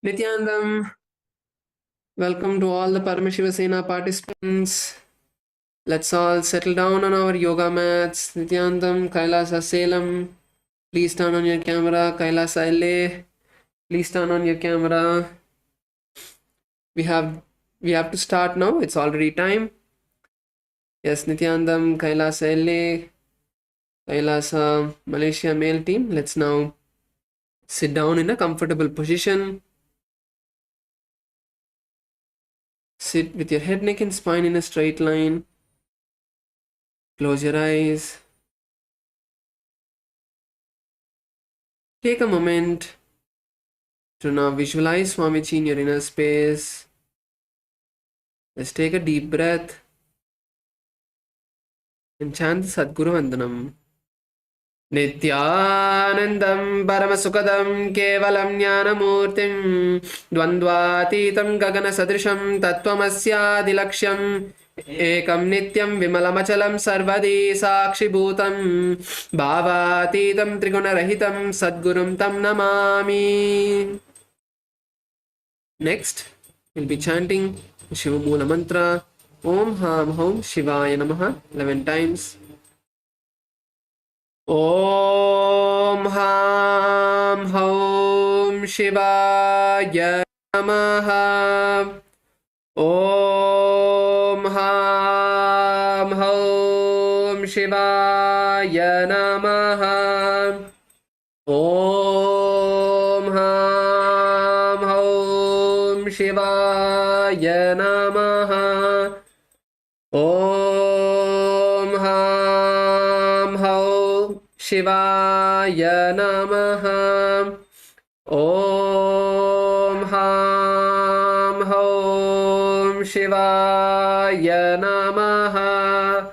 Nithyanandam, welcome to all the Paramashivoham participants. Let's all settle down on our yoga mats. Nithyanandam, KAILASA Salem, please turn on your camera. KAILASA LA, please turn on your camera. We have to start now. It's already time. Yes, Nithyanandam, KAILASA LA, KAILASA Malaysia male team. Let's now sit down in a comfortable position. Sit with your head, neck and spine in a straight line. Close your eyes. Take a moment to now visualize Swamiji in your inner space. Let's take a deep breath and chant the Sadguru Vandanam. Nithyanandam Paramasukadam Kevalam Jnanamurtim Dvandvatitam Gagana Sadrisham Tattvamasya Ekam Nityam Vimalamachalam Sarvadi Sakshibhutam Bhavatitam Trigunarahitam Sadgurum Tam Namami. Next, we'll be chanting Shiva Mula Mantra Om Ham Hom Shivaya Namaha 11 times. Om Ham Hom Shivaya Namaha. Om Ham Hom Shivaya Namaha. Om Ham Hom Shivaya Namaha. Om Ham Hom Shivaya Namaha. Om Ham Hom Shivaya Namaha.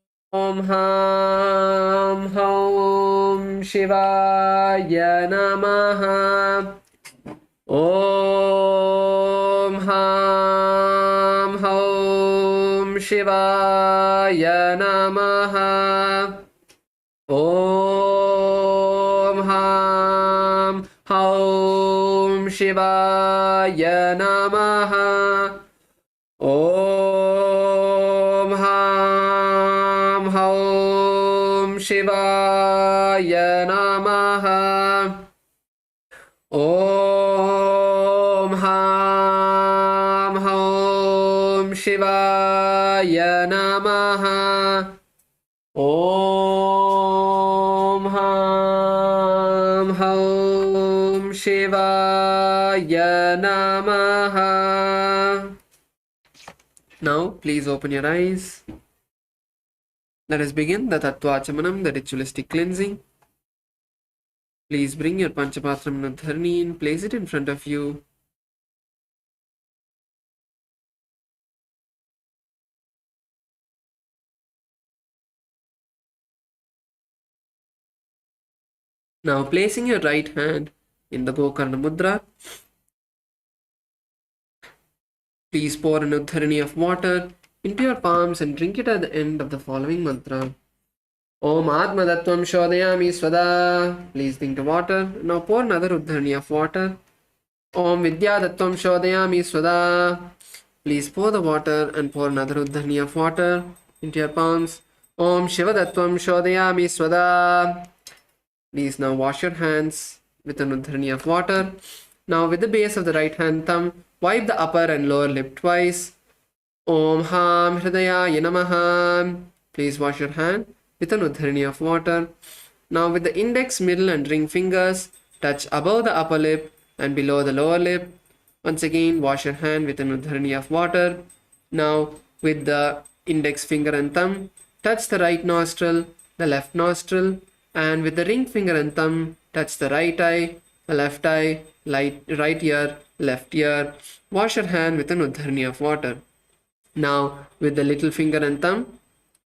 Om Ham Hom Shivaya Namaha. Om Ham Hom Shivaya Namaha. Om Ham Hom Shivaya Namaha. Om Ham Hom Shivaya Namaha. Om Ham Hom Shivaya Namaha. Om Ham Hom Shivaya Namaha. Now, please open your eyes. Let us begin the Tattvachamanam, the ritualistic cleansing. Please bring your Panchapatram Nudharni and place it in front of you. Now placing your right hand in the Gokarna Mudra, please pour an Udharani of water into your palms and drink it at the end of the following mantra. Om Atma Dattvam Shodayami Swada. Please drink the water. Now pour another Udharani of water. Om Vidya Dattvam Shodayami Swada. Please pour the water and pour another Udharani of water into your palms. Om Shiva Dattvam Shodayami Swada. Please now wash your hands with an Udharani of water. Now with the base of the right hand thumb, wipe the upper and lower lip twice. Om Ham Hridayaya Namaha. Please wash your hand with an Udharani of water. Now with the index, middle and ring fingers, touch above the upper lip and below the lower lip. Once again, wash your hand with an Udharani of water. Now with the index finger and thumb, touch the right nostril, the left nostril, and with the ring finger and thumb, touch the right eye, the left eye, right ear, left ear. Wash your hand with an Udharani of water. Now with the little finger and thumb,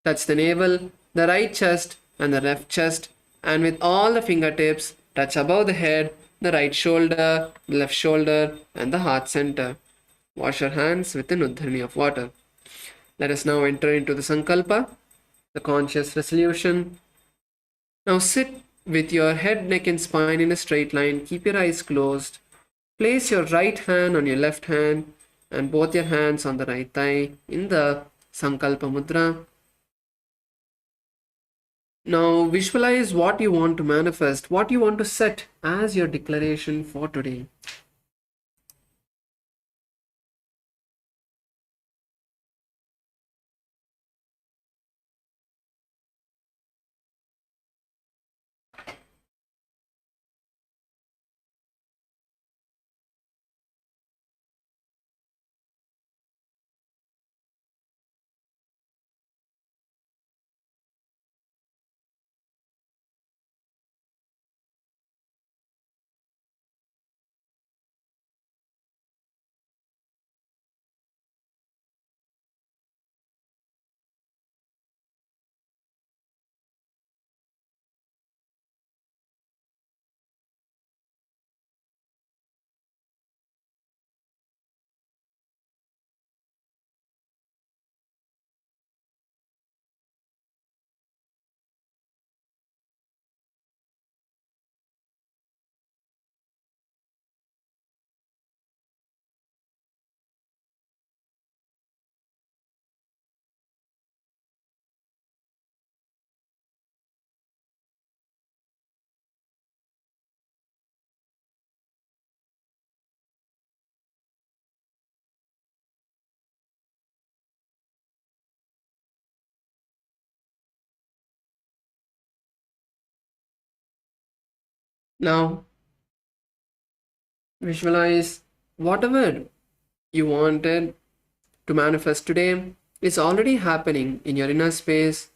touch the navel, the right chest and the left chest, and with all the fingertips, touch above the head, the right shoulder, the left shoulder, and the heart center. Wash your hands with an Udharani of water. Let us now enter into the Sankalpa, the conscious resolution. Now sit With your head, neck and spine in a straight line, keep your eyes closed. Place your right hand on your left hand and both your hands on the right thigh in the Sankalpa Mudra. Now visualize what you want to manifest, what you want to set as your declaration for today. Now visualize whatever you wanted to manifest today is already happening in your inner space.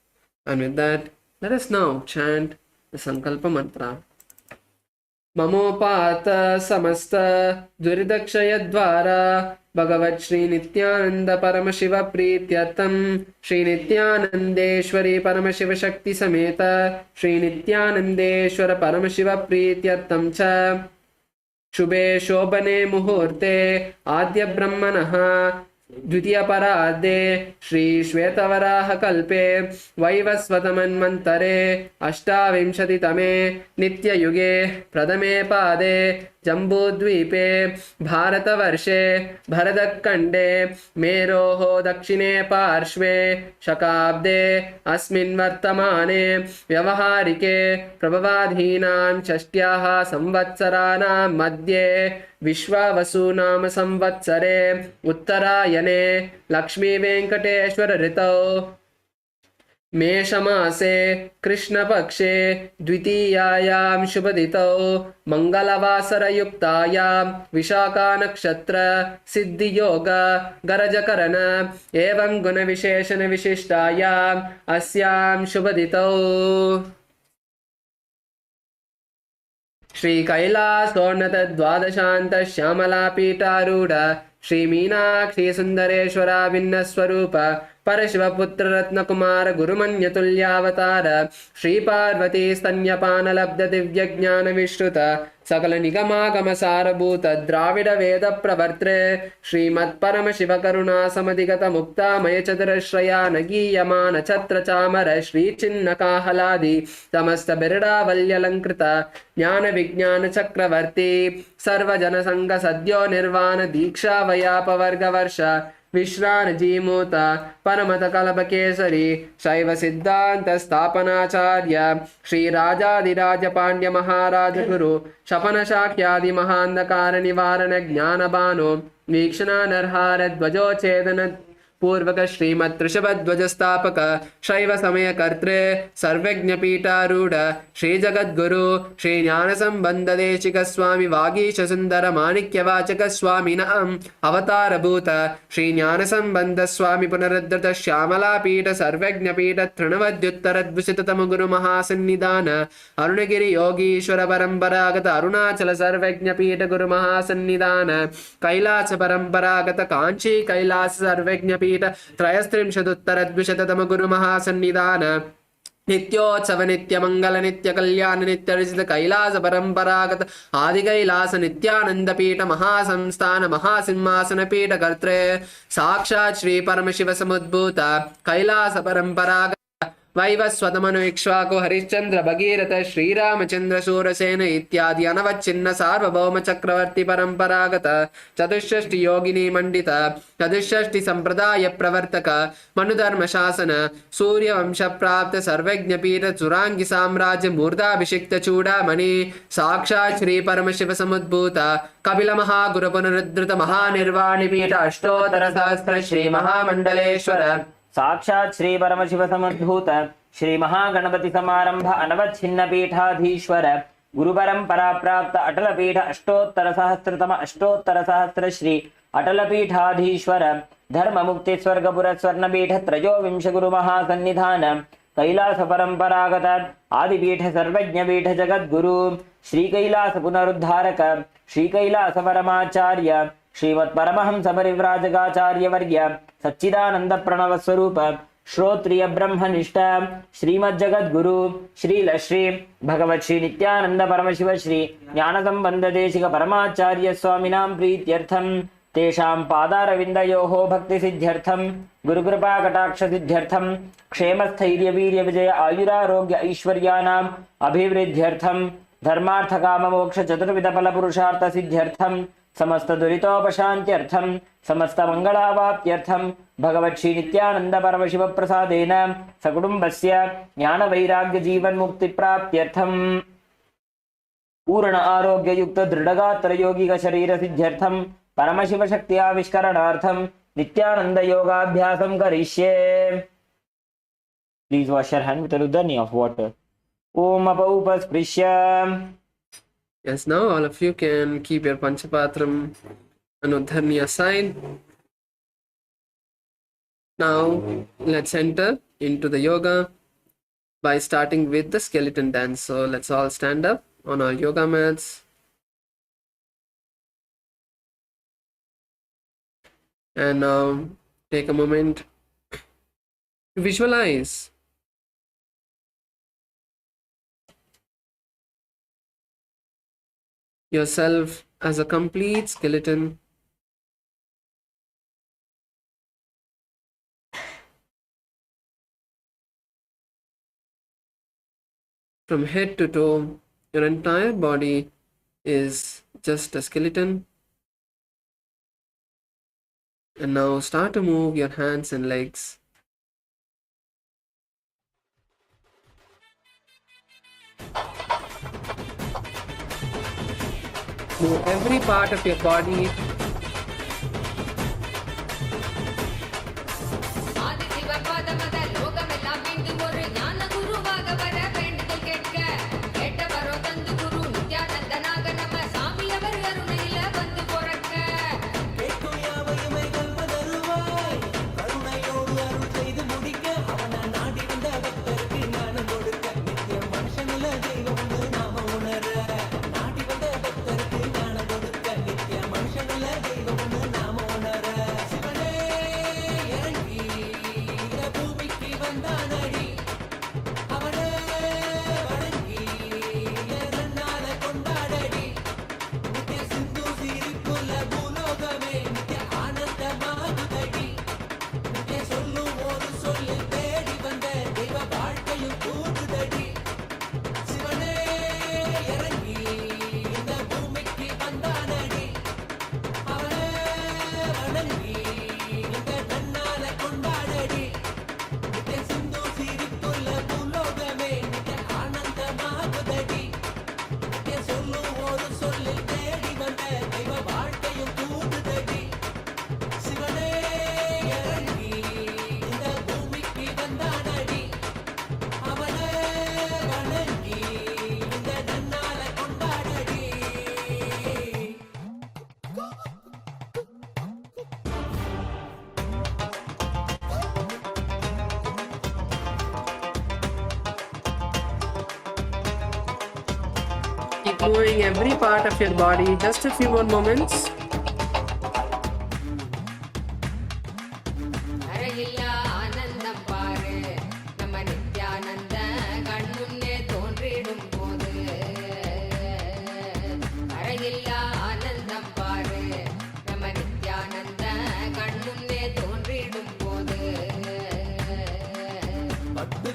And with that, let us now chant the Sankalpa Mantra. ममोपात समस्त दुरिदक्षय द्वारा भगवत् श्री नित्यानंद परमशिव प्रीत्यर्थम श्री नित्यानंदेश्वरी परमशिव शक्ति समेत श्री नित्यानंदेश्वर परमशिव प्रीत्यर्थम च शुभे शोभने मुहूर्ते आद्य ब्रह्मणः द्वितीय परार्धे श्री श्वेतवराह कल्पे वैवस्वतमन्वन्तरे अष्टाविंशतितमे नित्ययुगे प्रथमे पादे जम्बूद्वीपे भारतवर्षे भरतखण्डे मेरोः दक्षिणे पार्श्वे शकाब्दे अस्मिन् वर्तमाने व्यवहारिके प्रभवाधीनां षष्ट्याः संवत्सराणां मध्ये विश्वावसुनाम संवत्सरे उत्तरायणे लक्ष्मीवेङ्कटेश्वर ऋतौ मेषमासे कृष्णपक्षे द्वितीयायां शुभतिथौ मंगलवासरयुक्तायां विशाखानक्षत्र सिद्धियोग गरजकरण एवं गुणविशेषण विशिष्टायाम् अस्यां शुभतिथौ श्री कैलासोन्नत द्वादशांत श्यामला पीठारूढ़ श्री मीनाक्षी सुंदरेश्वरा भिन्न स्वरूप परशिवपुत्र रत्न कुमार गुरुमन्यतुल्यावतार श्री पार्वती स्तन्यपान लब्ध दिव्य ज्ञान विश्रुत सकल निगमागम सारभूत द्राविड वेद प्रवर्त्रे श्रीमत् परम शिव करुणा समधिगत मुक्तामय चतुरश्रया नगीयमान छत्र चामर श्री चिन्ह काहलादि समस्त बिरडावल्यलंकृत ज्ञान विज्ञान चक्रवर्ती सर्वजन संग सद्यो निर्वाण दीक्षा वयापवर्ग वर्ष विश्रान जीमूत परमत कलप केसरी शैव सिद्धांत स्थापनाचार्य श्री राजाधिराज पांड्य महाराज गुरु शपन शाक्यादि महांधकार निवारण ज्ञान भानु वीक्षणा नरहार ध्वजोच्छेदन पूर्वक श्रीमत् ऋषभध्वज स्थापक शैव समय कर्तृ सर्वज्ञ पीठारूढ़ श्री जगद्गुरु श्री ज्ञान संबंध देशिक स्वामी वागीश सुंदर माणिक्य वाचक स्वामी नाम अवतार भूत श्री ज्ञान संबंध स्वामी पुनरुद्धृत श्यामला पीठ सर्वज्ञ पीठ तृणवद्युत्तर द्विशततम गुरु महासन्निधान अरुणगिरि योगीश्वर परंपरागत अरुणाचल सर्वज्ञ पीठ गुरु महासन्निधान कैलास परंपरागत कांची कैलास सर्वज्ञ पीठ त्रयस्त्रिंशदुत्तर द्विशततम गुरु महासन्निधान नित्योत्सव नित्य मंगल नित्य कल्याण नित्य रचित कैलास परंपरागत आदि कैलास नित्यानंद पीठ महासंस्थान महासिंहासन पीठ कर्त्रे साक्षात् श्री परम शिव समुद्भूत कैलास परंपरागत वैवस्वतमनु इक्ष्वाकु हरिश्चंद्र भगीरथ श्रीरामचंद्र शूरसेन इत्यादि अनवच्छिन्न सार्वभौम चक्रवर्ती परंपरागत चतुष्षष्टि योगिनी मंडित चतुष्षष्टि संप्रदाय प्रवर्तक मनुधर्म शासन सूर्य वंश प्राप्त सर्वज्ञ पीठ चुरांगी साम्राज्य मूर्धाभिषिक्त चूड़ामणि साक्षात् श्री परमशिव समुद्भूत कपिल महागुरु पुनरुद्धृत महानिर्वाणि पीठ अष्टोत्तर सहस्र श्री महामंडलेश्वर साक्षात् श्री परमशिव समुद्भूत श्री महागणपति समारंभ अनवच्छिन्न पीठाधीश्वर गुरु परंपरा प्राप्त अटल पीठ अष्टोत्तर सहस्र श्री अटल पीठाधीश्वर धर्म मुक्ति स्वर्गपुर स्वर्ण पीठ त्रयोविंश गुरु महासन्निधान कैलास परंपरागत आदिपीठ सर्वज्ञ पीठ जगद्गुरु श्री कैलास पुनरुद्धारक श्री कैलास परमाचार्य श्रीमत् परमहंस परिव्राजकाचार्य वर्य सच्चिदानंद प्रणव स्वरूप श्रोत्रिय ब्रह्मनिष्ठ श्रीमद् जगद्गुरु श्री भगवत श्री नित्यानंद परमशिव श्री ज्ञान संबंध देशिक परमाचार्य स्वामिनां प्रीत्यर्थम तेषां पादारविन्दयोः भक्ति सिद्ध्यर्थम गुरुकृपा कटाक्ष सिद्ध्यर्थम क्षेम स्थैर्य वीर्य विजय आयुरारोग्य ऐश्वर्यानाम् अभिवृद्ध्यर्थम धर्मार्थ काम मोक्ष चतुर्विध फल पुरुषार्थ सिद्ध्यर्थम समस्त दुरितोपशान्त्यर्थम समस्त मंगलावाप्त्यर्थम भगवत श्री नित्यानंद परमशिव प्रसादेन सकुटुम्बस्य ज्ञान वैराग्य जीवन मुक्ति प्राप्त्यर्थम पूर्ण आरोग्य युक्त दृढ़गात्र यौगिक शरीर सिद्ध्यर्थम परमशिव शक्ति आविष्करणार्थम नित्यानंद योगाभ्यासं करिष्ये. Please wash your hand with a ludani of water. Om apaupasprisya. Yes, now all of you can keep your Panchapatram Anudharni aside. Now let's enter into the yoga by starting with the skeleton dance. So let's all stand up on our yoga mats. And now take a moment to visualize yourself as a complete skeleton. From head to toe, your entire body is just a skeleton. And now start to move your hands and legs. Move every part of your body. Keep moving every part of your body. Just a few more moments. பட்டு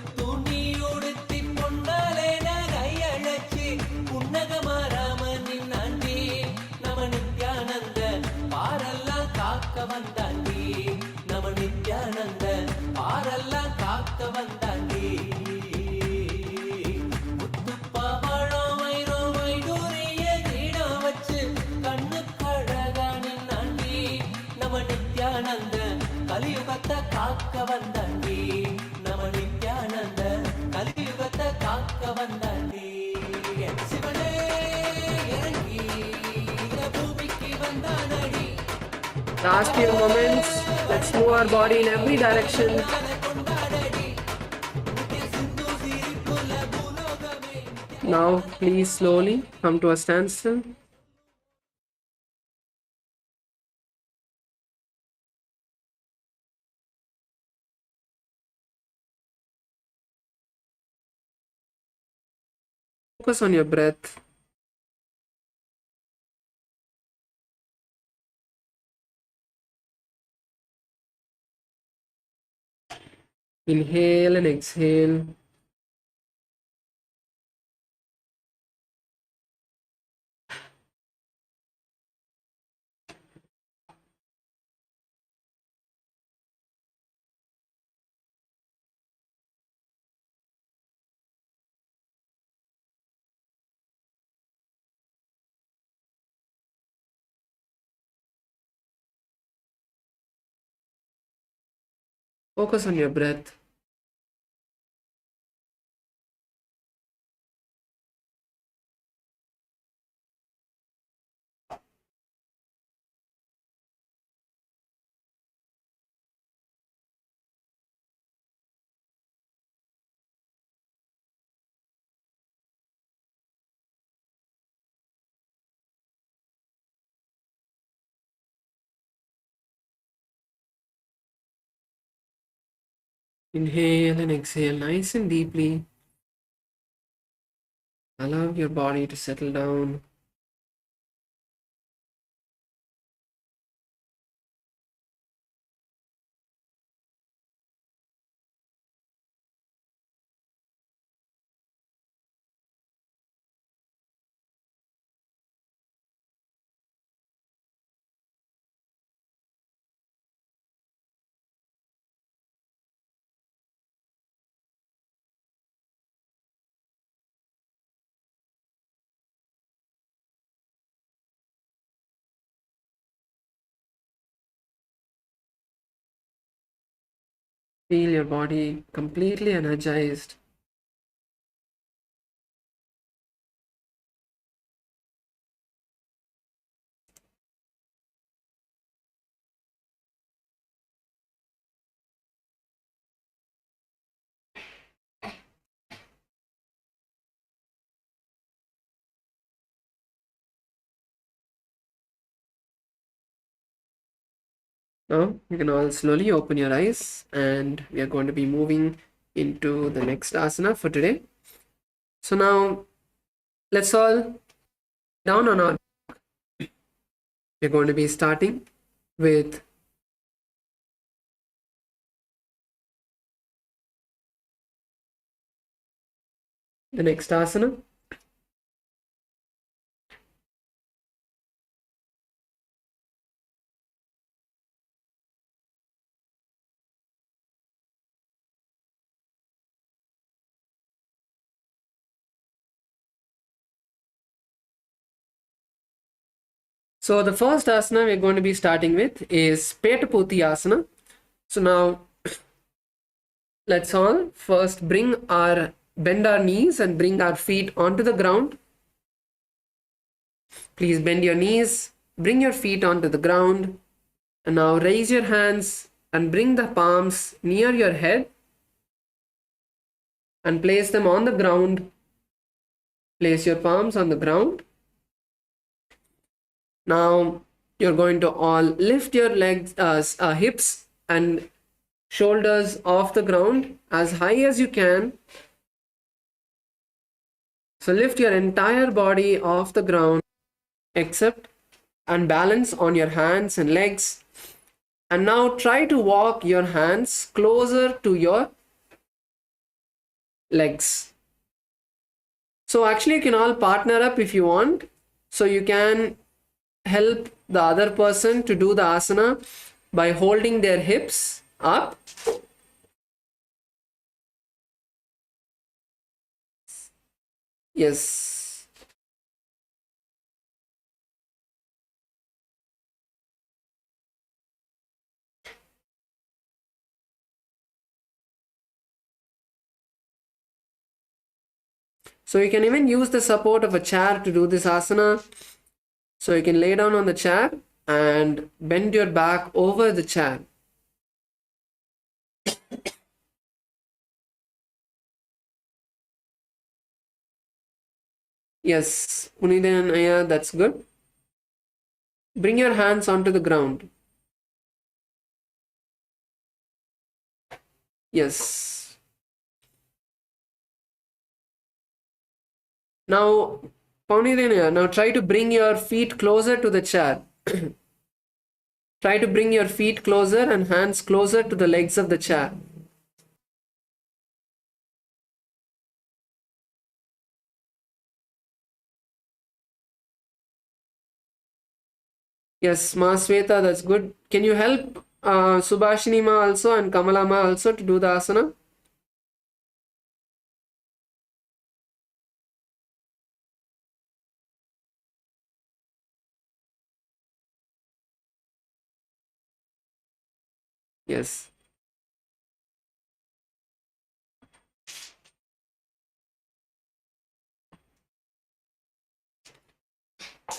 Last few moments. Let's move our body in every direction. Now, please slowly come to a standstill. Focus on your breath. Inhale and exhale. Focus on your breath. Inhale and exhale nice and deeply. Allow your body to settle down. Feel your body completely energized. Now you can all slowly open your eyes, and we are going to be moving into the next asana for today. So now let's all down on our. We're going to be starting with the next asana. So the first asana we're going to be starting with is Petaputi asana. So now let's all first bend our knees and bring our feet onto the ground. Please bend your knees, bring your feet onto the ground, and now raise your hands and bring the palms near your head and place them on the ground. Place your palms on the ground. Now you're going to all lift your legs, hips and shoulders off the ground as high as you can. So lift your entire body off the ground except and balance on your hands and legs. And now try to walk your hands closer to your legs. So actually you can all partner up if you want. So you can help the other person to do the asana by holding their hips up Yes. So you can even use the support of a chair to do this asana. So you can lay down on the chair and bend your back over the chair. Yes, Unidanaya, that's good. Bring your hands onto the ground. Yes. Now, Paunidanaya, now try to bring your feet closer to the chair. Try to bring your feet closer and hands closer to the legs of the chair. Yes, Ma Sweta, that's good. Can you help Subhashini Ma also and Kamala Ma also to do the asana? Yes.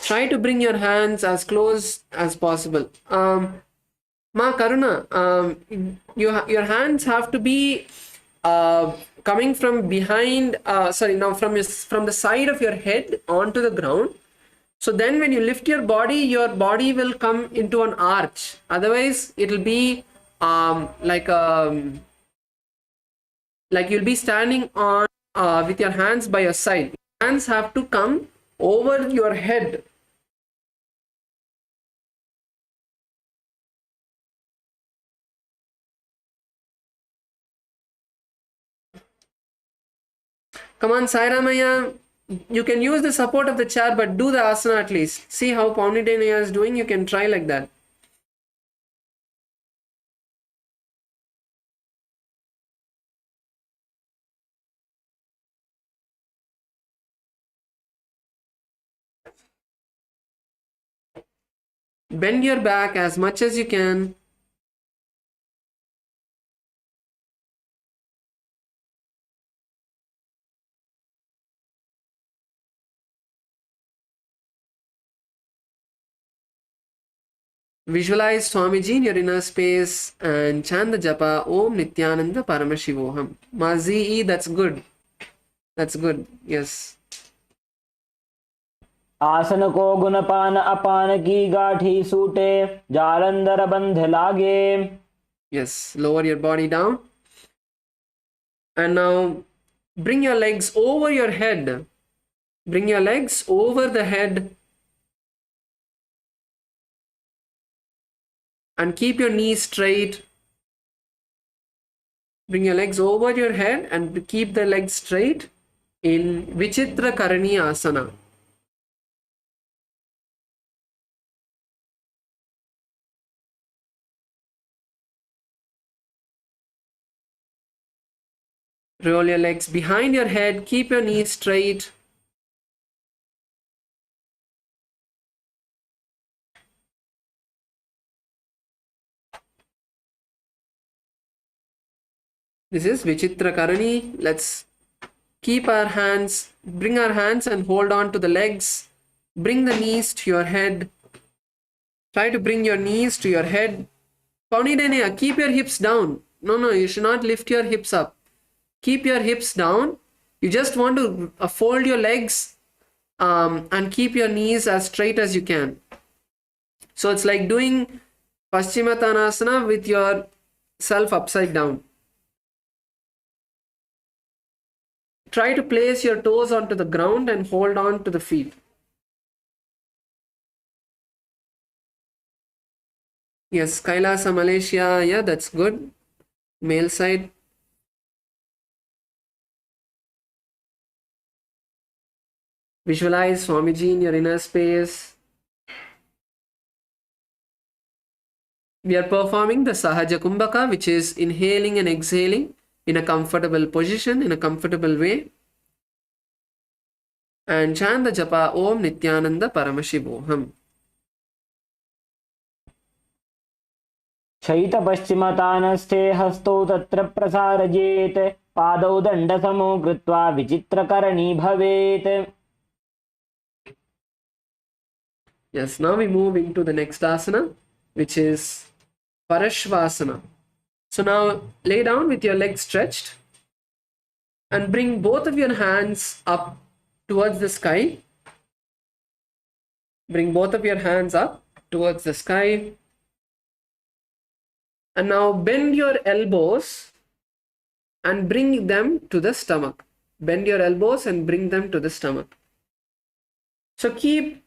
Try to bring your hands as close as possible. Ma Karuna, your hands have to be coming from behind, now from the side of your head onto the ground. So then when you lift your body will come into an arch. Otherwise, it'll be like you'll be standing on with your hands by your side. Hands have to come over your head. Come on, Sairamaya. You can use the support of the chair, but do the asana at least. See how Paunidanaya is doing. You can try like that. Bend your back as much as you can. Visualize Swamiji in your inner space and chant the japa Om Nithyananda Paramashivoham. Mazi, that's good. That's good. Yes. आसन को गुणपान अपान की गाठी सूटे जालंधर बंध लागे. Yes. Lower your body down. And now bring your legs over your head. Bring your legs over the head. And keep your knees straight. Bring your legs over your head and keep the legs straight in Vichitra Karani Asana. Roll your legs behind your head. Keep your knees straight. This is Vichitra Karani. Let's keep our hands, bring our hands and hold on to the legs. Bring the knees to your head. Try to bring your knees to your head. Paunidanaya, keep your hips down. No, you should not lift your hips up. Keep your hips down. You just want to fold your legs and keep your knees as straight as you can. So it's like doing Paschimottanasana with your self upside down. Try to place your toes onto the ground and hold on to the feet. Yes, Kailasa, Malaysia. Yeah, that's good. Male side. Visualize Swamiji in your inner space. We are performing the Sahaja Kumbhaka, which is inhaling and exhaling in a comfortable position, in a comfortable way. and chant the japa Om Nithyananda Paramashivoham. शयितपश्चिमतानस्थे हस्तौ तत्र प्रसारयेत् पादौ दण्डसमो कृत्वा विचित्रकरणी भवेत्. Yes, now we move into the next asana, which is Parashvasana. So now lay down with your legs stretched and bring both of your hands up towards the sky. Bring both of your hands up towards the sky. And now bend your elbows and bring them to the stomach. Bend your elbows and bring them to the stomach. So keep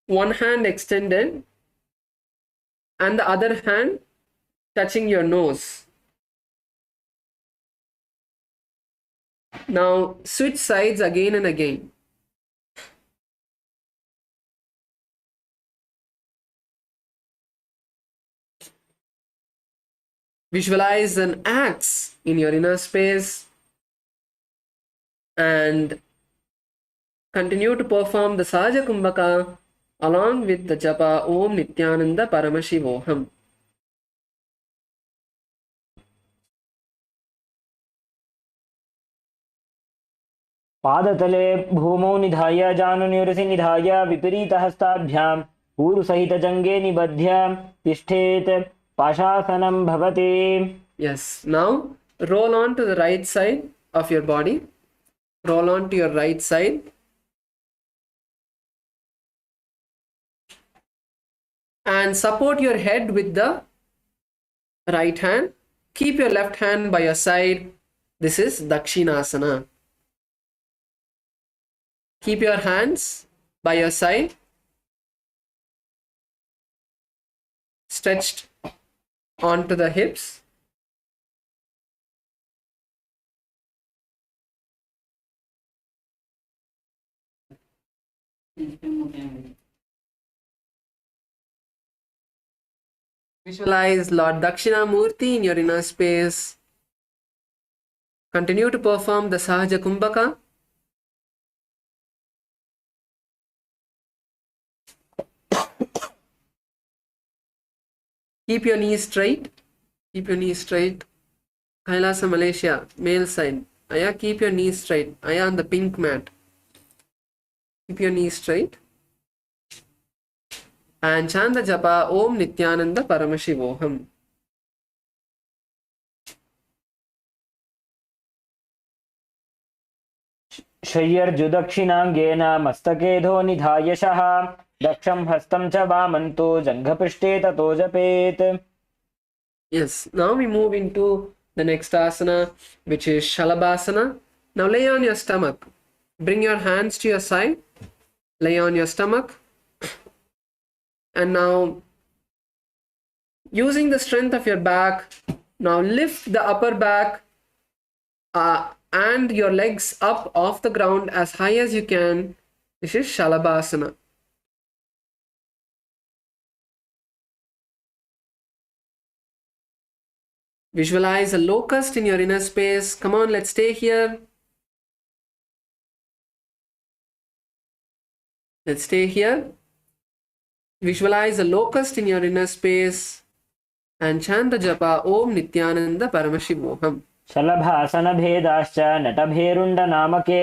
one hand extended and the other hand touching your nose. Now switch sides again and again. Visualize an axe in your inner space and continue to perform the Sahaja Kumbhaka along with the japa Om Nithyananda Paramashivoham. पादतले भूमौ निधाय जानुनिरसि निधाय विपरीतहस्ताभ्यां ऊरुसहितजङ्गे निबध्य तिष्ठेत् पाशासनं भवति. Yes, now roll on to the right side of your body. Roll on to your right side. And support your head with the right hand. Keep your left hand by your side. This is Dakshinasana. Keep your hands by your side, stretched onto the hips. Visualize Lord Dakshinamurti in your inner space. Continue to perform the Sahaja Kumbhaka. Keep your knees straight. Keep your knees straight. KAILASA Malaysia, male side. Aya, keep your knees straight. Aya on the pink mat. Keep your knees straight. And chant the japa Om Nithyananda Paramashivoham. शय्यर्जुदक्षिणाङ्गेन मस्तकेधो निधायशः दक्षं हस्तं च वामन्तो जङ्घपृष्ठे ततो जपेत्. Yes, now we move into the next asana, which is Shalabhasana. Now lay on your stomach. Bring your hands to your side. Lay on your stomach. And now, using the strength of your back, now lift the upper back and your legs up off the ground as high as you can. This is Shalabhasana. Visualize a locust in your inner space. Come on, let's stay here. Let's stay here. Visualize a locust in your inner space and chant the japa Om Nithyananda Paramashivoham. शलभासनभेदाश्च नटभेरुण्डनामके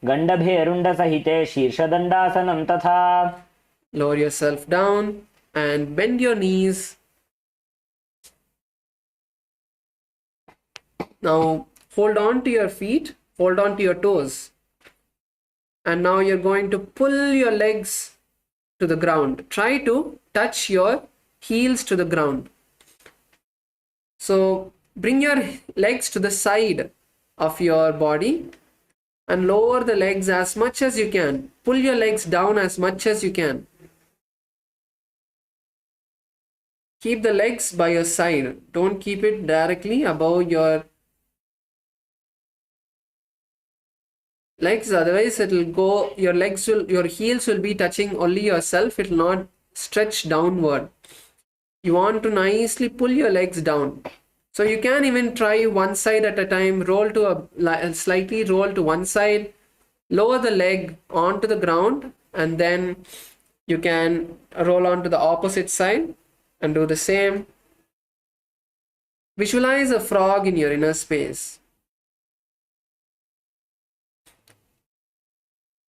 गण्डभेरुण्डसहिते शीर्षदण्डासनं तथा. Lower yourself down and bend your knees. Now hold on to your feet, hold on to your toes. And now you're going to pull your legs to the ground. Try to touch your heels to the ground. So bring your legs to the side of your body and lower the legs as much as you can. Pull your legs down as much as you can. Keep the legs by your side. Don't keep it directly above your legs, otherwise it will go, your heels will be touching only yourself. It will not stretch downward. You want to nicely pull your legs down. So you can even try one side at a time, roll to slightly roll to one side, lower the leg onto the ground, and then you can roll onto the opposite side and do the same. Visualize a frog in your inner space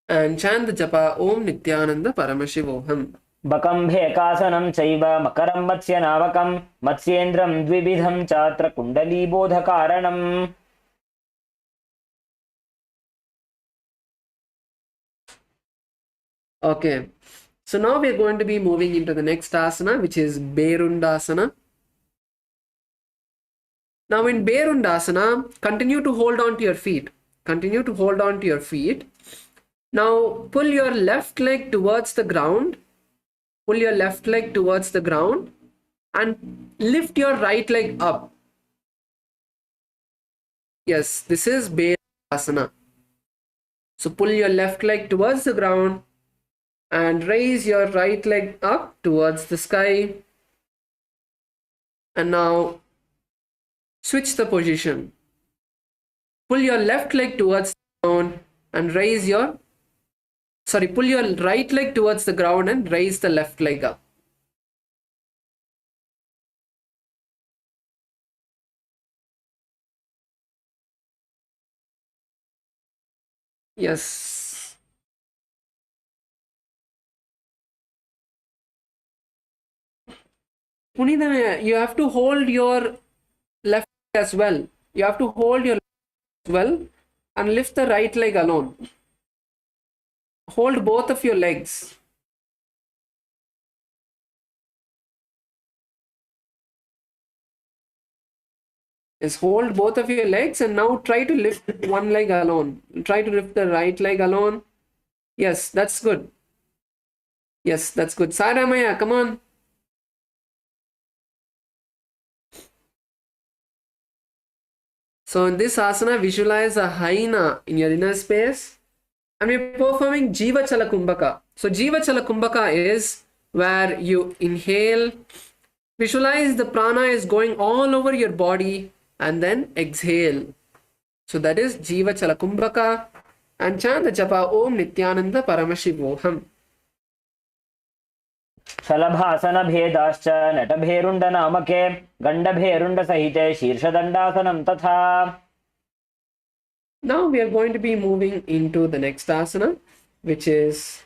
and chant the japa Om Nithyananda Paramashivoham. बकम्भेकासनं चैव मकरं मत्स्यनावकं मत्स्येन्द्रं द्विविधं चात्र कुण्डलीबोधकारणम्. Okay, so now we are going to be moving into the next asana, which is Berundasana. Now in Berundasana, continue to hold on to your feet. Continue to hold on to your feet. Now pull your left leg towards the ground. Pull your left leg towards the ground and lift your right leg up. Yes, this is Berundasana. So pull your left leg towards the ground and raise your right leg up towards the sky. And now switch the position. Pull your left leg towards the ground and raise your pull your right leg towards the ground and raise the left leg up. Yes. Punitha, you have to hold your left leg as well. You have to hold your left as well and lift the right leg alone. Hold both of your legs. Yes, hold both of your legs and now try to lift one leg alone. Try to lift the right leg alone. Yes, that's good. Yes, that's good. Saramaya, come on. So in this asana, visualize a hyena in your inner space. And we're performing Jiva Chala Kumbhaka. So Jiva Chala Kumbhaka is where you inhale, visualize the prana is going all over your body and then exhale. So that is Jiva Chala Kumbhaka. And chant the japa Om Nithyananda Paramashivoham. शलभासन भेदाश्च नटभेरुण्ड नामके गण्डभेरुण्ड सहिते शीर्षदण्डासनं तथा. Now we are going to be moving into the next asana, which is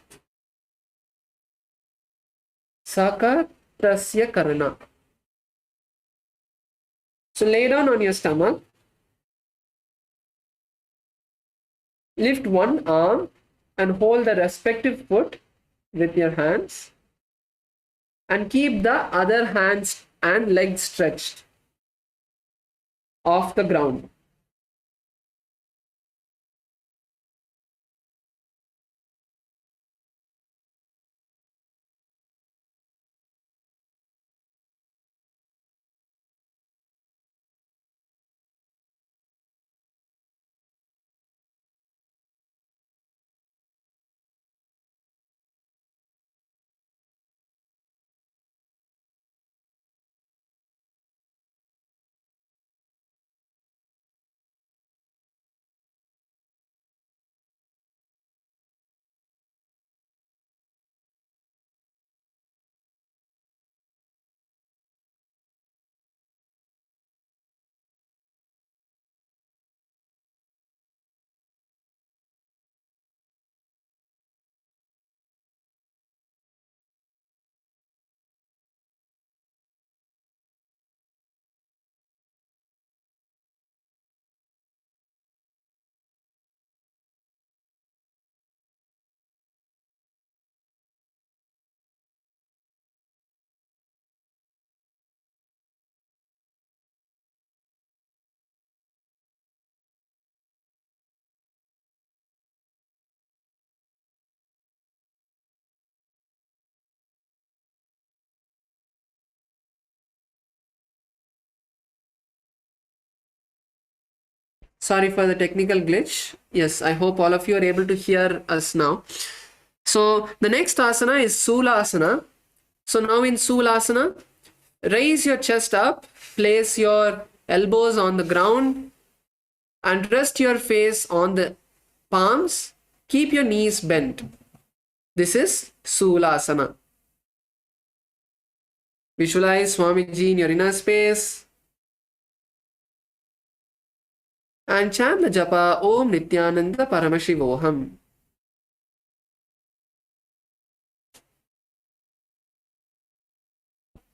Sakatasya Karana. So lay down on your stomach. Lift one arm and hold the respective foot with your hands. And keep the other hands and legs stretched off the ground. Sorry for the technical glitch. Yes, I hope all of you are able to hear us now. So the next asana is Sulasana. So now in Sulasana, raise your chest up, place your elbows on the ground, and rest your face on the palms. Keep your knees bent. This is Sulasana. Visualize Swamiji in your inner space and chant the japa Om Nithyananda Paramashivoham.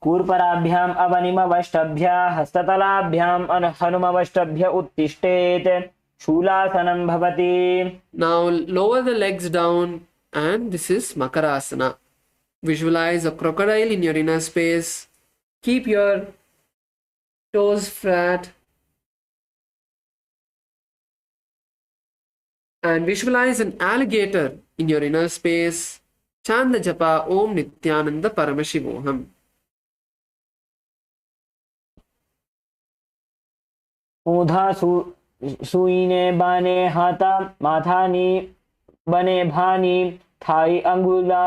कूर्पराभ्याम् अवनिमवष्टभ्य हस्ततलाभ्याम् हनुमवष्टभ्य उत्तिष्ठेत् शूलासनं भवति. Now lower the legs down, and this is Makarasana. Visualize a crocodile in your inner space. Keep your toes flat and visualize an alligator in your inner space. Chant the japa Om Nithyananda Paramashivoham. ऊधा सुईने बाने हाथा माथानी बने भानी Thai अंगुला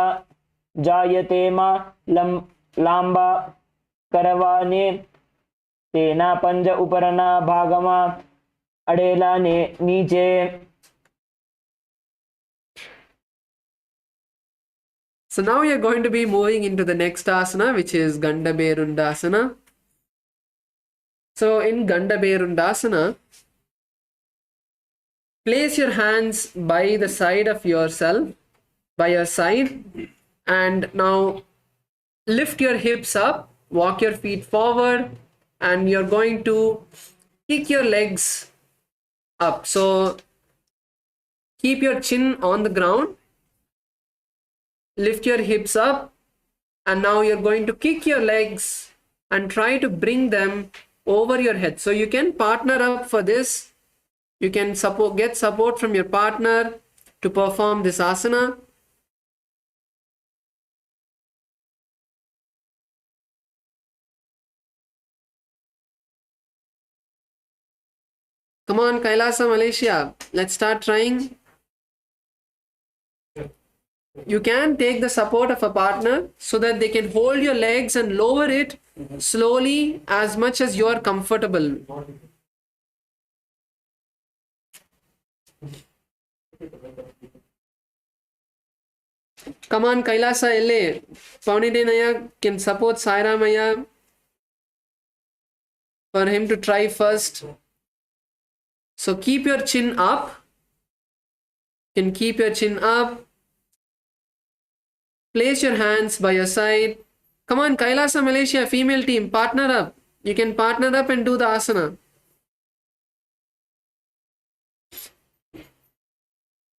जायते मा लांबा करवाने तेना पंज उपरना भागमा अडेला ने नीचे. So now you're going to be moving into the next asana, which is Gandhaberundasana. So in Gandhaberundasana, place your hands by the side of yourself, by your side, and now lift your hips up, walk your feet forward, and you're going to kick your legs up. So keep your chin on the ground, lift your hips up, and now you're going to kick your legs and try to bring them over your head. So you can partner up for this. You can get support from your partner to perform this asana. Come on, Kailasa, Malaysia. Let's start trying. You can take the support of a partner so that they can hold your legs and lower it slowly as much as you are comfortable. Come on, Kailasa LA. Paunide Naya can support Saira Maya for him to try first. So keep your chin up. You can keep your chin up. Place your hands by your side. Come on, Kailasa Malaysia female team, partner up. You can partner up and do the asana.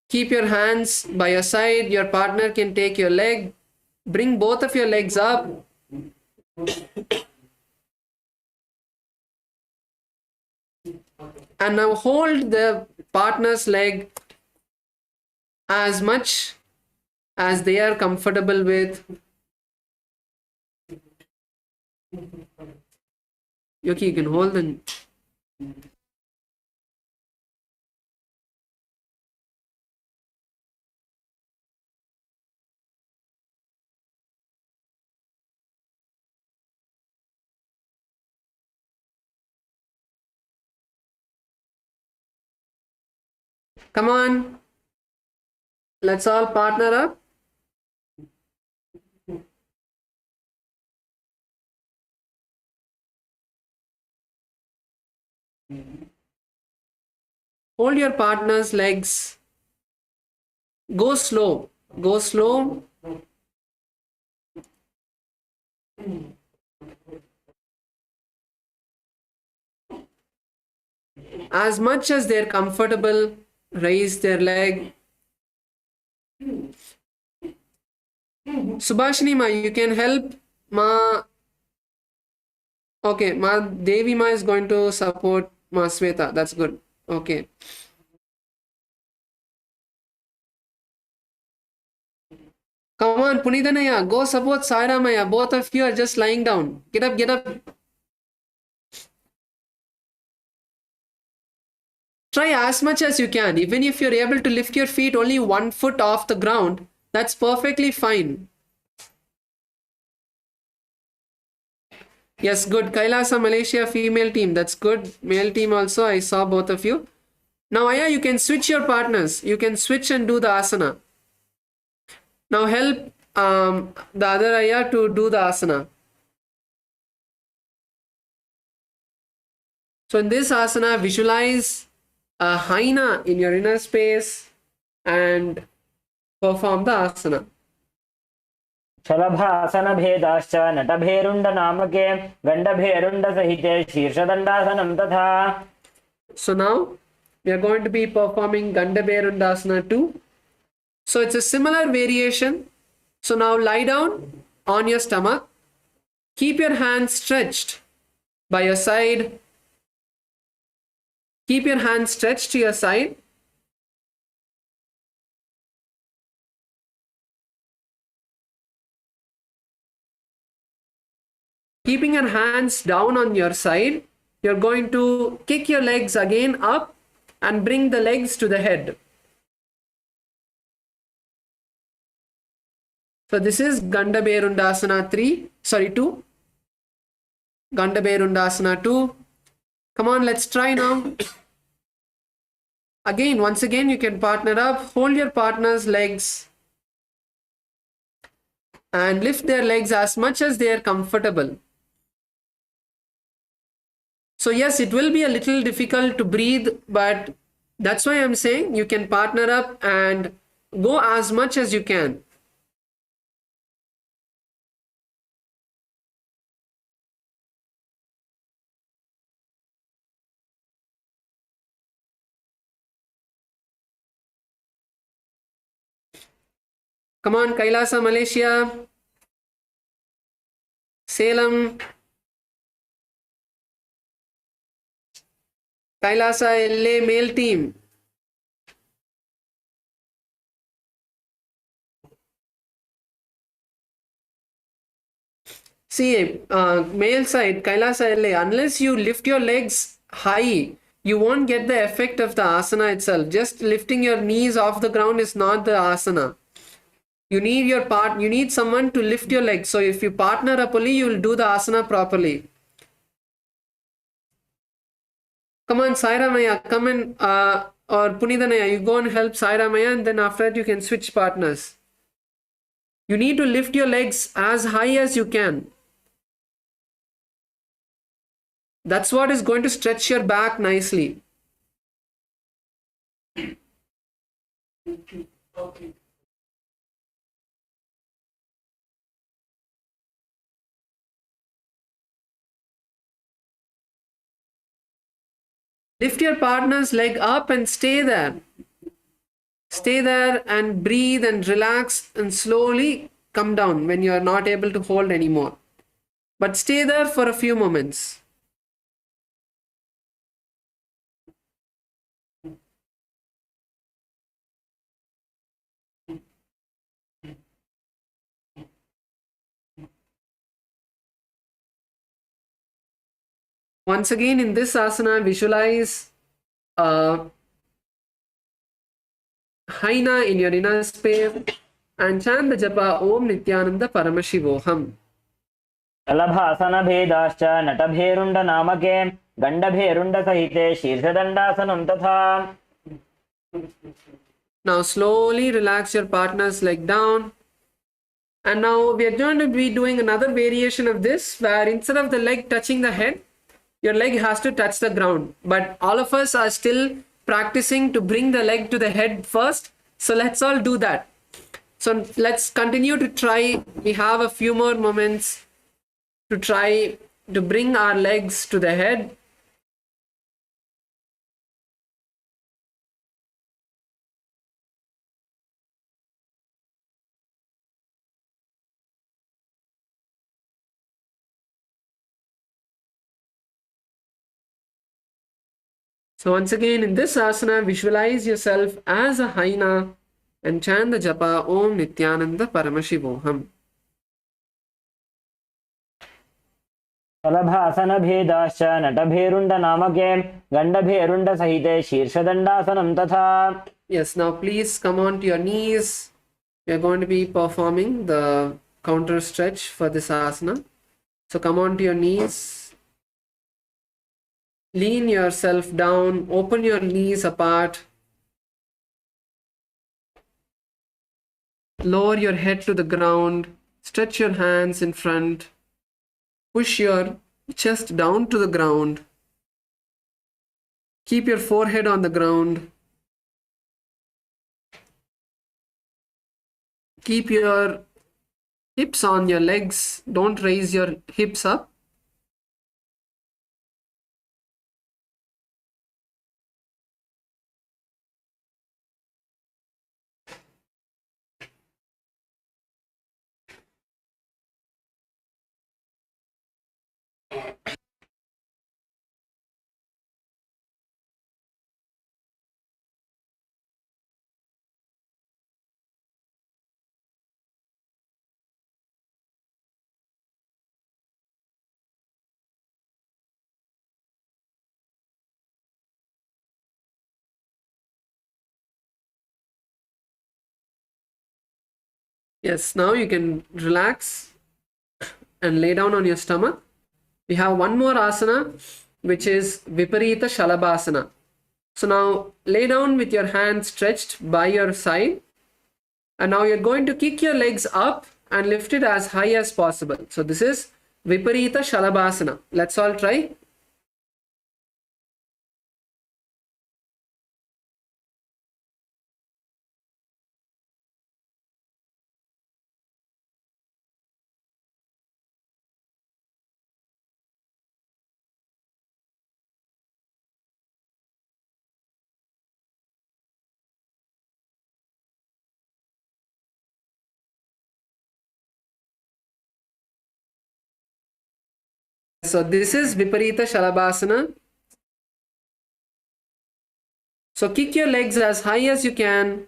Keep your hands by your side. Your partner can take your leg. Bring both of your legs up. And now hold the partner's leg as much as they are comfortable with. Yoki, you can hold them. Come on. Let's all partner up. Hold your partner's legs. Go slow. Go slow. As much as they're comfortable, raise their leg. Subhashini Ma, you can help Ma. Okay, Ma Devi Ma is going to support Ma Sweta. That's good. Okay. Come on, Punidanaya, go support Saira Maya. Both of you are just lying down. Get up, get up. Try as much as you can. Even if you're able to lift your feet only 1 foot off the ground, that's perfectly fine. Yes, good. Kailasa Malaysia female team. That's good. Male team also. I saw both of you. Now, Aya, you can switch your partners. You can switch and do the asana. Now help the other Aya to do the asana. So in this asana, visualize a hyena in your inner space and perform the asana. शलभासन भेदाश्च नटभेरुण्ड नामके गण्डभेरुण्ड सहिते शीर्षदण्डासनं तथा. So now we are going to be performing Gandhabherundasana too. So it's a similar variation. So now lie down on your stomach. Keep your hands stretched by your side. Keep your hands stretched to your side. Keeping your hands down on your side, you're going to kick your legs again up and bring the legs to the head. So this is Gandhabherundasana 2. Gandhabherundasana 2. Come on, let's try now. Once again, you can partner up. Hold your partner's legs and lift their legs as much as they are comfortable. So yes, it will be a little difficult to breathe, but that's why I'm saying you can partner up and go as much as you can. Come on, Kailasa, Malaysia, Salem, Kailasa, LA male team. See, male side, Kailasa, LA, unless you lift your legs high, you won't get the effect of the asana itself. Just lifting your knees off the ground is not the asana. You need someone to lift your legs. So if you partner up only, you will do the asana properly. Come on, Saira Maya, come in, or Punidanaya, you go and help Saira Maya, and then after that you can switch partners. You need to lift your legs as high as you can. That's what is going to stretch your back nicely. Okay. Lift your partner's leg up and stay there. Stay there and breathe and relax and slowly come down when you are not able to hold anymore. But stay there for a few moments. Once again, in this asana, visualize a hyena in your inner space and chant the japa Om Nithyananda Paramashivoham. शलभासन भेदाश्च नटभेरुण्ड नामके गण्डभेरुण्ड सहिते शीर्षदण्डासनं तथा. Now slowly relax your partner's leg down. And now we are going to be doing another variation of this, where instead of the leg touching the head, your leg has to touch the ground. But all of us are still practicing to bring the leg to the head first. So let's all do that. So let's continue to try. We have a few more moments to try to bring our legs to the head. So once again, in this asana, visualize yourself as a hyena and chant the japa Om Nithyananda Paramashivoham. शलभासन भेदाश्च नटभेरुण्ड नामके गण्डभेरुण्ड सहिते शीर्षदण्डासनं तथा. Yes, now please come on to your knees. We are going to be performing the counter stretch for this asana. So come on to your knees. Lean yourself down. Open your knees apart. Lower your head to the ground. Stretch your hands in front. Push your chest down to the ground. Keep your forehead on the ground. Keep your hips on your legs. Don't raise your hips up. Yes, now you can relax and lay down on your stomach. We have one more asana, which is Viparita Shalabhasana. So now lay down with your hands stretched by your side. And now you're going to kick your legs up and lift it as high as possible. So this is Viparita Shalabhasana. Let's all try. So this is Viparita Shalabhasana. So kick your legs as high as you can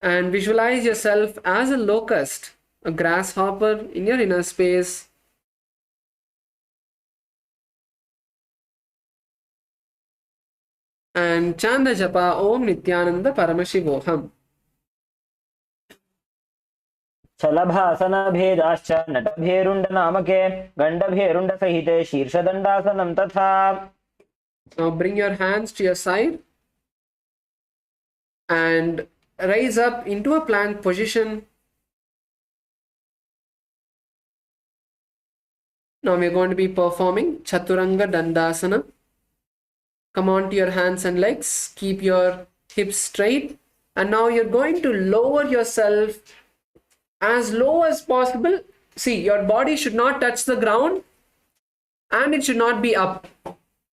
and visualize yourself as a locust, a grasshopper in your inner space. And chant the japa Om Nithyananda Paramashivoham. शलभासन भेदाश्च नटभेरुण्ड नामके गण्डभेरुण्ड सहिते शीर्षदण्डासनं तथा. Now bring your hands to your side and rise up into a plank position. Now we are going to be performing Chaturanga Dandasana. Come on to your hands and legs. Keep your hips straight. And now you're going to lower yourself as low as possible. See, your body should not touch the ground and it should not be up.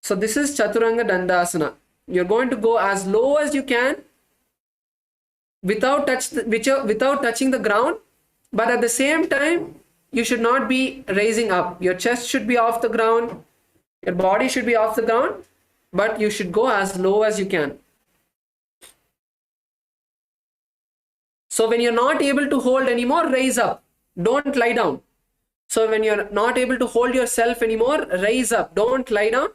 So this is Chaturanga Dandasana. You're going to go as low as you can without touching the ground, but at the same time you should not be raising up. Your chest should be off the ground, your body should be off the ground, but you should go as low as you can. So when you're not able to hold anymore, raise up. Don't lie down. So when you're not able to hold yourself anymore, raise up. Don't lie down.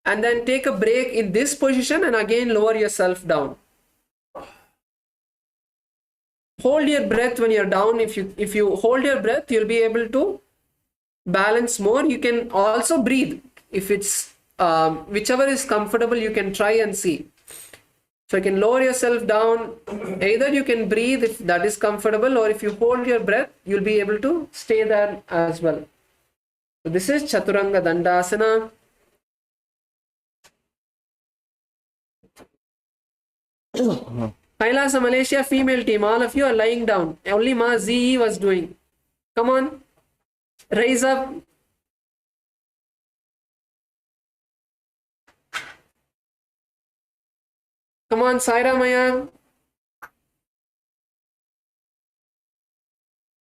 And then take a break in this position and again lower yourself down. Hold your breath when you're down. If you hold your breath, you'll be able to balance more. You can also breathe. If it's whichever is comfortable, you can try and see. So you can lower yourself down. Either you can breathe if that is comfortable, or if you hold your breath, you'll be able to stay there as well. So this is Chaturanga Dandasana. KAILASA Malaysia female team, all of you are lying down. Only Ma ZE was doing. Come on, raise up. Come on, Saira Maya.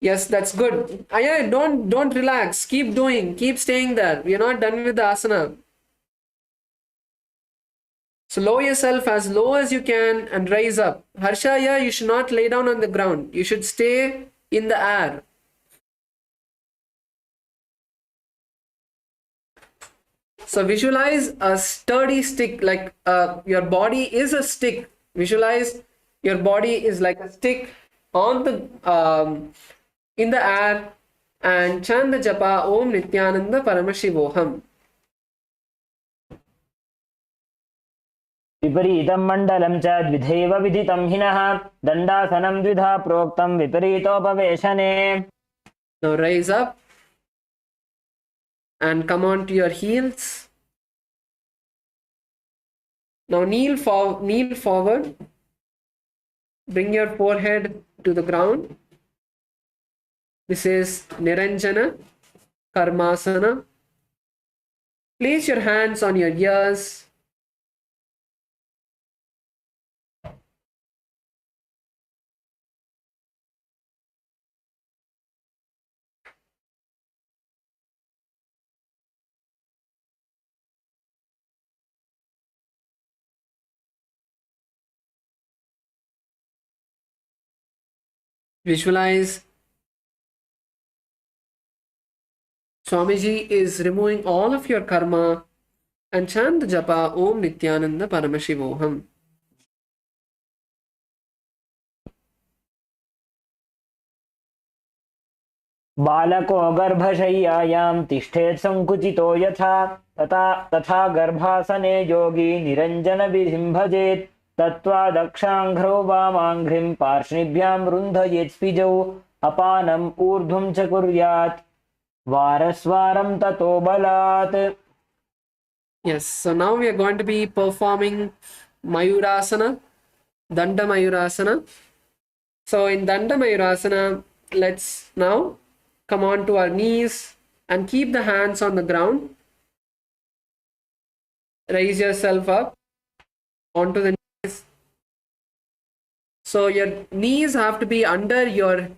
Yes, that's good. Aya, don't relax. Keep doing. Keep staying there. We are not done with the asana. So lower yourself as low as you can and rise up. Harshaya, you should not lay down on the ground. You should stay in the air. So visualize a sturdy stick, like your body is a stick. Visualize your body is like a stick on the in the air, and chant the japa Om Nithyananda Paramashivoham. विपरीतं मण्डलं च द्विधैव विदितं हिनः दण्डासनं द्विधा प्रोक्तं विपरीतोपवेशने. Now rise up and come on to your heels. Now kneel forward. Bring your forehead to the ground. This is Niranjana Karmasana. Place your hands on your ears. Visualize Swamiji is removing all of your karma and chant the japa Om Nithyananda Paramashivoham. बालको गर्भशय्यायां तिष्ठेत् सङ्कुचितो यथा तथा गर्भासने योगी निरञ्जनविधिं भजेत्. तत्त्वा दक्षाङ्घ्रौ वामाङ्घ्रिं पार्ष्णिभ्यां रुन्धयेत् स्पिजौ अपानम् ऊर्ध्वं च कुर्यात् वारस्वारं ततो बलात्. Yes, so now we are going to be performing Mayurasana, Danda Mayurasana. So in Danda Mayurasana, let's now come on to our knees and keep the hands on the ground. Raise yourself up onto the knees. So your knees have to be under your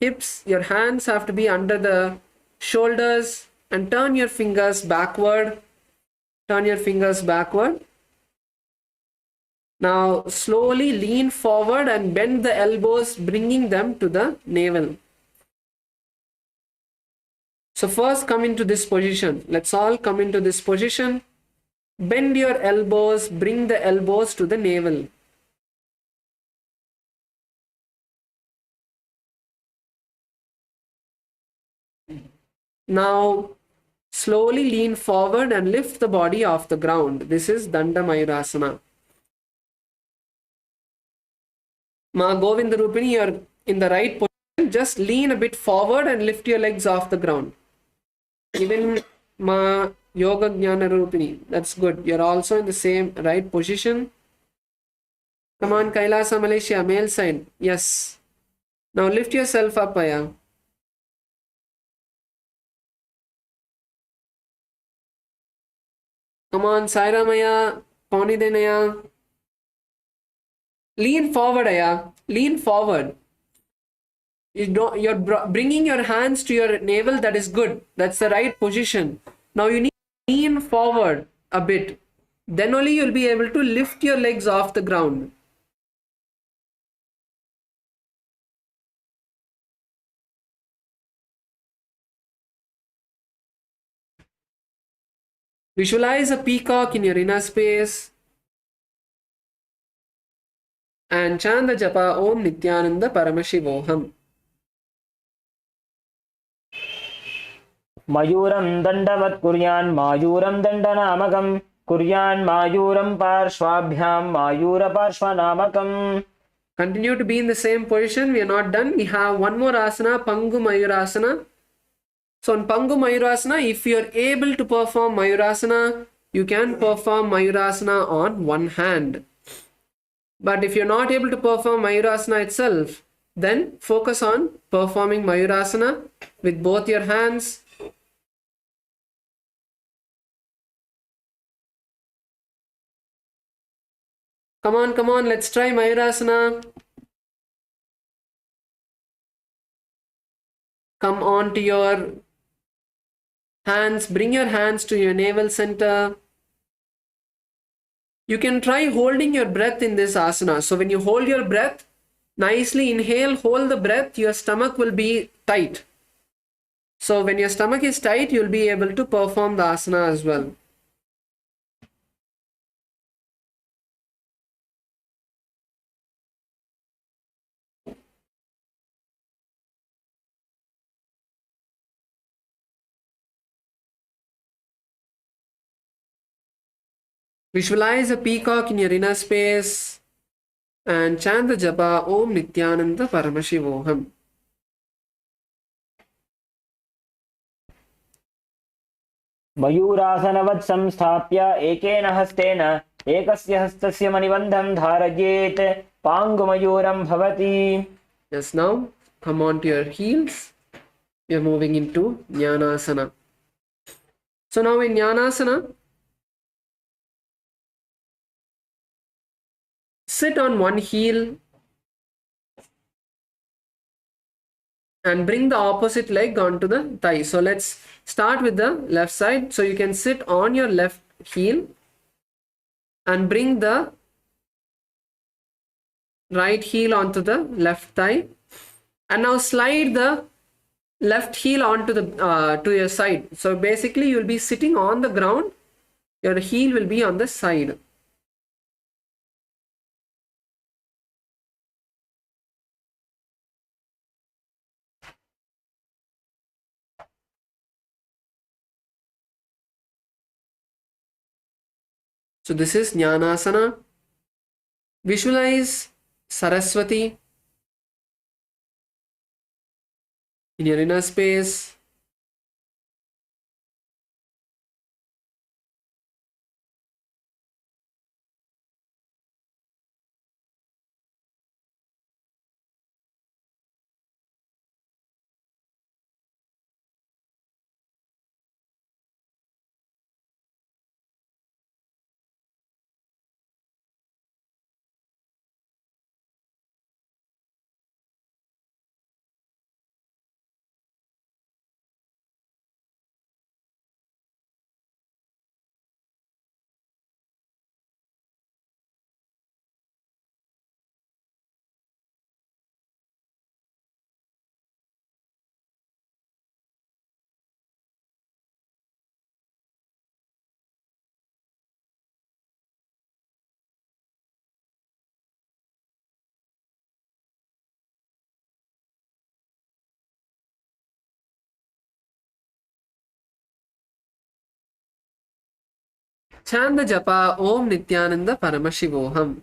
hips, your hands have to be under the shoulders, and turn your fingers backward. Turn your fingers backward. Now slowly lean forward and bend the elbows, bringing them to the navel. So first come into this position. Let's all come into this position. Bend your elbows, bring the elbows to the navel. Now slowly lean forward and lift the body off the ground. This is Danda Mayurasana. Ma Govinda Rupini, you're in the right position. Just lean a bit forward and lift your legs off the ground. Even Ma Yoga Jnana Rupini, that's good. You're also in the same right position. Come on, Kailasa Malaysia, male side. Yes. Now lift yourself up, Aya. Come on, Saira Maya, Pony Denaya. Lean forward, Aya. Lean forward. You're bringing your hands to your navel. That is good. That's the right position. Now you need to lean forward a bit. Then only you'll be able to lift your legs off the ground. Visualize a peacock in your inner space and chant the japa Om Nithyananda Paramashivoham. मयूरं दण्डवत् कुर्यान् मायूरं दण्डनामकं कुर्यान् मायूरं पार्श्वाभ्यां मायूरपार्श्वनामकम्. Continue to be in the same position. We are not done. We have one more asana, Pangu Mayurasana. So in Pangu Mayurasana, if you are able to perform Mayurasana, you can perform Mayurasana on one hand. But if you're not able to perform Mayurasana itself, then focus on performing Mayurasana with both your hands. Come on, let's try Mayurasana. Come on to your hands, bring your hands to your navel center. You can try holding your breath in this asana. So when you hold your breath, nicely inhale, hold the breath, your stomach will be tight. So when your stomach is tight, you'll be able to perform the asana as well. Visualize a peacock in your inner space and chant the japa Om Nithyananda Paramashivoham. मयूरासनवत् संस्थाप्य एकेन हस्तेन एकस्य हस्तस्य मणिबन्धं धारयेत् पाङ्गुमयूरं भवति. Yes, now come on to your heels. We are moving into Jnanasana. So now in Jnanasana, sit on one heel and bring the opposite leg onto the thigh. So let's start with the left side. So you can sit on your left heel and bring the right heel onto the left thigh, and now slide the left heel onto the to your side. So basically you'll be sitting on the ground, your heel will be on the side. So this is Jnanasana. Visualize Saraswati in your inner space. Chant the japa Om Nithyananda Paramashivoham.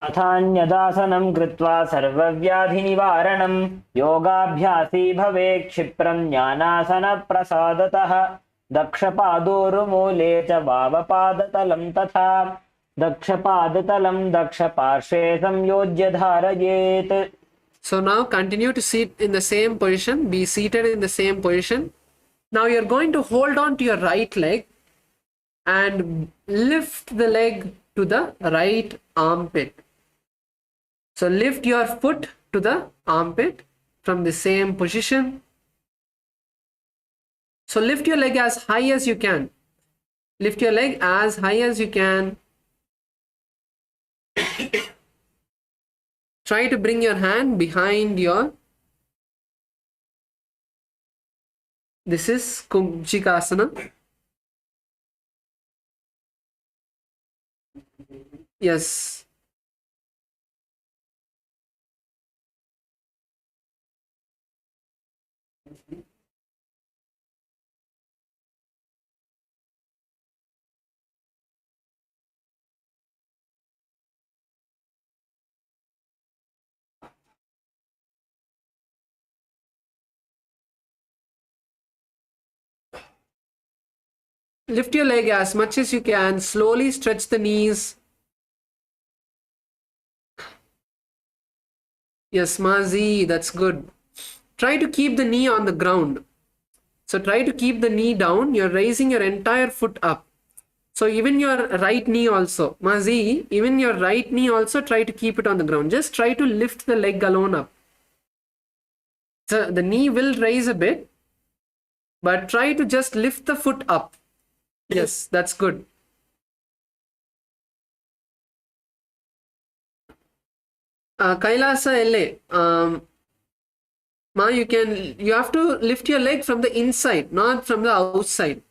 अथान्यदासनं कृत्वा सर्वव्याधिनिवारणं योगाभ्यासी भवेत् क्षिप्रं ज्ञानासनप्रसादतः दक्षपादोरुमूले च वामपादतलं तथा दक्षपादतलं दक्षपार्श्वे संयोज्य धारयेत्. So now continue to sit in the same position, be seated in the same position. Now you're going to hold on to your right leg and lift the leg to the right armpit. So lift your foot to the armpit from the same position. So lift your leg as high as you can. Lift your leg as high as you can. Try to bring your hand behind your. This is Kumchikasana. Yes. Lift your leg as much as you can. Slowly stretch the knees. Yes, Mazi, that's good. Try to keep the knee on the ground. So try to keep the knee down. You're raising your entire foot up. So even your right knee also. Mazi, even your right knee also try to keep it on the ground. Just try to lift the leg alone up. So the knee will raise a bit, but try to just lift the foot up. Yes, that's good. Kailasa LA. Ma, you have to lift your leg from the inside, not from the outside.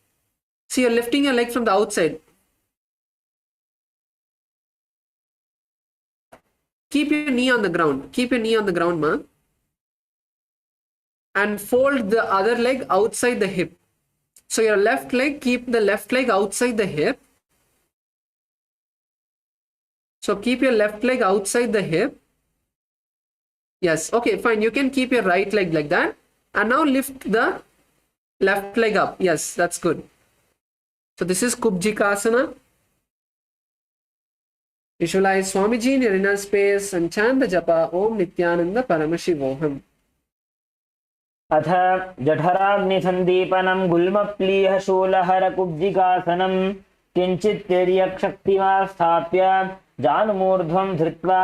See, you're lifting your leg from the outside. Keep your knee on the ground. Keep your knee on the ground, ma. And fold the other leg outside the hip. So your left leg, keep the left leg outside the hip. So keep your left leg outside the hip. Yes, okay, fine. You can keep your right leg like that. And now lift the left leg up. Yes, that's good. So this is Kubjikasana. Visualize Swamiji in your inner space and chant the japa Om Nithyananda Paramashivoham. अथ जठराग्निसन्दीपनं गुल्मप्लीह शूलहरकुब्जिकासनं किञ्चित् तिर्यक्शक्तिमास्थाप्य जानुमूर्ध्वं धृत्वा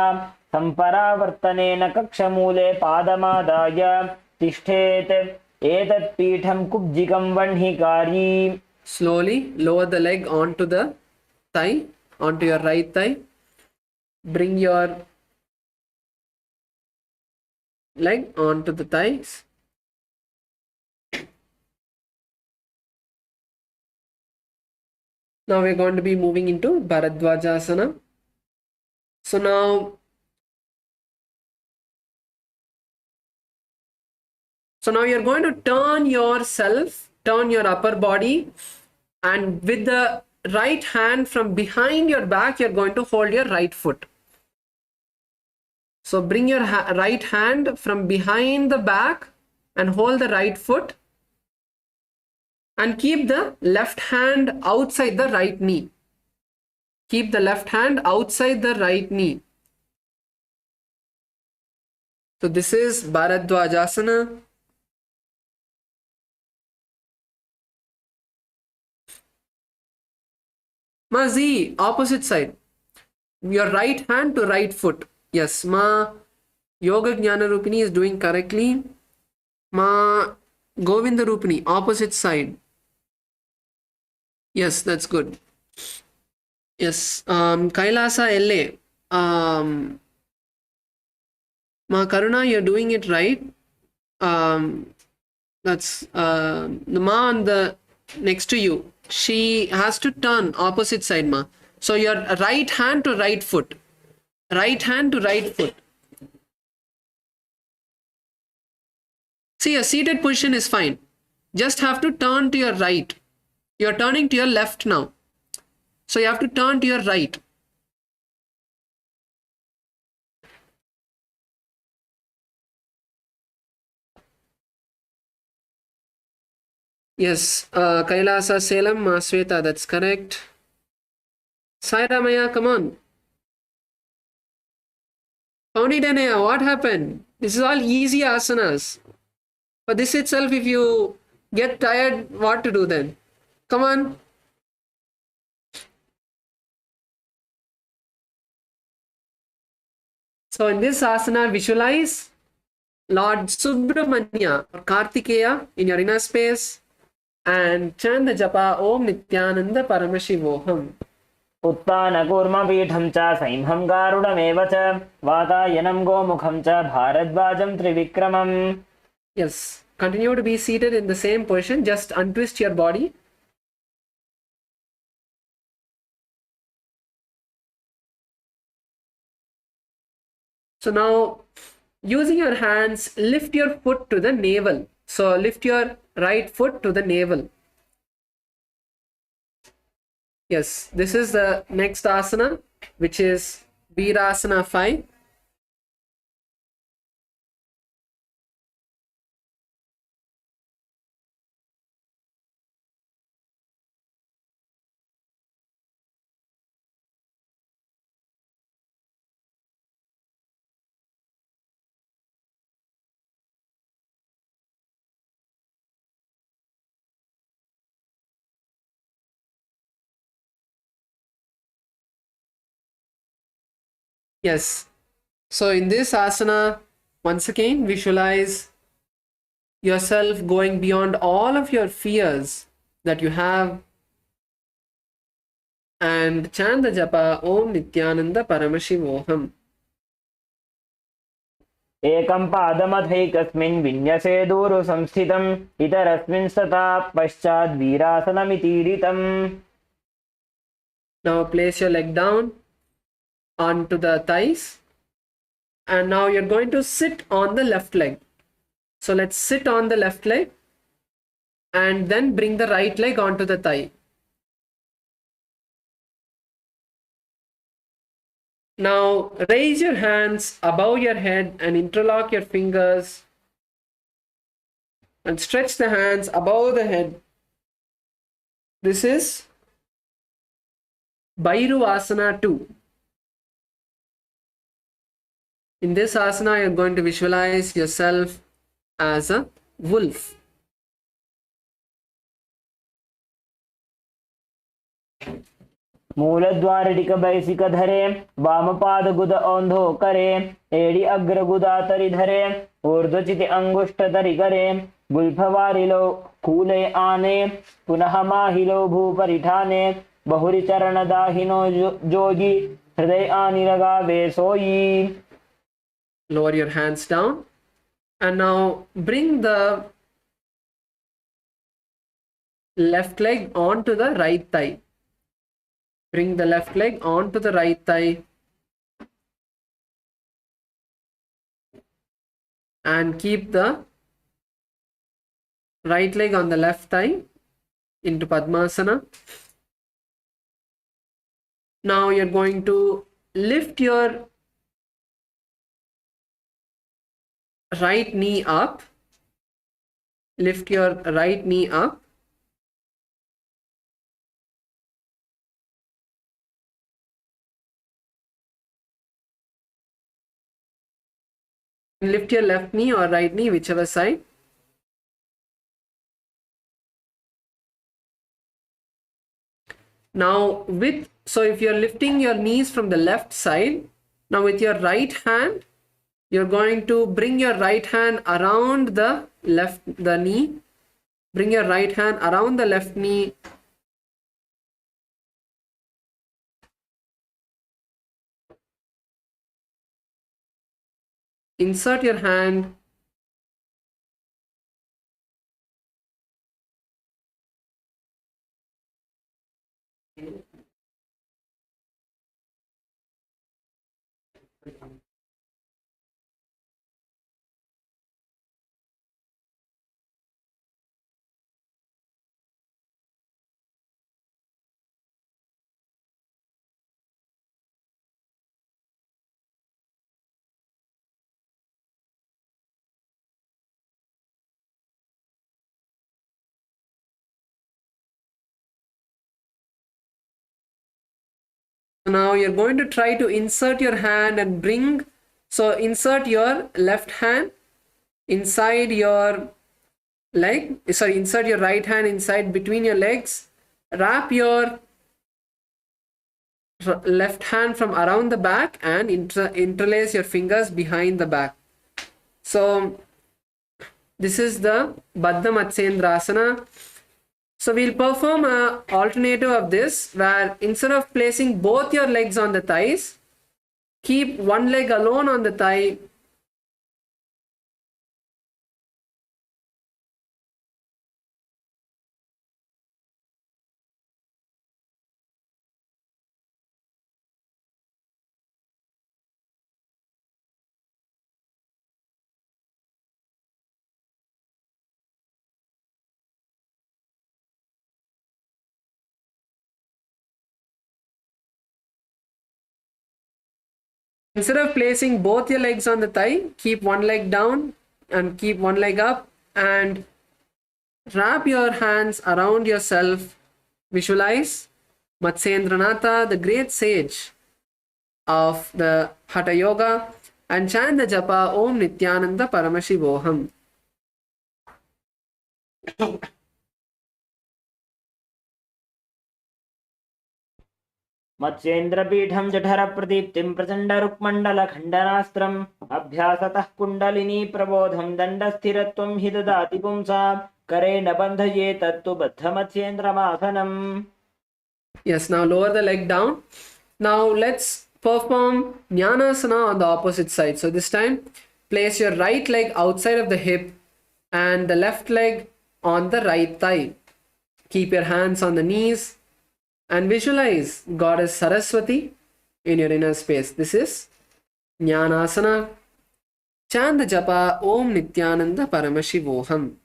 सम्परावर्तनेन कक्षमूले पादमादाय तिष्ठेत् एतत् पीठं कुब्जिकं वह्निकारी. Slowly lower the leg onto the thigh, onto your right thigh. Bring your leg onto the thighs. Now we're going to be moving into Bharadwajasana. So now you're going to turn yourself, turn your upper body, and with the right hand from behind your back, you're going to hold your right foot. So bring your right hand from behind the back and hold the right foot. And keep the left hand outside the right knee. Keep the left hand outside the right knee. So this is Bharadwajasana. Ma Z, opposite side. Your right hand to right foot. Yes, Ma Yoga Jnana Rupini is doing correctly. Ma Govinda Rupini, opposite side. Yes, that's good. Yes, Kailasa LA. Ma Karuna, you're doing it right. That's the Ma on the next to you. She has to turn opposite side, Ma. So your right hand to right foot. Right hand to right foot. See, a seated position is fine. Just have to turn to your right. You're turning to your left now. So you have to turn to your right. Yes, Kailasa Salem, Masweta, that's correct. Sai Ramaya, come on. Paunidanaya, what happened? This is all easy asanas. For this itself, if you get tired, what to do then? Come on. So in this asana, visualize Lord Subramanya or Kartikeya in your inner space and chant the japa Om Nithyananda Paramashivoham. उत्तानकूर्मपीठं च सैंहं गारुडमेव च वातायनं गोमुखं च भारद्वाजं त्रिविक्रमम्. Yes, continue to be seated in the same position. Just untwist your body. So now, using your hands, lift your foot to the navel. So lift your right foot to the navel. Yes, this is the next asana, which is Virasana 5. Yes. So in this asana, once again, visualize yourself going beyond all of your fears that you have and chant the japa Om Nithyananda Paramashivoham. एकं पादमथैकस्मिन् विन्यसेदूरु संस्थितम् इतरस्मिन् तथा पश्चाद् वीरासनमितीरितम्. Now place your leg down onto the thighs and now you're going to sit on the left leg. So let's sit on the left leg. and then bring the right leg onto the thigh. Now raise your hands above your head and interlock your fingers and stretch the hands above the head. This is Bhairuvasana 2. In this asana, you're going to visualize yourself as a wolf. मूलद्वारिटिक बैसिक धरे वामपाद गुद औंधो करे एड़ी अग्र गुदातरि धरे ऊर्ध्वचिति अंगुष्ठ तरि करे गुल्फवारिलो कूले आने पुनः माहिलो भूपरिठाने बहुरि चरण दाहिनो जोगी हृदय आनिरगावे सोई. Lower your hands down and now bring the left leg onto the right thigh. Bring the left leg onto the right thigh and keep the right leg on the left thigh into Padmasana. Now you're going to lift your right knee up. Lift your right knee up. Lift your left knee or right knee, whichever side. Now so if you're lifting your knees from the left side, now with your right hand, you're going to bring your right hand around the knee. Bring your right hand around the left knee. Insert your hand now you're going to try to insert your hand and insert your left hand inside your leg. Insert your right hand inside between your legs. Wrap your left hand from around the back and interlace your fingers behind the back. So this is the Baddha Matsyendrasana. So we'll perform an alternative of this, where instead of placing both your legs on the thighs, keep one leg alone on the thigh. Instead of placing both your legs on the thigh, keep one leg down and keep one leg up and wrap your hands around yourself. Visualize Matsyendranatha, the great sage of the Hatha Yoga, and chant the japa Om Nithyananda Paramashivoham. मत्स्येन्द्रपीठं जठरप्रदीप्तिं प्रचण्डरुक्मण्डलखण्डनास्त्रम् अभ्यासतः kundalini प्रबोधं दण्डस्थिरत्वं हि ददाति पुंसां करेण बन्धये तत्तु बद्धमत्स्येन्द्रमासनम्. Yes, now lower the leg down. Now let's perform Jnanasana on the opposite side. So this time, place your right leg outside of the hip and the left leg on the right thigh. Keep your hands on the knees and visualize Goddess Saraswati in your inner space. This is Jnanasana. Chant the japa Om Nithyananda Paramashivoham.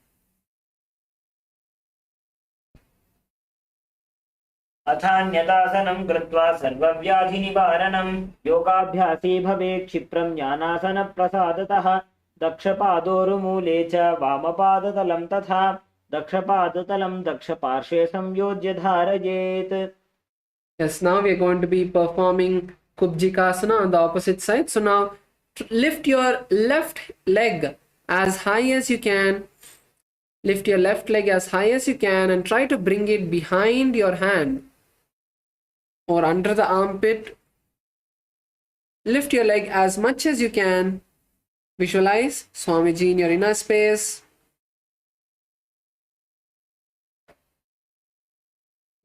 अथान्यतासनं कृत्वा सर्वव्याधिनिवारणं योगाभ्यासी भवेत् क्षिप्रं ज्ञानासनप्रसादतः दक्षपादोरुमूले च वामपादतलं तथा दक्षपादतलं दक्षपार्श्वे संयोज्य धारयेत्. Yes, now we are going to be performing Kubjikasana on the opposite side. So now lift your left leg as high as you can. Lift your left leg as high as you can and try to bring it behind your hand or under the armpit. Lift your leg as much as you can. Visualize Swamiji in your inner space.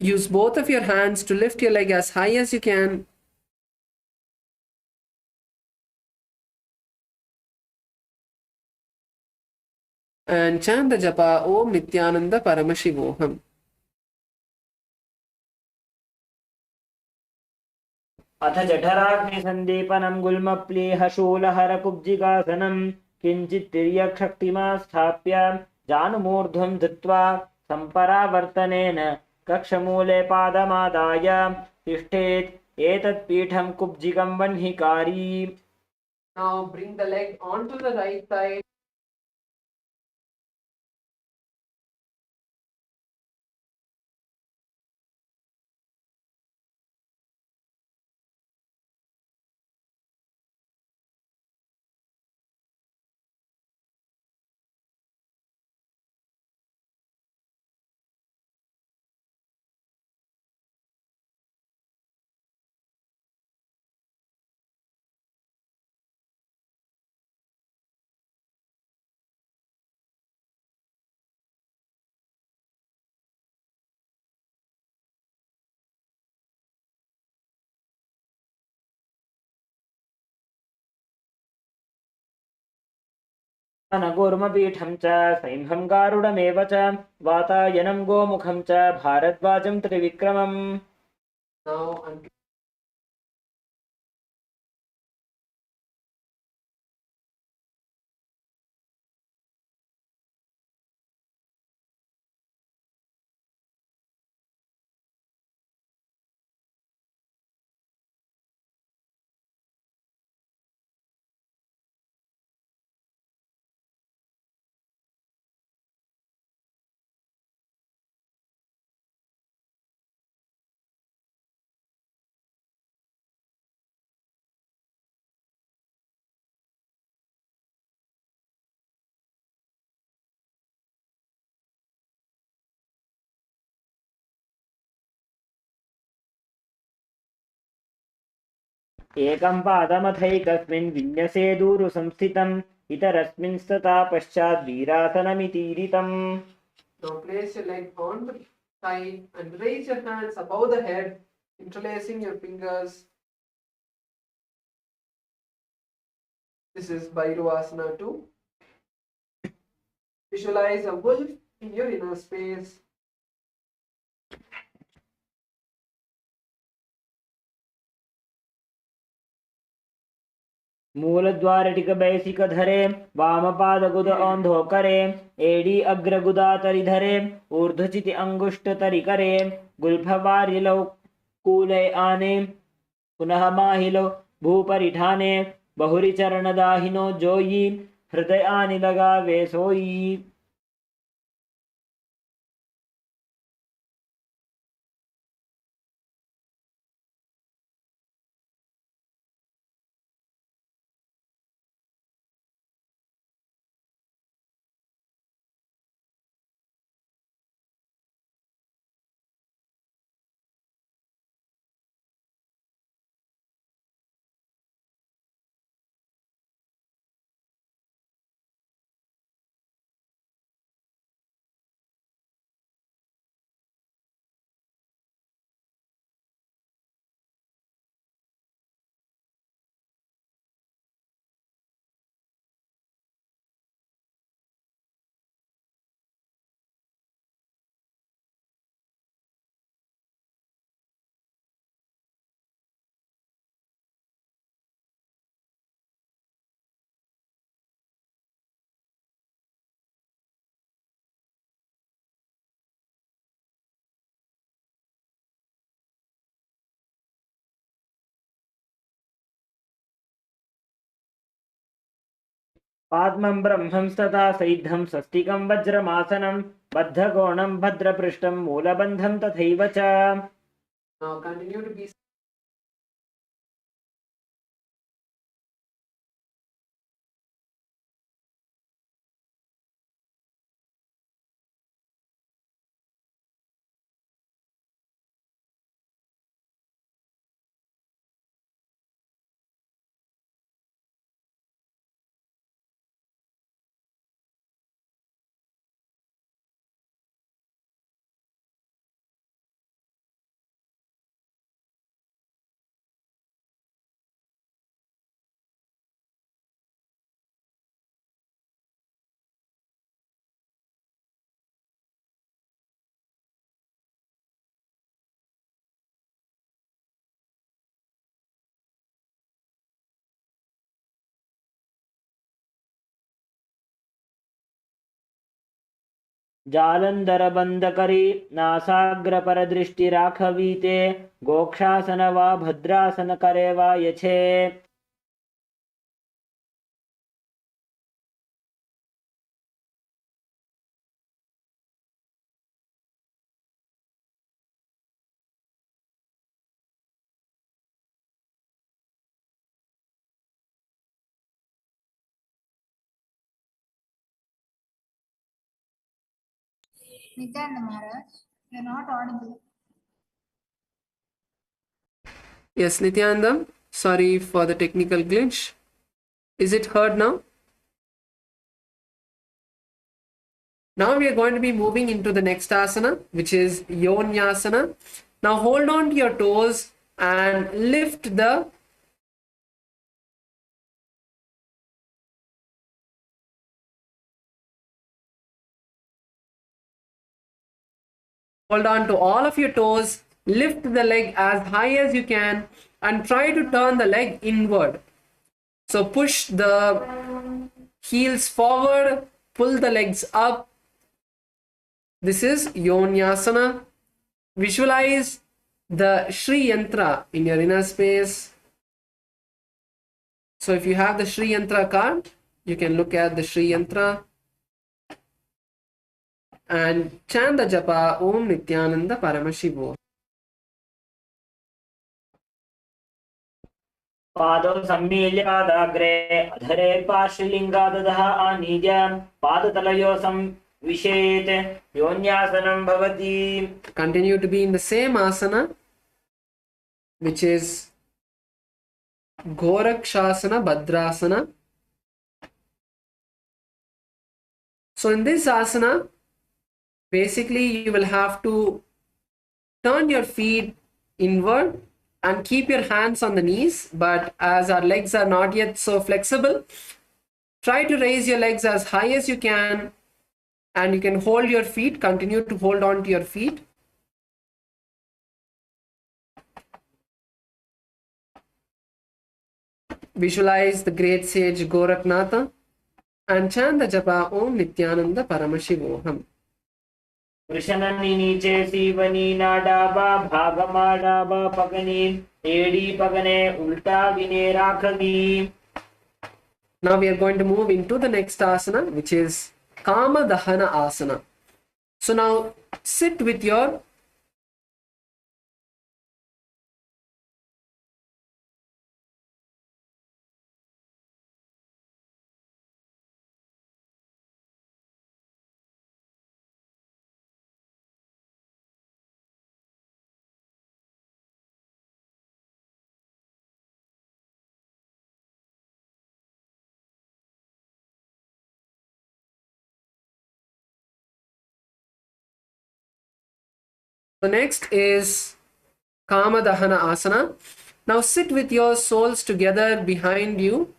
Use both of your hands to lift your leg as high as you can. And chant the japa Om Nithyananda Paramashivoham. अथ जठराग्निसन्दीपनं गुल्मप्लीहशूलहरकुब्जिकासनं किञ्चित् तिर्यक्शक्तिमा स्थाप्य जानुमूर्ध्वं धृत्वा सम्परावर्तनेन कक्षमूले पादमादाय तिष्ठेत् एतत् पीठं कुब्जिकं वह्निकारी. Now bring the leg onto the right side. नगोर्मपीठं च सैंहं गारुडमेव च वातायनं गोमुखं च भारद्वाजं त्रिविक्रमम्. Now एकं पादमथैकस्मिन् विन्यसेदूरु संस्थितम् इतरस्मिन् स्तता पश्चात् वीरासनमितीरितम्. Now place your leg on the side and raise your hands above the head, interlacing your fingers. This is Bhairuvasana 2. Visualize a wolf in your inner space. मूलद्वारटिकबैसिकधरे वामपादगुद औन्धोकरे एडी अग्रगुदातरिधरे ऊर्ध्वचिति अङ्गुष्ठतरिकरे गुल्फवारिलौ कूले आने पुनः माहिलो भूपरिठाने बहुरिचरणदाहिनो जोयि हृदय आनि लगावे सोयी. आत्मं ब्रह्मं तथा सैद्धं स्वस्तिकं वज्रमासनं बद्धकोणं भद्रपृष्ठं मूलबन्धं तथैव च। Now continue to be. जालन्धरबन्धकरी नासाग्रपरदृष्टिराखवीते गोक्षासन वा भद्रासन करे वा यछे। Nithyananda Maharaj, you're not audible. Yes, Nithyananda. Sorry for the technical glitch. Is it heard now? Now we are going to be moving into the next asana, which is Yonyasana. Now hold on to your toes and lift the hold on to all of your toes, lift the leg as high as you can and try to turn the leg inward. So push the heels forward, pull the legs up. This is Yonyasana. Visualize the Shri Yantra in your inner space. So if you have the Shri Yantra card, you can look at the Shri Yantra and chant the japa Om Nithyananda Paramashivoham. पादौ सम्मील्य पादाग्रे अधरे पार्श्वलिङ्गादधः आनीय पादतलयोः संविशेत् योन्यासनं भवति। Continue to be in the same asana, which is Gorakshasana Bhadrasana. So in this asana, basically you will have to turn your feet inward and keep your hands on the knees, but as our legs are not yet so flexible, try to raise your legs as high as you can and you can hold your feet, continue to hold on to your feet. Visualize the great sage Goraknatha and chant the japa Om Nithyananda Paramashivoham. वृषणनि नीचे सीवनी नाडाबा भागमाडाबा पगनी एड़ी पगने उल्टा विने राखवी। Now we are going to move into the next asana, which is Kama Dahana Asana. So now sit with your So next is Kama Dahana Asana. Now sit with your soles together behind you,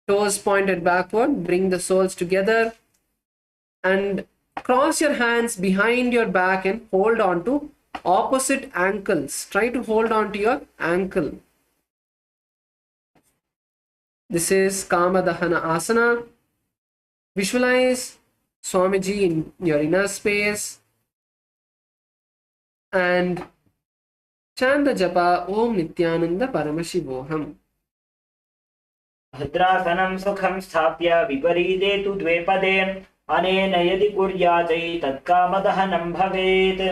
toes pointed backward, bring the soles together and cross your hands behind your back and hold on to opposite ankles. Try to hold on to your ankle. This is Kama Dahana Asana. Visualize Swamiji in your inner space and chant the japa Om Nithyananda Paramashivoham. भद्रासनं सुखं स्थाप्य विपरीते तु द्वे पदे अनेन यदि कुर्याचै तत्कामदहनं भवेत्.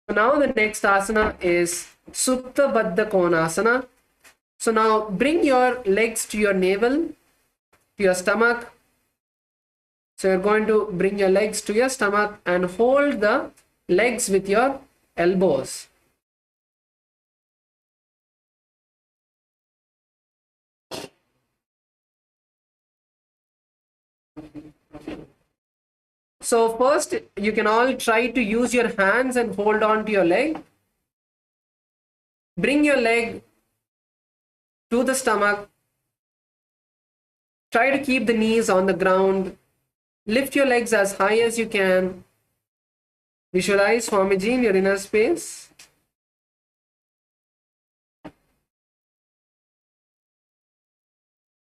So now the next asana is Supta Baddha Konasana. So now bring your legs to your navel, to your stomach. So you're going to bring your legs to your stomach and hold the legs with your elbows. So first you can all try to use your hands and hold on to your leg. Bring your leg to the stomach. Try to keep the knees on the ground. Lift your legs as high as you can. Visualize Swamiji in your inner space.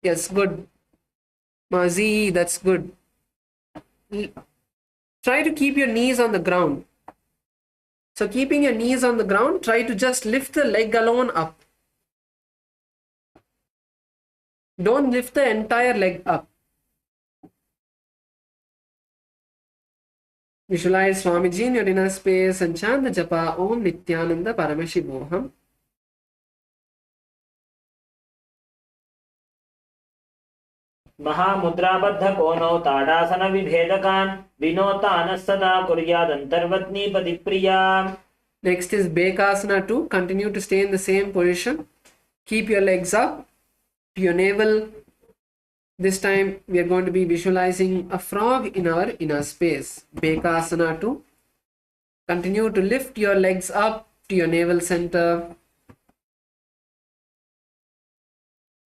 Yes, good. Mazi, that's good. Try to keep your knees on the ground. So keeping your knees on the ground, try to just lift the leg alone up. Don't lift the entire leg up. Visualize Swamiji in your inner space and chant the japa Om Nithyananda Paramashivoham. महामुद्राबद्ध कोनौ tadasana विभेदकान् विनोतानः सदा कुर्यादन्तर्वत्नीपति प्रिया. Next is Bekasana 2. Continue to stay in the same position. Keep your legs up to your navel. This time we are going to be visualizing a frog in our inner space. Bekasana 2. Continue to lift your legs up to your navel center.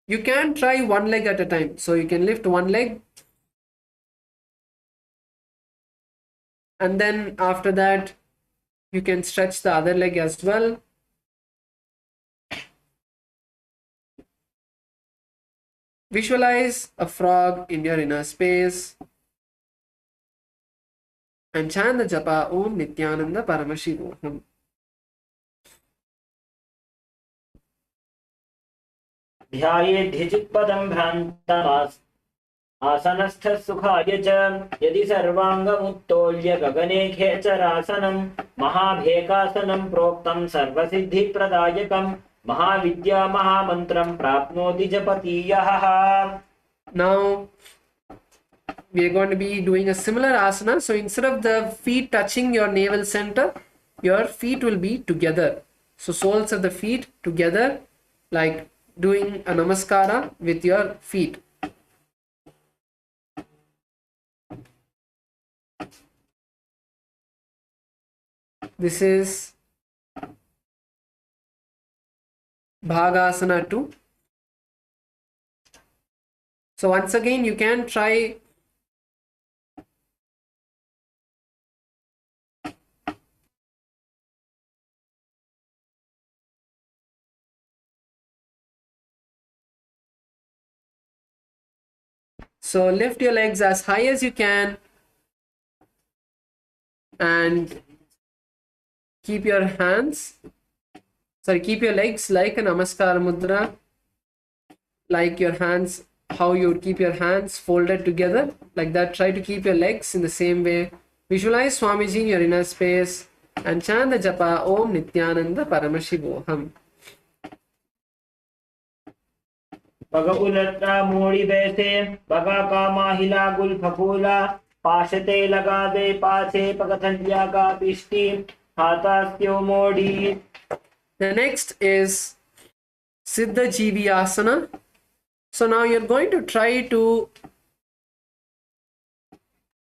You can try one leg at a time. So you can lift one leg. And then after that, you can stretch the other leg as well. Visualize a frog in your inner space. And chant the japa Om Nithyananda Paramashivoham. ध्यायेद्धिचित्पदं भ्रान्तमास् आसनस्थः सुखाय च यदि सर्वाङ्गमुत्तोल्य गगने खेचरासनं महाभेकासनं प्रोक्तं सर्वसिद्धिप्रदायकं महाविद्या महामन्त्रं प्राप्नोति जपति यः. Now we are going to be doing a similar asana. So instead of the feet touching your navel center, your feet will be together. So soles of the feet together, like doing a namaskara with your feet. This is Bhagasana 2. So once again, you can try so lift your legs as high as you can and keep your legs like a namaskar mudra, like your hands, how you would keep your hands folded together, like that. Try to keep your legs in the same way. Visualize Swamiji in your inner space and chant the japa Om Nithyananda Paramashivoham. पग उलटा मोड़ी बैठे पगा का माहिला गुल फफूला पाशते लगा दे पाछे पगथलिया का पिष्टी हाथास्यो मोड़ी. The next is Siddha Jivi Asana. So now you're going to try to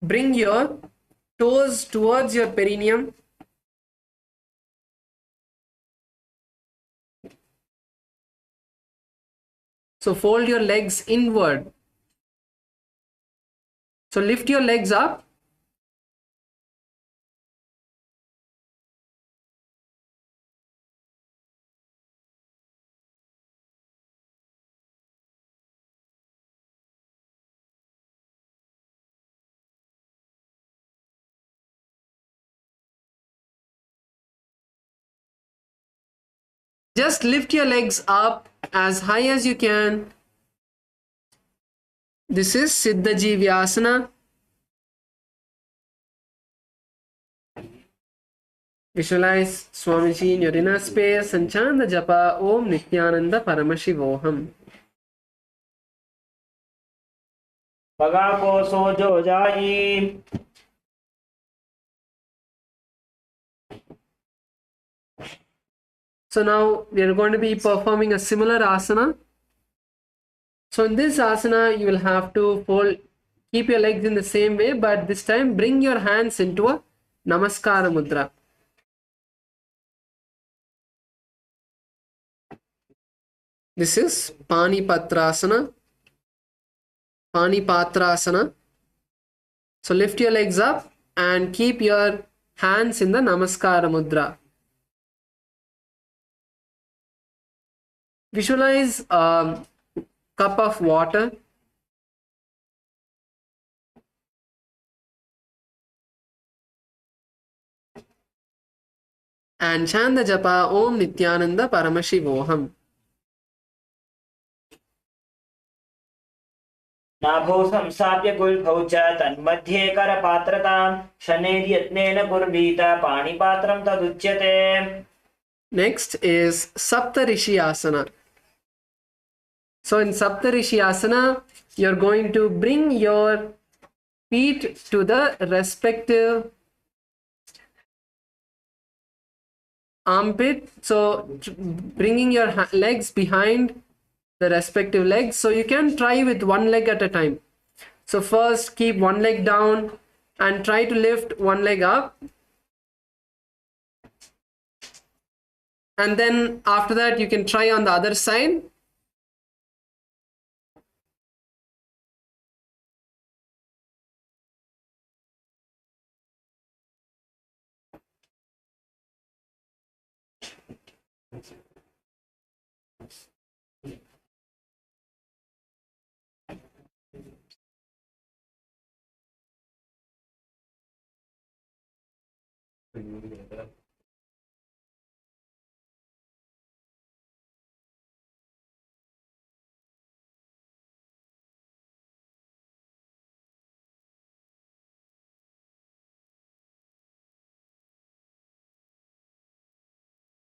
bring your toes towards your perineum. So fold your legs inward. So lift your legs up. Just lift your legs up as high as you can. This is Siddha Jivyasana. Visualize Swamiji in your inner space and chant the japa Om Nithyananda Paramashivoham. पगा को सोजो जाई। So now we are going to be performing a similar asana. So in this asana, you will have to keep your legs in the same way, but this time bring your hands into a Namaskara Mudra. This is Panipatrasana. Panipatrasana. So lift your legs up and keep your hands in the Namaskara Mudra. Visualize a cup of water. And chant the japa Om Nithyananda Paramashivoham. नाभो संस्थाप्य गुल्फौ च तन्मध्ये करपात्रतां शनैर्यत्नेन कुर्वीत पाणिपात्रं तदुच्यते. Next is Saptarishi Asana. So in Saptarishi Asana, you're going to bring your feet to the respective armpit. So bringing your legs behind the respective legs. So you can try with one leg at a time. So first keep one leg down and try to lift one leg up. And then after that, you can try on the other side.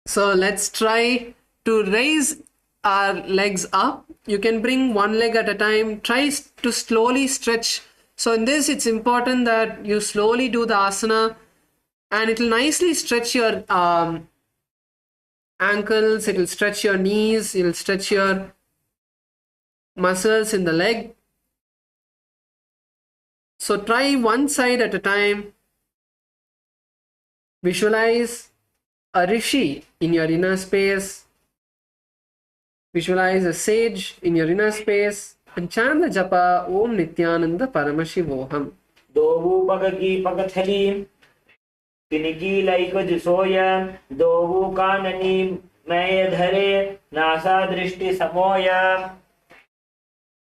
So let's try to raise our legs up. You can bring one leg at a time. Try to slowly stretch. So in this, it's important that you slowly do the asana and it will nicely stretch your ankles. It will stretch your knees. It will stretch your muscles in the leg. So try one side at a time. Visualize a rishi in your inner space. Visualize a sage in your inner space and chant the japa Om Nithyananda Paramashivoham. दोहु पगकी पगथली तिनकी लाइक जिसोय दोहु काननी मैं धरे नासा दृष्टि समोय.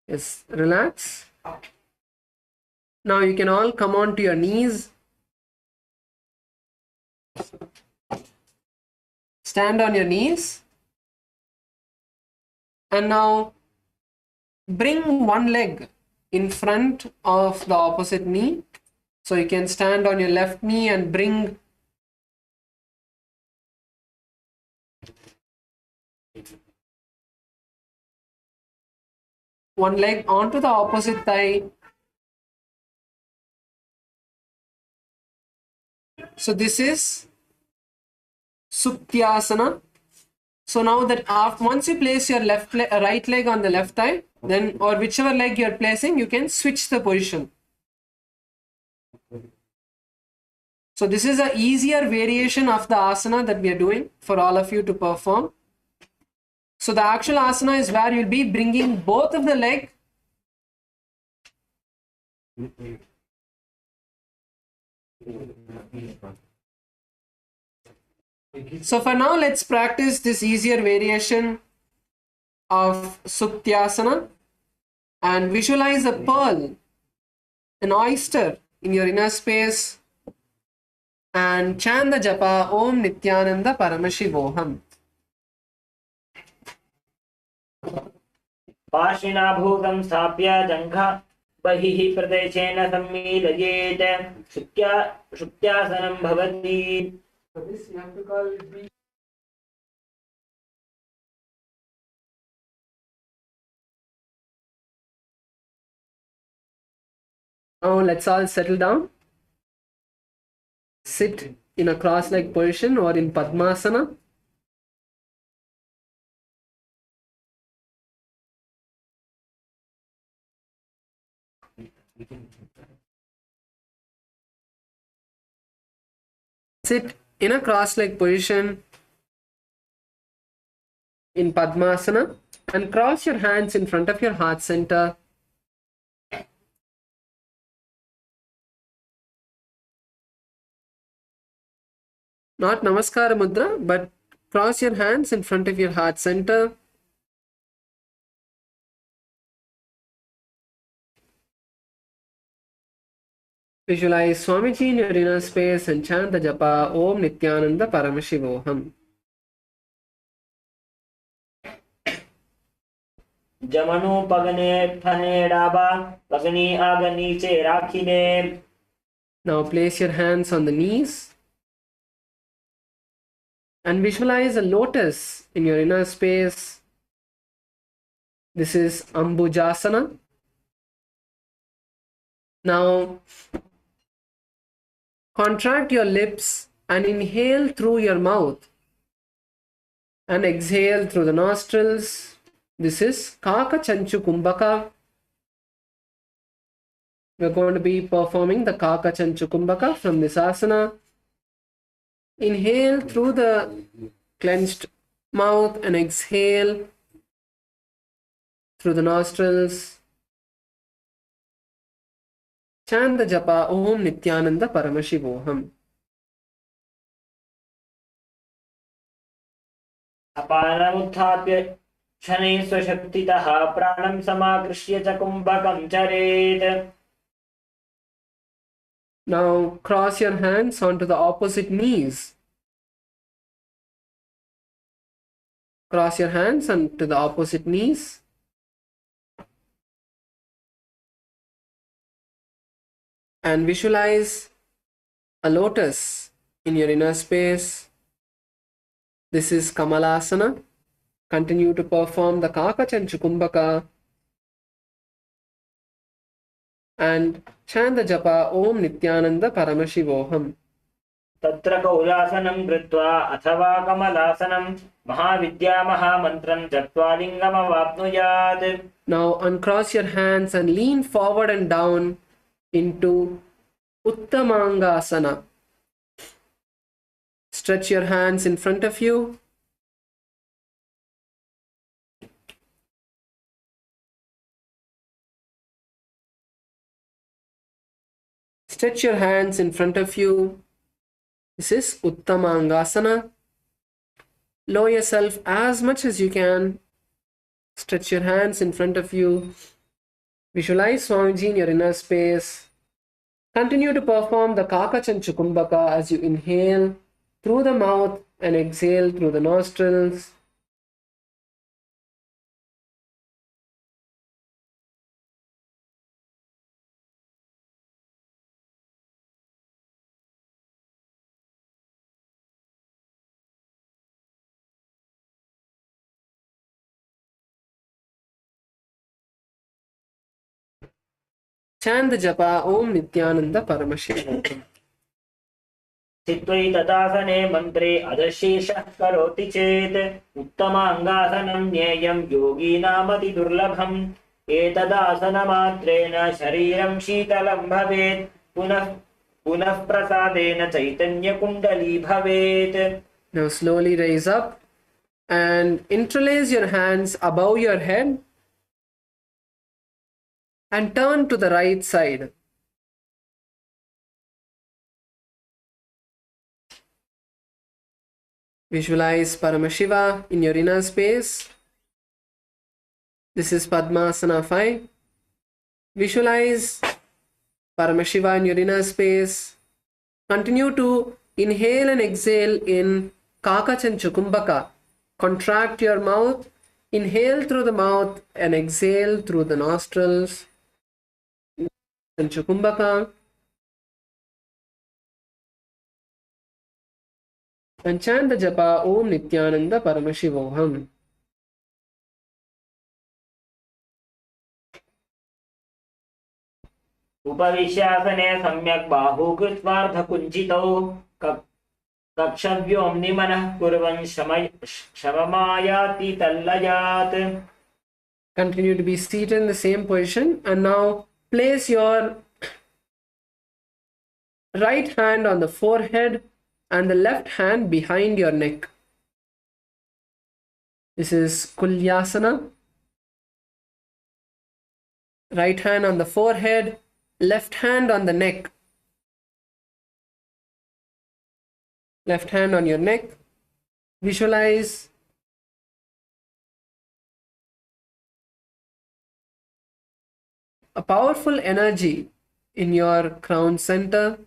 Yes, relax. Now you can all come on to your knees. Stand on your knees. And now bring one leg in front of the opposite knee. So you can stand on your left knee and bring one leg onto the opposite thigh. So this is Suptyasana. So now that once you place your right leg on the left thigh, then or whichever leg you're placing, you can switch the position. So this is a easier variation of the asana that we are doing for all of you to perform. So the actual asana is where you'll be bringing both of the leg So for now, let's practice this easier variation of Suktyasana and visualize a pearl, an oyster in your inner space, and chant the japa Om Nithyananda Paramashivoham. पार्श्विनाभूतं स्थाप्य जङ्घा बहिः प्रदेशेन सम्मीलयेत् शुक्त्यासनं भवति. Now let's all settle down. Sit in a cross-legged position or in Padmasana. Sit in a cross-legged position in Padmasana and cross your hands in front of your heart center. Not Namaskara Mudra, but cross your hands in front of your heart center. Visualize Swamiji in your inner space and chant the japa Om Nithyananda Paramashivoham. जमनु पगने फने डाबा पगनी आग नीचे राखीने. Now place your hands on the knees and visualize a lotus in your inner space. This is Ambujasana. Now contract your lips and inhale through your mouth and exhale through the nostrils. This is Kaka Chanchu Kumbhaka. We're going to be performing the Kaka Chanchu Kumbhaka from this asana. Inhale through the clenched mouth and exhale through the nostrils. Chant the japa Om Nithyananda Paramashivoham. अपानमुत्थाप्य शनैः स्वशक्तितः प्राणं समाकृष्य च कुम्भकं चरेत्. Now cross your hands onto the opposite knees. Cross your hands onto the opposite knees. And visualize a lotus in your inner space. This is Kamalasana. Continue to perform the Kaka Chanchu Kumbhaka and chant the japa Om Nithyananda Paramashivoham. तत्र कौलासनं कृत्वा अथवा कमलासनं महाविद्या महामन्त्रं जप्त्वा लिङ्गमवाप्नुयात्. Now uncross your hands and lean forward and down into Uttamangasana. Stretch your hands in front of you. Stretch your hands in front of you. This is Uttamangasana. Lower yourself as much as you can. Stretch your hands in front of you. Visualize Swamiji in your inner space. Continue to perform the Kaka Chanchu Kumbhaka as you inhale through the mouth and exhale through the nostrils. Chant the japa Om Nithyananda Paramashivoham. स्थित्वै तदासने मन्त्रे अधशेषः करोति चेत् उत्तमाङ्गासनं ज्ञेयं योगीनामतिदुर्लभम्. एतदासनमात्रेण शरीरं शीतलं भवेत्. पुनः पुनः प्रसादेन चैतन्यकुण्डली भवेत्. Now slowly raise up and interlace your hands above your head and turn to the right side. Visualize Paramashiva in your inner space. This is Padmasana 5. Visualize Paramashiva in your inner space. Continue to inhale and exhale in Kakachanchukumbhaka. Contract your mouth. Inhale through the mouth and exhale through the nostrils. Chanchukumbhaka. And chant the japa Om Nithyananda Paramashivoham. उपविश्यासने सम्यक् बाहू कृत्वार्धकुञ्चितौ कक्षव्योम्निमनः कुर्वन् शममायाति तल्लयात्. Continue to be seated in the same position and now place your right hand on the forehead and the left hand behind your neck. This is Kulyasana. Right hand on the forehead, left hand on the neck. Left hand on your neck. Visualize a powerful energy in your crown center.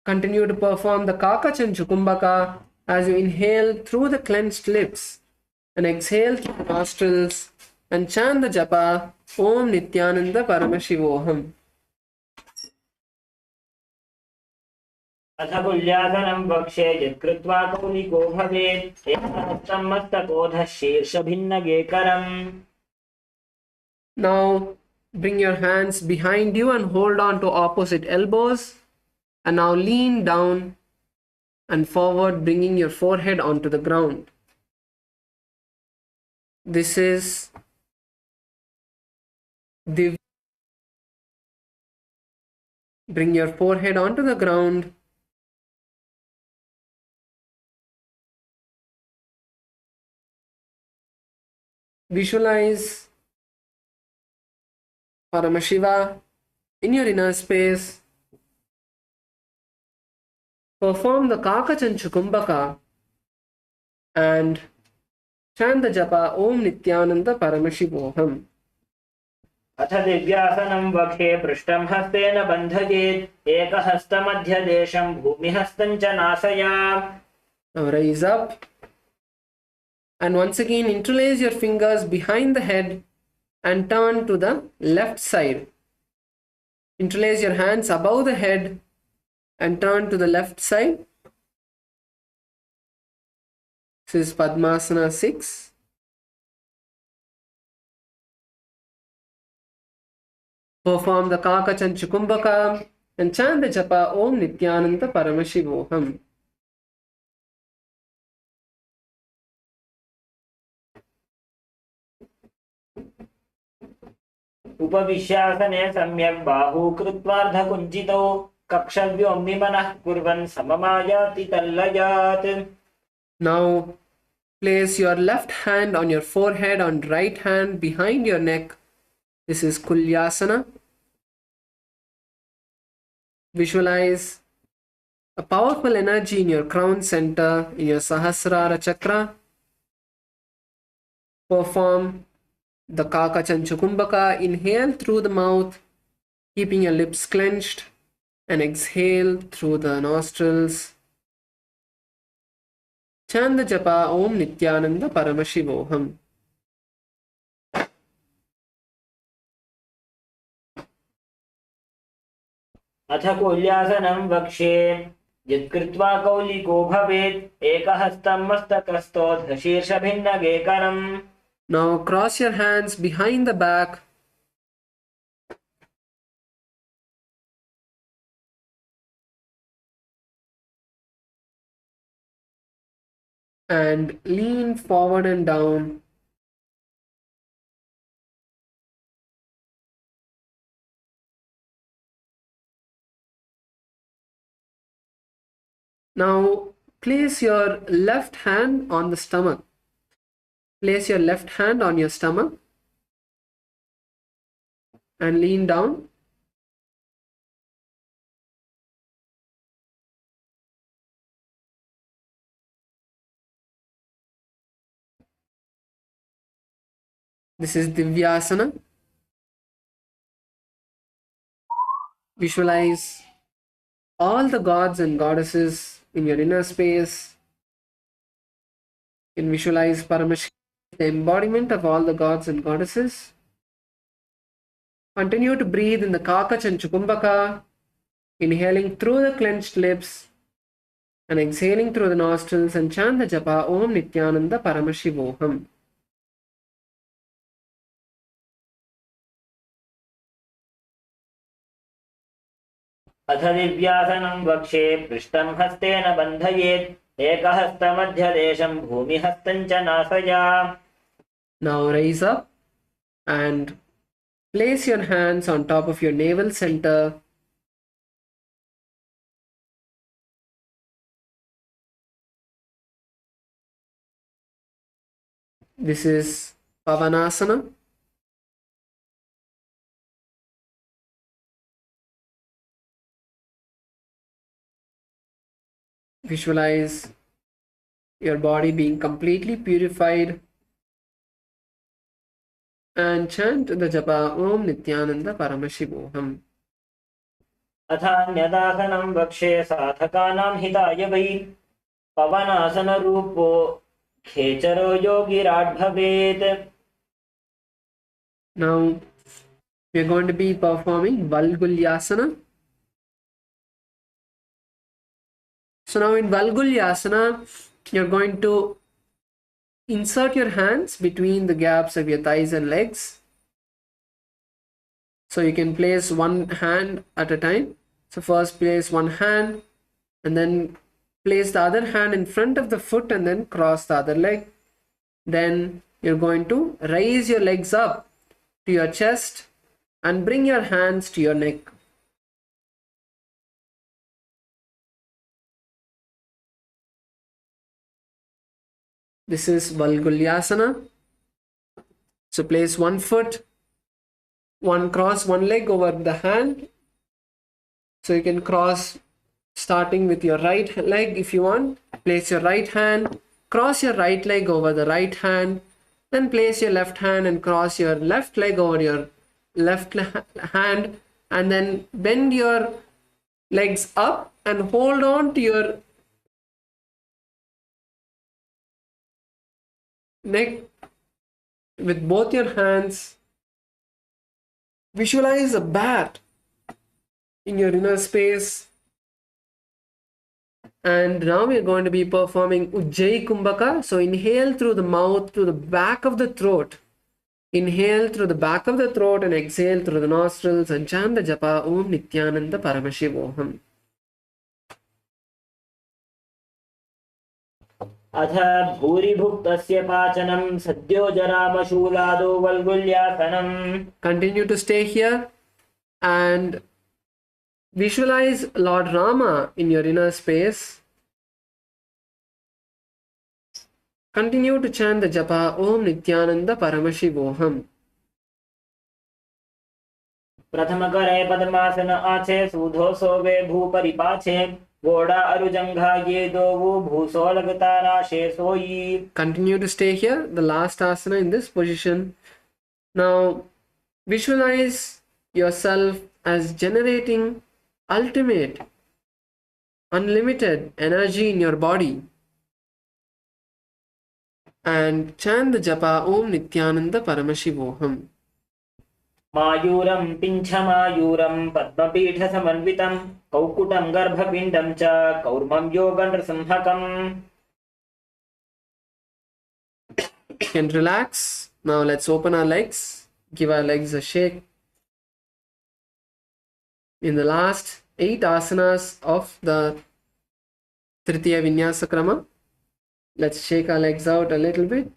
Continue to perform the Kakachanchukumbhaka as you inhale through the clenched lips and exhale through the nostrils and chant the japa Om Nithyananda Paramashivoham. अथ कुल्यासनं वक्षे यत्कृत्वा कौलिको भवेत् एकहस्तं मस्तकोधः शीर्षभिन्नगेकरम्. Now bring your hands behind you and hold on to opposite elbows. And now lean down and forward, bringing your forehead onto the ground. This is Div. Bring your forehead onto the ground. Visualize Paramashiva in your inner space. Perform the Kakachanchukumbhaka and chant the japa Om Nithyananda Paramashivoham. अथ दिव्यासनं वक्षे पृष्ठं हस्तेन बन्धयेत् एकहस्तमध्यदेशं भूमिहस्तं च नासया. Now raise up and once again interlace your fingers behind the head and turn to the left side. Interlace your hands above the head and turn to the left side. This is Padmasana 6. Perform the Kakachanchukumbhaka and chant the japa Om Nithyananda Paramashivoham. उपविश्यासने सम्यक् बाहू कृत्वार्धकुञ्चितौ कक्षव्योम्निमनः कुर्वन् सममायाति तल्लयात्. Now place your left hand on your forehead and right hand behind your neck. This is Kulyasana. Visualize a powerful energy in your crown center, in your Sahasrara chakra. Perform the Kakachanchukumbhaka. Inhale through the mouth, keeping your lips clenched, and exhale through the nostrils. Chant the japa Om Nithyananda Paramashivoham. अथ कुल्यासनं वक्षे यत्कृत्वा कौलिको भवेत् एकहस्तं मस्तकस्थोऽधशीर्षभिन्नगेकरम्. Now cross your hands behind the back. And lean forward and down. Now place your left hand on the stomach. Place your left hand on your stomach and lean down. This is Divyasana. Visualize all the gods and goddesses in your inner space. You can visualize Paramashivoham, the embodiment of all the gods and goddesses. Continue to breathe in the Kakach and Chukumbaka, inhaling through the clenched lips and exhaling through the nostrils, and chant the japa Om Nithyananda Paramashivoham. अथ दिव्यासनं वक्षे पृष्ठं हस्तेन बन्धयेत् एकहस्तमध्यदेशं भूमिहस्तं च नासया. Now rise up and place your hands on top of your navel center. This is Pavanasana. Visualize your body being completely purified and chant the japa Om Nithyananda Paramashivoham. अथान्यदासनं वक्षे साधकानां हिताय वै पवनासनरूपो खेचरो योगिराट् भवेत्. Now we are going to be performing Valgulyasana. So now in Valgulyasana, you're going to insert your hands between the gaps of your thighs and legs. So you can place one hand at a time. So first place one hand and then place the other hand in front of the foot and then cross the other leg. Then you're going to raise your legs up to your chest and bring your hands to your neck. This is Valgulyasana. So place one foot, cross one leg over the hand. So you can cross starting with your right leg if you want. Place your right hand, cross your right leg over the right hand, then place your left hand and cross your left leg over your left hand, and then bend your legs up and hold on to your neck with both your hands. Visualize a bat in your inner space. And now we are going to be performing Ujjayi Kumbhaka. So inhale through the mouth to the back of the throat. Inhale through the back of the throat and exhale through the nostrils and chant the japa Om Nithyananda Paramashivoham. अथ भूरिभुक्तस्य पाचनं सद्यो जरामशूलादो वल्गुल्यासनम्. Continue to stay here and visualize Lord Rama in your inner space. Continue to chant the japa Om Nithyananda Paramashivoham. प्रथमकरे पद्मासन आचे सूधो सोवे भूपरिपाचे घोड़ा अरुजंघा ये दोवु भूसोलगताराशे सोयी. Continue to stay here, the last asana in this position. Now visualize yourself as generating ultimate, unlimited energy in your body and chant the japa Om Nithyananda Paramashivoham. मायूरं पिञ्छमायूरं पद्मपीठसमन्वितं कौकुटं गर्भपिण्डं च कौर्मं योगनृसिंहकम्. You can relax. Now let's open our legs, give our legs a shake. In the last 8 asanas of the Tritiya Vinyasa Krama, let's shake our legs out a little bit.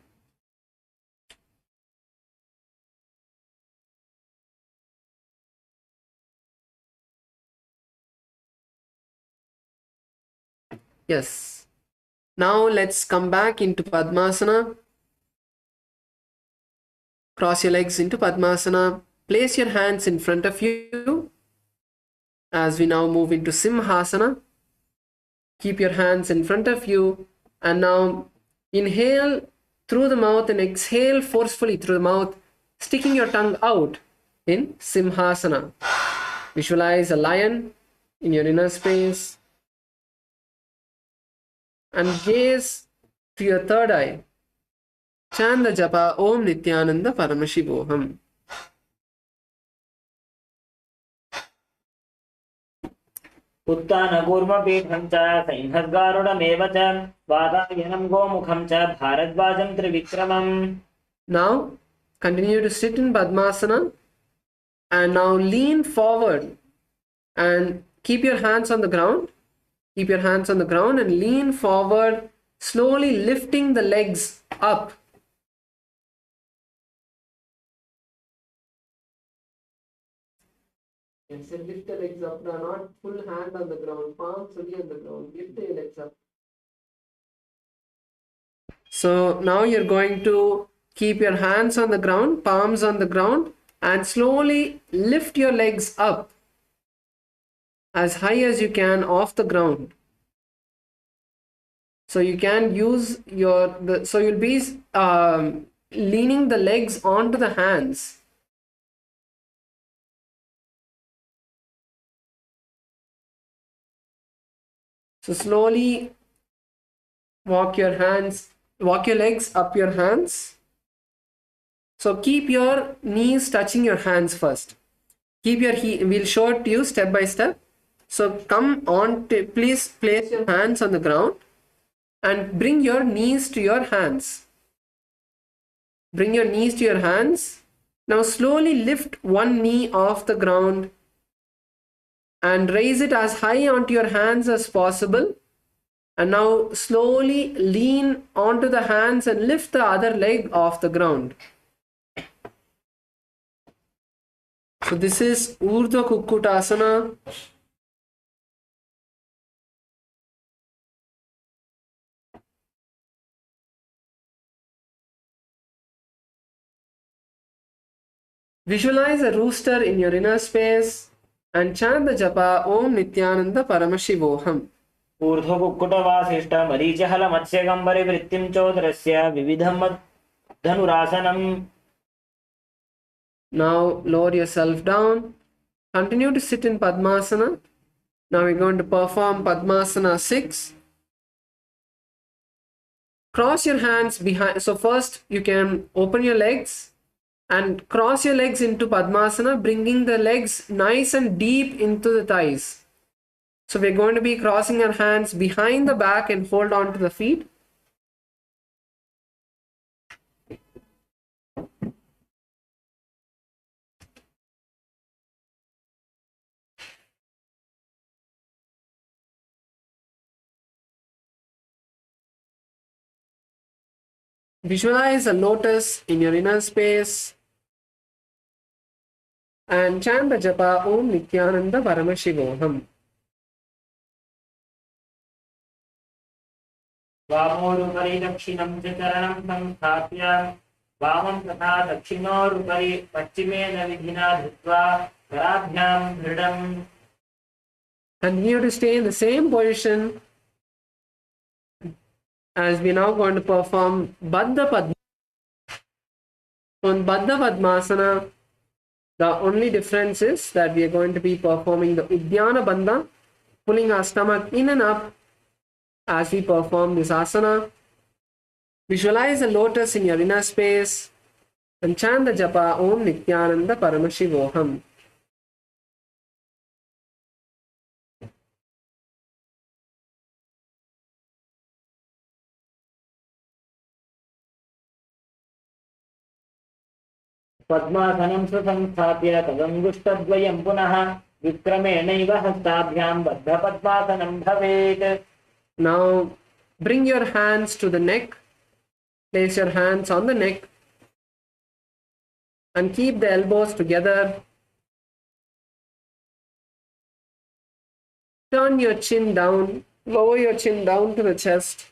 Yes. Now let's come back into Padmasana. Cross your legs into Padmasana. Place your hands in front of you. As we now move into Simhasana, keep your hands in front of you. And now inhale through the mouth and exhale forcefully through the mouth, sticking your tongue out in Simhasana. Visualize a lion in your inner space and gaze to your third eye. Chant the japa Om Nithyananda Paramashivoham. उत्तानकूर्मपीठं च सैन्धद्गारुडमेव च वातायनं गोमुखं च भारद्वाजं त्रिविक्रमम्. Now continue to sit in Padmasana and now lean forward and keep your hands on the ground. Keep your hands on the ground and lean forward, slowly lifting the legs up. Yes, and lift the legs up, not full hand on the ground, palms only on the ground. Lift the legs up. So now you're going to keep your hands on the ground, palms on the ground, and slowly lift your legs up as high as you can off the ground. So you can use so you'll be leaning the legs onto the hands. So slowly walk your legs up your hands. So keep your knees touching your hands first. Keep your we'll show it to you step by step. So come on, please place your hands on the ground and bring your knees to your hands. Bring your knees to your hands. Now slowly lift one knee off the ground and raise it as high onto your hands as possible. And now slowly lean onto the hands and lift the other leg off the ground. So this is Urdhva Kukkutasana. Visualize a rooster in your inner space and chant the japa Om Nithyananda Paramashivoham. ऊर्ध्वकुक्कुटवासिष्ठ मरीचिहलमत्स्यगम्बरिवृत्तिं चोदरस्य विविधं धनुरासनम्. Now lower yourself down. Continue to sit in Padmasana. Now we're going to perform Padmasana 6. Cross your hands behind. So first you can open your legs and cross your legs into Padmasana, bringing the legs nice and deep into the thighs. So we're going to be crossing our hands behind the back and hold on to the feet. Visualize a lotus in your inner space and chant the japa Om Nithyananda Paramashivoham. वामोरुपरि दक्षिणं च चरणं संस्थाप्य वामं तथा दक्षिणोरुपरि पश्चिमेन विधिना धृत्वा कराभ्यां दृढम्. Continue to stay in the same position as we're now going to perform Baddha Padma. On Baddha Padmasana, the only difference is that we are going to be performing the Uddiyana Bandha, pulling our stomach in and up as we perform this asana. Visualize a lotus in your inner space and chant the japa Om Nithyananda Paramashivoham. पद्मासनं सुसंस्थाप्य तदङ्गुष्ठद्वयं पुनः विक्रमेणैव हस्ताभ्यां बद्धपद्मासनं भवेत्. Now bring your hands to the neck. Place your hands on the neck and keep the elbows together. Turn your chin down Lower your chin down to the chest.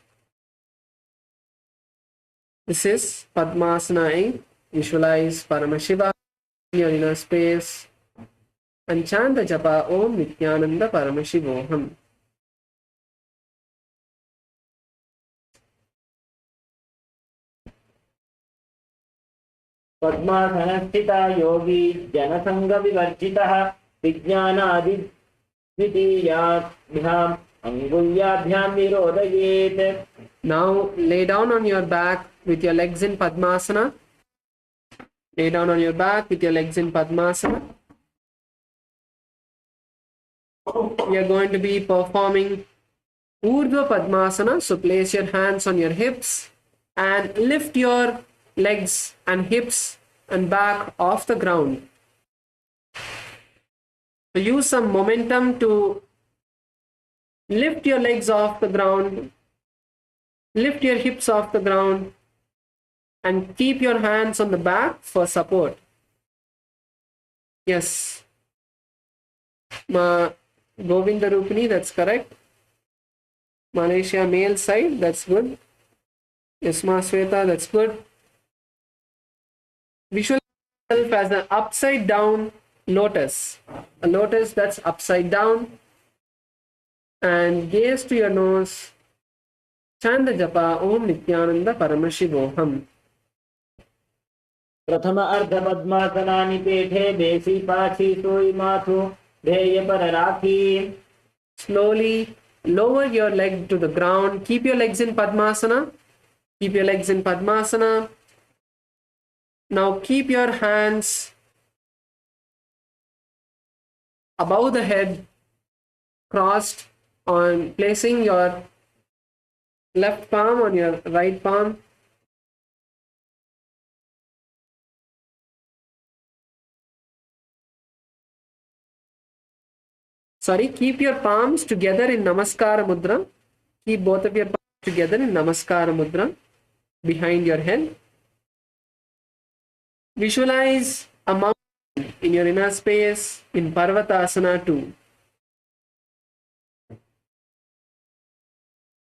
This is Padmasana 8. Visualize Paramashiva in your inner space and chant the japa Om Nithyananda Paramashivoham. पद्मासनस्थिता Yogi जनसङ्गविवर्जितः विज्ञानादिद्वितीयाभ्याम् अङ्गुल्याभ्यां विरोधयेत्. Now lay down on your back with your legs in Padmasana. Lay down on your back with your legs in Padmasana. We are going to be performing Urdhva Padmasana. So place your hands on your hips and lift your legs and hips and back off the ground. So use some momentum to lift your legs off the ground, lift your hips off the ground, and keep your hands on the back for support. Yes. Govinda Rupini, that's correct. Malaysia male side, that's good. Yes, Ma Sweta, that's good. Visualize yourself as an upside down lotus. A lotus that's upside down. And gaze to your nose. Chant the japa Om Nithyananda Paramashivoham. प्रथम अर्धपद्मासनानि पेठे बेसी पाछी सोई माथु ध्येय पर राखी. Slowly lower your leg to the ground. Keep your legs in Padmasana. Keep your legs in Padmasana. Now keep your hands above the head, crossed, on placing your left palm on your right palm. Sorry, keep your palms together in Namaskara Mudra. Keep both of your palms together in Namaskara Mudra behind your head. Visualize a mountain in your inner space in Parvatasana 2.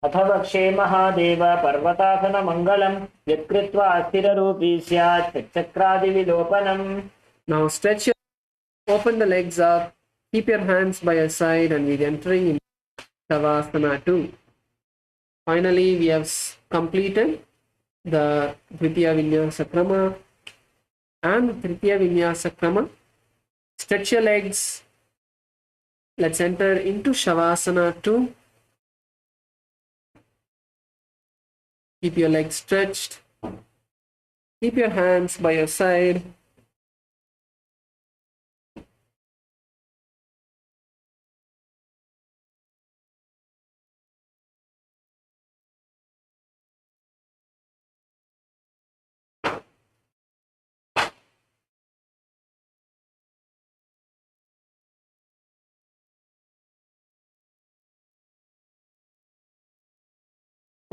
अथ वक्षे महादेव पर्वतासन मङ्गलम् यत्कृत्वा अस्थिररूपी स्यात् चक्रादिविलोपनम्. Now stretch your, open the legs up, keep your hands by your side, and we're entering in Shavasana 2. Finally, we have completed the Dvitiya Vinyasa Krama and the Tritiya Vinyasa Krama. Stretch your legs. Let's enter into Shavasana 2. Keep your legs stretched. Keep your hands by your side.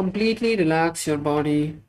Completely relax your body.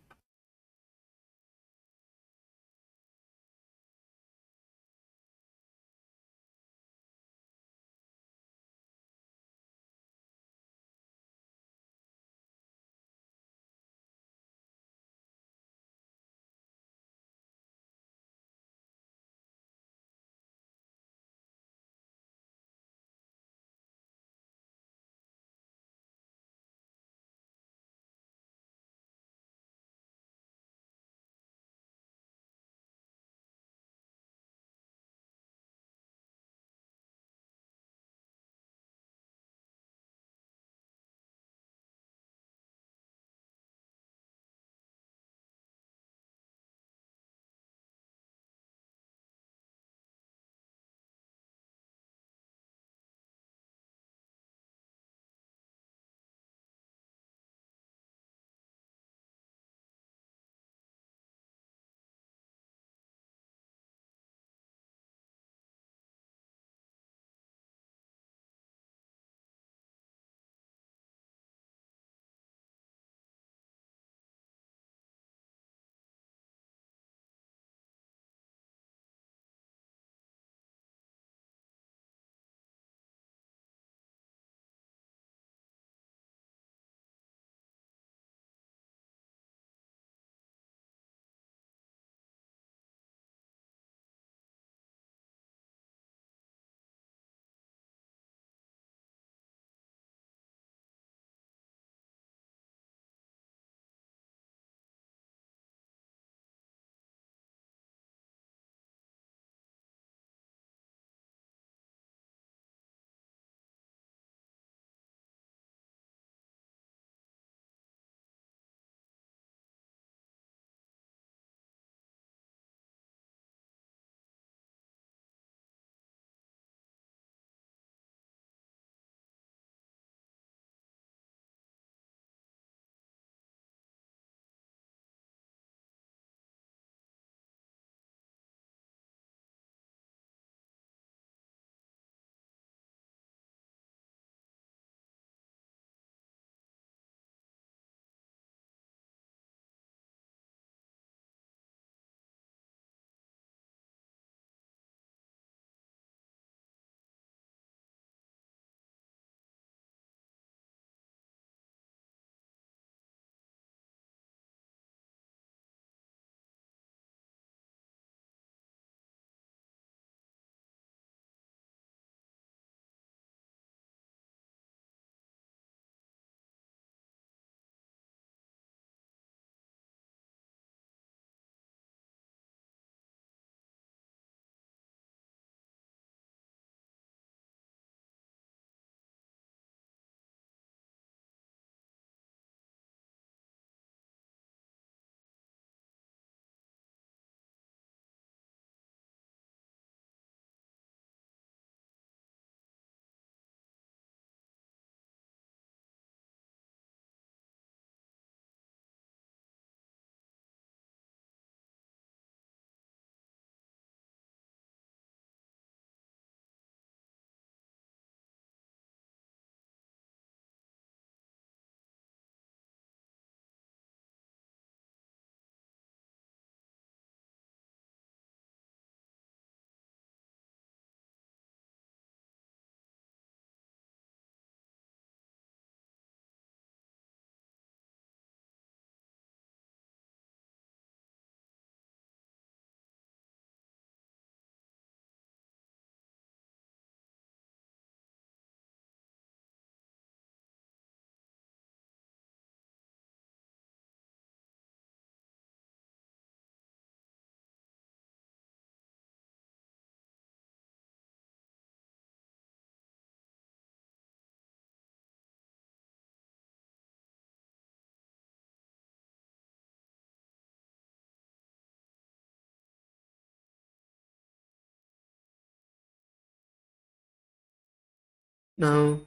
Now,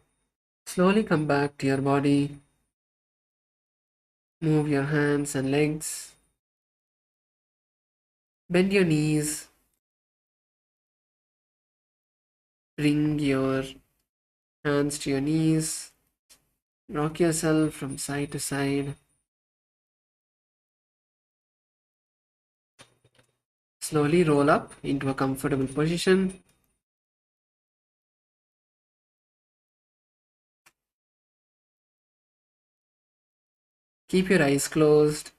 slowly come back to your body. Move your hands and legs. Bend your knees. Bring your hands to your knees. Rock yourself from side to side. Slowly roll up into a comfortable position. Keep your eyes closed.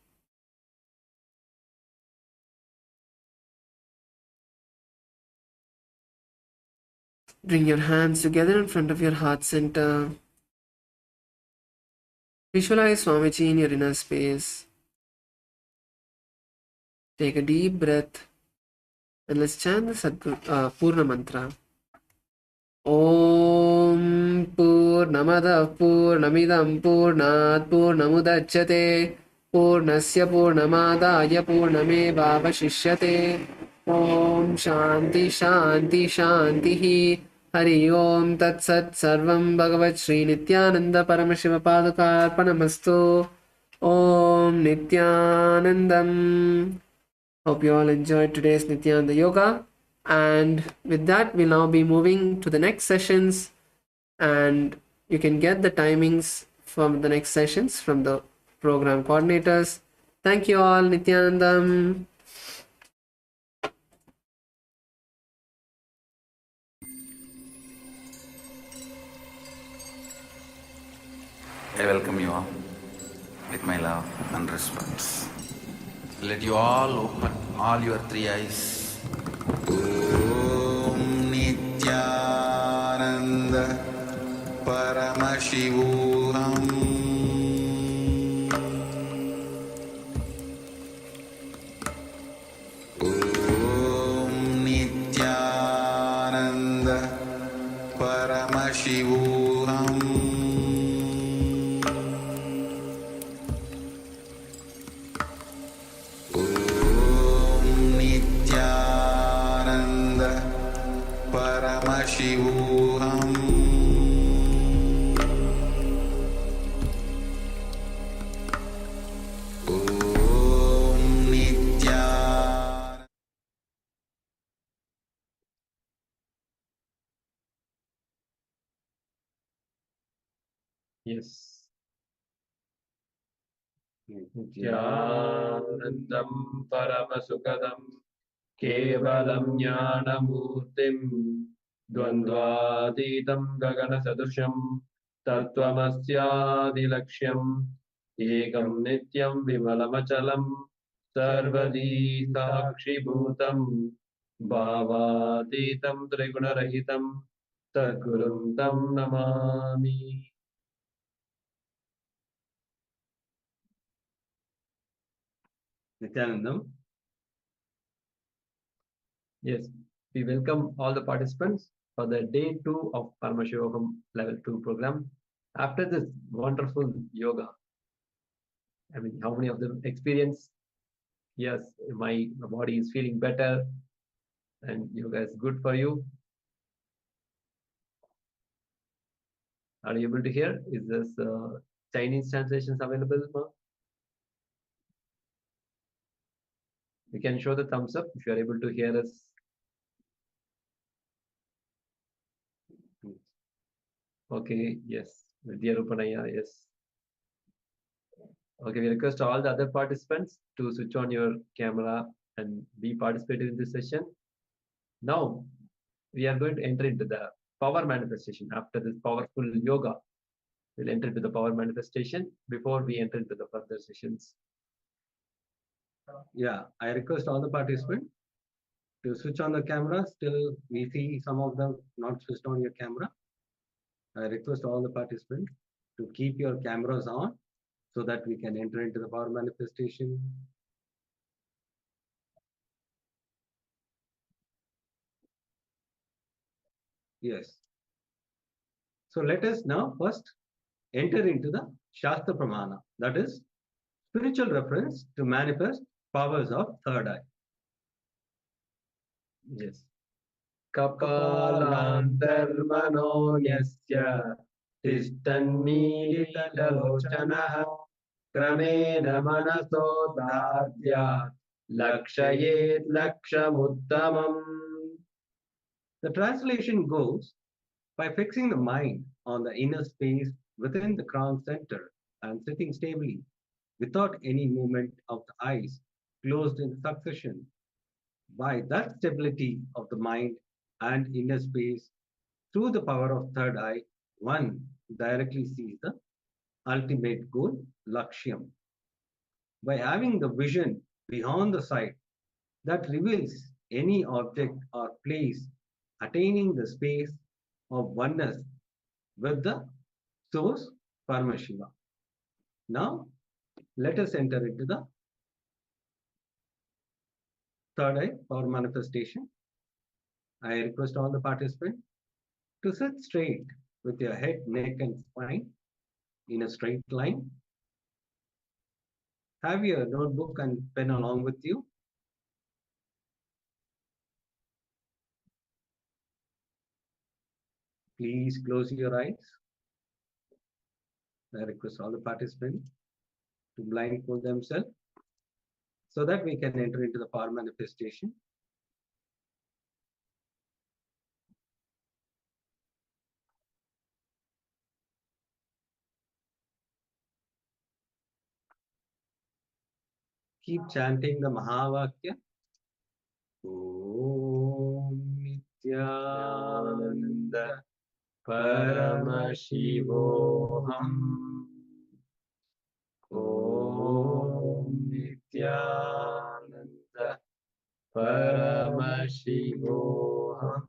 Bring your hands together in front of your heart center. Visualize Swamiji in your inner space. Take a deep breath and let's chant the Purna mantra. Om Purnamada Purnamidam Purnat Purnamudachyate Purnasya Purnamadaya Purnamevavashishyate Om Shanti Shanti Shantihi Hari Om Tat Sat Sarvam Bhagavat Shri Nithyananda Paramashiva Padukarpanamastu Om Nithyanandam. Hope you all enjoyed today's Nithyananda Yoga. And with that, we'll now be moving to the next sessions. And you can get the timings from the next sessions from the program coordinators. Thank you all. Nithyanandam. I welcome you all with my love and respect. Let you all open all your three eyes. Om Nithyananda Paramashivoham Om Nithyananda Paramashivoham Paramashivoham Om Nithyananda. Yes. Nithyanandam Paramasukadam Kevalam Jnanamurtim Dvandvaditam Gaganasadusham Tattvamasyadilaksham Ekam Nityam Vimalamachalam Sarvadi Sakshibhutam Bhavatitam Trigunarahitam Sadgurum Tam Namami. Nithyanandam. Yes, we welcome all the participants for the day 2 of Paramashivoham Level 2 program. After this wonderful yoga, I mean, how many of them experience? Yes, my body is feeling better and yoga is good for you. Are you able to hear? Is this Chinese translations available? You can show the thumbs up if you are able to hear us. Okay, yes. Vidya Rupanaya, yes. Okay, we request all the other participants to switch on your camera and be participating in this session. Now, we are going to enter into the power manifestation. After this powerful yoga, we'll enter into the power manifestation before we enter into the further sessions. Yeah, I request all the participants to switch on the camera. Still, we see some of them not switched on your camera. I request all the participants to keep your cameras on so that we can enter into the power manifestation. Yes. So let us now first enter into the Shastra Pramana, that is spiritual reference to manifest powers of third eye. Yes. कपालान्तर्मनोन्यस्य तिष्ठन्मीलितलोचनः क्रमेण मनसो दार्ढ्यात् लक्षयेत् लक्ष्यमुत्तमम्. The translation goes, by fixing the mind on the inner space within the crown center and sitting stably, without any movement of the eyes closed in succession, by that stability of the mind and inner space, through the power of third eye, one directly sees the ultimate goal, Lakshyam. By having the vision beyond the sight that reveals any object or place, attaining the space of oneness with the source, Paramashiva. Now, let us enter into the third eye power manifestation. I request all the participants to sit straight with your head, neck, and spine in a straight line. Have your notebook and pen along with you. Please close your eyes. I request all the participants to blindfold themselves so that we can enter into the power manifestation. Keep chanting the Mahavakya. Om Nithyananda Paramashivoham. Om Nithyananda Paramashivoham.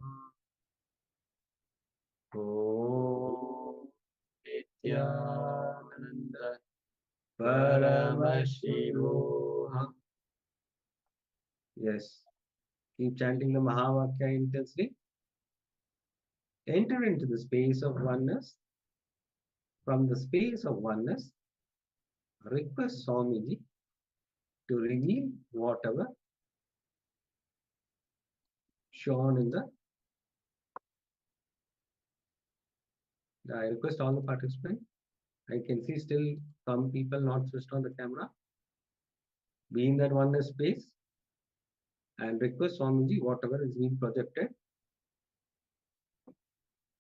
Om Nithyananda Paramashivoham. Yes. Keep chanting the Mahavakya intensely. Enter into the space of oneness. From the space of oneness, request Swamiji to reveal whatever shown in the. I request all the participants. I can see still some people not switched on the camera. Be in that oneness space and request Swamiji whatever is being projected,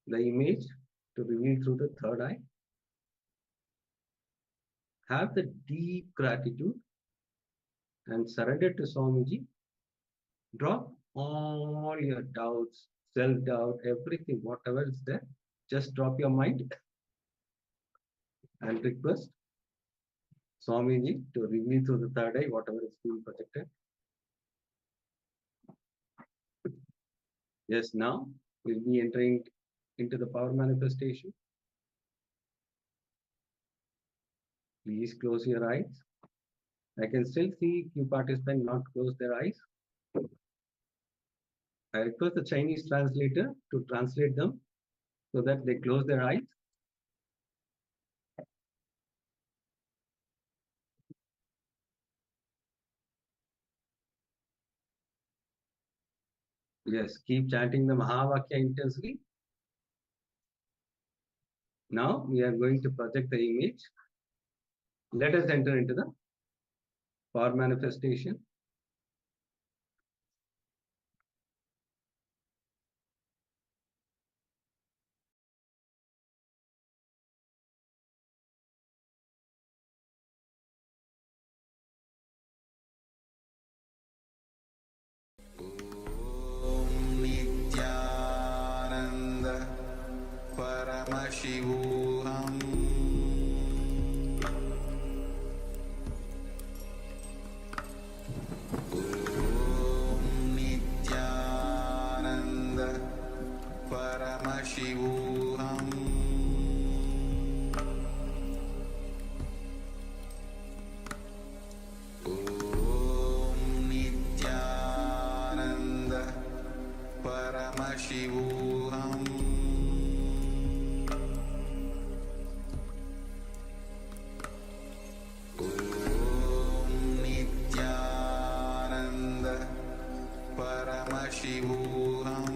the image to reveal through the third eye. Have the deep gratitude and surrender to Swamiji. Drop all your doubts, self-doubt, everything, whatever is there. Just drop your mind and request Swamiji to reveal through the third eye whatever is being projected. Yes, now we'll be entering into the power manifestation. Please close your eyes. I can still see few participants not close their eyes. I request the Chinese translator to translate them so that they close their eyes. Yes, keep chanting the Mahavakya intensely. Now we are going to project the image. Let us enter into the power manifestation. Om Nithyananda Paramashivoham. Om Nithyananda Paramashivoham. Om Nithyananda Paramashivoham. Om Nithyananda Paramashivoham.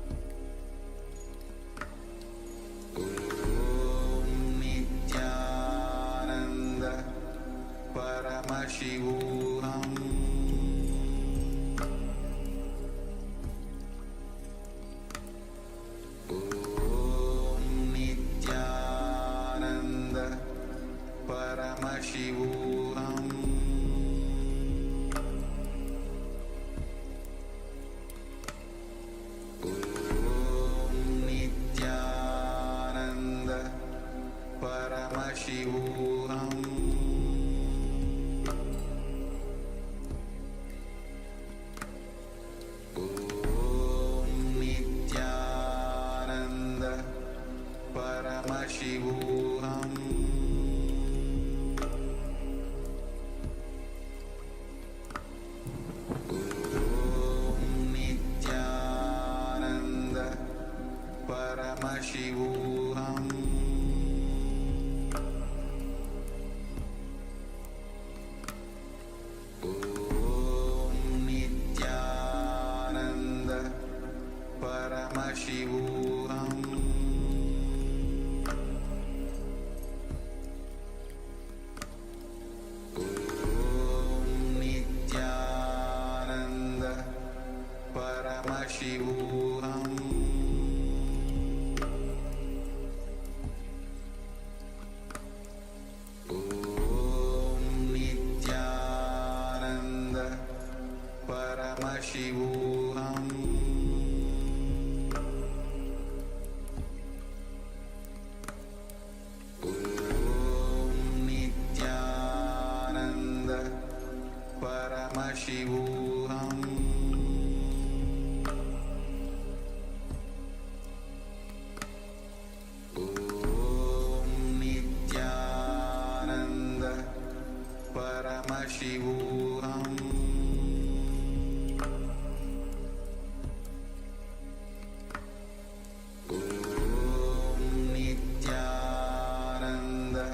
Paramashivoham Om Nithyananda Paramashivoham Om Nithyananda Paramashivoham Om Nithyananda Paramashivoham Om Nithyananda Paramashivoham Om Nithyananda Paramashivoham Om Nithyananda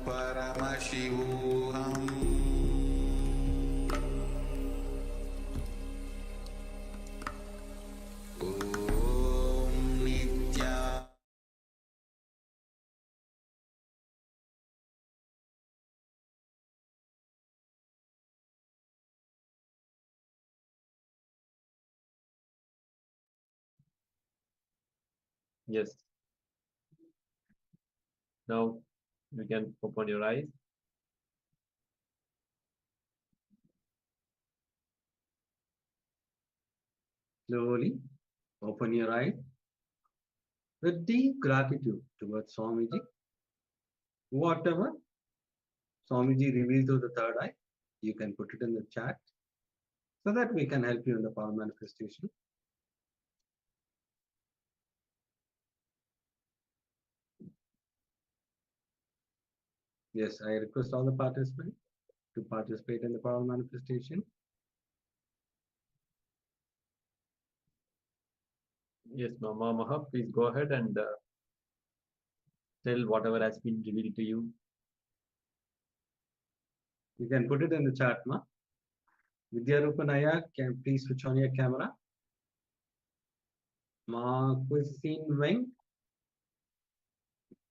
Paramashivoham Om Nithyananda Yes. Now you can open your eyes. Slowly open your eyes with deep gratitude towards Swamiji. Whatever Swamiji reveals through the third eye, you can put it in the chat so that we can help you in the power manifestation. Yes, I request all the participants to participate in the power manifestation. Yes, Mama Maha, please go ahead and tell whatever has been revealed to you. You can put it in the chat, Ma. Vidyarupanaya, can please switch on your camera. Ma Cuisine Weng,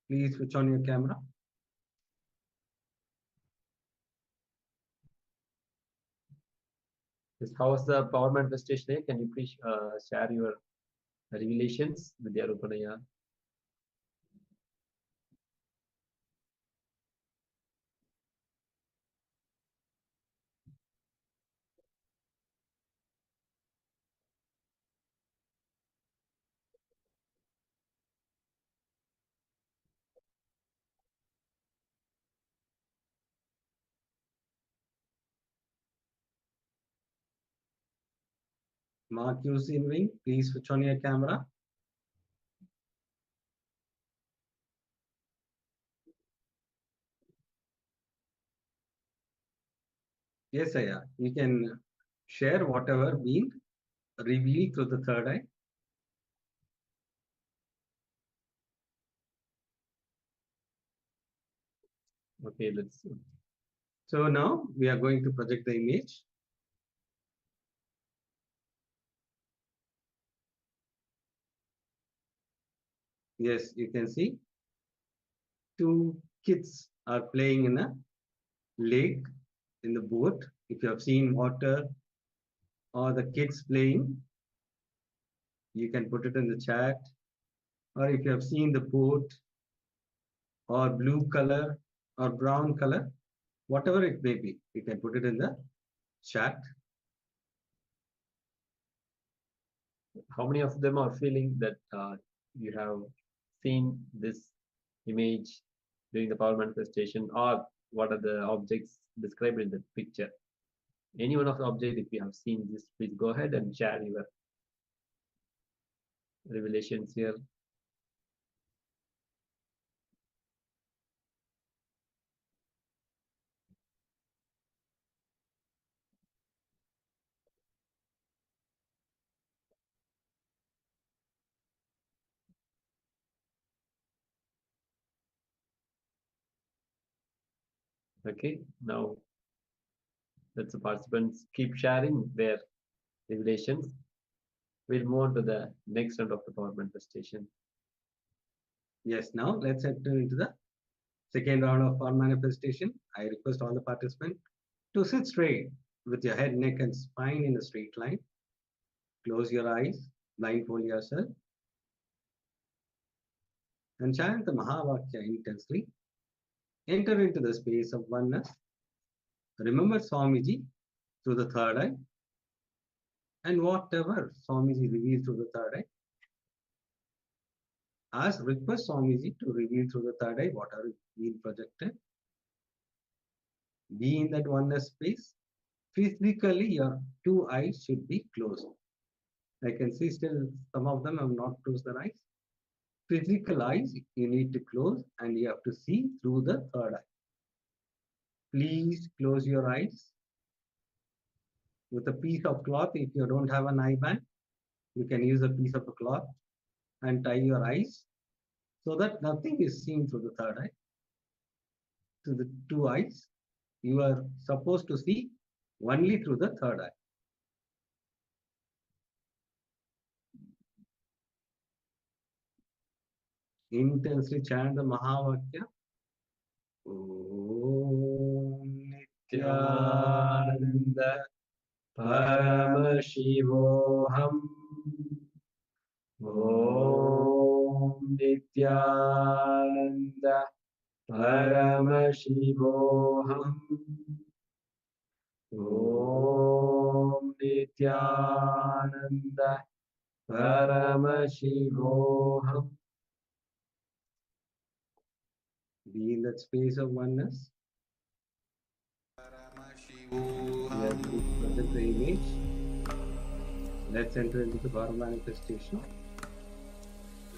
please switch on your camera. Yes, how was the power manifestation? Can you please share your revelations, Vidyarupanaya? Ma Cuisine Weng, please switch on your camera. Yes, Aya, you can share whatever been revealed through the third eye. Okay, let's see. So now we are going to project the image. Yes, you can see two kids are playing in a lake in the boat. If you have seen water or the kids playing, you can put it in the chat. Or if you have seen the boat or blue color or brown color, whatever it may be, you can put it in the chat. How many of them are feeling that you have seen this image during the power manifestation, or what are the objects described in the picture? Any one of the objects, if you have seen this, please go ahead and share your revelations here. Okay, now let the participants keep sharing their revelations. We'll move on to the next round of the power manifestation. Yes, now let's enter into the second round of power manifestation. I request all the participants to sit straight with your head, neck, and spine in a straight line. Close your eyes, blindfold yourself, and chant the Mahavakya intensely. Enter into the space of oneness. Remember Swamiji through the third eye, and whatever Swamiji reveals through the third eye, request Swamiji to reveal through the third eye whatever is being projected. Be in that oneness space. Physically, your two eyes should be closed. I can see still some of them have not closed their eyes. Physical eyes you need to close, and you have to see through the third eye. Please close your eyes with a piece of cloth. If you don't have an eye band, you can use a piece of a cloth and tie your eyes so that nothing is seen through the third eye. To the two eyes, you are supposed to see only through the third eye. Intensely chant the Mahavakya. Om Nithyananda Paramashivoham. Om Nithyananda Paramashivoham. Om Nithyananda Paramashivoham. Be in that space of oneness. Yes, project the image. Let's enter into the power manifestation.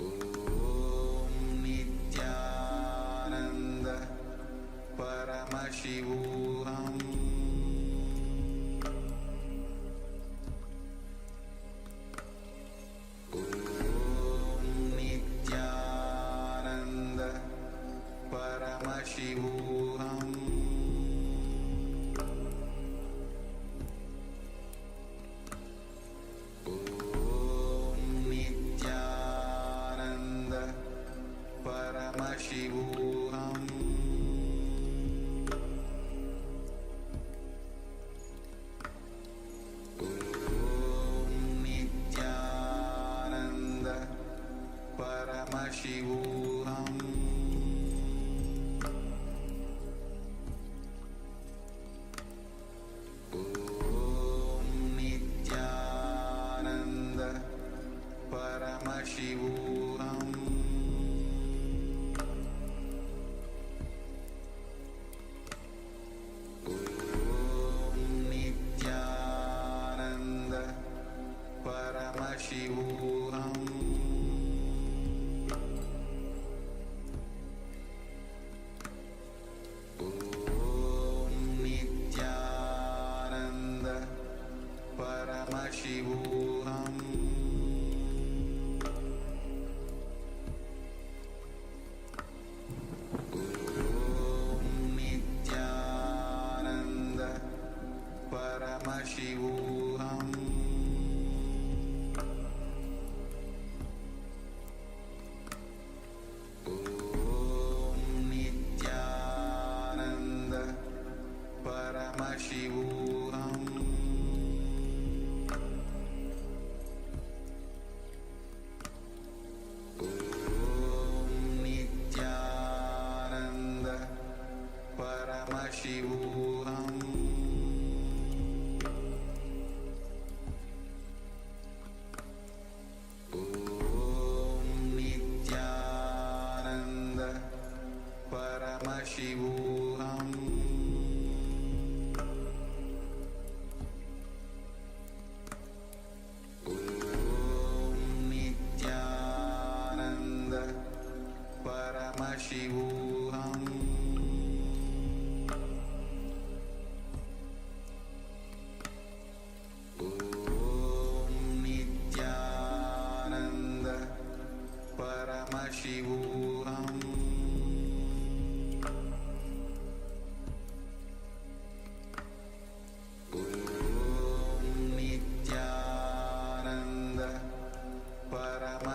Om Nithyananda Paramashivoham. Om Nithyananda Paramashivoham. Om Nithyananda Paramashivoham. Om Nithyananda Paramashivoham. Om Nithyananda Paramashivoham. Om Nithyananda Paramashivoham. Om Nithyananda Paramashivoham. Om Nithyananda Paramashivoham. Om Nithyananda Paramashivoham. Om Nithyananda Paramashivoham. Om Nithyananda Paramashivoham. Om Nithyananda Paramashivoham. Om Nithyananda Paramashivoham.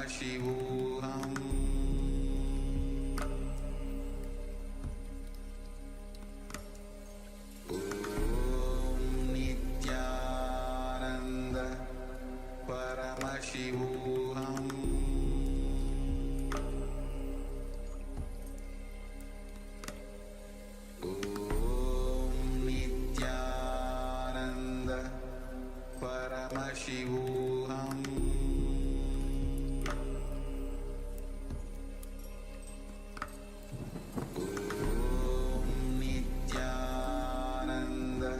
Paramashivoham Om Nithyananda Paramashivoham Om Nithyananda Paramashivoham Nithyananda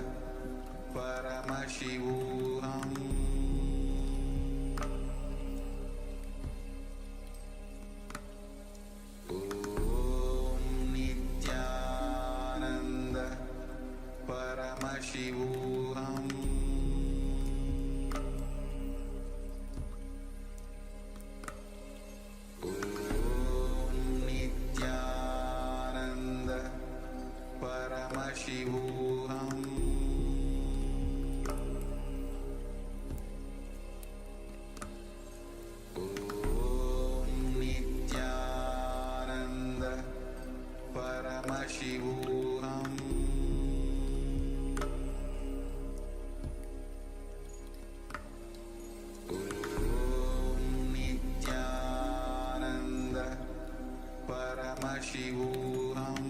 Paramashivoham Om Nithyananda Paramashivoham Om Nithyananda Paramashivoham Om Nithyananda Paramashivoham Om Nithyananda Paramashivoham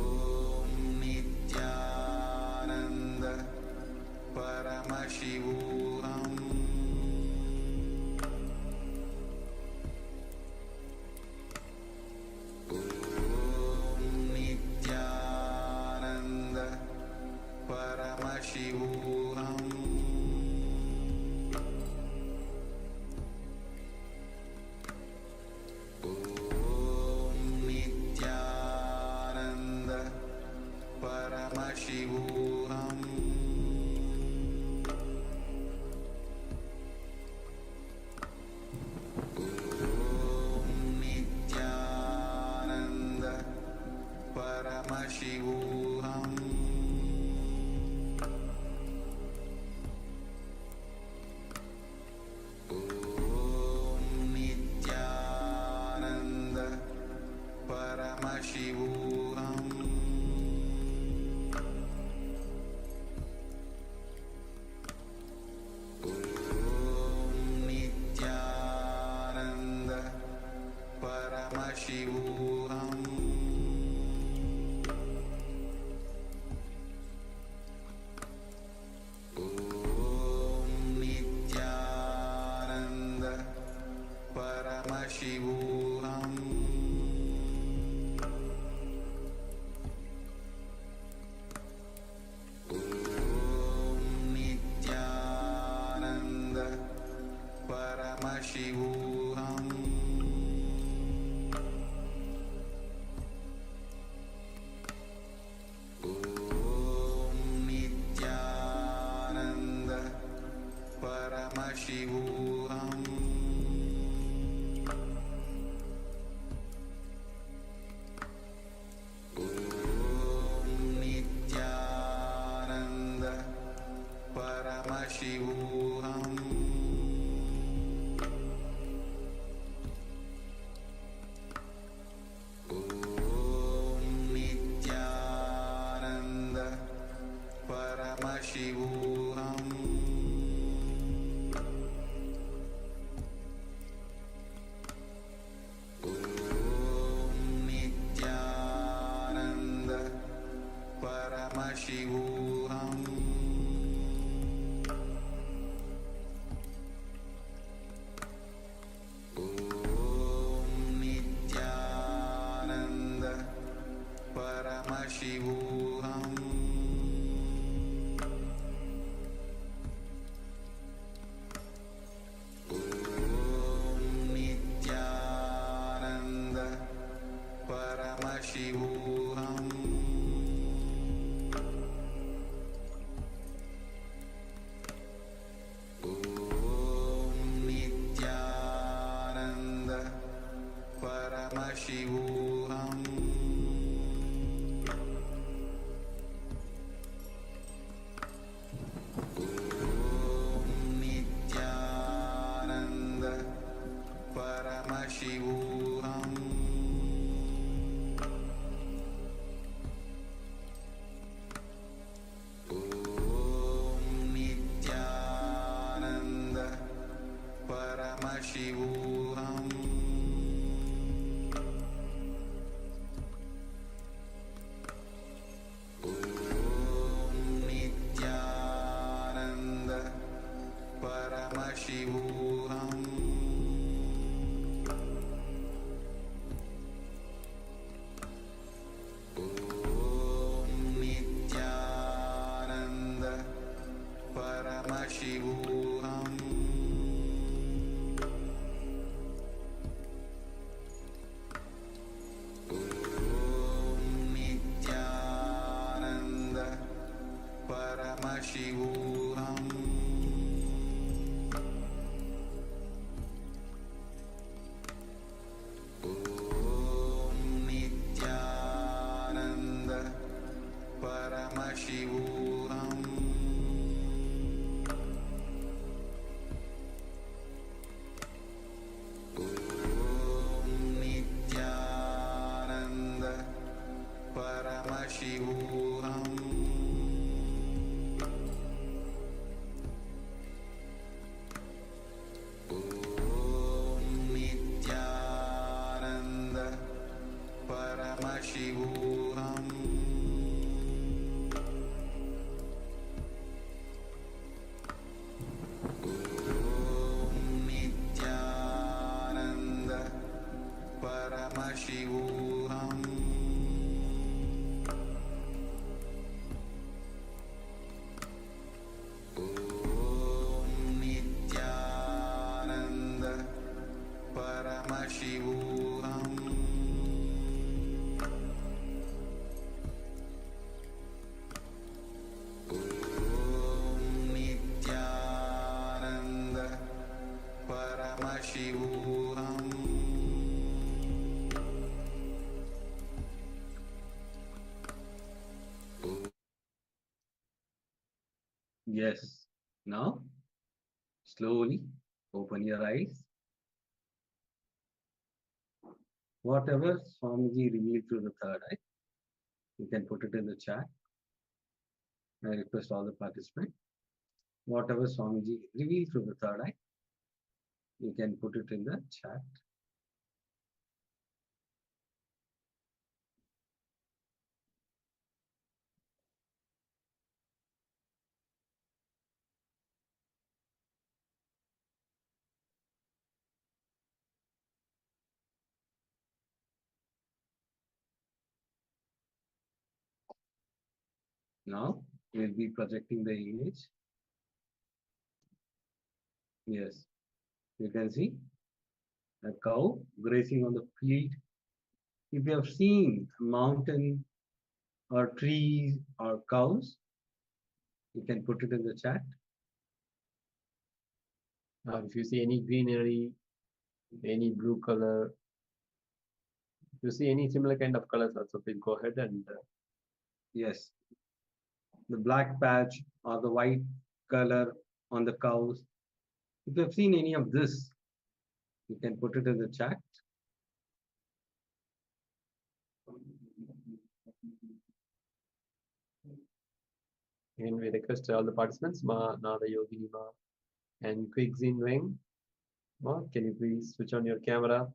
Om Nithyananda Paramashivoham Om Nithyananda Paramashivoham Om Nithyananda Paramashivoham Om Nithyananda Paramashivoham Om Nithyananda Paramashivoham Paramashivoham Om Nithyananda Paramashivoham Om Nithyananda Paramashivoham Om Nithyananda Paramashivoham Om Nithyananda Paramashivoham Om Nithyananda Paramashivoham Om Nithyananda Paramashivoham Yes. Now, slowly open your eyes. Whatever Swamiji revealed through the third eye, you can put it in the chat. I request all the participants. Whatever Swamiji revealed through the third eye, you can put it in the chat. Now, we'll be projecting the image. Yes, you can see a cow grazing on the field. If you have seen a mountain or trees or cows, you can put it in the chat. If you see any greenery, any blue color, if you see any similar kind of colors also, please go ahead and Yes, the black patch or the white color on the cows. If you have seen any of this, you can put it in the chat. and we request all the participants, Ma, Nada Yogini Ma, and Quick Zin Weng. Ma, can you please switch on your camera?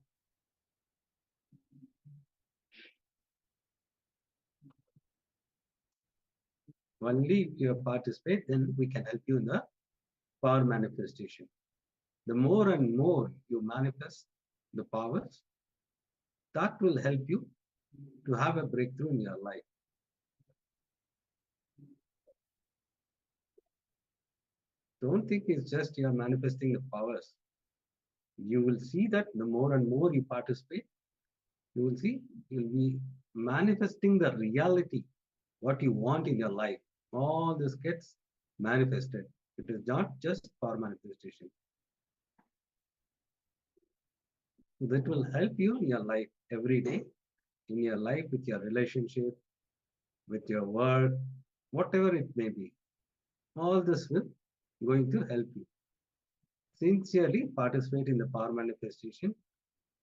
Only if you participate, then we can help you in the power manifestation. The more and more you manifest the powers, that will help you to have a breakthrough in your life. Don't think it's just you're manifesting the powers. You will see that the more and more you participate, you will see you'll be manifesting the reality, what you want in your life. All this gets manifested. It is not just power manifestation. That will help you in your life every day, in your life, with your relationship, with your work, whatever it may be. All this will going to help you. Sincerely participate in the power manifestation.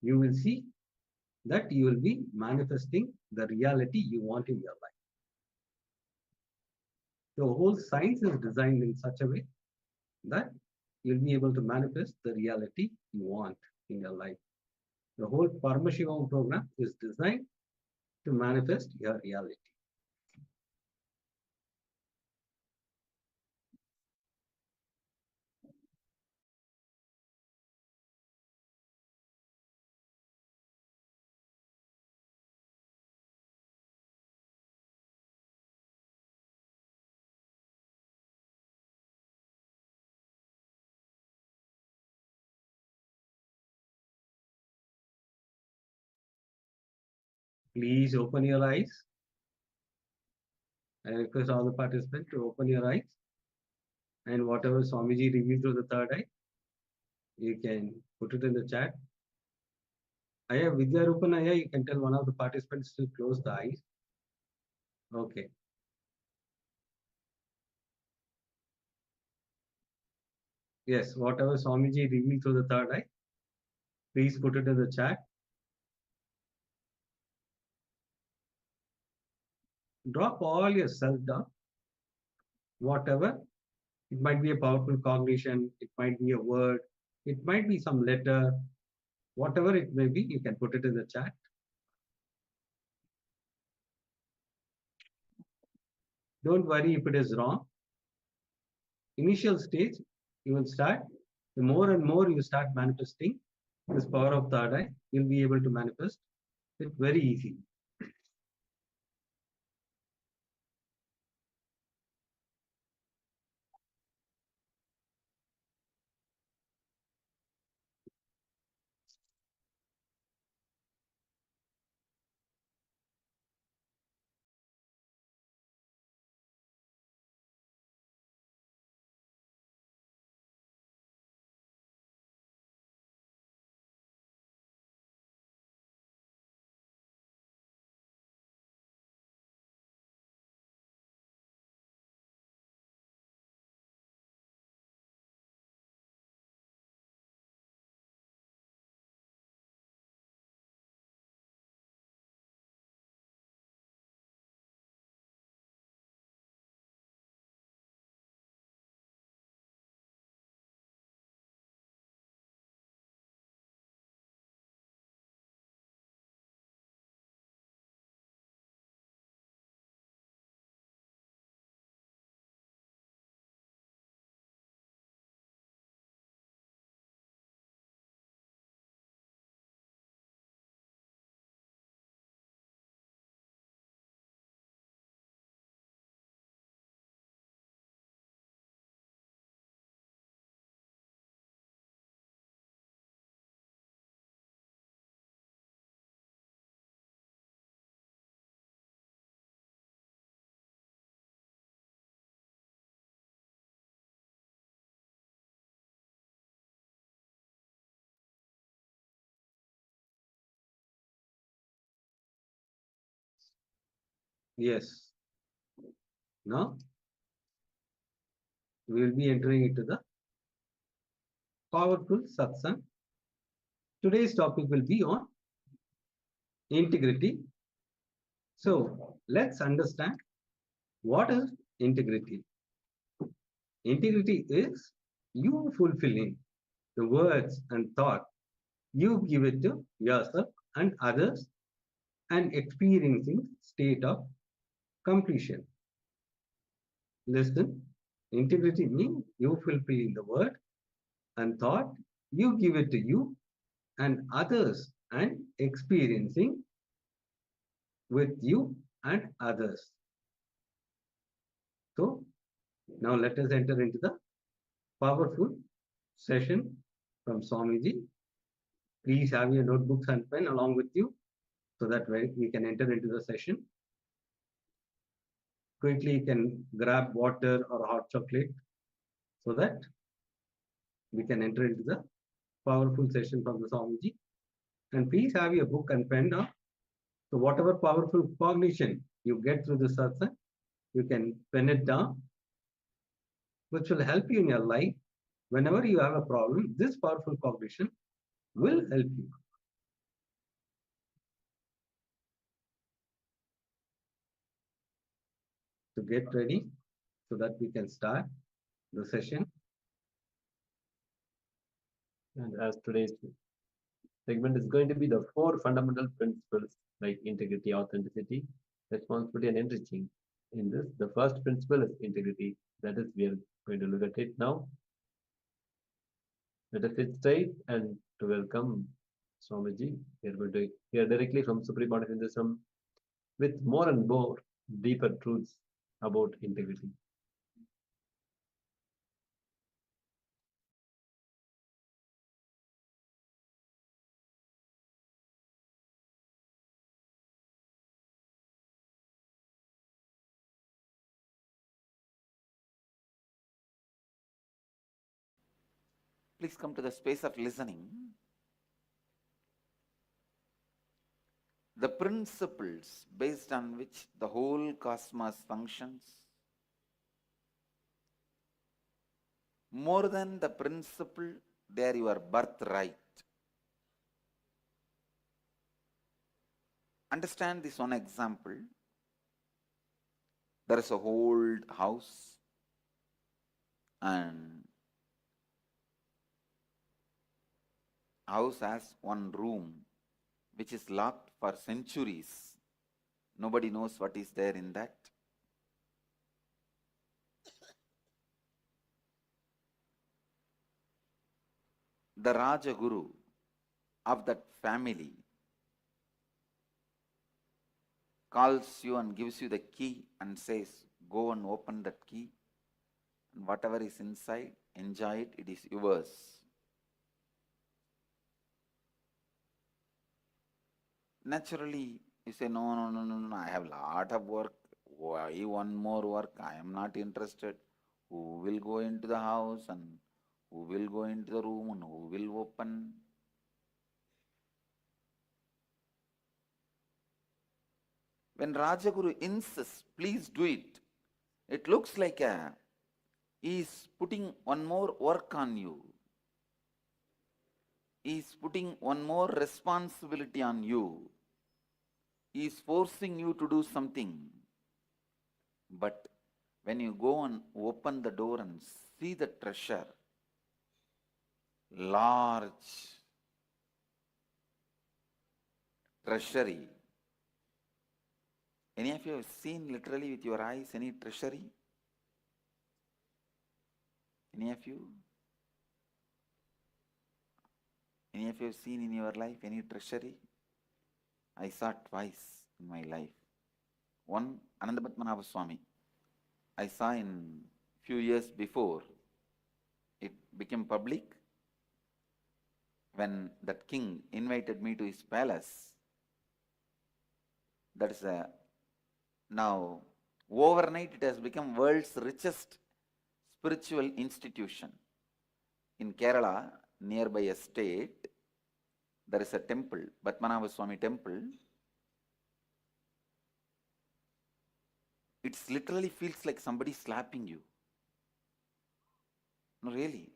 You will see that you will be manifesting the reality you want in your life. The whole science is designed in such a way that you'll be able to manifest the reality you want in your life. The whole Paramashivoham program is designed to manifest your reality. Please open your eyes. I request all the participants to open your eyes. And whatever Swamiji revealed through the third eye, you can put it in the chat. Aya Vidyarupanaya, you can tell one of the participants to close the eyes. Okay. Yes, whatever Swamiji revealed through the third eye, please put it in the chat. Drop all your self down. Whatever, it might be a powerful cognition, it might be a word, it might be some letter, whatever it may be, you can put it in the chat. Don't worry if it is wrong. Initial stage, you will start. The more and more you start manifesting this power of third eye, you'll be able to manifest it very easy. Yes. Now we will be entering into the powerful satsang. Today's topic will be on integrity. So let's understand what is integrity. Integrity is you fulfilling the words and thought you give it to yourself and others and experiencing state of completion. Listen, integrity means you fulfilling the word and thought you give it to you and others and experiencing with you and others. So now let us enter into the powerful session from Swamiji. Please have your notebooks and pen along with you so that we can enter into the session. Quickly you can grab water or hot chocolate so that we can enter into the powerful session from the Swamiji. And please have your book and pen now. So whatever powerful cognition you get through the satsang, you can pen it down, which will help you in your life. Whenever you have a problem, this powerful cognition will help you. To get ready so that we can start the session. And as today's segment is going to be the 4 fundamental principles like integrity, authenticity, responsibility, and enriching. In this, the first principle is integrity. That is, we are going to look at it now. Let us sit straight and to welcome Swamiji. We are going to hear directly from Supreme Part of Hinduism with more and more deeper truths about integrity. Please come to the space of listening. The principles based on which the whole cosmos functions, more than the principle, they are your birthright. Understand this one example. There is a old house and house has one room which is locked for centuries. Nobody knows what is there in that. The Rajaguru of that family calls you and gives you the key and says, go and open that key, and whatever is inside, enjoy it, it is yours. Naturally, you say, no, I have a lot of work. Why one more work? I am not interested. Who will go into the house and who will go into the room and who will open? When Rajaguru insists, please do it, it looks like he is putting one more work on you. He is putting one more responsibility on you. He is forcing you to do something. But when you go and open the door and see the treasure, large treasury. Any of you have seen literally with your eyes any treasury? Any of you? Any of you have seen in your life any treasury? I saw twice in my life. One, Anandapadmanabha Swami. I saw in few years before it became public when that king invited me to his palace. That is now overnight it has become world's richest spiritual institution. In Kerala, nearby a state, there is a temple, Padmanabha Swami temple. It literally feels like somebody slapping you. No, really.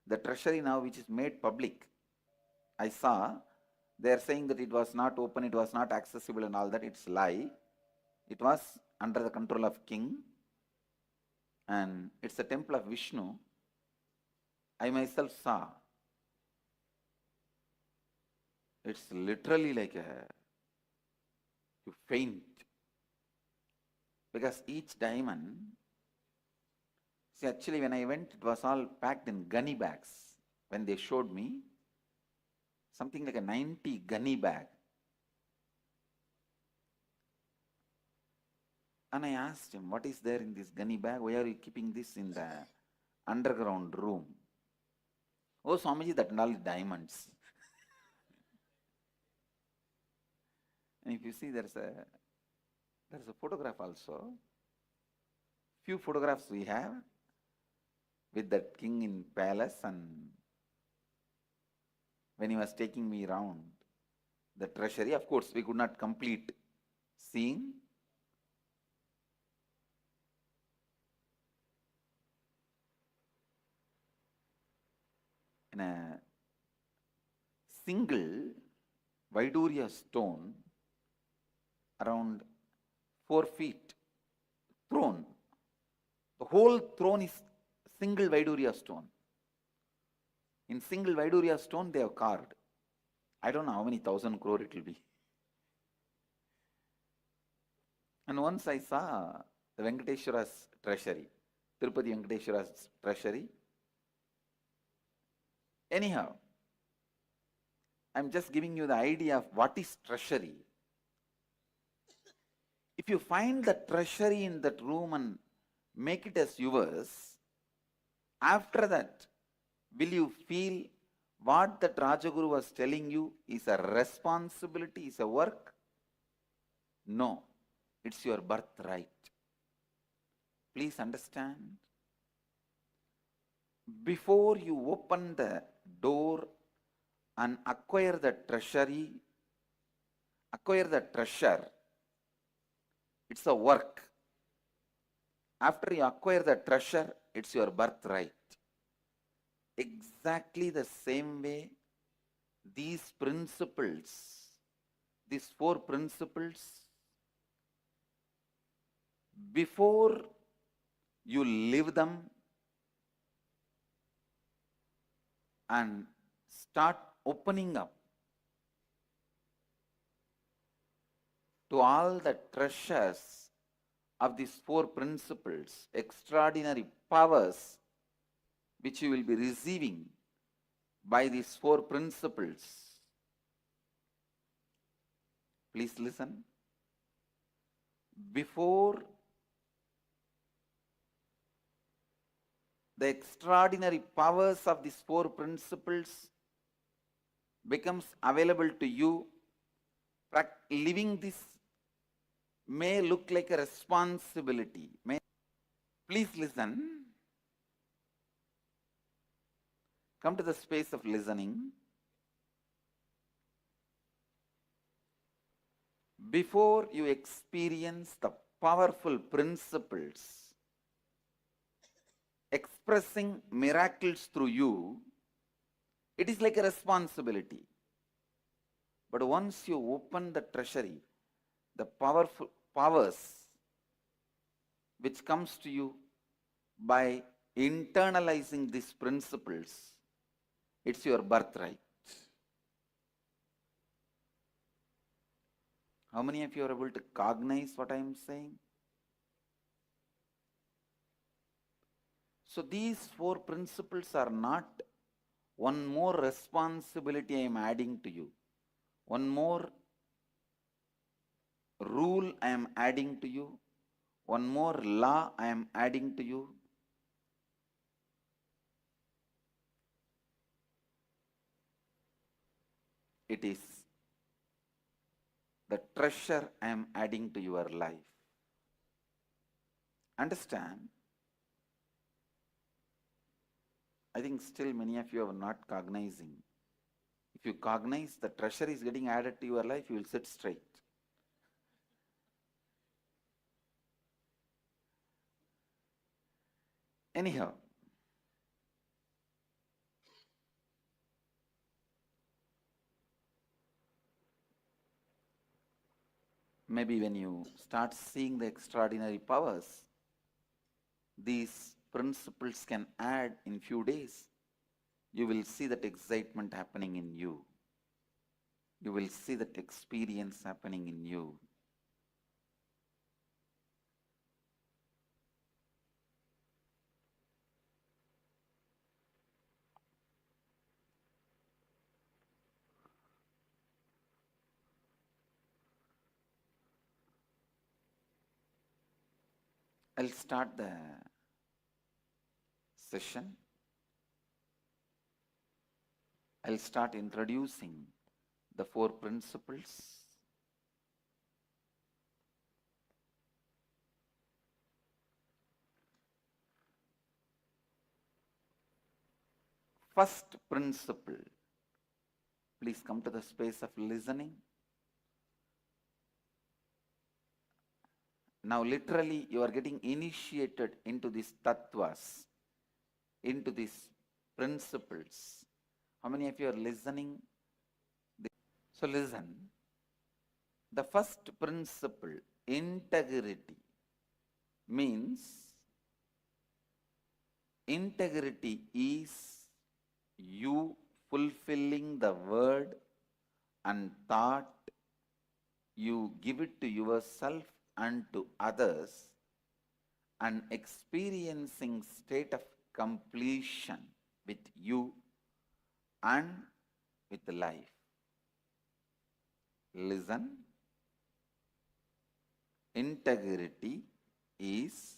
The treasury now which is made public, I saw, they are saying that it was not open, it was not accessible and all that. It's lie. It was under the control of king and it's a temple of Vishnu. I myself saw. It's literally like you faint. Because each diamond, see, actually when I went, it was all packed in gunny bags. When they showed me, something like a 90 gunny bag. And I asked him, what is there in this gunny bag? Why are you keeping this in the underground room? Oh, Swamiji, that and all diamonds. And if you see, there's a photograph also. Few photographs we have with that king in palace, and when he was taking me around the treasury, of course we could not complete seeing. In a single Vaidurya stone, around 4 feet, throne. The whole throne is single Vaidurya stone. In single Vaidurya stone they have carved. I don't know how many 1,000 crore it will be. And once I saw the Venkateshwara's treasury, Tirupati Venkateshwara's treasury. Anyhow, I'm just giving you the idea of what is treasury. If you find the treasury in that room and make it as yours, after that, will you feel what that Rajaguru was telling you is a responsibility, is a work? No, it's your birthright. Please understand. before you open the door and acquire the treasury, acquire the treasure, it's a work. After you acquire the treasure, it's your birthright. Exactly the same way, these principles, these 4 principles, before you live them and start opening up to all the treasures of these 4 principles, extraordinary powers which you will be receiving by these 4 principles. Please listen. Before the extraordinary powers of these 4 principles becomes available to you, living this may look like a responsibility. Please listen. Come to the space of listening. Before you experience the powerful principles expressing miracles through you, it is like a responsibility. But once you open the treasury, the powerful powers which comes to you by internalizing these principles, it's your birthright. How many of you are able to cognize what I am saying? So these 4 principles are not one more responsibility I am adding to you, one more rule I am adding to you, one more law I am adding to you. It is the treasure I am adding to your life. Understand? I think still many of you are not cognizing. If you cognize the treasure is getting added to your life, you will sit straight. Anyhow, maybe when you start seeing the extraordinary powers, these principles can add in few days. You will see that excitement happening in you. You will see that experience happening in you. I'll start the session. I'll start introducing the 4 principles. First principle. Please come to the space of listening. Now literally you are getting initiated into these tattvas, into these principles. How many of you are listening? So listen. The first principle, integrity, means integrity is you fulfilling the word and thought you give it to yourself and to others and experiencing state of completion with you and with life. Listen. Integrity is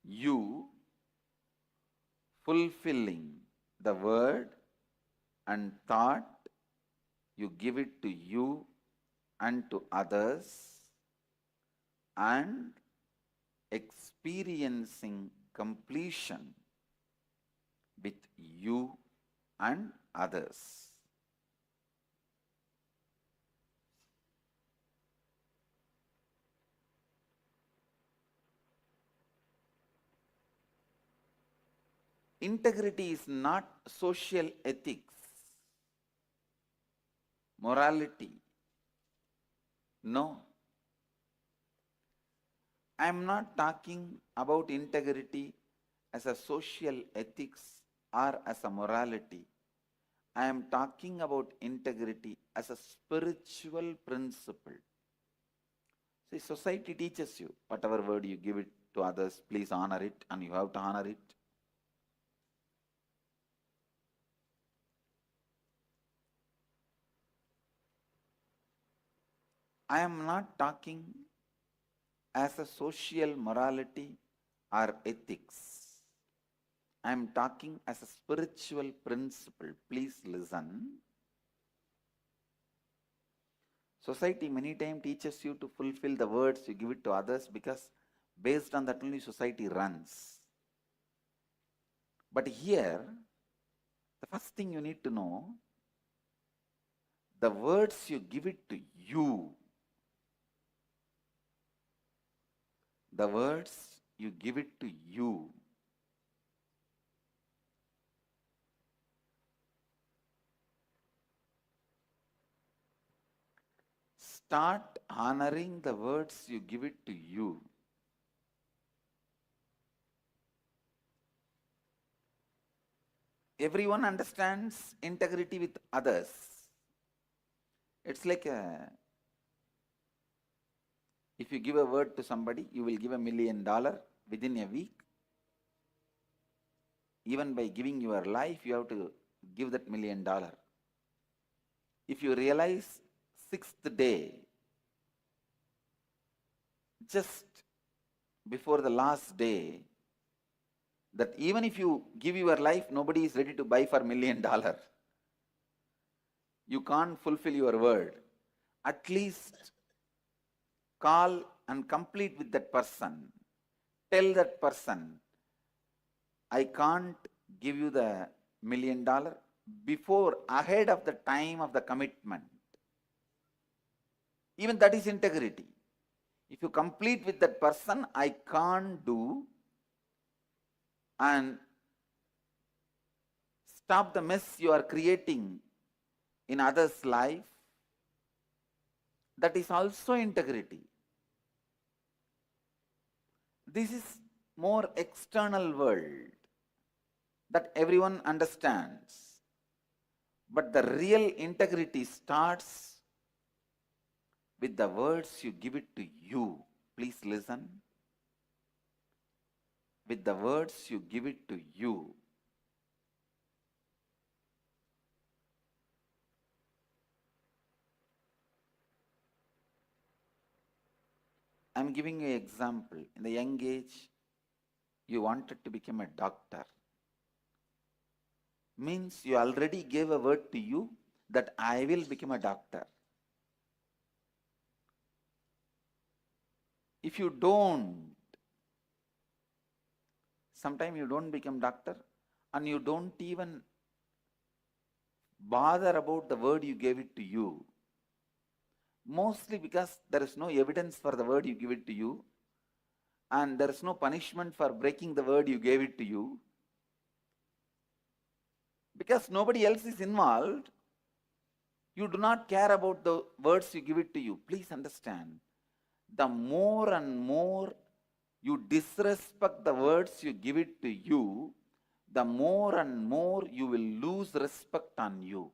you fulfilling the word and thought you give it to you and to others and experiencing completion with you and others. Integrity is not social ethics, morality. No. I am not talking about integrity as a social ethics or as a morality. I am talking about integrity as a spiritual principle. See, society teaches you, whatever word you give it to others, please honor it, and you have to honor it. I am not talking as a social morality or ethics. I am talking as a spiritual principle. Please listen. Society many times teaches you to fulfill the words you give it to others because based on that only society runs. But here, the first thing you need to know, the words you give it to you, the words you give it to you, start honoring the words you give it to you. Everyone understands integrity with others. It's like if you give a word to somebody, you will give $1 million within a week. Even by giving your life, you have to give that $1 million. If you realize 6th day, just before the last day, that even if you give your life, nobody is ready to buy for $1 million. You can't fulfill your word. At least call and complete with that person. Tell that person, I can't give you the $1 million before, ahead of the time of the commitment. Even that is integrity. If you complete with that person, I can't do, and stop the mess you are creating in others' life, that is also integrity. This is more external world that everyone understands. But the real integrity starts with the words you give it to you. Please listen. With the words you give it to you. I am giving you an example. In the young age, you wanted to become a doctor. Means you already gave a word to you that I will become a doctor. If you don't, sometimes you don't become doctor and you don't even bother about the word you gave it to you. Mostly because there is no evidence for the word you give it to you, and there is no punishment for breaking the word you gave it to you. Because nobody else is involved, you do not care about the words you give it to you. Please understand, the more and more you disrespect the words you give it to you, the more and more you will lose respect on you.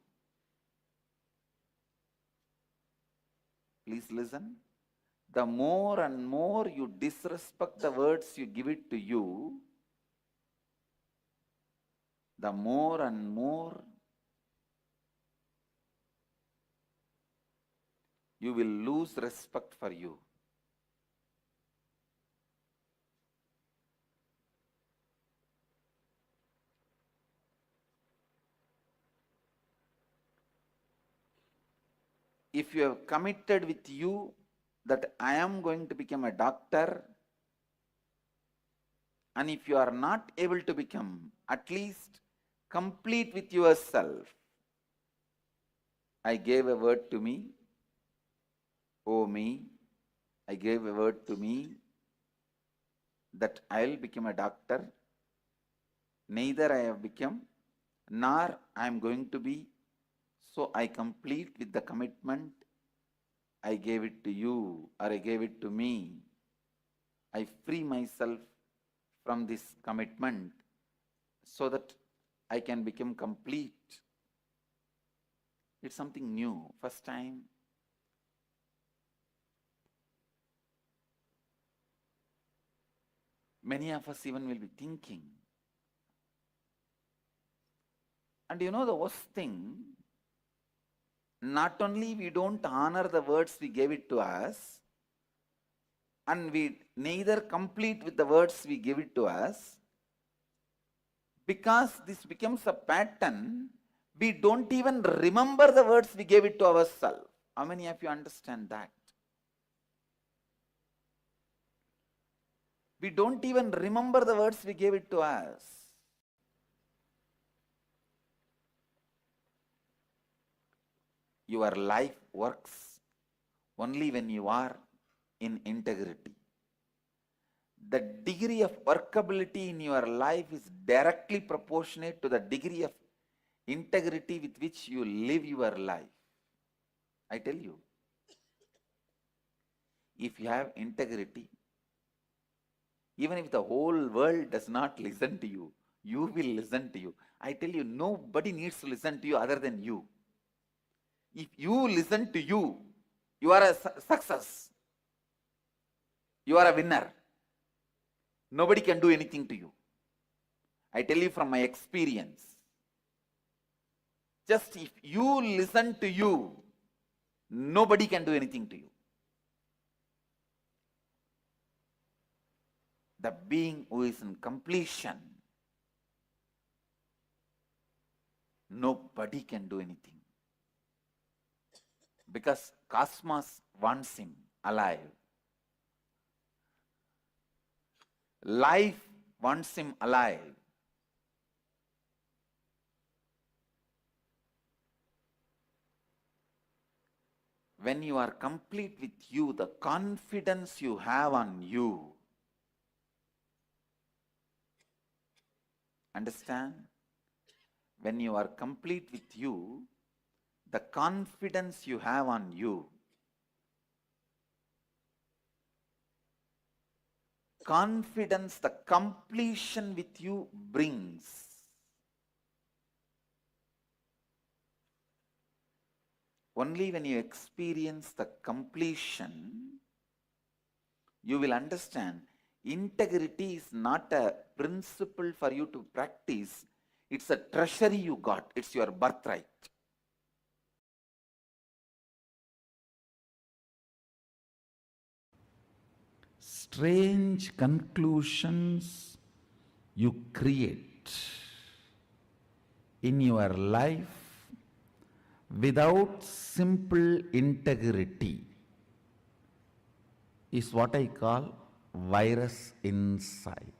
Please listen. The more and more you disrespect the words you give it to you, the more and more you will lose respect for you. If you have committed with you that I am going to become a doctor, and if you are not able to become, at least complete with yourself. I gave a word to me, oh me, I gave a word to me that I'll become a doctor. Neither I have become, nor I am going to be. So I complete with the commitment. I gave it to you, or I gave it to me. I free myself from this commitment so that I can become complete. It's something new, first time. Many of us even will be thinking. And you know the worst thing, not only we don't honor the words we gave it to us, and we neither complete with the words we give it to us, because this becomes a pattern, we don't even remember the words we gave it to ourselves. How many of you understand that? We don't even remember the words we gave it to us. Your life works only when you are in integrity. The degree of workability in your life is directly proportionate to the degree of integrity with which you live your life. I tell you, if you have integrity, even if the whole world does not listen to you, you will listen to you. I tell you, nobody needs to listen to you other than you. If you listen to you, you are a success. You are a winner. Nobody can do anything to you. I tell you from my experience. Just if you listen to you, nobody can do anything to you. The being who is in completion, nobody can do anything. Because cosmos wants him alive. Life wants him alive. When you are complete with you, the confidence you have on you, understand? When you are complete with you, the confidence you have on you, confidence the completion with you brings. Only when you experience the completion, you will understand integrity is not a principle for you to practice. It's a treasury you got. It's your birthright. Strange conclusions you create in your life without simple integrity is what I call virus inside,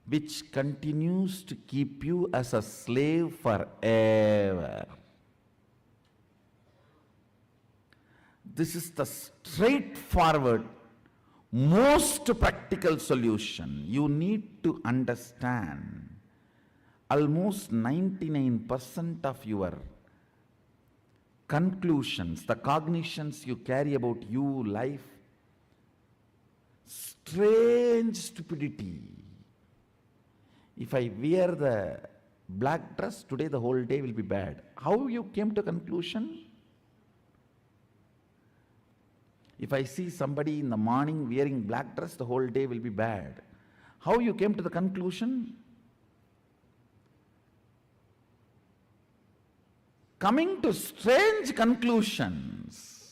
which continues to keep you as a slave forever. This is the straightforward, most practical solution. You need to understand almost 99% of your conclusions, the cognitions you carry about you, life, strange stupidity. If I wear the black dress today, the whole day will be bad. How you came to conclusion? If I see somebody in the morning wearing black dress, the whole day will be bad. How you came to the conclusion? Coming to strange conclusions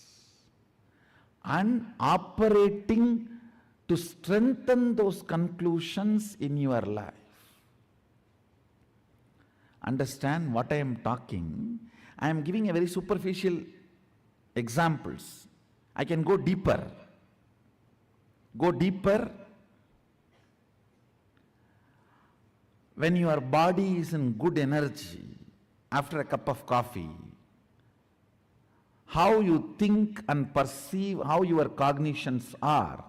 and operating to strengthen those conclusions in your life. Understand what I am talking? I am giving a very superficial examples. I can go deeper. Go deeper. when your body is in good energy after a cup of coffee, how you think and perceive, how your cognitions are.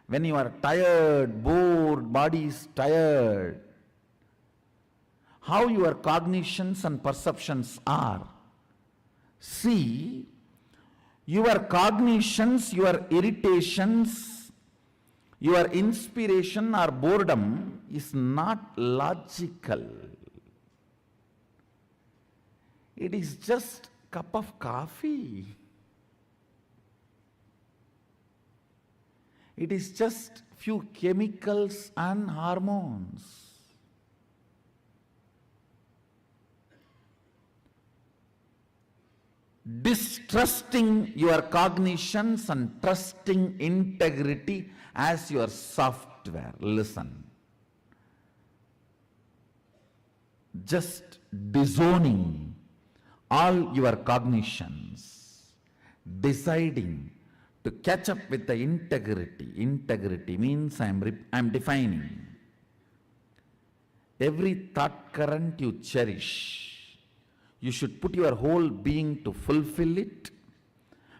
When you are tired, bored, body is tired, how your cognitions and perceptions are. See, your cognitions, your irritations, your inspiration or boredom is not logical. It is just cup of coffee. It is just few chemicals and hormones. Distrusting your cognitions and trusting integrity as your software. Listen. Just disowning all your cognitions, deciding to catch up with the integrity. Integrity means I'm defining. Every thought current you cherish, you should put your whole being to fulfill it,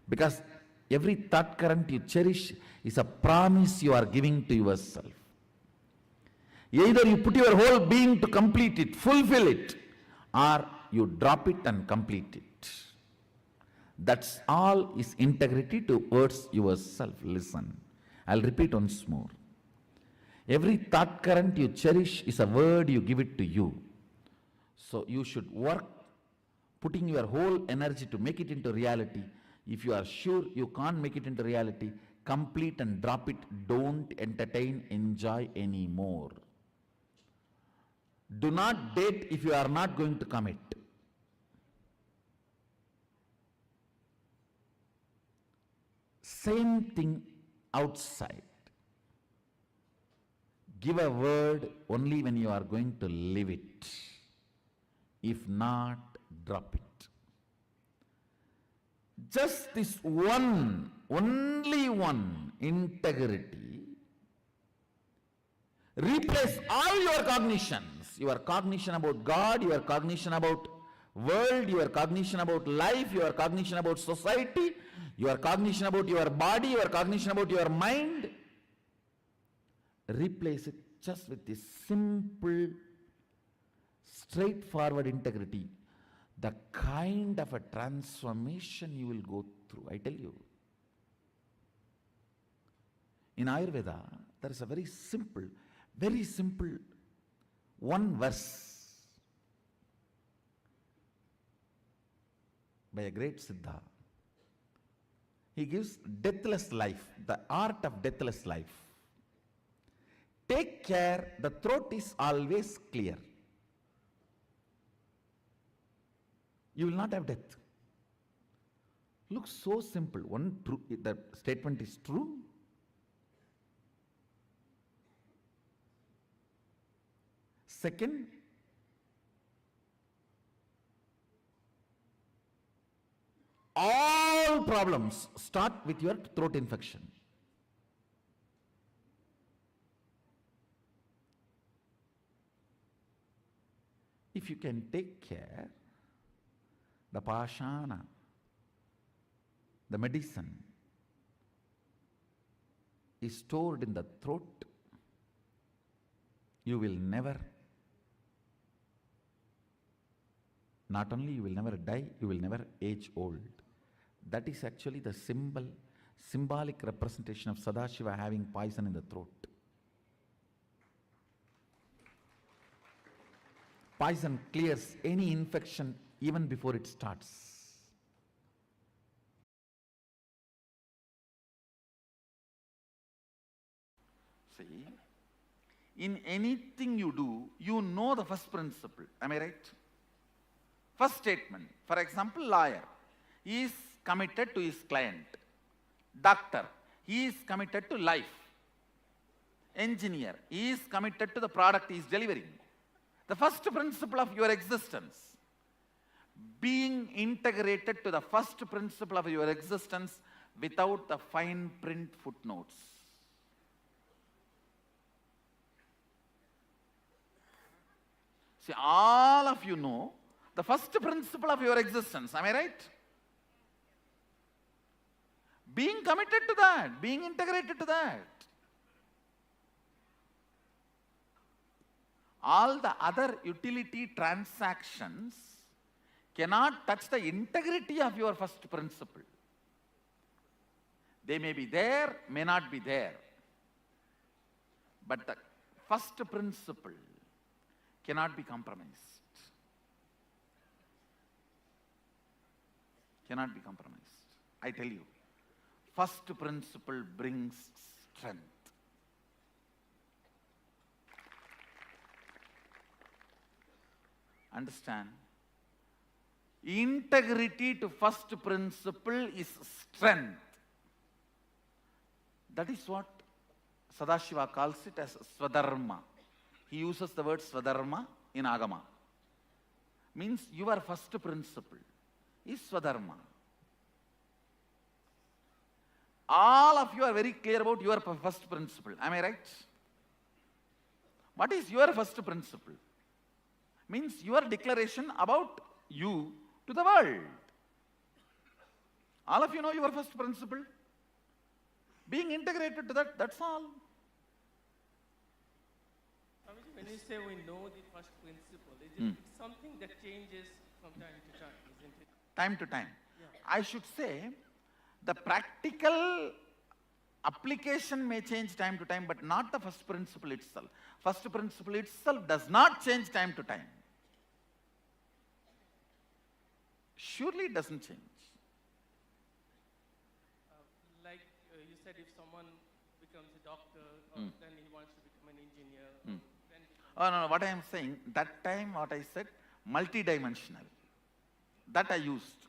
because every thought current you cherish is a promise you are giving to yourself. Either you put your whole being to complete it, fulfill it, or you drop it and complete it. That's all is integrity towards yourself. Listen, I'll repeat once more. Every thought current you cherish is a word you give it to you. So you should work putting your whole energy to make it into reality. If you are sure you can't make it into reality, complete and drop it. Don't entertain, enjoy anymore. Do not date if you are not going to commit. Same thing outside. Give a word only when you are going to live it. If not, drop it. Just this one, only one, integrity, replace all your cognitions. Your cognition about God, your cognition about world, your cognition about life, your cognition about society, your cognition about your body, your cognition about your mind. Replace it just with this simple, straightforward integrity. The kind of a transformation you will go through, I tell you. In Ayurveda, there is a very simple one verse by a great Siddha. He gives deathless life, the art of deathless life. Take care, the throat is always clear. You will not have death. Looks so simple. One, true, the statement is true. Second, all problems start with your throat infection. If you can take care, the pashana, the medicine, is stored in the throat, you will never, not only you will never die, you will never age old. That is actually the symbolic representation of Sadashiva having poison in the throat. Poison clears any infection even before it starts. See, in anything you do, you know the first principle. Am I right? First statement. For example, lawyer. He is committed to his client. Doctor. He is committed to life. Engineer. He is committed to the product he is delivering. The first principle of your existence. Being integrated to the first principle of your existence without the fine print footnotes. See, all of you know the first principle of your existence. Am I right? Being committed to that, being integrated to that. All the other utility transactions cannot touch the integrity of your first principle. They may be there, may not be there. But the first principle cannot be compromised. Cannot be compromised. I tell you, first principle brings strength. Understand? Integrity to first principle is strength. That is what Sadashiva calls it as Swadharma. He uses the word Swadharma in Agama. Means your first principle is Swadharma. All of you are very clear about your first principle. Am I right? What is your first principle? Means your declaration about you to the world. All of you know your first principle. Being integrated to that, that's all. Swamiji, when you say we know the first principle, is it something that changes from time to time, isn't it? Time to time. Yeah. I should say, the practical application may change time to time, but not the first principle itself. First principle itself does not change time to time. Surely it doesn't change. Like you said, if someone becomes a doctor, then he wants to become an engineer. Then Oh, no, what I am saying, that time what I said, multidimensional. That I used.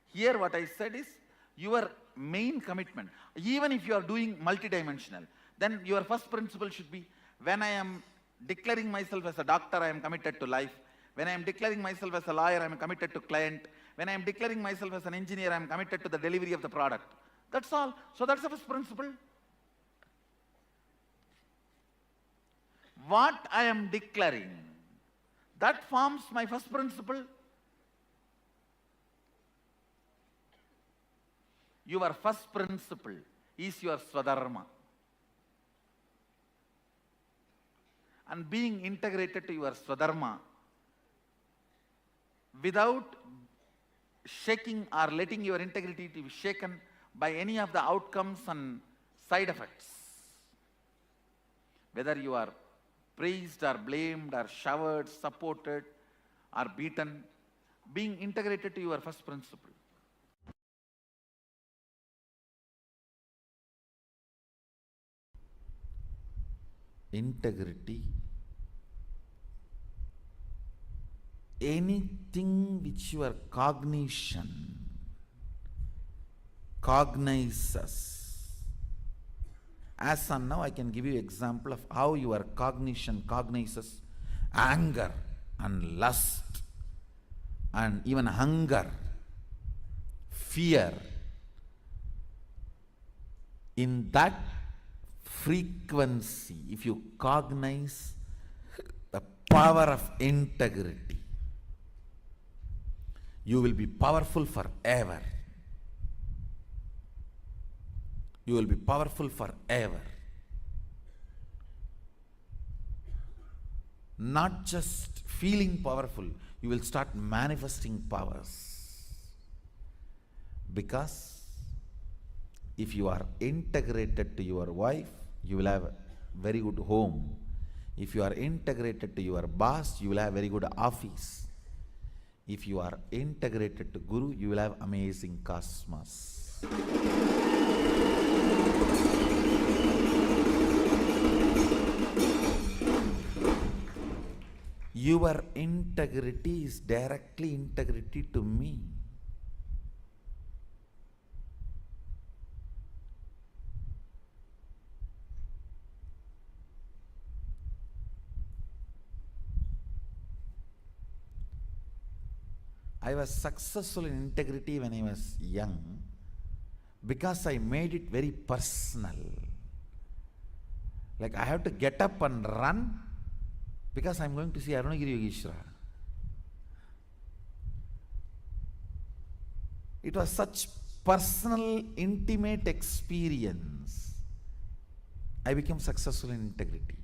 Here what I said is, your main commitment. Even if you are doing multidimensional, then your first principle should be, when I am declaring myself as a doctor, I am committed to life. When I am declaring myself as a lawyer, I am committed to client. When I am declaring myself as an engineer, I am committed to the delivery of the product. That's all. So that's the first principle. What I am declaring, that forms my first principle. Your first principle is your Swadharma. And being integrated to your Swadharma without shaking or letting your integrity to be shaken by any of the outcomes and side effects. Whether you are praised or blamed or showered, supported or beaten, being integrated to your first principle. Integrity, anything which your cognition cognizes. As on now, I can give you example of how your cognition cognizes anger and lust and even hunger, fear. In that frequency, if you cognize the power of integrity, you will be powerful forever. You will be powerful forever. Not just feeling powerful, you will start manifesting powers. Because if you are integrated to your wife, you will have a very good home. If you are integrated to your boss, you will have very good office. If you are integrated to Guru, you will have amazing cosmos. Your integrity is directly integrity to me. I was successful in integrity when I was young because I made it very personal. Like I have to get up and run Because I'm going to see Arunagiri Yogeshwara. It was such personal, intimate experience. I became successful in integrity.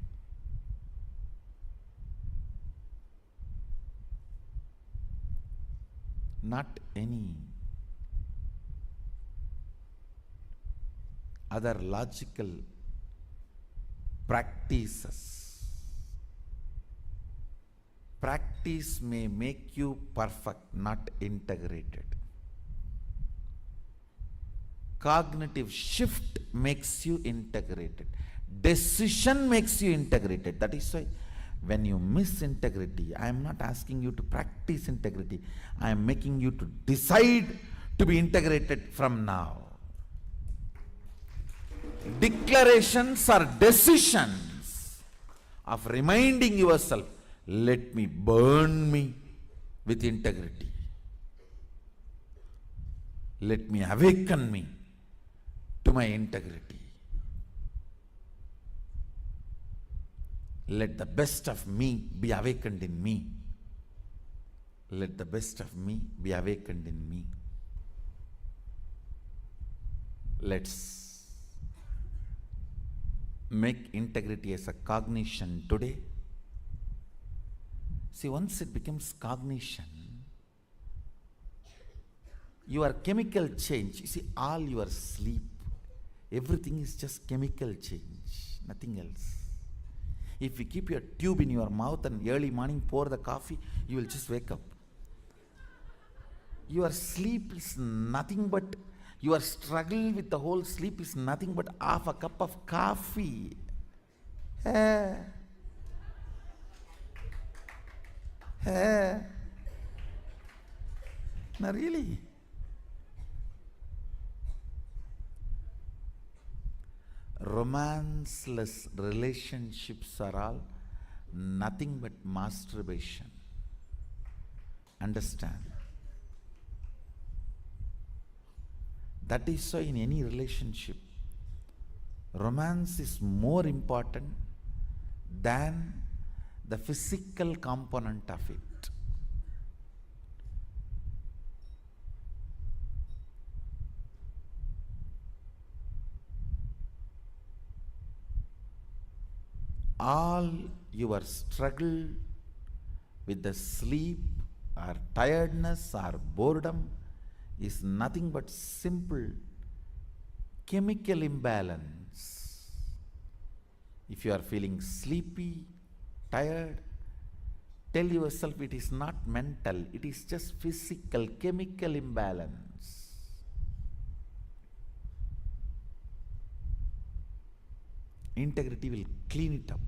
Not any other logical practices. Practice may make you perfect, not integrated. Cognitive shift makes you integrated. Decision makes you integrated. That is why when you miss integrity, I am not asking you to practice integrity. I am making you to decide to be integrated from now. Declarations are decisions of reminding yourself, let me burn me with integrity. Let me awaken me to my integrity. Let the best of me be awakened in me. Let the best of me be awakened in me. Let's make integrity as a cognition today. See, once it becomes cognition, your chemical change, you see, all your sleep, everything is just chemical change, nothing else. If you keep your tube in your mouth and early morning pour the coffee, you will just wake up. Your sleep is nothing but, your struggle with the whole sleep is nothing but half a cup of coffee. No, really. Romanceless relationships are all nothing but masturbation. Understand? That is why in any relationship, romance is more important than the physical component of it. All your struggle with the sleep or tiredness or boredom is nothing but simple chemical imbalance. If you are feeling sleepy, tired, tell yourself it is not mental, it is just physical chemical imbalance. Integrity will clean it up.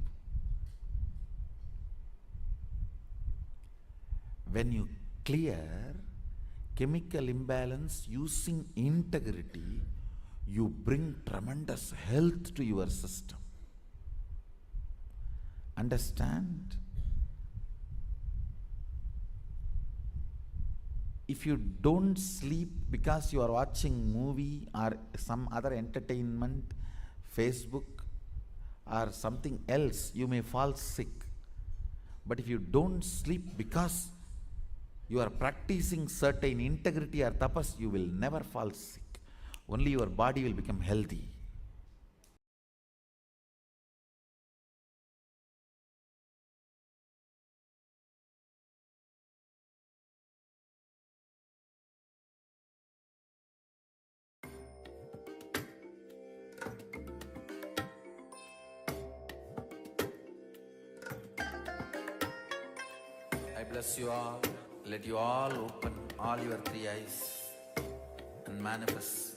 When you clear chemical imbalance using integrity, you bring tremendous health to your system. Understand? If you don't sleep because you are watching movie or some other entertainment, Facebook or something else, you may fall sick. But if you don't sleep because you are practicing certain integrity or tapas, you will never fall sick. Only your body will become healthy. I bless you all. Let you all open all your three eyes and manifest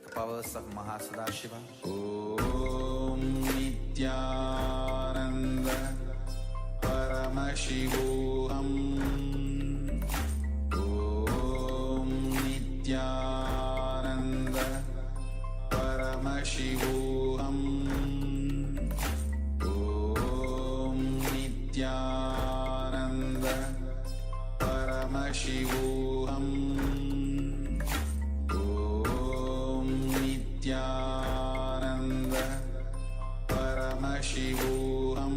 the powers of Mahasadashiva. Om Nithyananda Paramashivoham. Om Nithyananda Paramashivoham. Om Nithyananda Paramashivoham. Om Nithyananda Paramashivoham.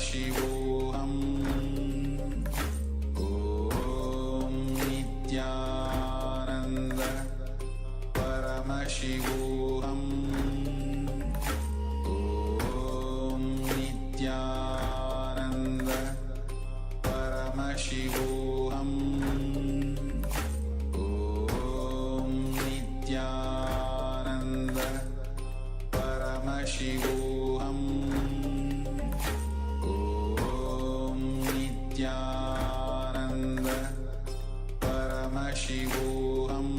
Paramashivoham. Om Nithyananda. Paramashivoham. Om Nithyananda. Paramashivoham. Om Nithyananda. Paramashivoham. Om Nithyananda. Paramashivoham.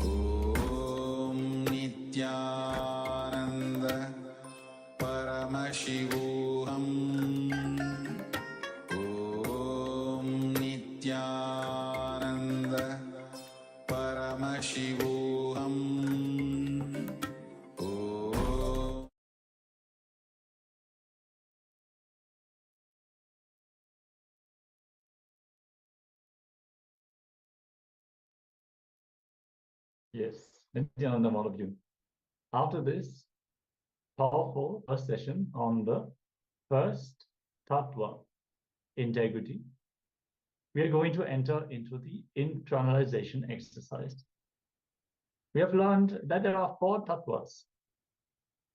Om Nithyananda. Paramashivoham. Om Nithyananda. Paramashivoham. Om. Yes, Nithyananda, all of you. After this powerful first session on the first tattva, integrity, we are going to enter into the internalization exercise. We have learned that there are 4 tattvas: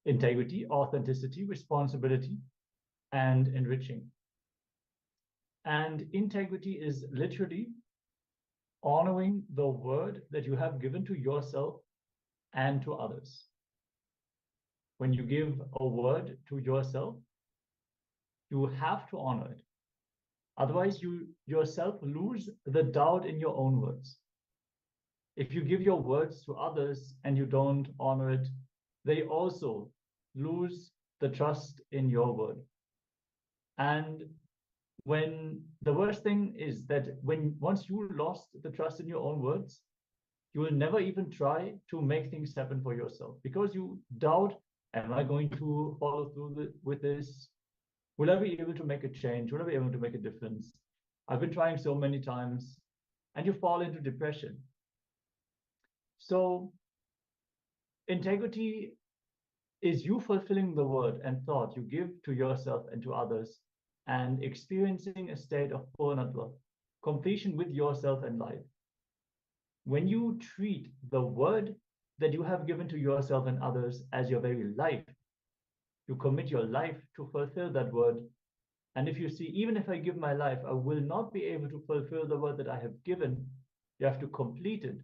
integrity, authenticity, responsibility, and enriching. And integrity is literally honoring the word that you have given to yourself and to others. When you give a word to yourself, you have to honor it. Otherwise, you yourself lose the doubt in your own words. If you give your words to others and you don't honor it, they also lose the trust in your word. And when the worst thing is that once you lost the trust in your own words, you will never even try to make things happen for yourself, because you doubt, am I going to follow through with this? Will I be able to make a change? Will I be able to make a difference? I've been trying so many times, and you fall into depression. So integrity is you fulfilling the word and thought you give to yourself and to others, and experiencing a state of purnatva, completion with yourself and life. When you treat the word that you have given to yourself and others as your very life, you commit your life to fulfill that word. And if you see, even if I give my life, I will not be able to fulfill the word that I have given, you have to complete it.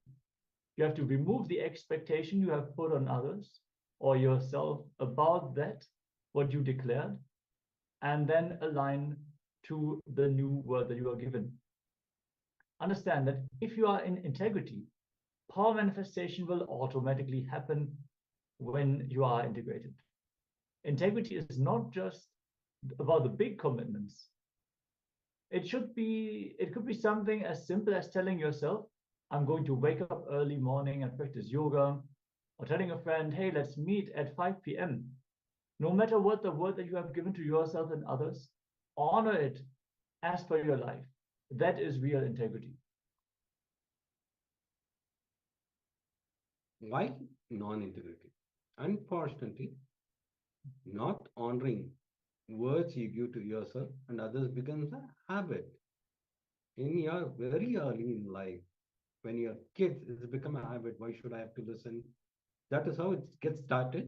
You have to remove the expectation you have put on others or yourself about that, what you declared, and then align to the new word that you are given. Understand that if you are in integrity, power manifestation will automatically happen when you are integrated. Integrity is not just about the big commitments. It could be something as simple as telling yourself, I'm going to wake up early morning and practice yoga, or telling a friend, hey, let's meet at 5 p.m. No matter what the word that you have given to yourself and others, honor it as per your life. That is real integrity. Why non-integrity? Unfortunately, not honoring words you give to yourself and others becomes a habit. In your very early in life, when you're kids, it's become a habit. Why should I have to listen? That is how it gets started.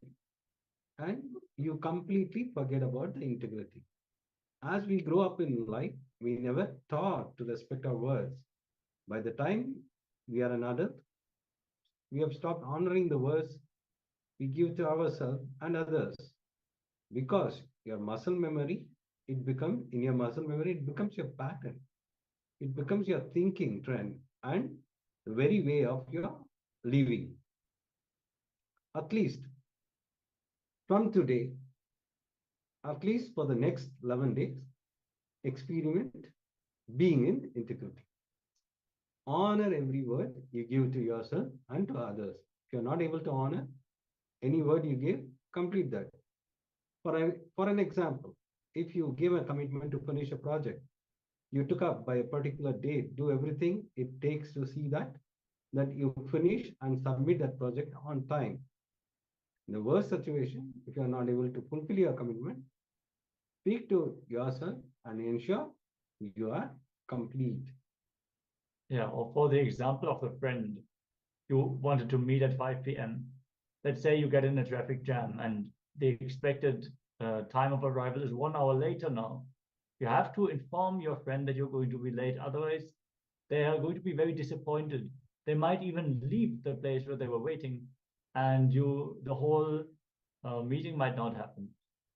And you completely forget about the integrity. As we grow up in life, we never taught to respect our words. By the time we are an adult, we have stopped honoring the words we give to ourselves and others. Because your muscle memory, it becomes your pattern. It becomes your thinking trend and the very way of your living. At least from today, at least for the next 11 days, experiment being in integrity. Honor every word you give to yourself and to others. If you're not able to honor any word you give, complete that. For an example, if you give a commitment to finish a project, you took up by a particular date, do everything it takes to see that you finish and submit that project on time. In the worst situation, if you are not able to fulfill your commitment, Speak to yourself and ensure you are complete. Yeah, or for the example of the friend you wanted to meet at 5 p.m. Let's say you get in a traffic jam and the expected time of arrival is 1 hour later now. You have to inform your friend that you're going to be late. Otherwise, they are going to be very disappointed. They might even leave the place where they were waiting, and the whole meeting might not happen.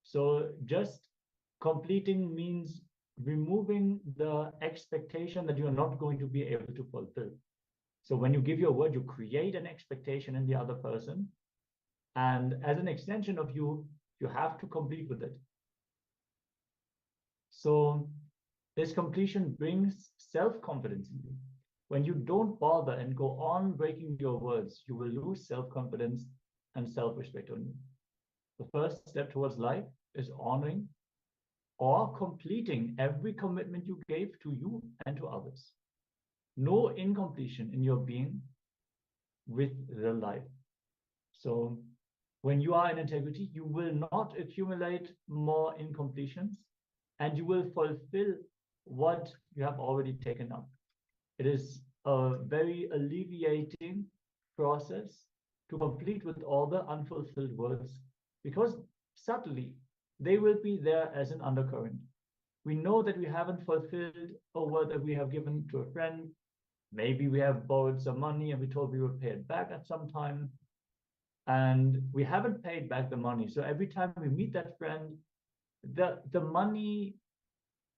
So just completing means removing the expectation that you're not going to be able to fulfill. So when you give your word, you create an expectation in the other person. And as an extension of you, you have to complete with it. So this completion brings self-confidence in you. When you don't bother and go on breaking your words, you will lose self-confidence and self-respect on you. The first step towards life is honoring or completing every commitment you gave to you and to others. No incompletion in your being with the life. So when you are in integrity, you will not accumulate more incompletions, and you will fulfill what you have already taken up. It is a very alleviating process to complete with all the unfulfilled words, because subtly they will be there as an undercurrent. We know that we haven't fulfilled a word that we have given to a friend. Maybe we have borrowed some money and we told we would pay it back at some time, and we haven't paid back the money. So every time we meet that friend, the money,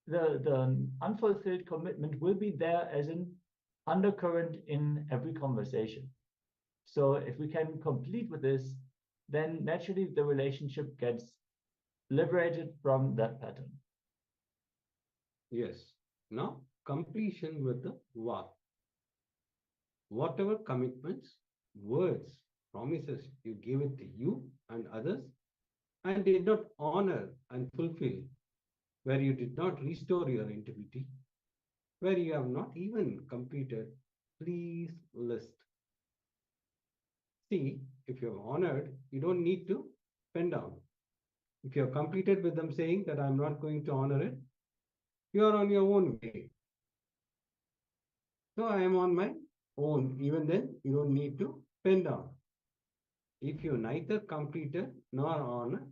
the unfulfilled commitment will be there as an undercurrent in every conversation. So if we can complete with this, then naturally the relationship gets liberated from that pattern. Yes. Now, completion with the what. Whatever commitments, words, promises you gave it to you and others and did not honor and fulfill, where you did not restore your integrity, where you have not even completed, please list. See, if you have honored, you don't need to pen down. If you have completed with them saying that I'm not going to honor it, you are on your own way. So I am on my own. Even then, you don't need to pen down. If you neither completed nor honor,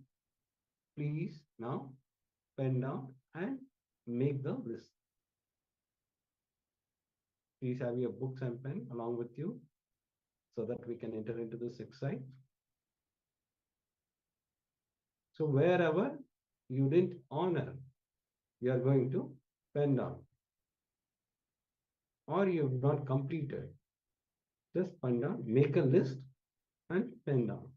please now pen down and make the list. Please have your books and pen along with you so that we can enter into this exercise. So wherever you didn't honor, you are going to pen down. Or you have not completed, just pen down, make a list and pen down.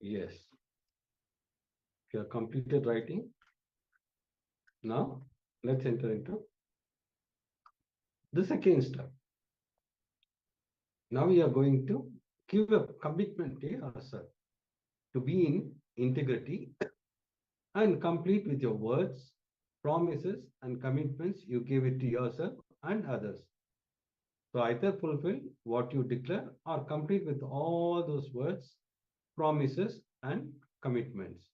Yes. You have completed writing. Now, let's enter into the second step. Now we are going to give a commitment to yourself to be in integrity and complete with your words, promises, and commitments you give it to yourself and others. So either fulfill what you declare or complete with all those words, promises, and commitments.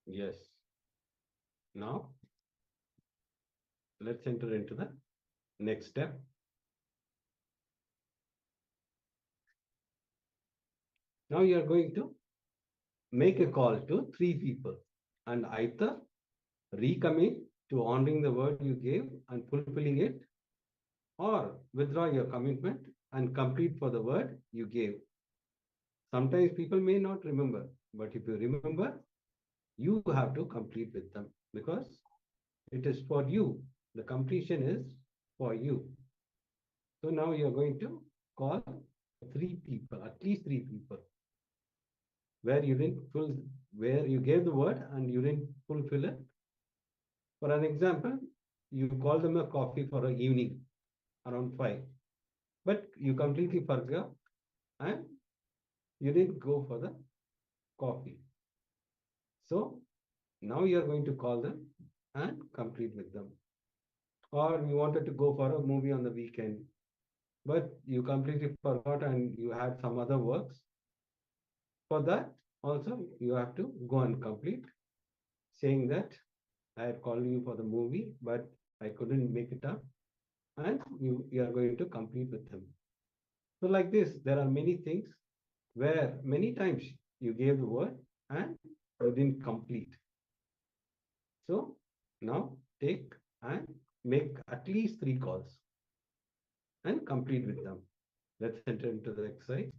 Yes. Now, let's enter into the next step. Now you are going to make a call to 3 people and either recommit to honoring the word you gave and fulfilling it, or withdraw your commitment and complete for the word you gave. Sometimes people may not remember, but if you remember, you have to complete with them because it is for you. The completion is for you. So now you're going to call 3 people, at least 3 people, where you didn't full, where you gave the word and you didn't fulfill it. For an example, you call them a coffee for an evening around 5, but you completely forgot and you didn't go for the coffee. So now you're going to call them and complete with them. Or you wanted to go for a movie on the weekend, but you completely forgot and you had some other works. For that, also you have to go and complete, saying that I had called you for the movie, but I couldn't make it up, and you are going to complete with them. So like this, there are many things where many times you gave the word and you didn't complete. So now take and make at least 3 calls and complete with them. Let's enter into the exercise.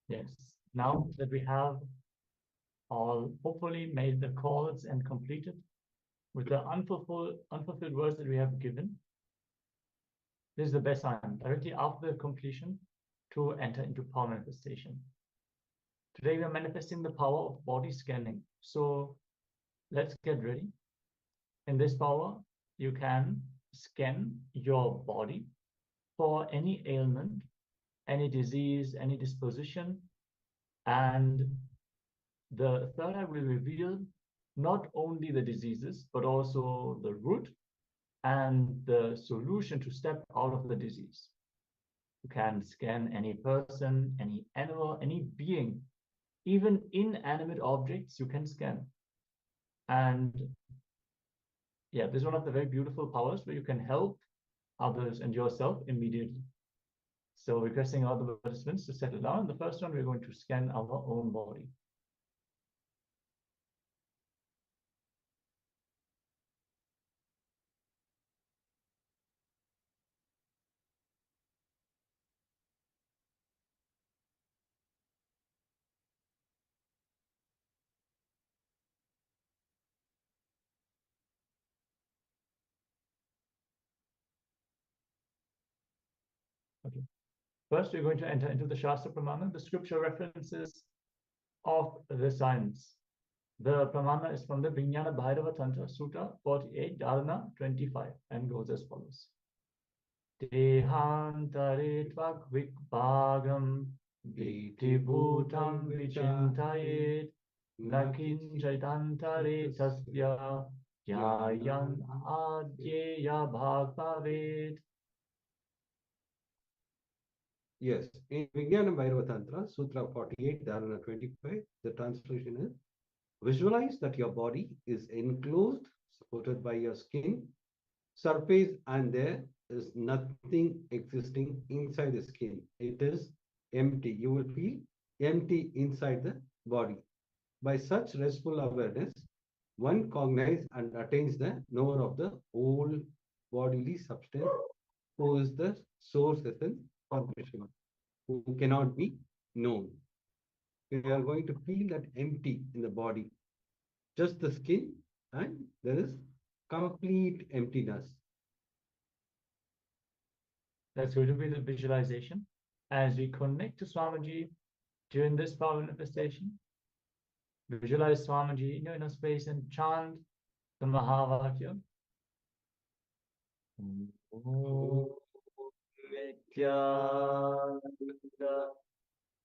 Yes. Now that we have all hopefully made the calls and completed with the unfulfilled words that we have given, this is the best time, directly after the completion, to enter into power manifestation. Today we are manifesting the power of body scanning. So let's get ready. In this power, you can scan your body for any ailment, any disease, any disposition, and the third eye will reveal not only the diseases, but also the root and the solution to step out of the disease. You can scan any person, any animal, any being, even inanimate objects you can scan. And yeah, this is one of the very beautiful powers where you can help others and yourself immediately. So requesting all the participants to settle down. The first one, we're going to scan our own body. Okay. First, we're going to enter into the Shastra Pramana, the scripture references of the science. The Pramana is from the Vijnana Bhairava Tantra, Sutta 48, Dharana 25, and goes as follows. Dehantare tvak vikbhagam vitibhutam vichintayet nakin chaitantare tasya yayan adyeya bhagavavet. Yes, in Vijnana Bhairava Tantra, Sutra 48, Dharana 25, the translation is: visualize that your body is enclosed, supported by your skin, surface, and there is nothing existing inside the skin. It is empty. You will feel empty inside the body. By such restful awareness, one cognizes and attains the knower of the whole bodily substance, who is the source essence or Krishna, who cannot be known. We are going to feel that empty in the body, just the skin, and there is complete emptiness. That's going to be the visualization. As we connect to Swamiji during this power manifestation, visualize Swamiji in your inner space and chant the Mahavakya. Om Nithyananda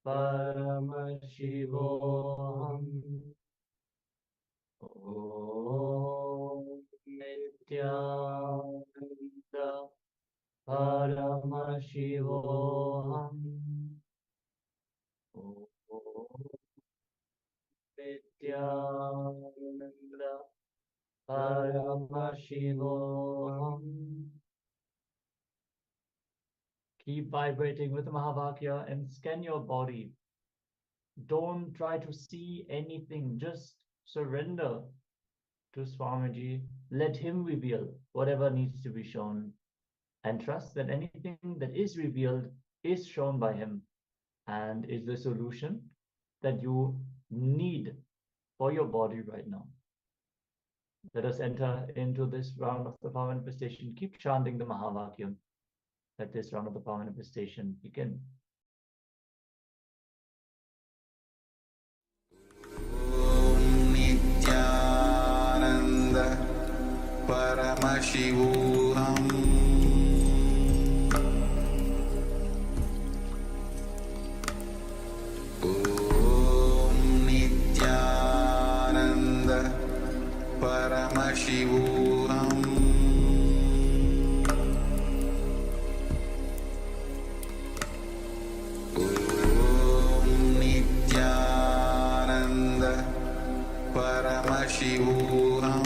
Paramashivoham. Om Nithyananda Paramashivoham. Om Nithyananda Paramashivoham. Keep vibrating with the Mahavakya and scan your body. Don't try to see anything. Just surrender to Swamiji. Let him reveal whatever needs to be shown. And trust that anything that is revealed is shown by him and is the solution that you need for your body right now. Let us enter into this round of the power manifestation. Keep chanting the Mahavakya. Let this round of the power manifestation begin. Om Nithyananda Paramashivoham. Om Nithyananda Paramashivoham. Paramashivoham.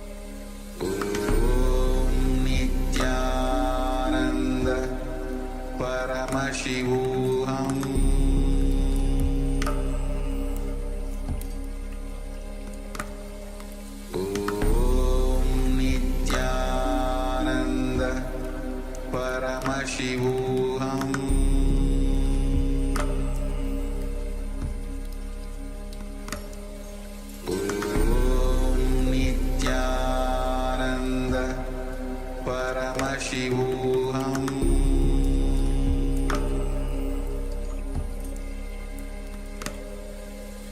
Paramashivoham Om Nithyananda Paramashivoham Paramashivoham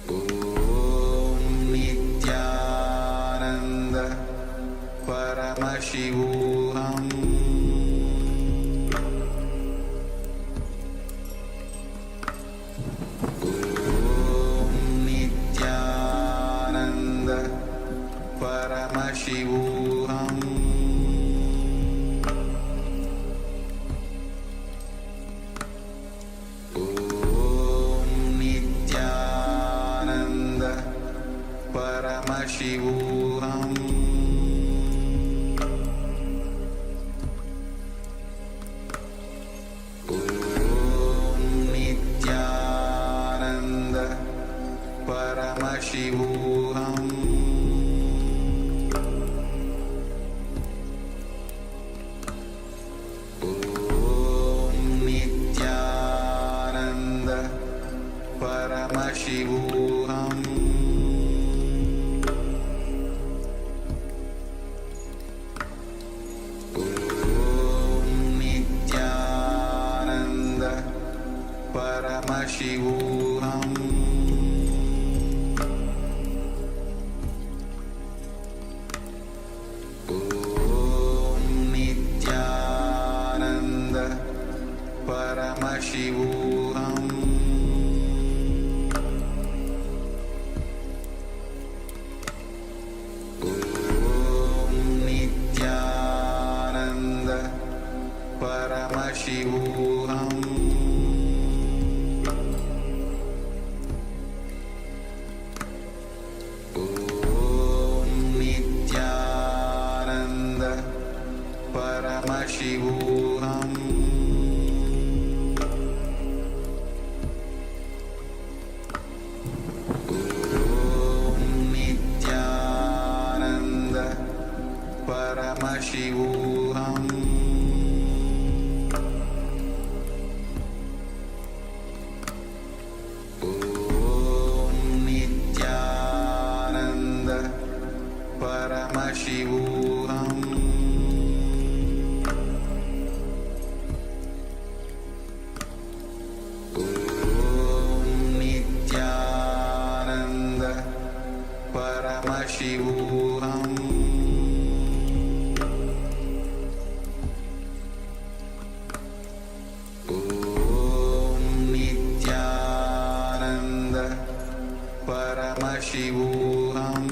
Om Nithyananda Paramashivoham Om Nithyananda Paramashivoham Paramashivoham Om Nithyananda Paramashivoham Om Nithyananda Paramashivoham Paramashivoham Om Nithyananda Paramashivoham Om Nithyananda Paramashivoham Paramashivoham Om Nithyananda Paramashivoham Om Nithyananda Paramashivoham Paramashivoham Om Nithyananda Paramashivoham Om Nithyananda Paramashivoham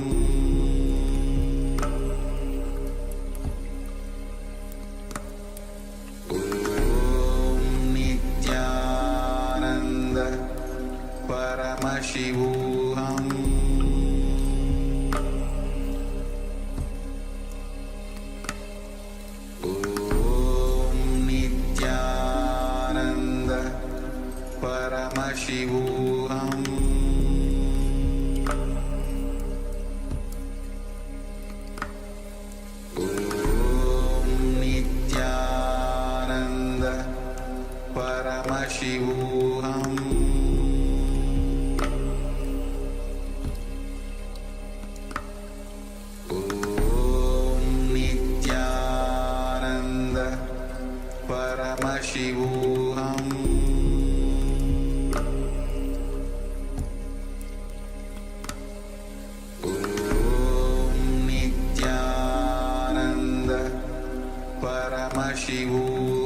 Paramashivoham Om Nithyananda Paramashivoham Om Nithyananda Paramashivoham Paramashivoham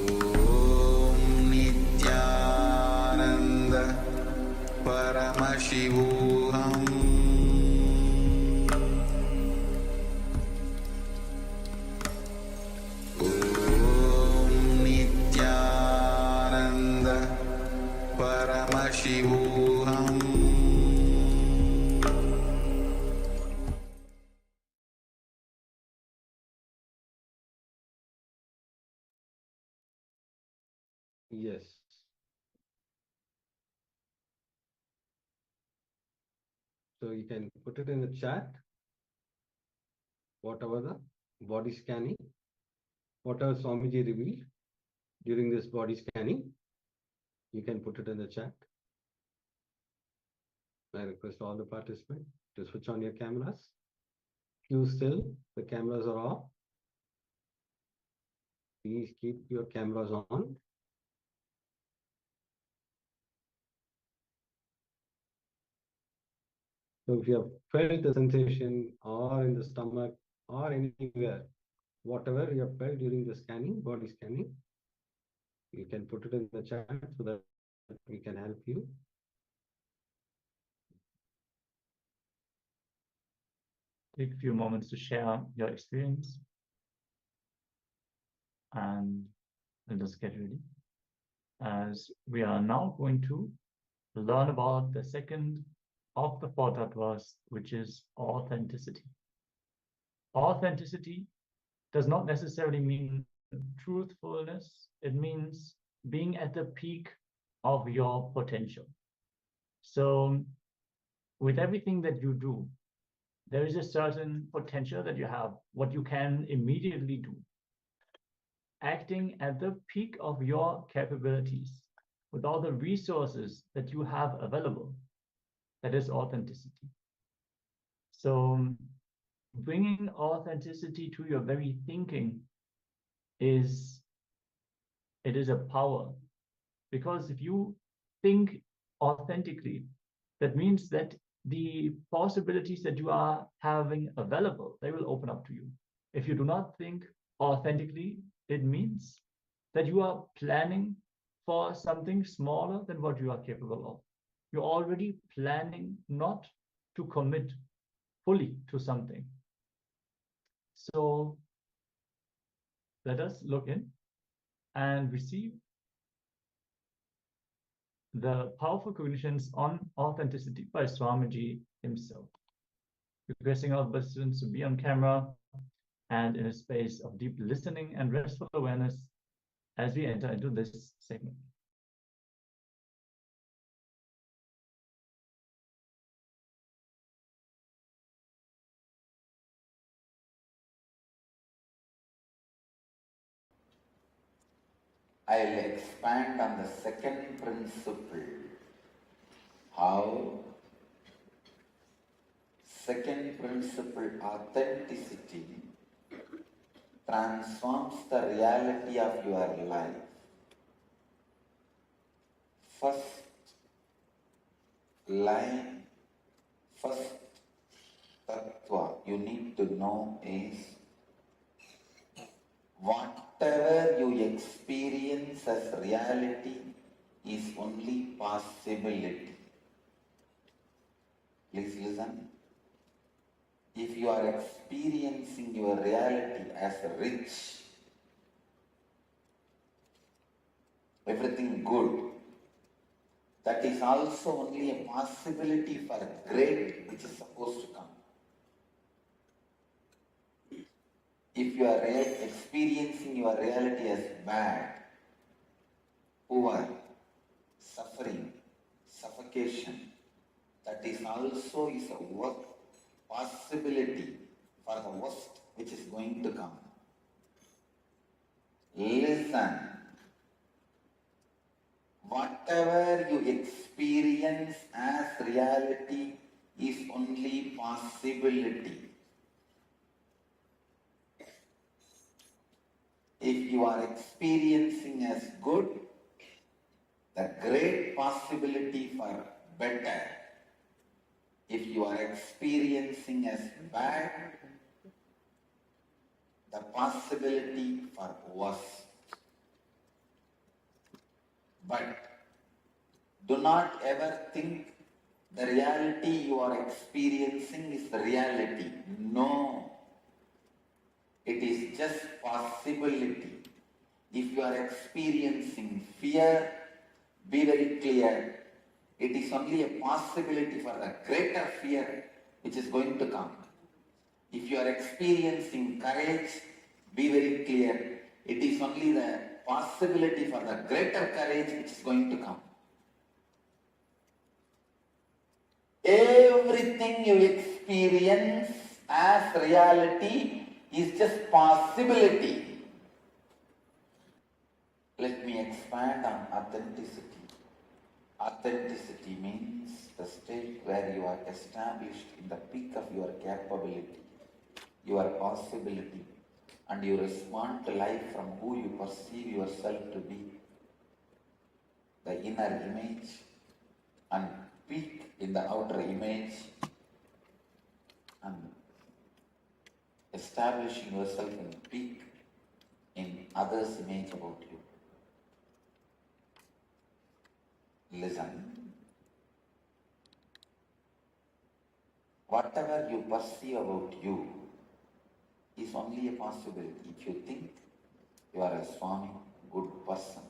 Om Nithyananda Paramashivoham Om Nithyananda Paramashivoham Yes. So you can put it in the chat, whatever the body scanning, whatever Swamiji revealed during this body scanning, you can put it in the chat. I request all the participants to switch on your cameras. You still, the cameras are off. Please keep your cameras on. So if you have felt the sensation or in the stomach or anywhere, whatever you have felt during the scanning, body scanning, you can put it in the chat so that we can help you. Take a few moments to share your experience and let us get ready, as we are now going to learn about the second of the four tattvas, which is authenticity. Authenticity does not necessarily mean truthfulness. It means being at the peak of your potential. So with everything that you do, there is a certain potential that you have, what you can immediately do. Acting at the peak of your capabilities, with all the resources that you have available, that is authenticity. So bringing authenticity to your very thinking is a power, because if you think authentically, that means that the possibilities that you are having available, they will open up to you. If you do not think authentically, it means that you are planning for something smaller than what you are capable of. You're already planning not to commit fully to something. So let us look in and receive the powerful cognitions on authenticity by Swamiji himself. Requesting all participants to be on camera and in a space of deep listening and restful awareness as we enter into this segment. I'll expand on the second principle. How? Second principle, authenticity, transforms the reality of your life. First line, first tattva you need to know is, whatever you experience as reality is only possibility. Please listen. If you are experiencing your reality as rich, everything good, that is also only a possibility for great which is supposed to come. If you are experiencing your reality as bad, poor, suffering, suffocation, that is also is a possibility for the worst which is going to come. Listen. Whatever you experience as reality is only possibility. If you are experiencing as good, the great possibility for better. If you are experiencing as bad, the possibility for worse. But do not ever think the reality you are experiencing is the reality. No. It is just possibility. If you are experiencing fear, be very clear. It is only a possibility for the greater fear which is going to come. If you are experiencing courage, be very clear. It is only the possibility for the greater courage which is going to come. Everything you experience as reality is just possibility. Let me expand on authenticity. Authenticity means the state where you are established in the peak of your capability, your possibility, and you respond to life from who you perceive yourself to be, the inner image, and peak in the outer image, and establishing yourself in peak in others' image about you. Listen. Whatever you perceive about you is only a possibility. If you think you are a Swami, good person,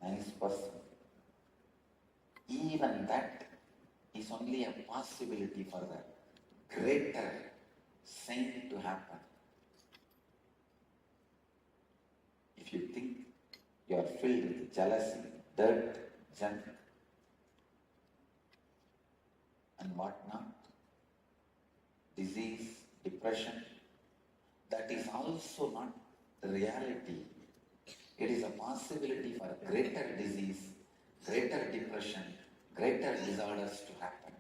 nice person, even that is only a possibility for the greater saint to happen. If you think you are filled with jealousy, dirt, junk, and whatnot, disease, depression, that is also not the reality. It is a possibility for greater disease, greater depression, greater disorders to happen.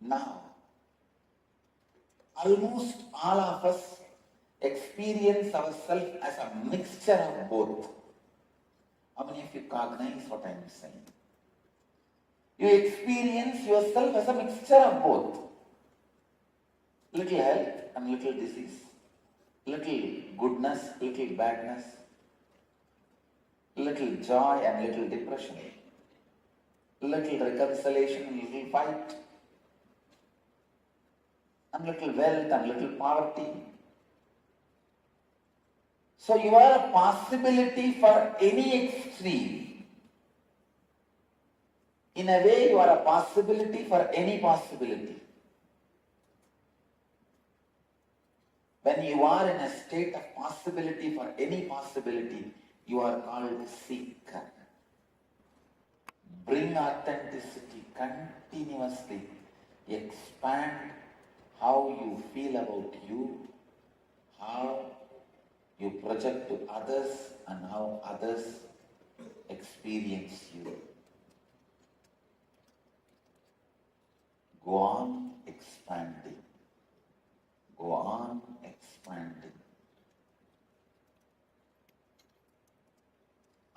Now, almost all of us experience ourselves as a mixture of both. How many of you cognize what I am saying? You experience yourself as a mixture of both. Little health and little disease. Little goodness, little badness. Little joy and little depression. Little reconciliation and little fight. And little wealth and little poverty. So you are a possibility for any extreme. In a way, you are a possibility for any possibility. When you are in a state of possibility for any possibility, you are called seeker. Bring authenticity continuously. Expand how you feel about you, how you project to others, and how others experience you. Go on expanding. Go on expanding.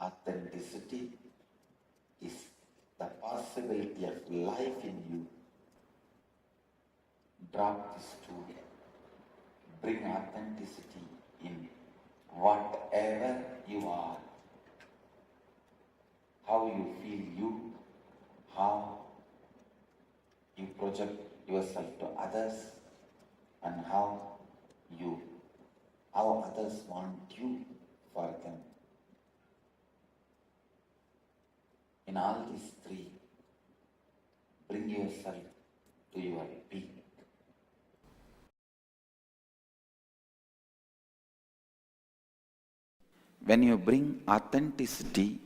Authenticity is the possibility of life in you. Drop this tool. Bring authenticity in whatever you are. How you feel you, how you project yourself to others, and how others want you for them. In all these three, bring yourself to your peak. When you bring authenticity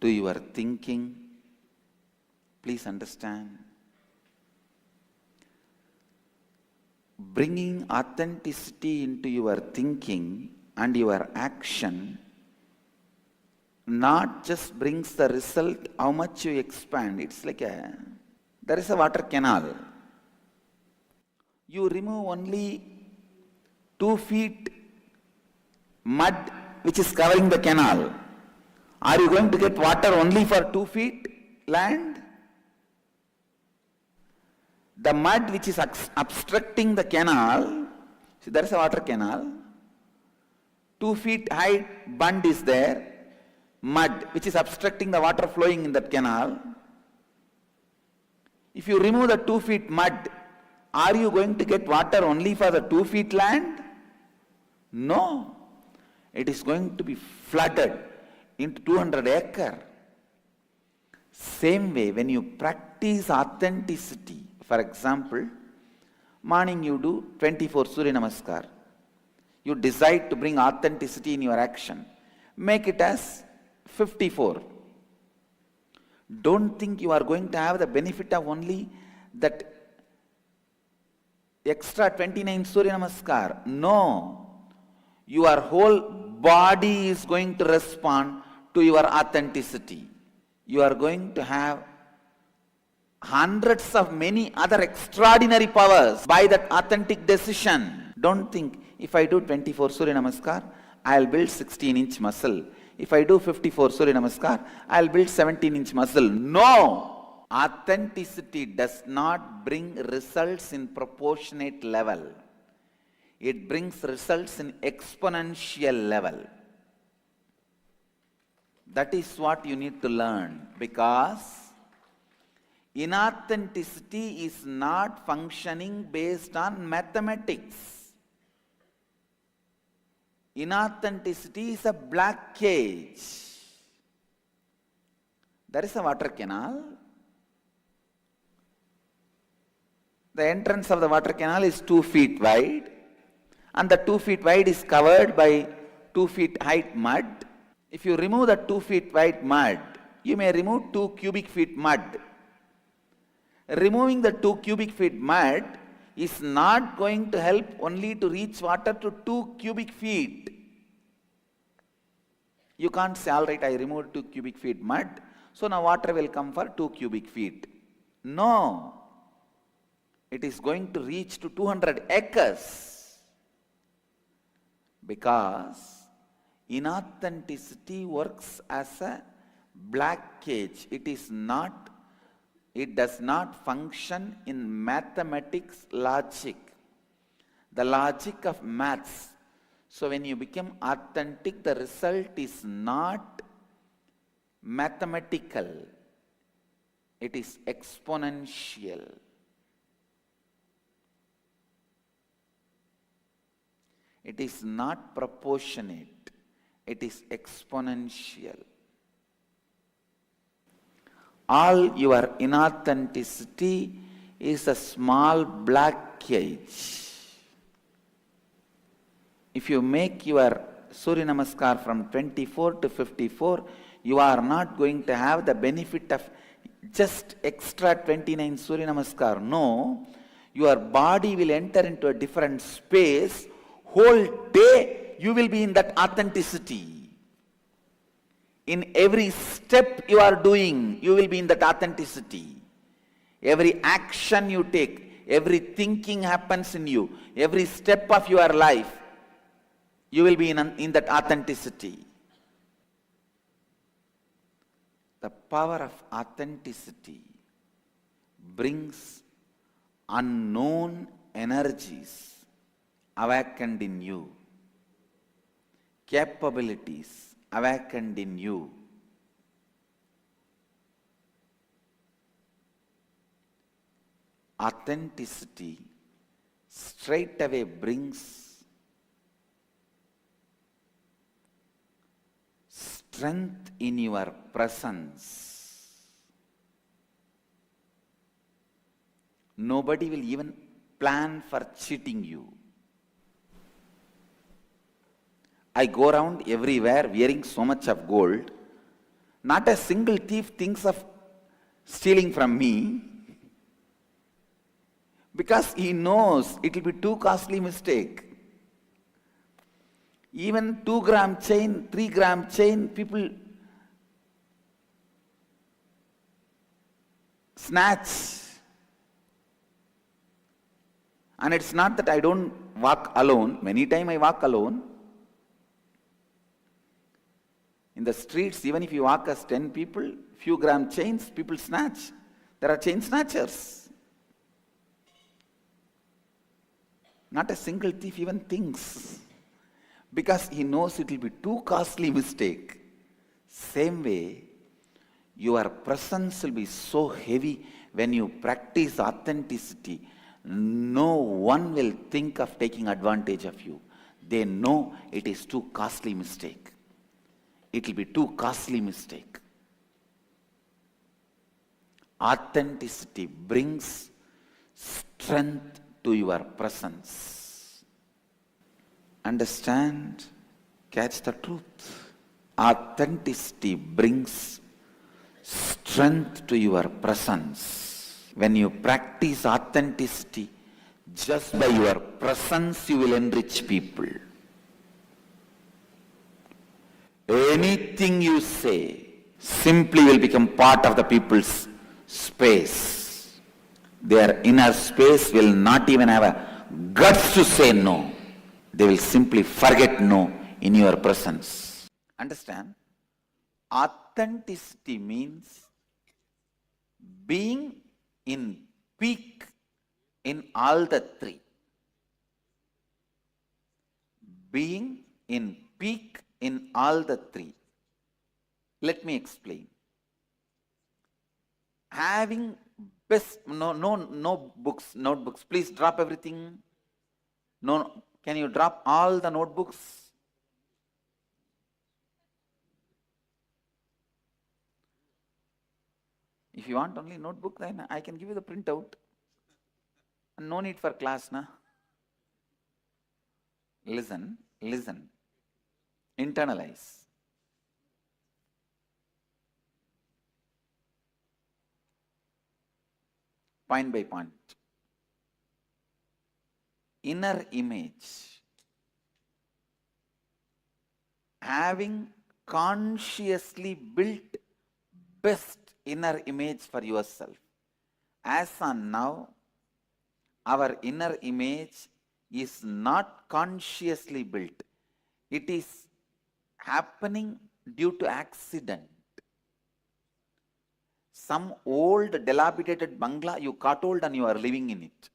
to your thinking, please understand, bringing authenticity into your thinking and your action not just brings the result how much you expand. It's like there is a water canal. You remove only 2 feet mud which is covering the canal. Are you going to get water only for 2 feet land? The mud which is obstructing the canal, see, there is a water canal, 2 feet high bund is there, mud which is obstructing the water flowing in that canal. If you remove the 2 feet mud, are you going to get water only for the 2 feet land? No. It is going to be flooded into 200 acre. Same way, when you practice authenticity, for example, morning you do 24 Surya Namaskar. You decide to bring authenticity in your action. Make it as 54. Don't think you are going to have the benefit of only that extra 29 Surya Namaskar. No. Your whole body is going to respond to your authenticity. You are going to have hundreds of many other extraordinary powers by that authentic decision. Don't think, if I do 24 Surya Namaskar, I'll build 16-inch muscle. If I do 54 Surya Namaskar, I'll build 17-inch muscle. No! Authenticity does not bring results in proportionate level. It brings results in exponential level. That is what you need to learn, because inauthenticity is not functioning based on mathematics. Inauthenticity is a black cage. There is a water canal. The entrance of the water canal is 2 feet wide, and the 2 feet wide is covered by 2 feet height mud. If you remove the 2 feet wide mud, you may remove 2 cubic feet mud. Removing the 2 cubic feet mud is not going to help only to reach water to 2 cubic feet. You can't say, all right, I removed 2 cubic feet mud, so now water will come for 2 cubic feet. No. It is going to reach to 200 acres. Because inauthenticity works as a black cage. It does not function in mathematics logic, the logic of maths. So when you become authentic, the result is not mathematical, it is exponential. It is not proportionate, it is exponential. All your inauthenticity is a small black cage. If you make your Surya Namaskar from 24 to 54, you are not going to have the benefit of just extra 29 Surya Namaskar. No, your body will enter into a different space. Whole day you will be in that authenticity. In every step you are doing, you will be in that authenticity. Every action you take, every thinking happens in you, every step of your life, you will be in that authenticity. The power of authenticity brings unknown energies awakened in you, capabilities awakened in you. Authenticity straight away brings strength in your presence. Nobody will even plan for cheating you. I go around everywhere wearing so much of gold. Not a single thief thinks of stealing from me, because he knows it will be too costly mistake. Even 2-gram chain, 3-gram chain, people snatch. And it's not that I don't walk alone. Many times I walk alone. In the streets, even if you walk as 10 people, few gram chains, people snatch. There are chain snatchers. Not a single thief even thinks, because he knows it will be too costly mistake. Same way, your presence will be so heavy when you practice authenticity. No one will think of taking advantage of you. They know it is too costly mistake. It will be too costly mistake. Authenticity brings strength to your presence. Understand? Catch the truth. Authenticity brings strength to your presence. When you practice authenticity, just by your presence you will enrich people. Anything you say simply will become part of the people's space. Their inner space will not even have a guts to say no. They will simply forget no in your presence. Understand? Authenticity means being in peak in all the three. Being in peak in all the three. Let me explain. Having best, no books, notebooks. Please drop everything. No, can you drop all the notebooks? If you want only notebook, then I can give you the printout. And no need for class, na? Listen, listen. Internalize. Point by point. Inner image. Having consciously built best inner image for yourself. As on now, our inner image is not consciously built. It is happening due to accident. Some old dilapidated bungalow you caught hold and you are living in it.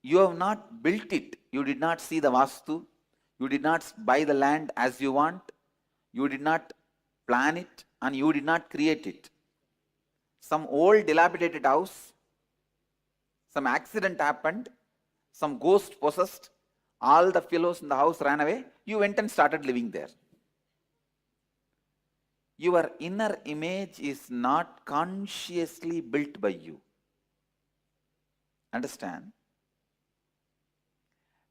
You have not built it. You did not see the vastu. You did not buy the land as you want. You did not plan it and you did not create it. Some old dilapidated house, some accident happened, some ghost possessed, all the fellows in the house ran away, you went and started living there. Your inner image is not consciously built by you. Understand?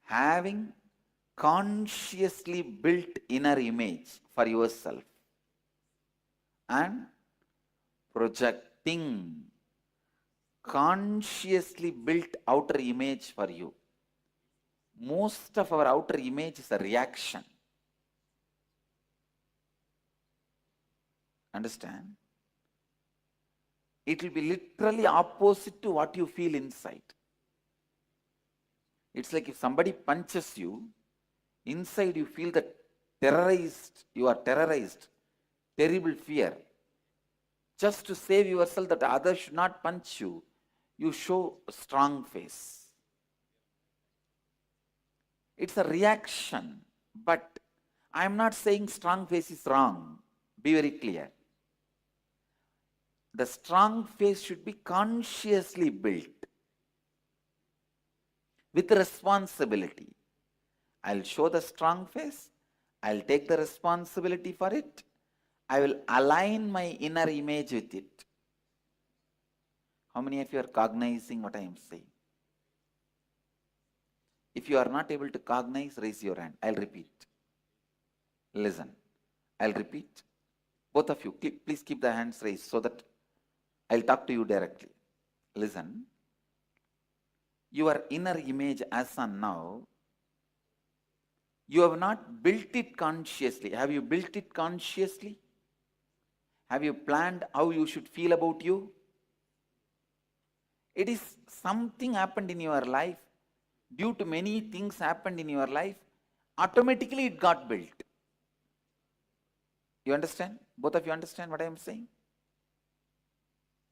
Having consciously built inner image for yourself and projecting consciously built outer image for you. Most of our outer image is a reaction. Understand? It will be literally opposite to what you feel inside. It's like if somebody punches you, inside you feel that terrorized, you are terrorized, terrible fear. Just to save yourself that others should not punch you, you show a strong face. It's a reaction, but I am not saying strong face is wrong. Be very clear. The strong face should be consciously built with responsibility. I'll show the strong face. I'll take the responsibility for it. I will align my inner image with it. How many of you are cognizing what I am saying? If you are not able to cognize, raise your hand. I'll repeat. Listen. I'll repeat. Both of you, please keep the hands raised so that I'll talk to you directly. Listen. Your inner image as on now, you have not built it consciously. Have you built it consciously? Have you planned how you should feel about you? It is something happened in your life. Due to many things happened in your life, automatically it got built. You understand? Both of you understand what I am saying?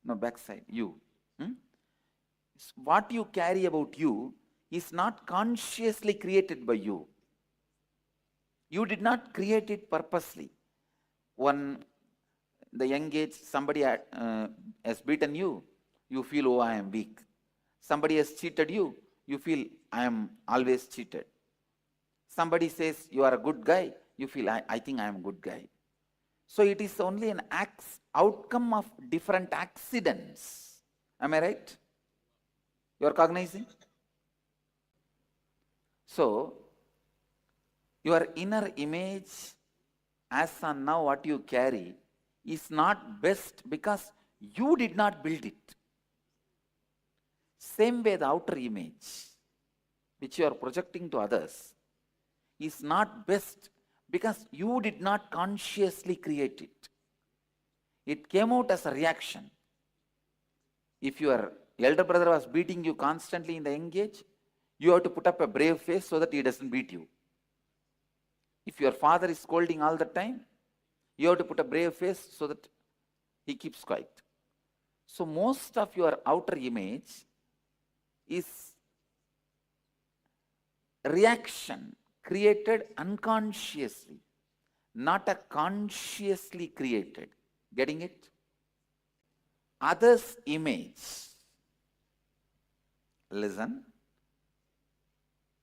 No, backside, you. What you carry about you is not consciously created by you. You did not create it purposely. The young age, somebody has beaten you, you feel, oh, I am weak. Somebody has cheated you, you feel, I am always cheated. Somebody says, you are a good guy, you feel, I think I am a good guy. So it is only an outcome of different accidents. Am I right? You are cognizing? So, your inner image as on now what you carry is not best because you did not build it. Same way the outer image which you are projecting to others is not best because you did not consciously create it. It came out as a reaction. If your elder brother was beating you constantly in the young age, you have to put up a brave face so that he doesn't beat you. If your father is scolding all the time, you have to put a brave face so that he keeps quiet. So most of your outer image is reaction created unconsciously, not a consciously created. Getting it? Others' image. Listen.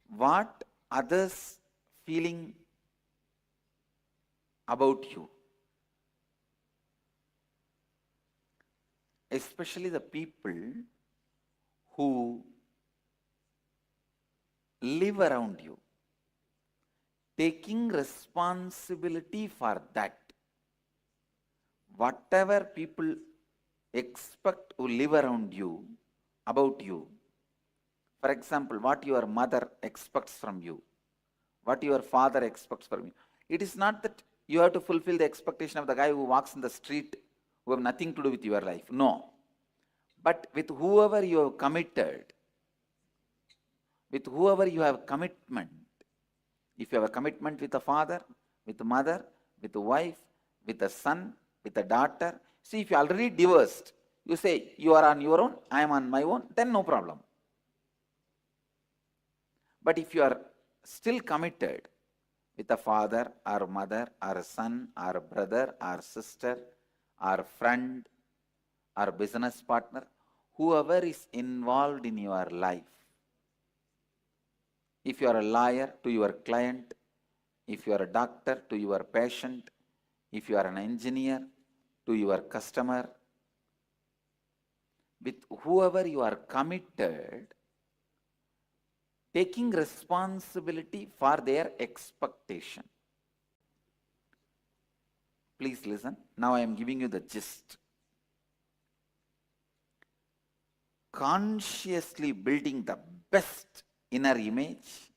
What others feeling about you, especially the people who live around you, taking responsibility for that. Whatever people expect who live around you, about you, for example, what your mother expects from you, what your father expects from you, it is not that you have to fulfill the expectation of the guy who walks in the street who have nothing to do with your life. No. But with whoever you have committed, with whoever you have commitment, if you have a commitment with a father, with a mother, with a wife, with a son, with a daughter, see, if you are already divorced, you say you are on your own, I am on my own, then no problem. But if you are still committed with a father or mother or a son or a brother or sister or friend or business partner, whoever is involved in your life, if you are a lawyer to your client, if you are a doctor to your patient, if you are an engineer to your customer, with whoever you are committed, taking responsibility for their expectation. Please listen. Now I am giving you the gist. Consciously building the best inner image,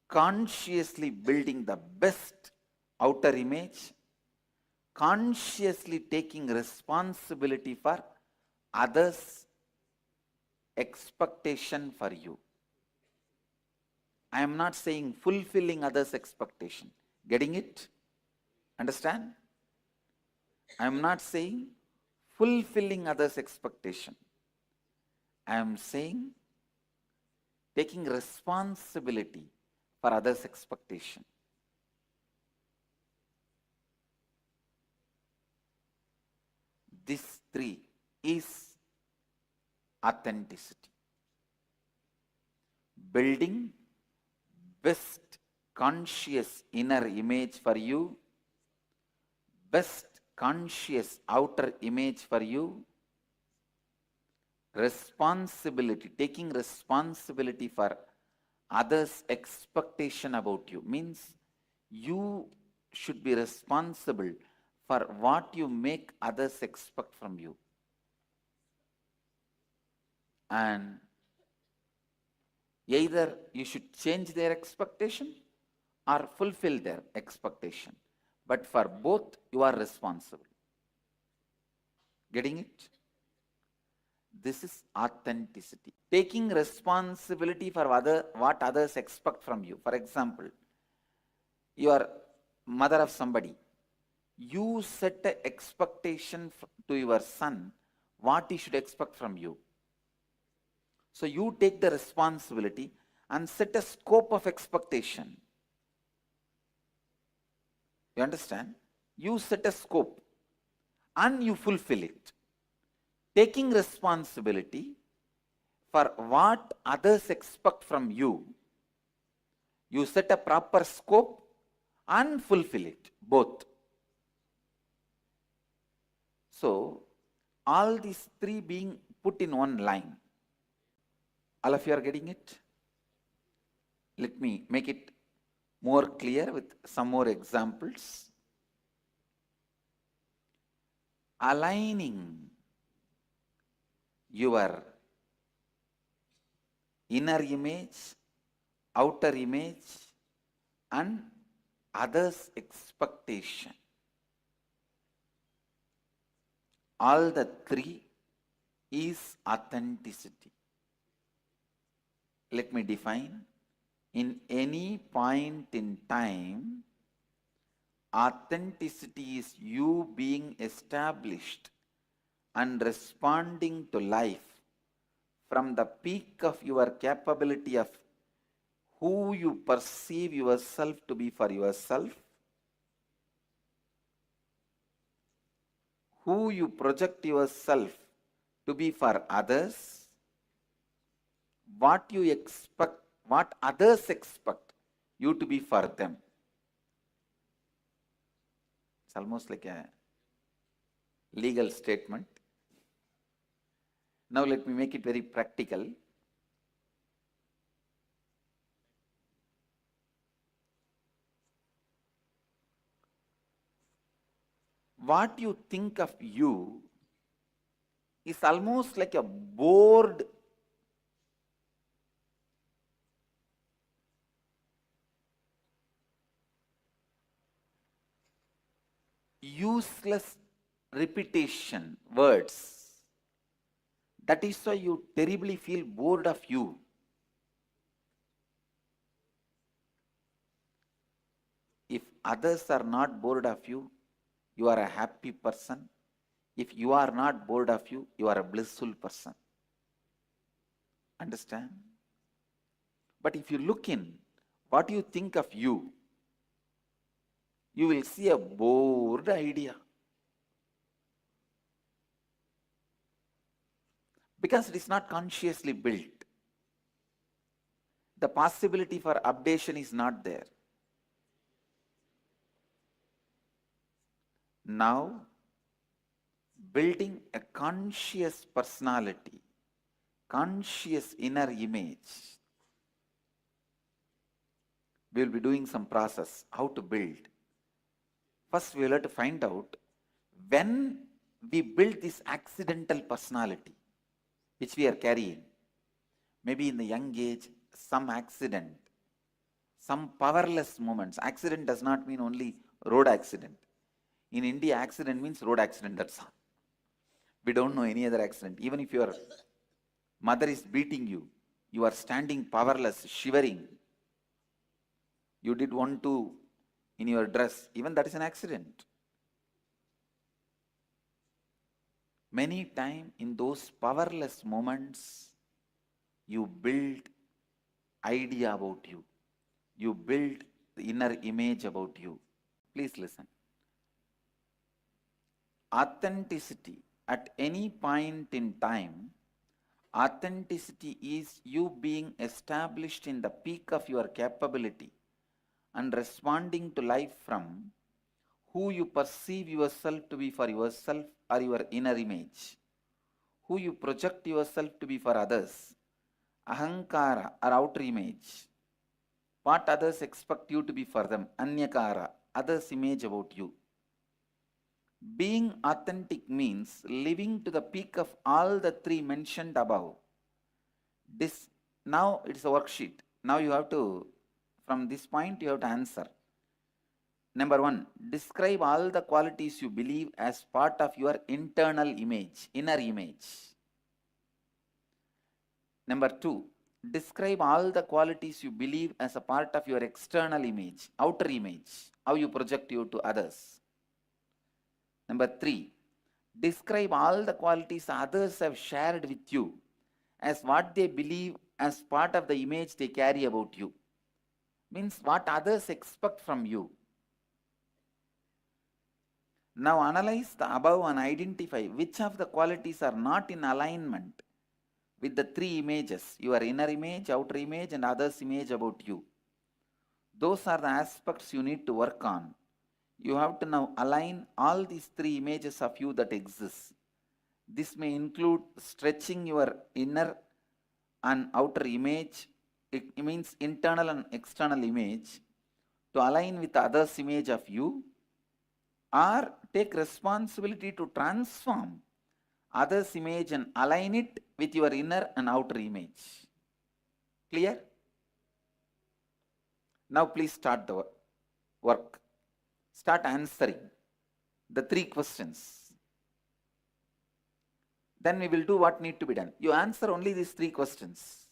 consciously building the best outer image, consciously taking responsibility for others' expectation for you. I am not saying fulfilling others' expectation. Getting it? Understand? I am not saying fulfilling others' expectation. I am saying taking responsibility for others' expectation. This three is authenticity. Building best conscious inner image for you, best conscious outer image for you, responsibility, taking responsibility for others' expectation about you, means you should be responsible for what you make others expect from you. And either you should change their expectation or fulfill their expectation. But for both, you are responsible. Getting it? This is authenticity. Taking responsibility for what others expect from you. For example, you are mother of somebody. You set an expectation to your son what he should expect from you. So you take the responsibility and set a scope of expectation. You understand? You set a scope and you fulfill it. Taking responsibility for what others expect from you, you set a proper scope and fulfill it, both. So, all these three being put in one line. All of you are getting it? Let me make it more clear with some more examples. Aligning your inner image, outer image, and others' expectation. All the three is authenticity. Let me define. In any point in time, authenticity is you being established and responding to life from the peak of your capability of who you perceive yourself to be for yourself, who you project yourself to be for others, what you expect, what others expect you to be for them. It's almost like a legal statement. Now let me make it very practical. What you think of you is almost like a bored useless repetition words. That is why you terribly feel bored of you. If others are not bored of you, you are a happy person. If you are not bored of you, you are a blissful person. Understand? But if you look in what you think of you will see a bored idea. Because it is not consciously built. The possibility for updation is not there. Now, building a conscious personality, conscious inner image, we will be doing some process, how to build. First, we will have to find out when we build this accidental personality, which we are carrying. Maybe in the young age, some accident, some powerless moments. Accident does not mean only road accident. In India, accident means road accident, that's all. We don't know any other accident. Even if your mother is beating you, you are standing powerless, shivering. You did 1-2 in your dress, even that is an accident. Many times in those powerless moments, you build idea about you. You build the inner image about you. Please listen. Authenticity at any point in time, authenticity is you being established in the peak of your capability and responding to life from who you perceive yourself to be for yourself or your inner image, who you project yourself to be for others, ahankara or outer image, what others expect you to be for them, anyakara, others' image about you. Being authentic means living to the peak of all the three mentioned above. Now it's a worksheet. Now you have to, from this point you have to answer. Number 1, describe all the qualities you believe as part of your internal image, inner image. Number 2, describe all the qualities you believe as a part of your external image, outer image, how you project you to others. Number 3, describe all the qualities others have shared with you as what they believe as part of the image they carry about you. Means what others expect from you. Now analyze the above and identify which of the qualities are not in alignment with the three images, your inner image, outer image and others' image about you. Those are the aspects you need to work on. You have to now align all these three images of you that exist. This may include stretching your inner and outer image. It means internal and external image to align with others' image of you, or take responsibility to transform others' image and align it with your inner and outer image. Clear? Now please start the work. Start answering the three questions. Then we will do what need to be done. You answer only these three questions.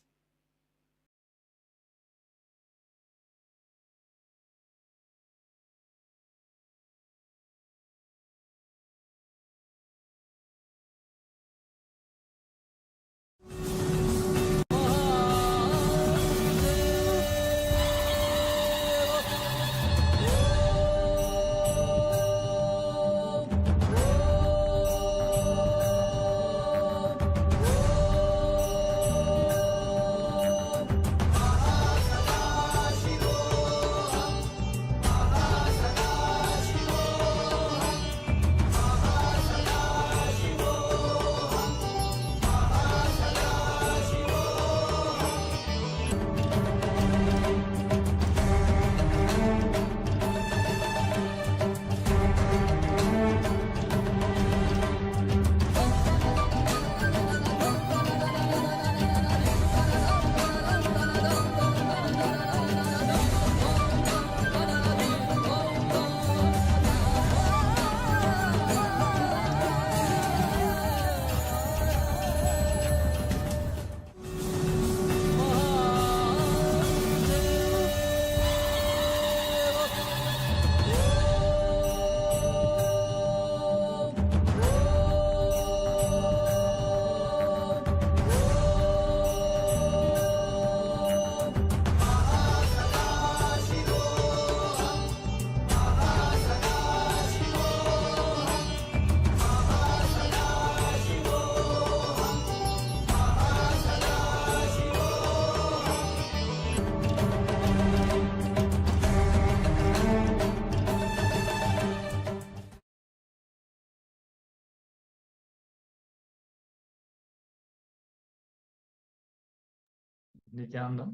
Nithyananda,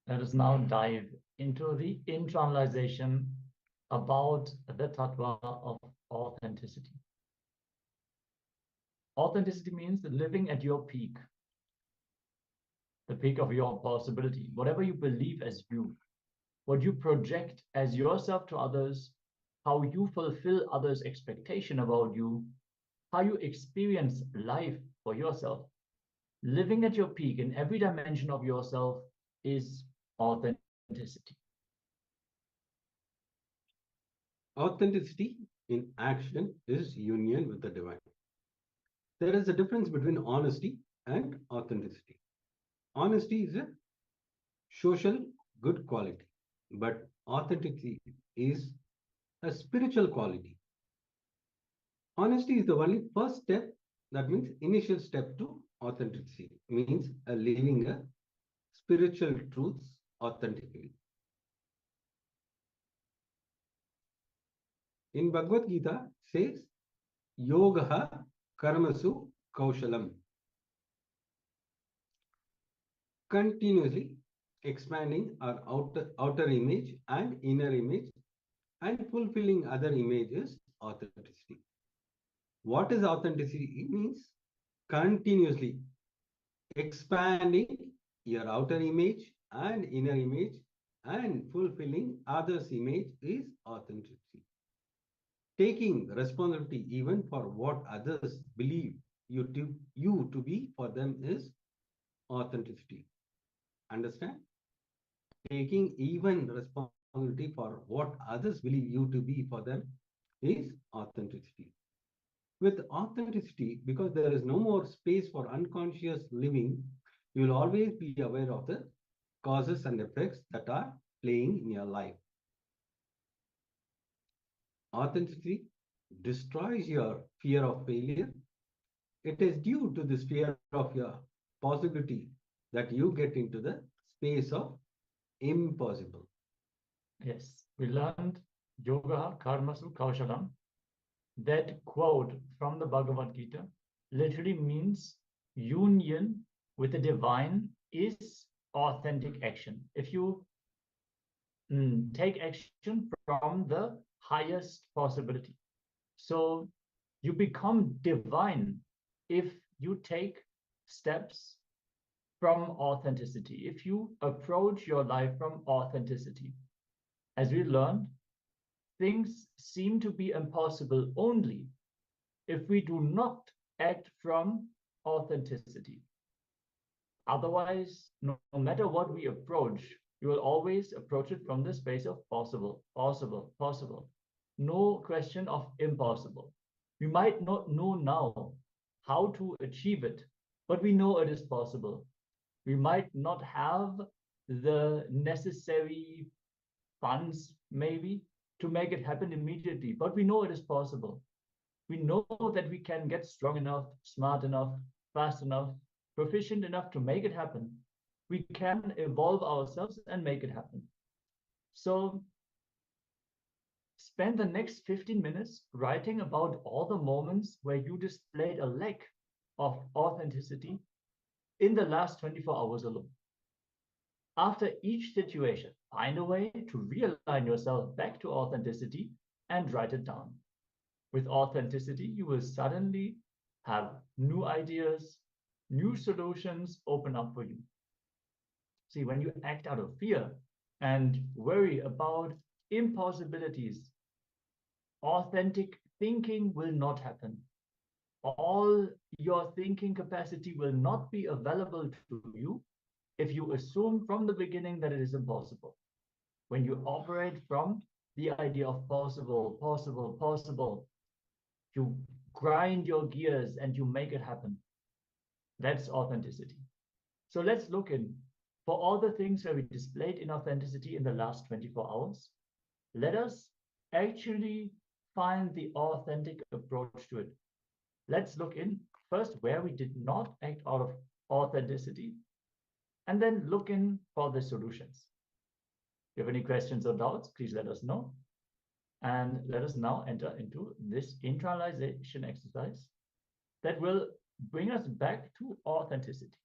let us now dive into the internalization about the tattva of authenticity. Authenticity means living at your peak, the peak of your possibility, whatever you believe as you, what you project as yourself to others, how you fulfill others' expectation about you, how you experience life for yourself. Living at your peak in every dimension of yourself is authenticity. Authenticity in action is union with the divine. There is a difference between honesty and authenticity. Honesty is a social good quality, but authenticity is a spiritual quality. Honesty is the only first step, that means initial step to authenticity, means living a spiritual truths authentically. In Bhagavad Gita says, Yogaha Karmasu Kaushalam. Continuously expanding our outer image and inner image and fulfilling other images, authenticity. What is authenticity? It means continuously expanding your outer image and inner image and fulfilling others' image is authenticity. Taking responsibility even for what others believe you to be for them is authenticity. Understand? Taking even responsibility for what others believe you to be for them is authenticity. With authenticity, because there is no more space for unconscious living, you will always be aware of the causes and effects that are playing in your life. Authenticity destroys your fear of failure. It is due to this fear of your possibility that you get into the space of impossible. Yes, we learned yoga karmasu kaushalam. That quote from the Bhagavad Gita literally means union with the divine is authentic action. If you take action from the highest possibility. So you become divine if you take steps from authenticity, if you approach your life from authenticity. As we learned, things seem to be impossible only if we do not act from authenticity. Otherwise, no matter what we approach, you will always approach it from the space of possible, possible, possible. No question of impossible. We might not know now how to achieve it, but we know it is possible. We might not have the necessary funds, maybe, to make it happen immediately, but we know it is possible. We know that we can get strong enough, smart enough, fast enough, proficient enough to make it happen. We can evolve ourselves and make it happen. So spend the next 15 minutes writing about all the moments where you displayed a lack of authenticity in the last 24 hours alone. After each situation, find a way to realign yourself back to authenticity and write it down. With authenticity, you will suddenly have new ideas, new solutions open up for you. See, when you act out of fear and worry about impossibilities, authentic thinking will not happen. All your thinking capacity will not be available to you if you assume from the beginning that it is impossible. When you operate from the idea of possible, possible, possible, you grind your gears and you make it happen. That's authenticity. So let's look in for all the things where we displayed inauthenticity in the last 24 hours. Let us actually find the authentic approach to it. Let's look in first where we did not act out of authenticity, and then look in for the solutions. If you have any questions or doubts, please let us know. And let us now enter into this internalization exercise that will bring us back to authenticity.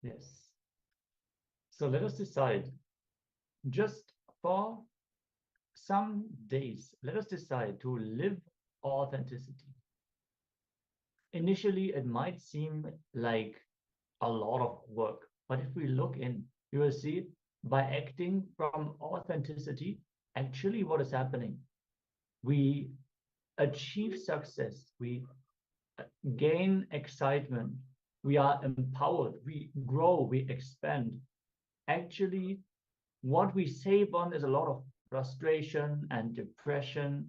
Yes. So let us decide, just for some days, let us decide to live authenticity. Initially, it might seem like a lot of work, but if we look in, you will see by acting from authenticity, actually what is happening, we achieve success, we gain excitement, we are empowered, we grow, we expand. Actually, what we save on is a lot of frustration and depression.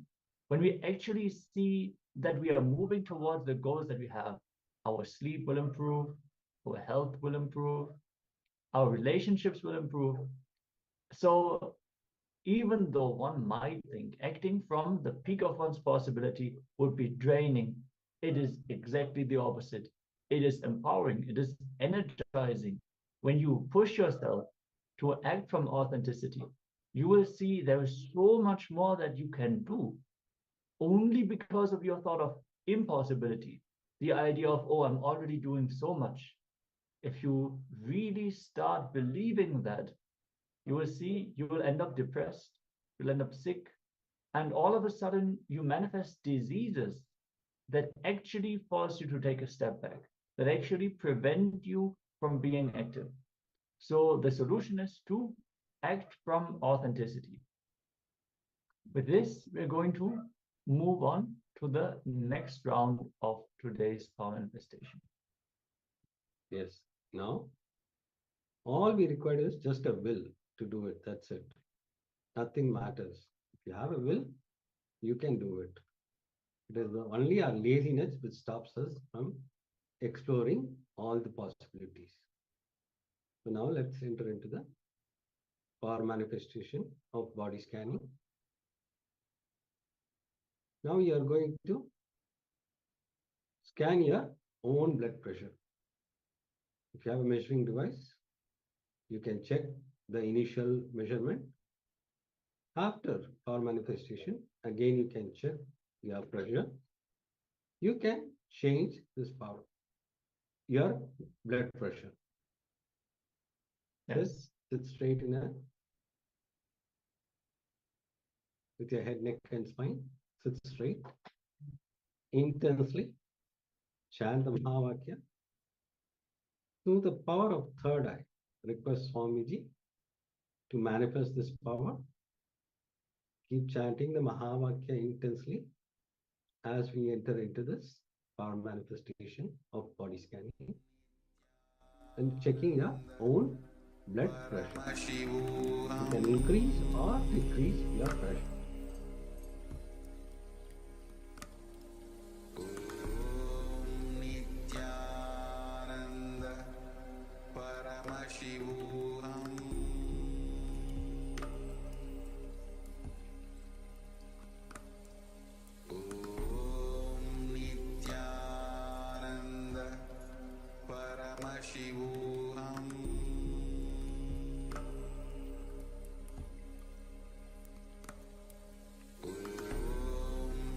When we actually see that we are moving towards the goals that we have, our sleep will improve, our health will improve, our relationships will improve. So even though one might think acting from the peak of one's possibility would be draining, it is exactly the opposite. It is empowering, it is energizing. When you push yourself to act from authenticity, you will see there is so much more that you can do only because of your thought of impossibility. The idea of, oh, I'm already doing so much. If you really start believing that, you will see you will end up depressed, you'll end up sick, and all of a sudden you manifest diseases that actually force you to take a step back, that actually prevent you from being active. So the solution is to act from authenticity. With this, we're going to move on to the next round of today's power manifestation. Yes. Now, all we require is just a will to do it. That's it. Nothing matters. If you have a will, you can do it. It is only our laziness which stops us from exploring all the possibilities. So now let's enter into the power manifestation of body scanning. Now you are going to scan your own blood pressure. If you have a measuring device, you can check the initial measurement. After power manifestation, again you can check your pressure. You can change this power, your blood pressure. Yes. Just sit straight in a, with your head, neck, and spine. Sit straight. Intensely chant the Mahavakya. Through the power of third eye, request Swamiji to manifest this power. Keep chanting the Mahavakya intensely as we enter into this power manifestation of body scanning and checking your own blood pressure. You can increase or decrease your pressure. Nithyananda Paramashivoham Nithyananda Paramashivoham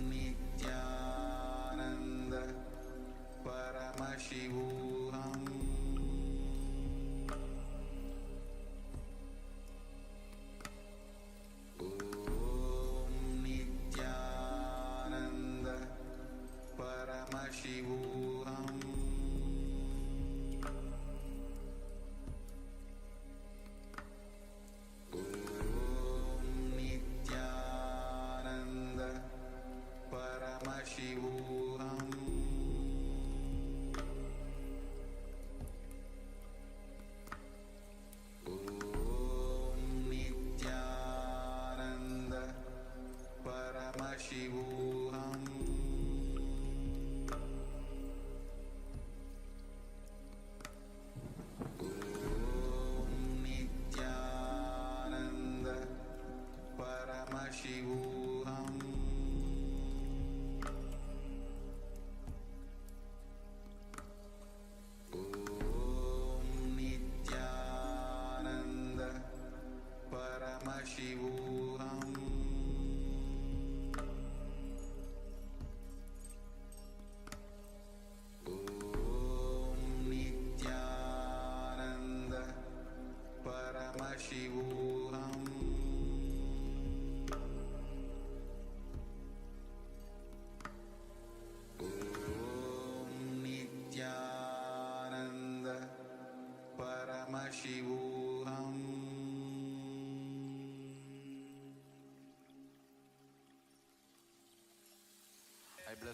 Nithyananda Paramashivoham Nithyananda Paramashivoham Nithyananda Paramashivoham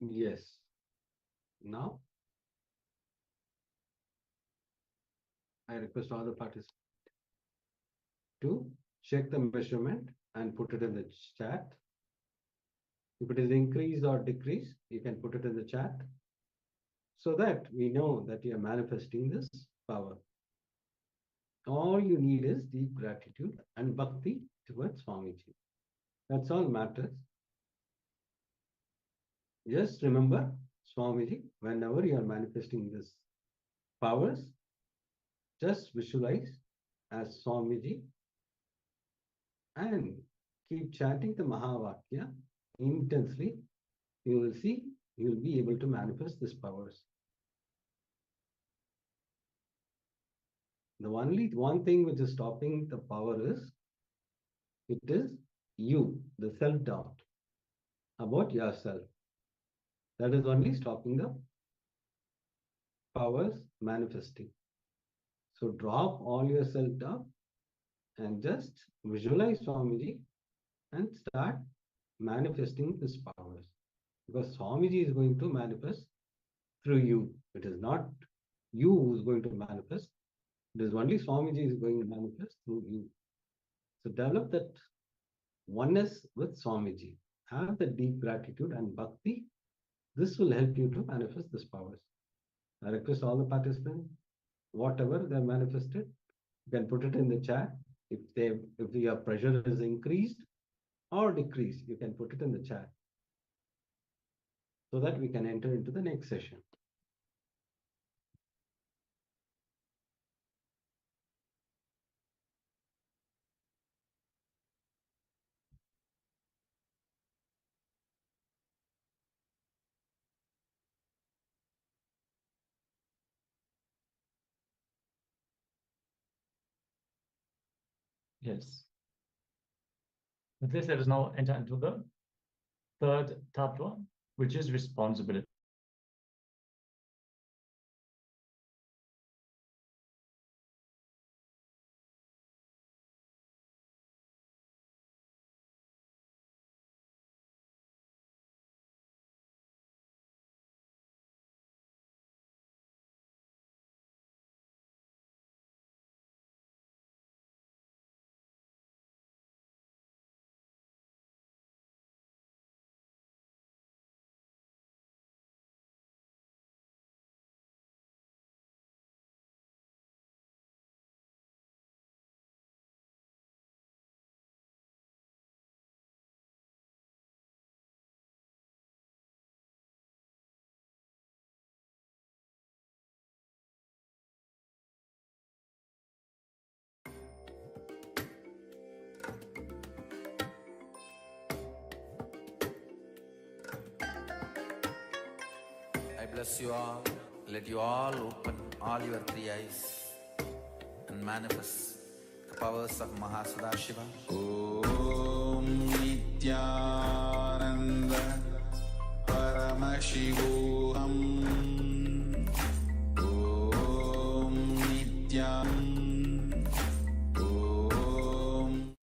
Yes. Now, I request all the participants to check the measurement and put it in the chat. If it is increase or decrease, you can put it in the chat so that we know that you are manifesting this power. All you need is deep gratitude and bhakti towards Swamiji. That's all matters. Just remember Swamiji, whenever you are manifesting this powers, just visualize as Swamiji and keep chanting the Mahavakya intensely. You will see, you will be able to manifest these powers. The only one thing which is stopping the power is, it is you, the self-doubt about yourself. That is only stopping the powers manifesting. So drop all your self-doubt and just visualize Swamiji and start manifesting these powers. Because Swamiji is going to manifest through you. It is not you who is going to manifest. It is only Swamiji is going to manifest through you. So develop that oneness with Swamiji. Have the deep gratitude and bhakti. This will help you to manifest these powers. I request all the participants, whatever they manifested, you can put it in the chat. If your pressure is increased or decreased, you can put it in the chat so that we can enter into the next session. Yes. With this, let us now enter into the third tattva, which is responsibility. I bless you all. Let you all open all your three eyes and manifest the powers of Mahasadashiva. Om Nithyananda Paramashivoham. Om Nithyananda. Om.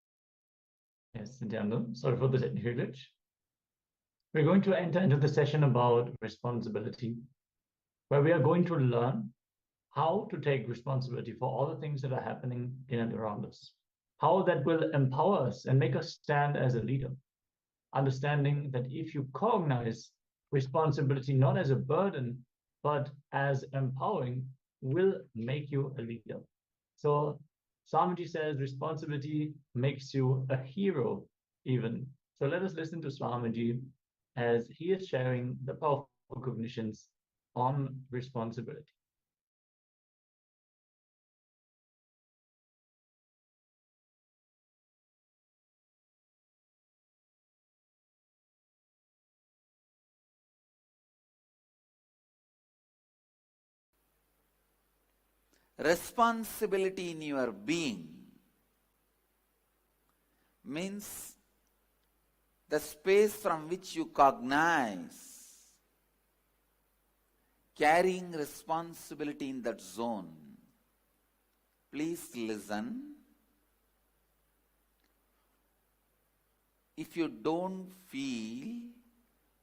Yes, Nithyananda. Sorry for the technical glitch. We're going to enter into the session about responsibility, where we are going to learn how to take responsibility for all the things that are happening in and around us, how that will empower us and make us stand as a leader, understanding that if you cognize responsibility not as a burden, but as empowering, will make you a leader. So Swamiji says responsibility makes you a hero even. So let us listen to Swamiji as he is sharing the powerful cognitions on responsibility. Responsibility in your being means the space from which you cognize, carrying responsibility in that zone. Please listen. If you don't feel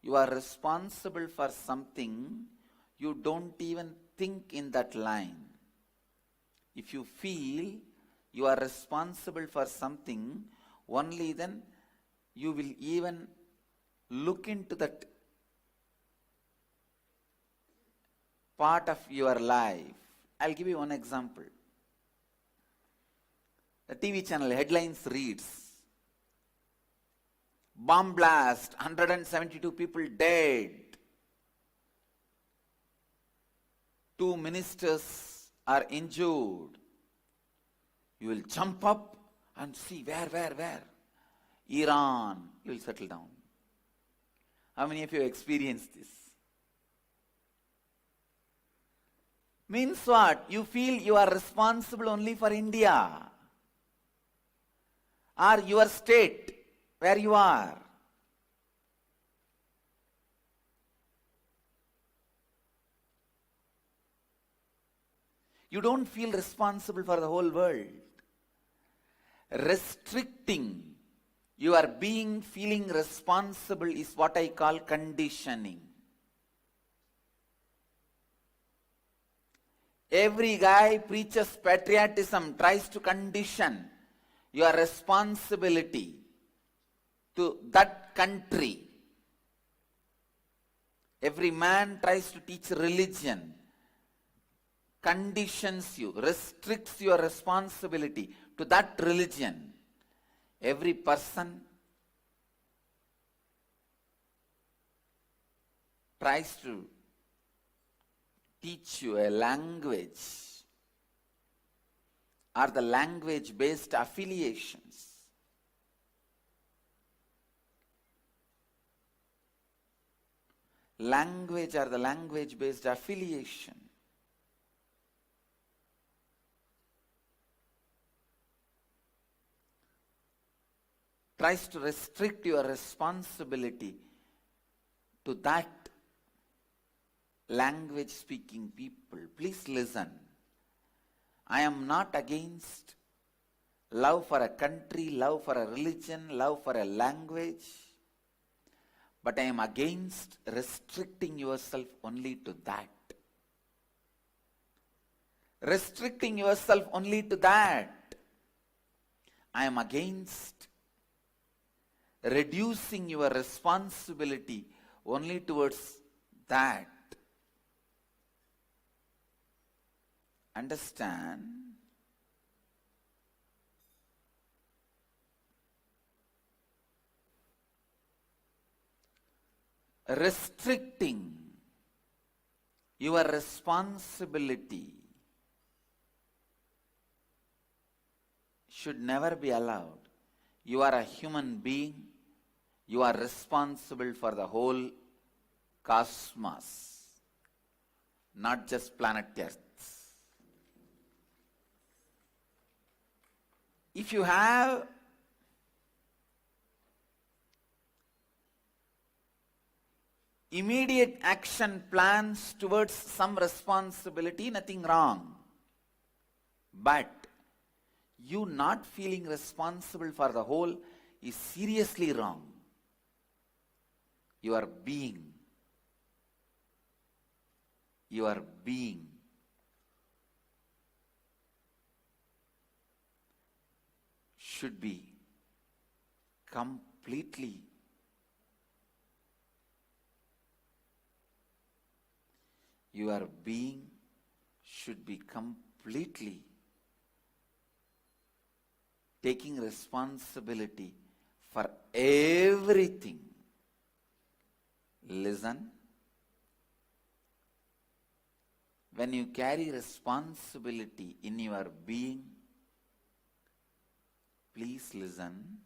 you are responsible for something, you don't even think in that line. If you feel you are responsible for something, only then you will even look into that part of your life. I'll give you one example. The TV channel headlines reads, bomb blast, 172 people dead. 2 ministers are injured. You will jump up and see where? Iran. You will settle down. How many of you experienced this? Means what? You feel you are responsible only for India or your state where you are. You don't feel responsible for the whole world. Restricting your being feeling responsible is what I call conditioning. Every guy preaches patriotism, tries to condition your responsibility to that country. Every man tries to teach religion, conditions you, restricts your responsibility to that religion. Every person tries to teach you a language or the language-based affiliations. Language or the language-based affiliation. Tries to restrict your responsibility to that language speaking people. Please listen. I am not against love for a country, love for a religion, love for a language, but I am against restricting yourself only to that. Restricting yourself only to that. I am against reducing your responsibility only towards that. Understand? Restricting your responsibility should never be allowed. You are a human being. You are responsible for the whole cosmos, not just planet Earth. If you have immediate action plans towards some responsibility, nothing wrong. But you not feeling responsible for the whole is seriously wrong. Your being should be completely taking responsibility for everything. Listen. When you carry responsibility in your being, please listen.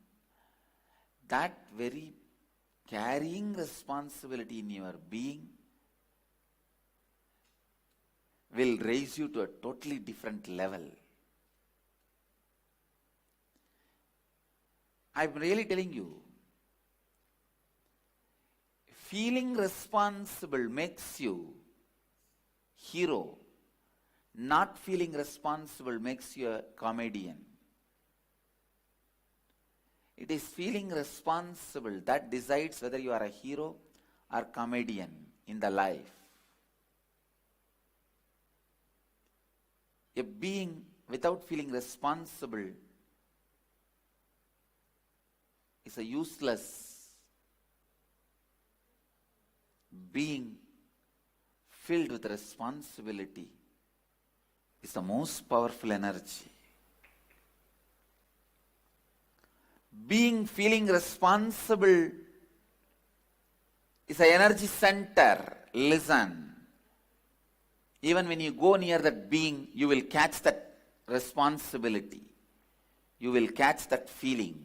That very carrying responsibility in your being will raise you to a totally different level. I'm really telling you, feeling responsible makes you hero. Not feeling responsible makes you a comedian. It is feeling responsible that decides whether you are a hero or comedian in the life. A being without feeling responsible is a useless being. Filled with responsibility is the most powerful energy. Being feeling responsible is an energy center. Listen. Even when you go near that being, you will catch that responsibility. You will catch that feeling.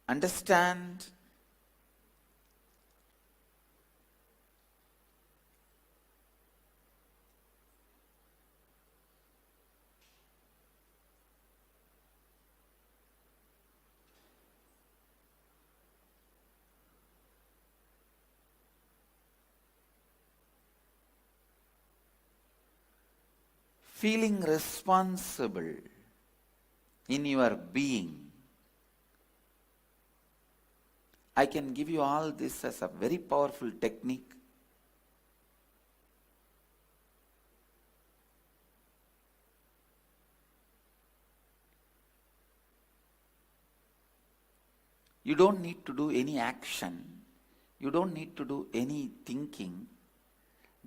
Understand? Feeling responsible in your being. I can give you all this as a very powerful technique. You don't need to do any action. You don't need to do any thinking.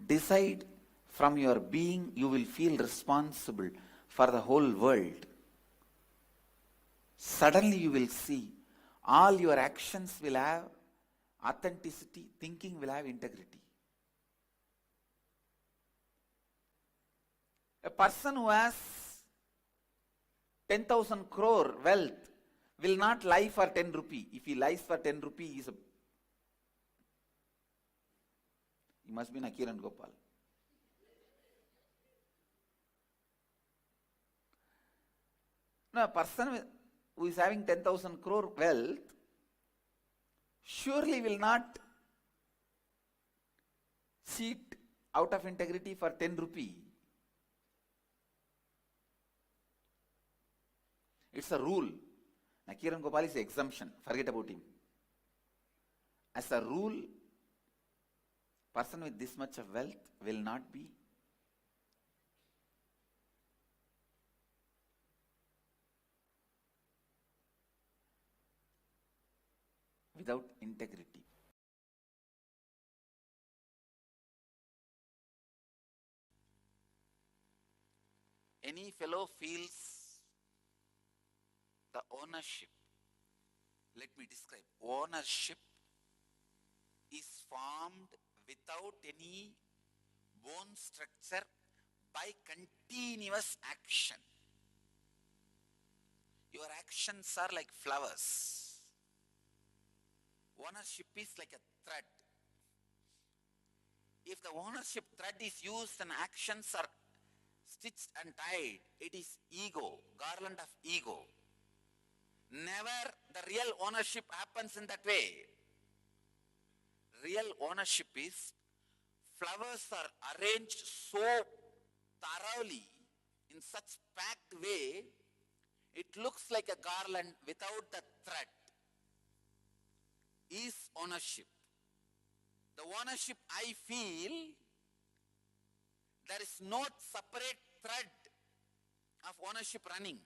Decide from your being, you will feel responsible for the whole world. Suddenly you will see all your actions will have authenticity, thinking will have integrity. A person who has 10,000 crore wealth will not lie for 10 rupee. If he lies for 10 rupee, he must be Nakiran Gopal. No, a person who is having 10,000 crore wealth surely will not cheat out of integrity for 10 rupee. It's a rule. Nakiran Gopal is an exemption. Forget about him. As a rule, person with this much of wealth will not be without integrity. Any fellow feels the ownership. Let me describe. Ownership is formed without any bone structure by continuous action. Your actions are like flowers. Ownership is like a thread. If the ownership thread is used and actions are stitched and tied, it is ego, garland of ego. Never the real ownership happens in that way. Real ownership is flowers are arranged so thoroughly in such packed way, it looks like a garland without the thread. Is ownership. The ownership I feel, there is no separate thread of ownership running.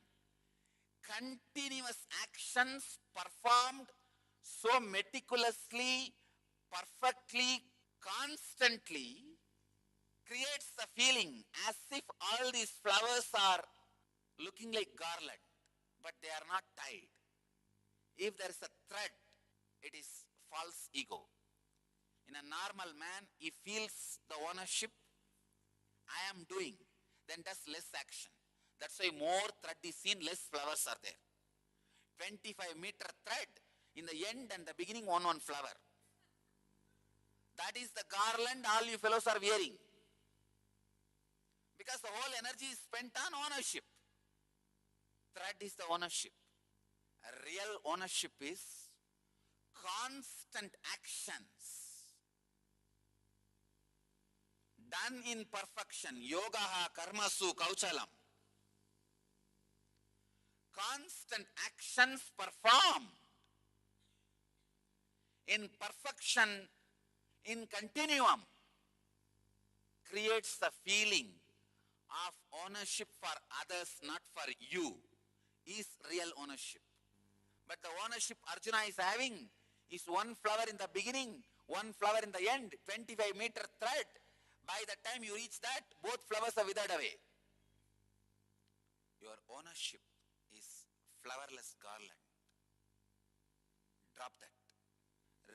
Continuous actions performed so meticulously, perfectly, constantly creates the feeling as if all these flowers are looking like garland, but they are not tied. If there is a thread, it is false ego. In a normal man, he feels the ownership, I am doing, then does less action. That's why more thread is seen, less flowers are there. 25-meter thread, in the end and the beginning, one flower. That is the garland all you fellows are wearing. Because the whole energy is spent on ownership. Thread is the ownership. A real ownership is constant actions done in perfection. Yogaha karmasu kauchalam. Constant actions performed in perfection, in continuum, creates the feeling of ownership for others, not for you, is real ownership. But the ownership Arjuna is having is one flower in the beginning, one flower in the end, 25-meter thread. By the time you reach that, both flowers are withered away. Your ownership is flowerless garland. Drop that.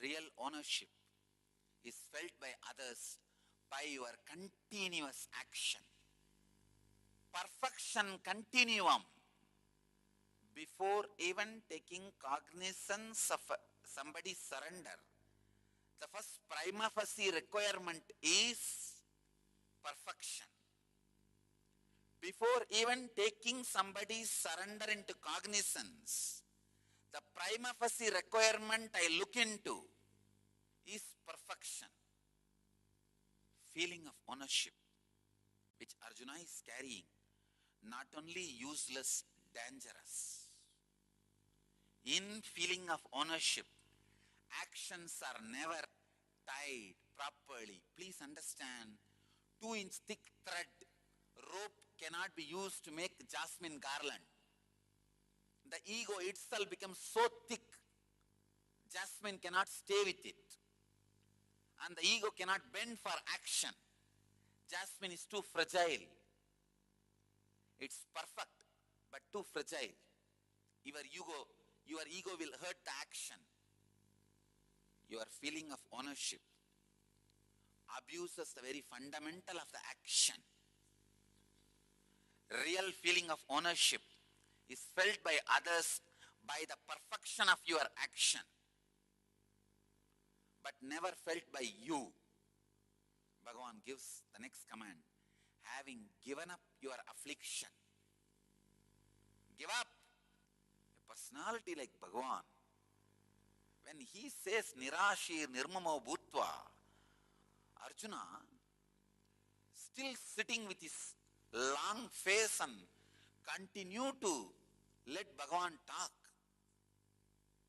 Real ownership is felt by others by your continuous action. Perfection continuum. Before even taking cognizance of somebody's surrender, the first prima facie requirement is perfection. Before even taking somebody's surrender into cognizance, the prima facie requirement I look into is perfection. Feeling of ownership, which Arjuna is carrying, not only useless, dangerous. In feeling of ownership, actions are never tied properly. Please understand, 2-inch thick thread, rope cannot be used to make jasmine garland. The ego itself becomes so thick, jasmine cannot stay with it. And the ego cannot bend for action. Jasmine is too fragile. It's perfect, but too fragile. Your ego will hurt the action. Your feeling of ownership abuses the very fundamental of the action. Real feeling of ownership is felt by others by the perfection of your action, but never felt by you. Bhagavan gives the next command: having given up your affliction. Give up. A personality like Bhagavan, when he says Nirashir Nirmamo Bhutva, Arjuna, still sitting with his long face and continue to let Bhagavan talk.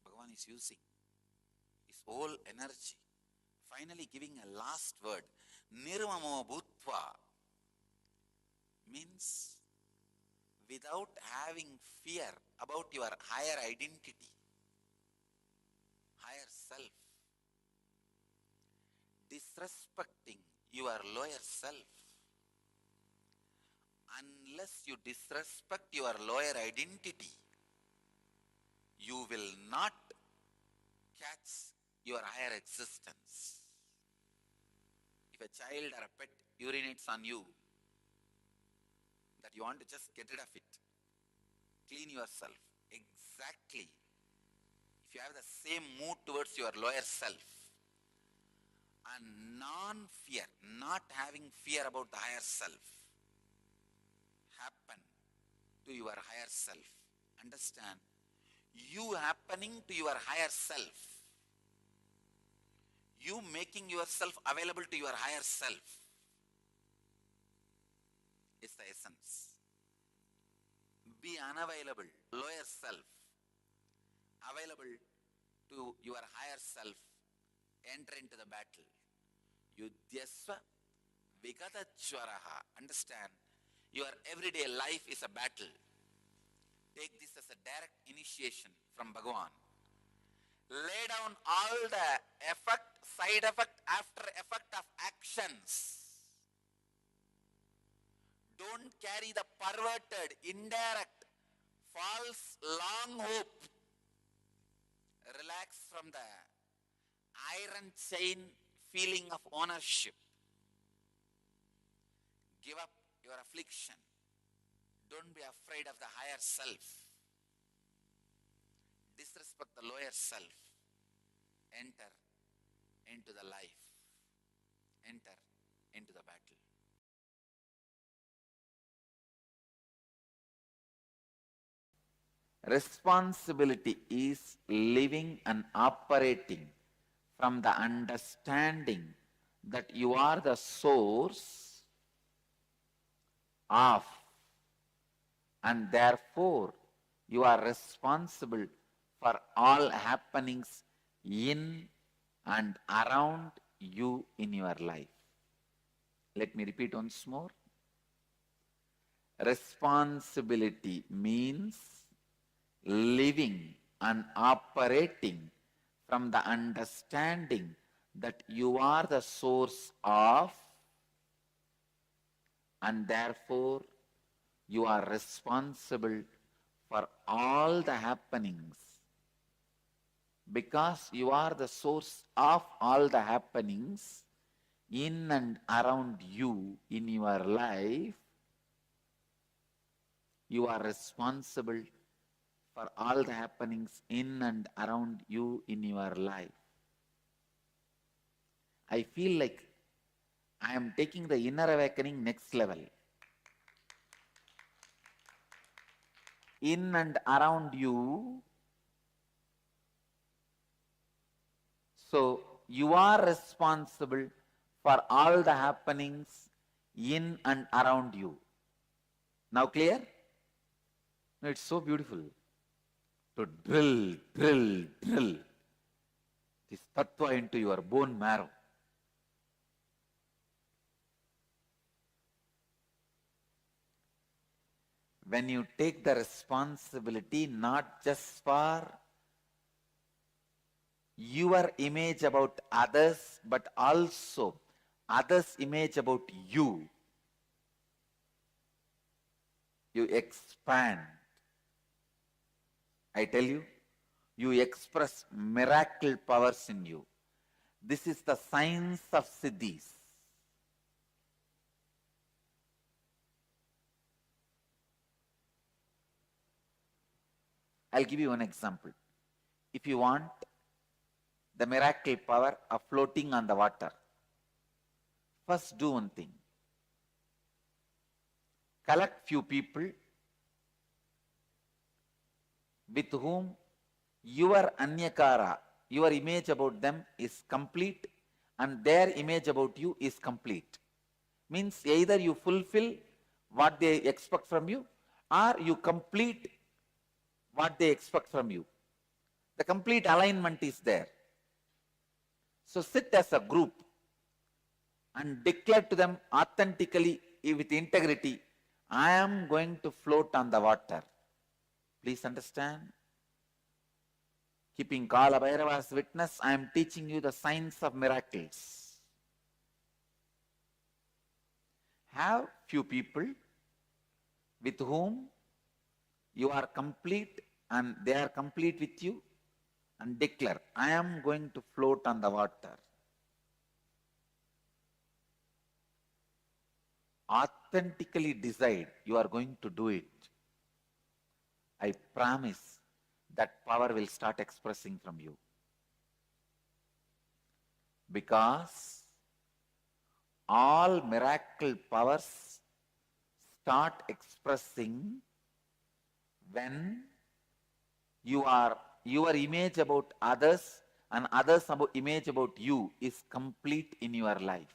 Bhagavan is using his whole energy, finally giving a last word. Nirmamo Bhutva means without having fear about your higher identity, higher self, disrespecting your lower self. Unless you disrespect your lower identity, you will not catch your higher existence. If a child or a pet urinates on you, that you want to just get rid of it, clean yourself. Exactly. If you have the same mood towards your lower self, and non-fear, not having fear about the higher self, happen to your higher self. Understand, you happening to your higher self, you making yourself available to your higher self, is the essence. Be unavailable, lower self, available to your higher self, enter into the battle. Yudhyasva Vigatachwaraha. Understand, your everyday life is a battle. Take this as a direct initiation from Bhagavan. Lay down all the effect, side effect, after effect of actions. Don't carry the perverted, indirect, false, long hope. Relax from the iron chain feeling of ownership. Give up your affliction. Don't be afraid of the higher self. Disrespect the lower self. Enter into the life. Enter into the battle. Responsibility is living and operating from the understanding that you are the source of, and therefore you are responsible for all happenings in and around you in your life. Let me repeat once more. Responsibility means living and operating from the understanding that you are the source of, and therefore you are responsible for all the happenings. Because you are the source of all the happenings in and around you in your life, you are responsible for all the happenings in and around you in your life. I feel like I am taking the inner awakening next level. In and around you. So you are responsible for all the happenings in and around you. Now clear? No, it's so beautiful to drill this tattva into your bone marrow. When you take the responsibility not just for your image about others, but also others' image about you, you expand. I tell you, you express miracle powers in you. This is the science of siddhis. I'll give you one example. If you want the miracle power of floating on the water, first do one thing. Collect few people with whom your anyakara, your image about them is complete and their image about you is complete. Means either you fulfill what they expect from you or you complete what they expect from you. The complete alignment is there. So sit as a group and declare to them authentically with integrity, I am going to float on the water. Please understand. Keeping Kala Bhairava as witness, I am teaching you the science of miracles. Have few people with whom you are complete and they are complete with you, and declare, I am going to float on the water. Authentically decide you are going to do it. I promise that power will start expressing from you. Because all miracle powers start expressing when your image about others and others' image about you is complete in your life.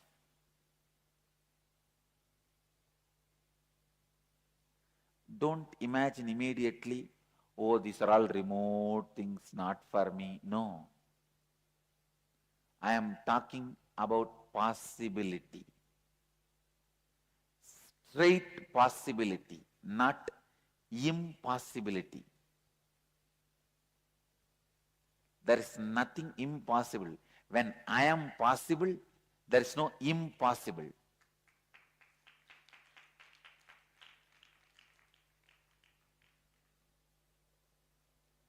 Don't imagine immediately, oh, these are all remote things, not for me. No. I am talking about possibility. Straight possibility, not impossibility. There is nothing impossible. When I am possible, there is no impossible.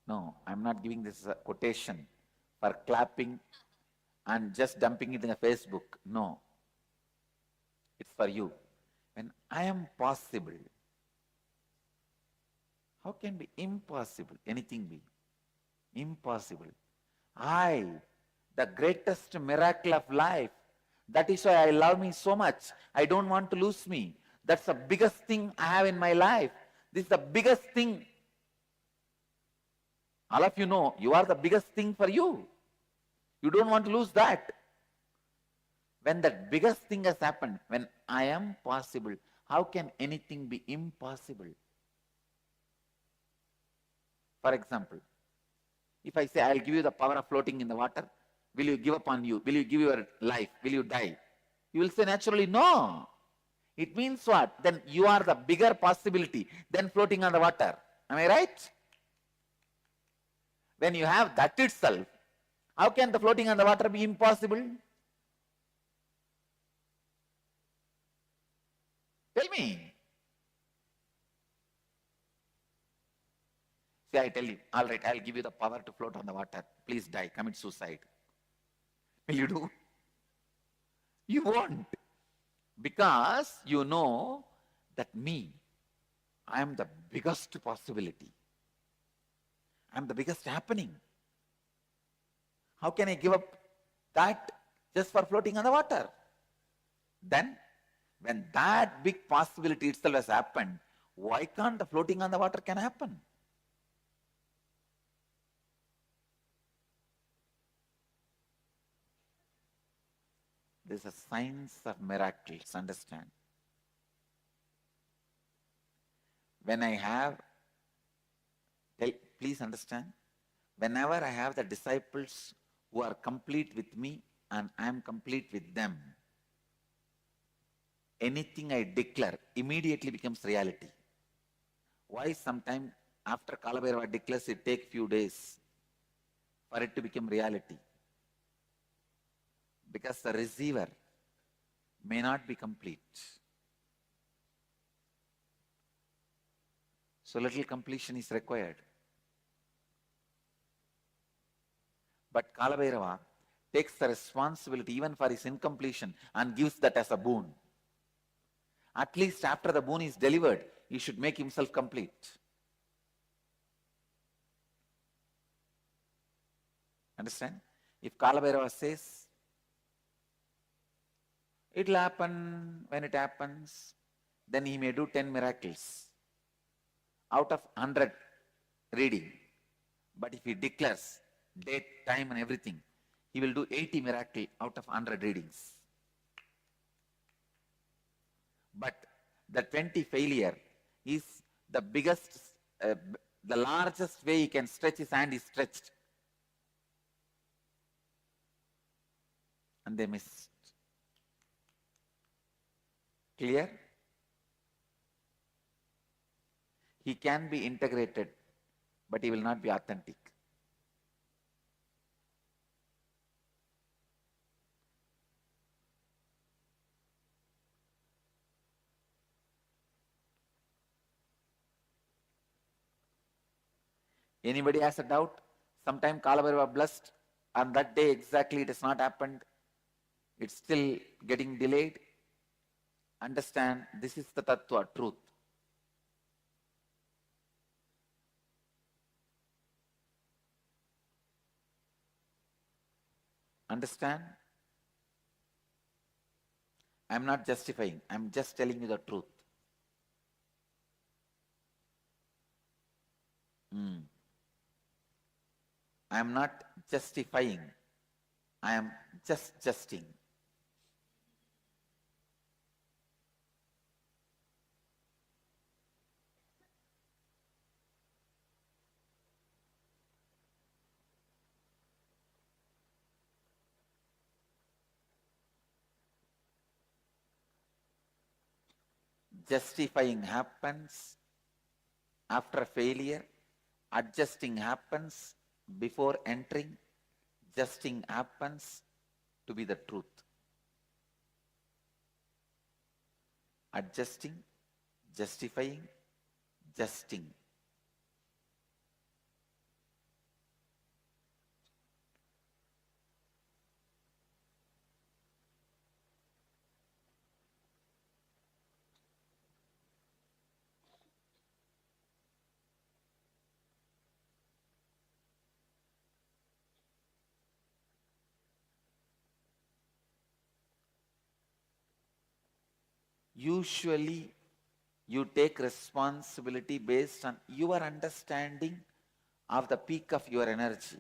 No, I'm not giving this as a quotation for clapping and just dumping it in a Facebook. No. It's for you. When I am possible, how can be impossible? Anything be impossible. I, the greatest miracle of life. That is why I love me so much. I don't want to lose me. That's the biggest thing I have in my life. This is the biggest thing. All of you know, you are the biggest thing for you. You don't want to lose that. When that biggest thing has happened, when I am possible, how can anything be impossible? For example, if I say I'll give you the power of floating in the water, Will you give up on you? Will you give your life? Will you die? You will say naturally, no. It means what? Then you are the bigger possibility than floating on the water. Am I right? When you have that itself, how can the floating on the water be impossible? Tell me. See, I tell you, all right, I'll give you the power to float on the water. Please die, commit suicide. Will you do? You won't. Because you know that me, I am the biggest possibility. I am the biggest happening. How can I give up that just for floating on the water? Then, when that big possibility itself has happened, why can't the floating on the water can happen? This is a science of miracles, understand? When I have, please understand, whenever I have the disciples who are complete with me and I am complete with them, anything I declare immediately becomes reality. Why sometime after Kalabhairava declares it takes few days for it to become reality? Because the receiver may not be complete. So little completion is required. But Kalabhairava takes the responsibility even for his incompletion and gives that as a boon. At least after the boon is delivered, he should make himself complete. Understand? If Kalabhairava says, it will happen when it happens, then he may do 10 miracles out of 100 reading. But if he declares date, time and everything, he will do 80 miracles out of 100 readings. But the 20 failure is the biggest, the largest way he can stretch his hand is stretched. And they missed. Clear? He can be integrated, but he will not be authentic. Anybody has a doubt? Sometime Kalabhairava blessed, and that day exactly it has not happened. It's still getting delayed. Understand, this is the tattva, truth. Understand? I'm not justifying, I'm just telling you the truth. I am not justifying, I am just justing. Justifying happens after failure, adjusting happens before entering, justing happens to be the truth. Adjusting, justifying, justing. Usually, you take responsibility based on your understanding of the peak of your energy.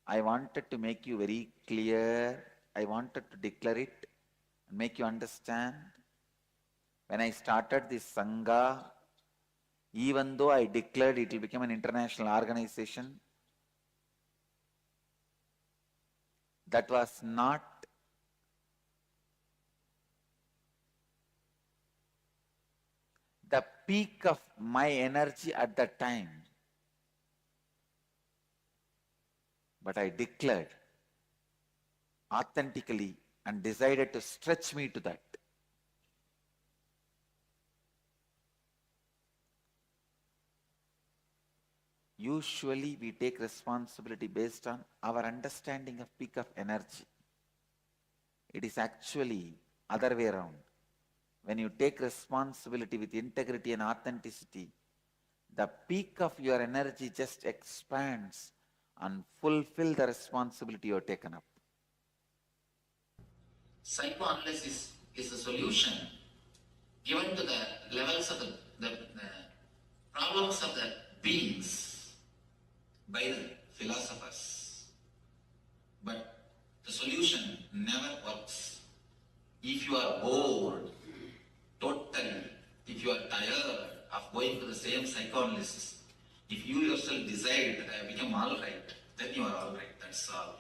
I wanted to make you very clear. I wanted to declare it and make you understand. When I started this Sangha, even though I declared it will become an international organization, That was not the peak of my energy at that time. But I declared authentically and decided to stretch me to that. Usually we take responsibility based on our understanding of peak of energy. It is actually other way around. When you take responsibility with integrity and authenticity, the peak of your energy just expands and fulfill the responsibility you have taken up. Psychoanalysis is a solution given to the levels of the problems of the beings by the philosophers. But the solution never works. If you are bored, totally, if you are tired of going to the same psychoanalysis, if you yourself decide that I have become all right, then you are all right, that's all.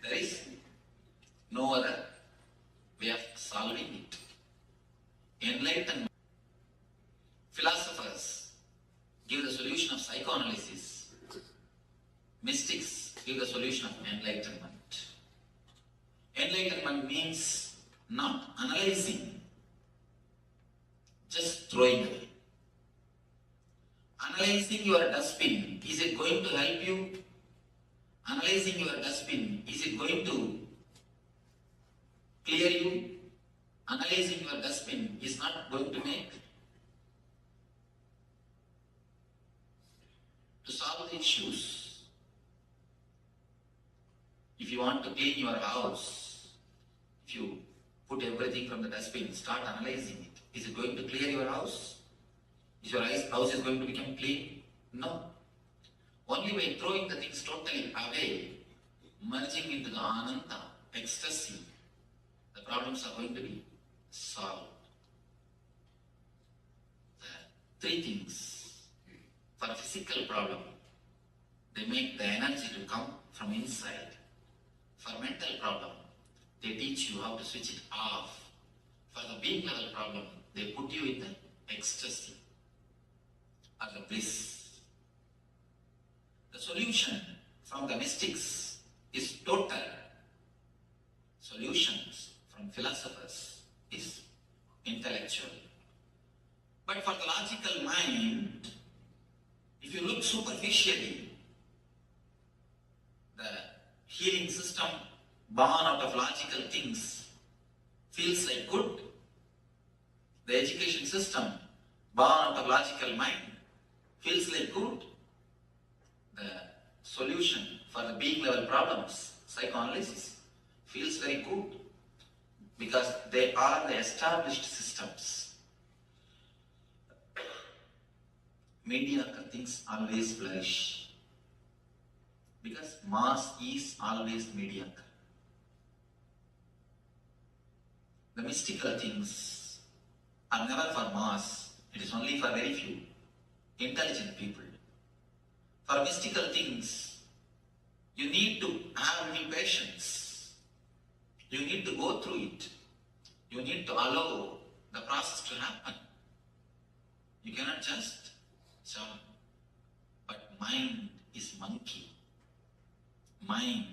There is no other way of solving it. Enlightenment. Philosophers give the solution of psychoanalysis. Mystics give the solution of enlightenment. Enlightenment means not analyzing, just throwing away. Analyzing your dustbin, is it going to help you? Analyzing your dustbin, is it going to clear you? Analyzing your dustbin is not going to make. To solve the issues, if you want to clean your house, if you put everything from the dustbin, start analyzing it. Is it going to clear your house? Is your house is going to become clean? No. Only by throwing the things totally away, merging into the ananda, ecstasy, the problems are going to be solved. The three things. For a physical problem, they make the energy to come from inside. For mental problem, they teach you how to switch it off. For the being level problem, they put you in the ecstasy or the bliss. The solution from the mystics is total. Solutions from philosophers is intellectual. But for the logical mind, if you look superficially, the healing system born out of logical things feels like good. The education system born out of logical mind feels like good. The solution for the being level problems, psychoanalysis, feels very good because they are the established systems. Mediocre things always flourish because mass is always mediocre. The mystical things are never for mass, it is only for very few intelligent people. For mystical things, you need to have any patience. You need to go through it. You need to allow the process to happen. You cannot just jump. But mind is monkey. Mind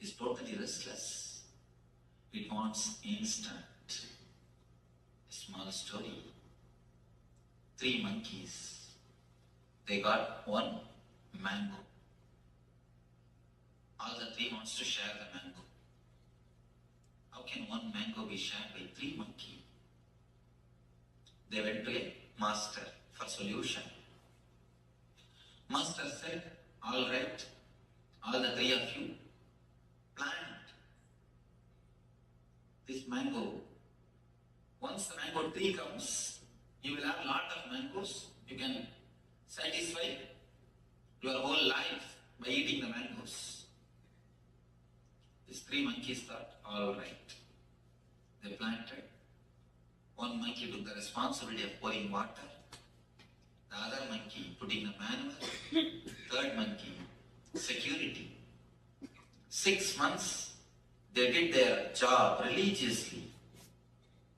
is totally restless. It wants instant. A small story. 3 monkeys. They got 1 mango. All the 3 wants to share the mango. How can 1 mango be shared by 3 monkeys? They went to a master for solution. Master said, all right, all the 3 of you, plant this mango. Once the mango tree comes, you will have a lot of mangoes. You can satisfy your whole life by eating the mangoes. These 3 monkeys thought, all right. They planted. 1 monkey took the responsibility of pouring water. The other monkey putting the manure. 3rd monkey, security. 6 months, they did their job religiously.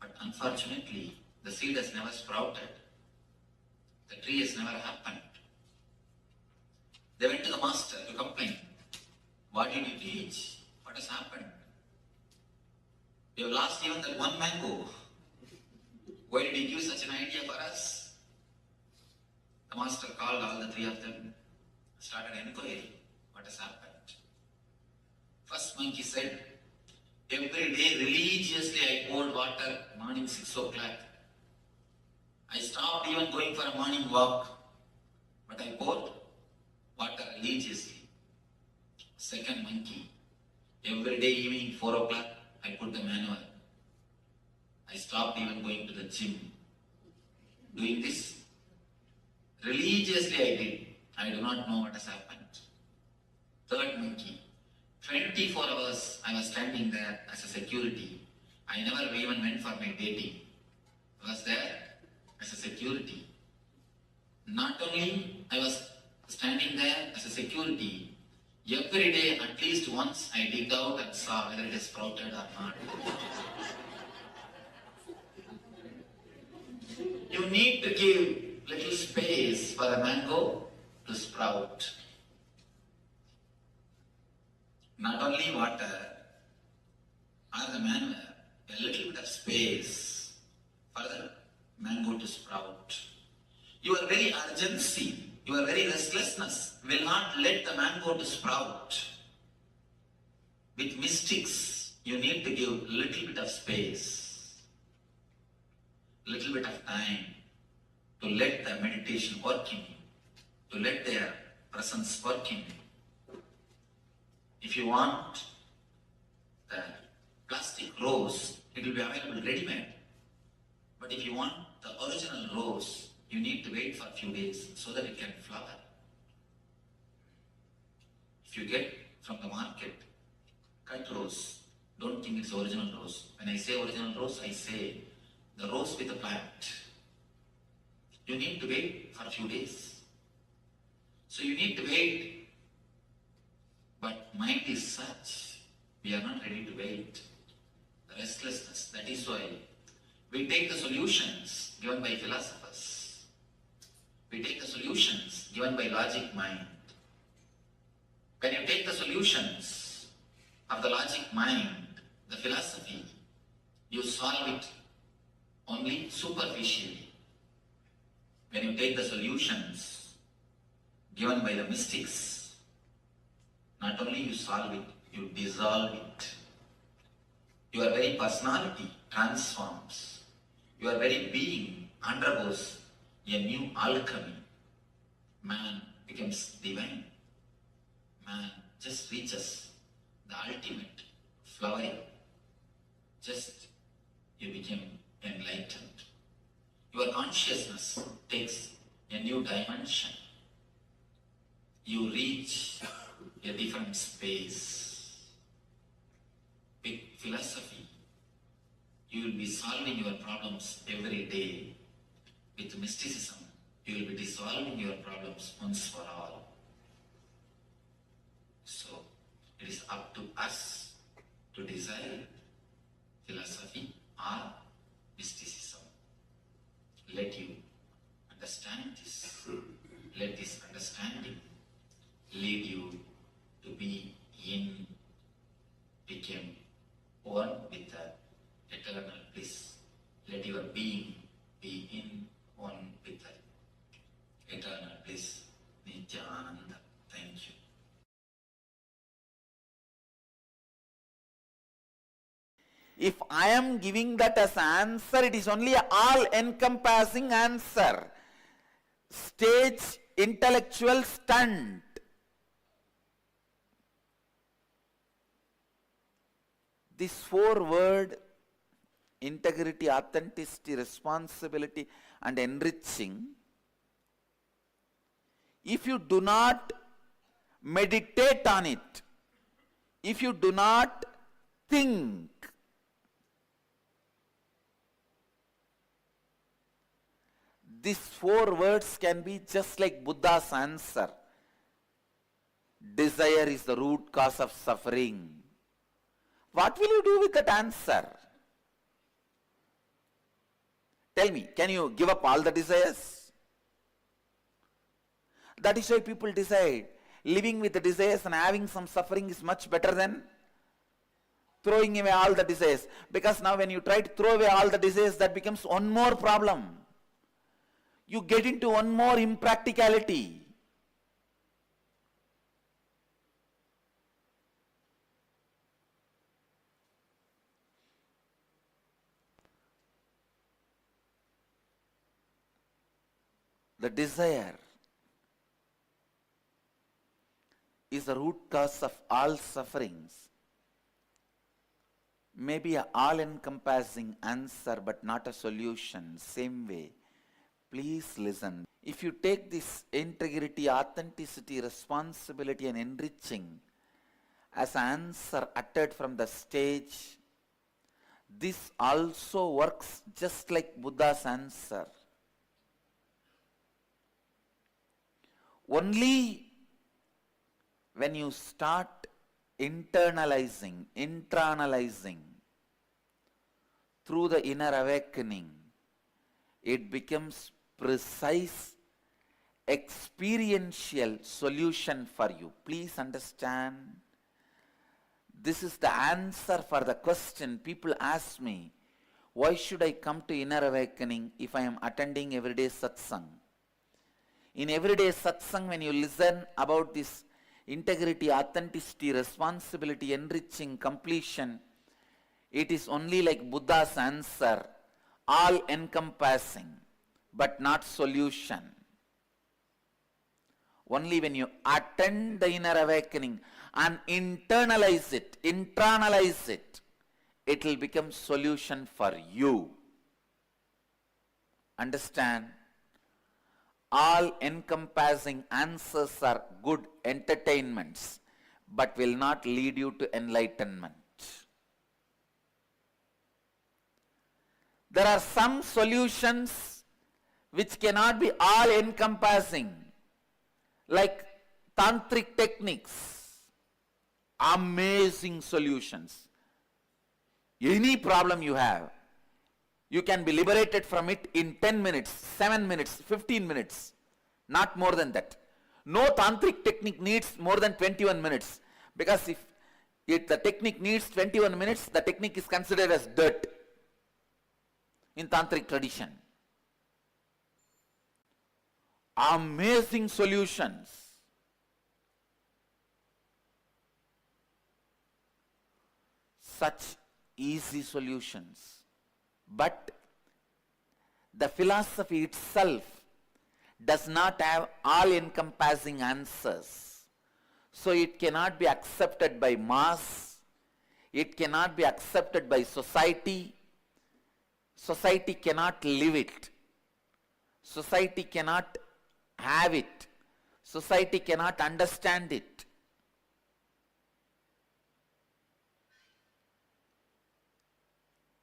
But unfortunately, the seed has never sprouted. The tree has never happened. They went to the master to complain. What did you teach? What has happened? We have lost even that one mango. Why did he give such an idea for us? The master called all the three of them, started inquiry. What has happened? First monkey said, every day religiously I poured water morning 6 o'clock. I stopped even going for a morning walk, but I poured water religiously. Second monkey, every day evening 4 o'clock I put the manure. I stopped even going to the gym. Doing this religiously I did. I do not know what has happened. Third monkey, 24 hours I was standing there as a security. I never even went for my dating. I was there as a security. Not only I was standing there as a security, every day at least once I digged out and saw whether it is sprouted or not. You need to give little space for a mango to sprout. Not only water or the manure, a little bit of space for the mango to sprout. Your very urgency, your very restlessness will not let the mango to sprout. With mystics, you need to give a little bit of space, little bit of time to let the meditation work in you, to let their presence work in you. If you want the plastic rose, it will be available ready-made. But if you want the original rose, you need to wait for a few days so that it can flower. If you get from the market cut rose, don't think it's original rose. When I say original rose, I say the rose with the plant. You need to wait for a few days. So you need to wait. But mind is such, we are not ready to wait. The restlessness, that is why we take the solutions given by philosophers. We take the solutions given by logic mind. When you take the solutions of the logic mind, the philosophy, you solve it only superficially. When you take the solutions given by the mystics, not only you solve it, you dissolve it. Your very personality transforms. Your very being undergoes a new alchemy. Man becomes divine. Man just reaches the ultimate flowering. Just you become enlightened. Your consciousness takes a new dimension. You reach a different space. With philosophy, you will be solving your problems every day. With mysticism, you will be dissolving your problems once for all. So, it is up to us to desire philosophy or mysticism. Let you understand this. Let this understanding lead you to be in, become one with the eternal bliss. Let your being be in, one with the eternal bliss. Nithyananda. Thank you. If I am giving that as answer, it is only an all-encompassing answer. Stage intellectual stunt. This 4-word, integrity, authenticity, responsibility, and enriching, if you do not meditate on it, if you do not think, these 4 words can be just like Buddha's answer. Desire is the root cause of suffering. What will you do with that answer? Tell me, can you give up all the desires? That is why people decide living with the desires and having some suffering is much better than throwing away all the desires. Because now when you try to throw away all the desires, that becomes one more problem. You get into one more impracticality. The desire is the root cause of all sufferings. Maybe an all-encompassing answer, but not a solution. Same way, please listen. If you take this integrity, authenticity, responsibility and enriching as an answer uttered from the stage, this also works just like Buddha's answer. Only when you start internalizing through the inner awakening, it becomes precise, experiential solution for you. Please understand, this is the answer for the question. People ask me, why should I come to inner awakening if I am attending everyday satsang? In everyday satsang, when you listen about this integrity, authenticity, responsibility, enriching, completion, it is only like Buddha's answer, all encompassing, but not solution. Only when you attend the inner awakening and internalize it, it will become solution for you. Understand? All encompassing answers are good entertainments, but will not lead you to enlightenment. There are some solutions which cannot be all encompassing, like tantric techniques. Amazing solutions. Any problem you have, you can be liberated from it in 10 minutes, 7 minutes, 15 minutes, not more than that. No tantric technique needs more than 21 minutes, because if the technique needs 21 minutes, the technique is considered as dirt in tantric tradition. Amazing solutions. Such easy solutions. But the philosophy itself does not have all-encompassing answers. So it cannot be accepted by mass. It cannot be accepted by society. Society cannot live it. Society cannot have it. Society cannot understand it.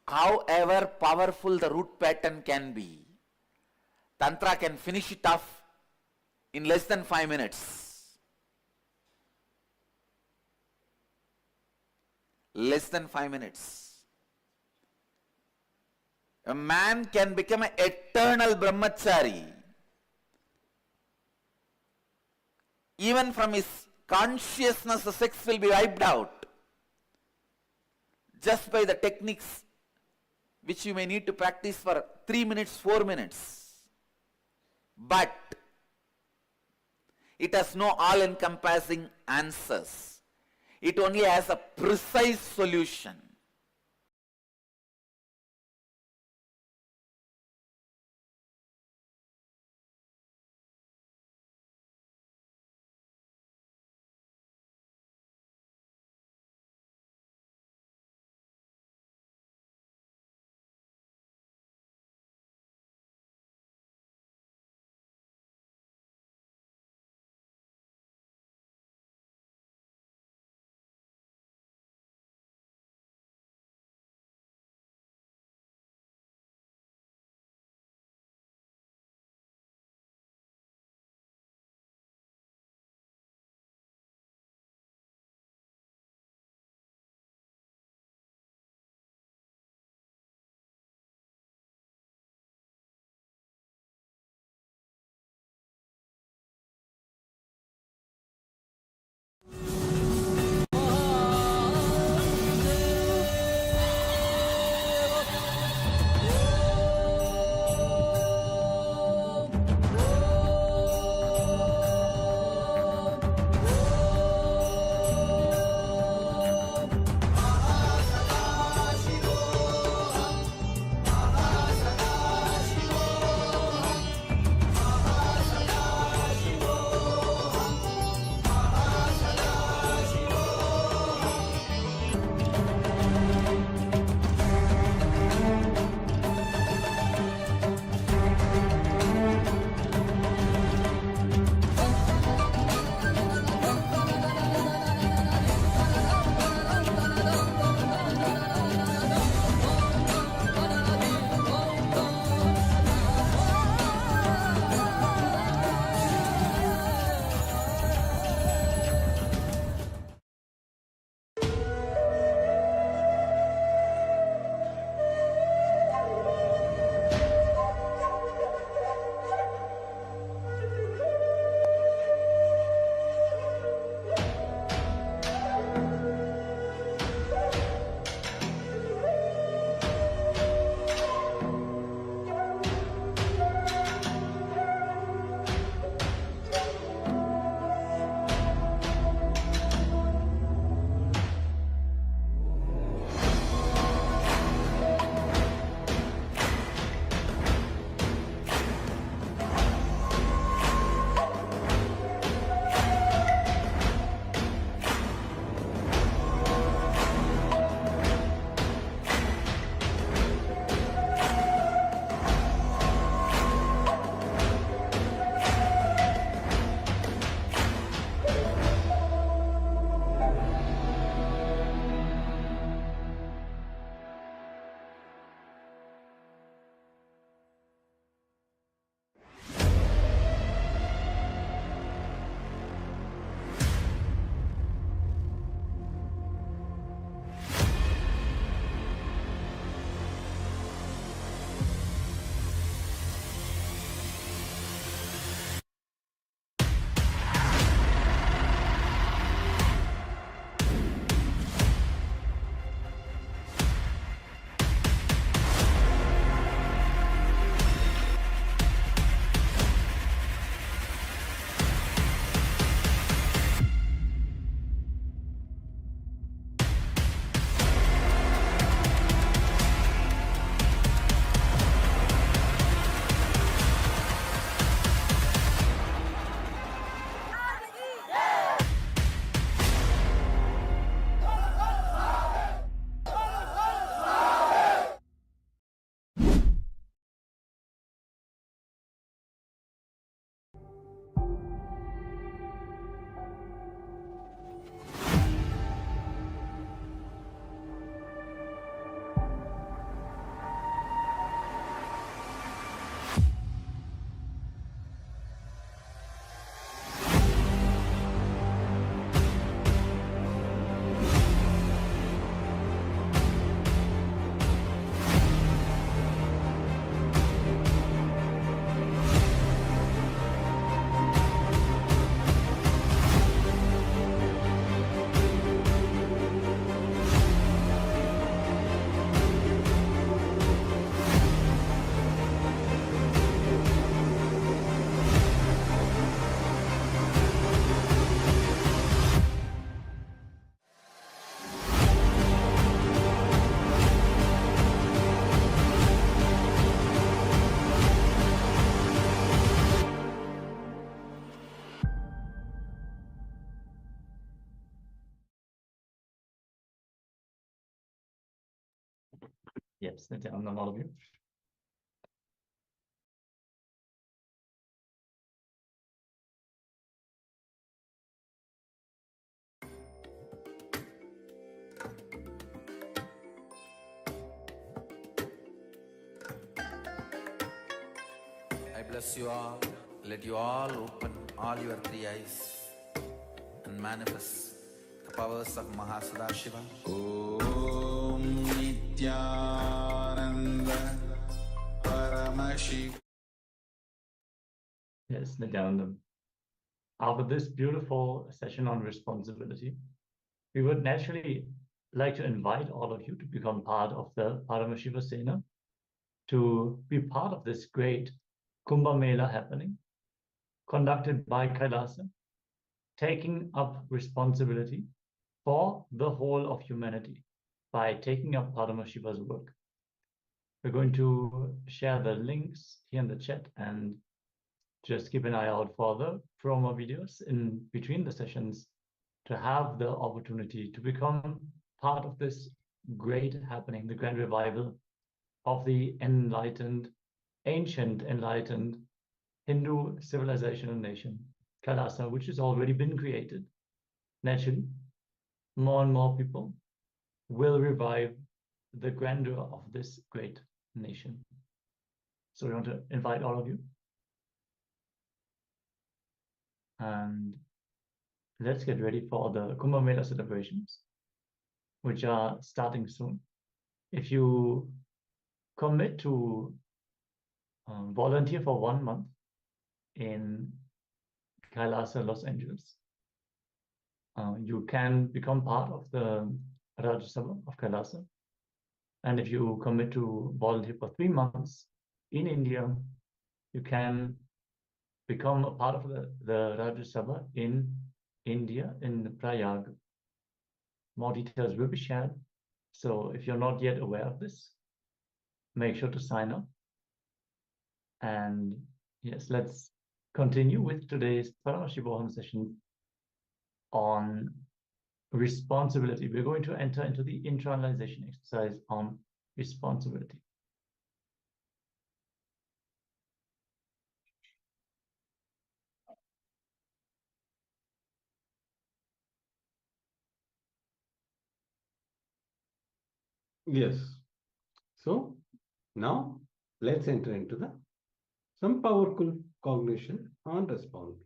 However powerful the root pattern can be, Tantra can finish it off in less than 5 minutes. Less than 5 minutes. A man can become an eternal brahmachari. Even from his consciousness, the sex will be wiped out. Just by the techniques which you may need to practice for 3 minutes, 4 minutes. But it has no all-encompassing answers. It only has a precise solution. Yes, Nithyananda, all of you. I bless you all. Let you all open all your three eyes and manifest the powers of Mahasadashiva. Om Nithyananda Paramashivoham. Yes, Nithyananda. After this beautiful session on responsibility, we would naturally like to invite all of you to become part of the Paramashivoham, to be part of this great Kumbh Mela happening, conducted by KAILASA, taking up responsibility for the whole of humanity by taking up Paramashiva's work. We're going to share the links here in the chat and just keep an eye out for the promo videos in between the sessions to have the opportunity to become part of this great happening, the grand revival of the enlightened, ancient enlightened Hindu civilization and nation, KAILASA, which has already been created. Naturally, more and more people will revive the grandeur of this great nation. So we want to invite all of you. And let's get ready for the Kumbh Mela celebrations, which are starting soon. If you commit to volunteer for 1 month in KAILASA, Los Angeles, you can become part of the Rajya Sabha of KAILASA. And if you commit to volunteer for 3 months in India, you can become a part of the Rajya Sabha in India, in Prayag. More details will be shared. So if you're not yet aware of this, make sure to sign up. And yes, let's continue with today's Paramashivoham session on responsibility. We're going to enter into the internalization exercise on responsibility. Yes. So now let's enter into some powerful cognition on responsibility.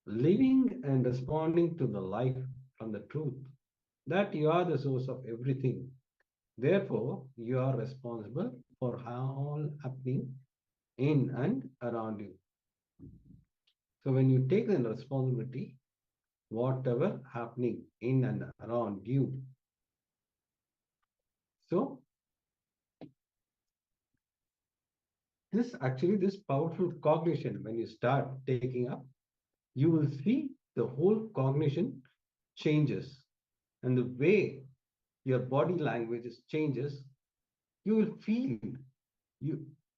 Living and responding to the life from the truth that you are the source of everything. Therefore, you are responsible for all happening in and around you. So when you take the responsibility, whatever happening in and around you. So this powerful cognition, when you start taking up, you will see the whole cognition changes, and the way your body language changes. You will feel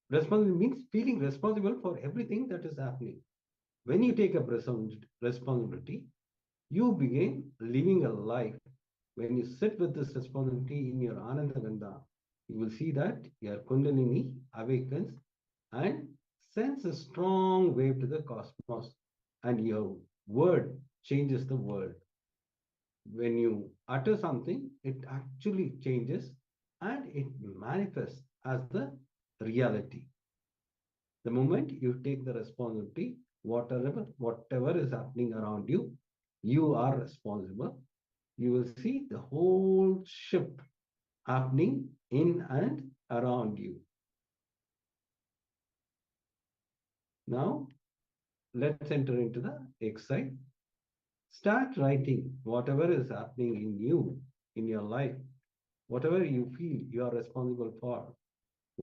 responsible means feeling responsible for everything that is happening. When you take up responsibility, you begin living a life. When you sit with this responsibility in your Ananda Gandha, you will see that your Kundalini awakens and sends a strong wave to the cosmos, and your word changes the world. When you utter something, it actually changes and it manifests as the reality. The moment you take the responsibility, whatever is happening around you, you are responsible. You will see the whole shift happening in and around you. Now, let's enter into the exercise. Start writing whatever is happening in you, in your life, whatever you feel you are responsible for,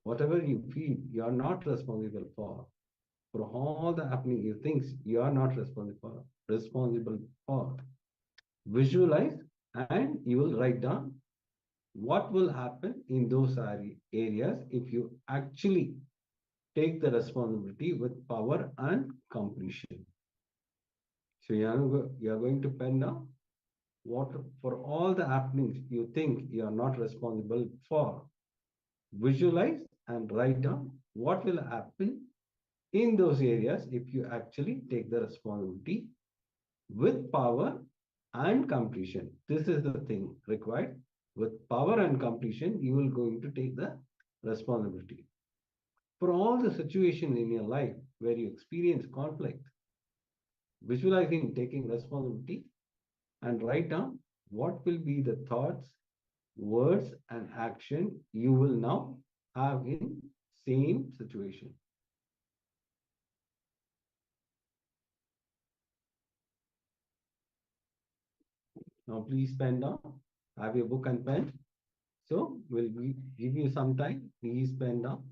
whatever you feel you are not responsible for all the happening you think you are not responsible for. Visualize, and you will write down what will happen in those areas if you actually take the responsibility with power and completion. So you are going to pen now. what for all the happenings you think you are not responsible for. Visualize and write down what will happen in those areas if you actually take the responsibility with power and completion. This is the thing required. With power and completion, you will going to take the responsibility. For all the situations in your life where you experience conflict, visualizing taking responsibility and write down what will be the thoughts, words, and action you will now have in same situation. Now please pen down, have your book and pen. So we'll give you some time, please pen down.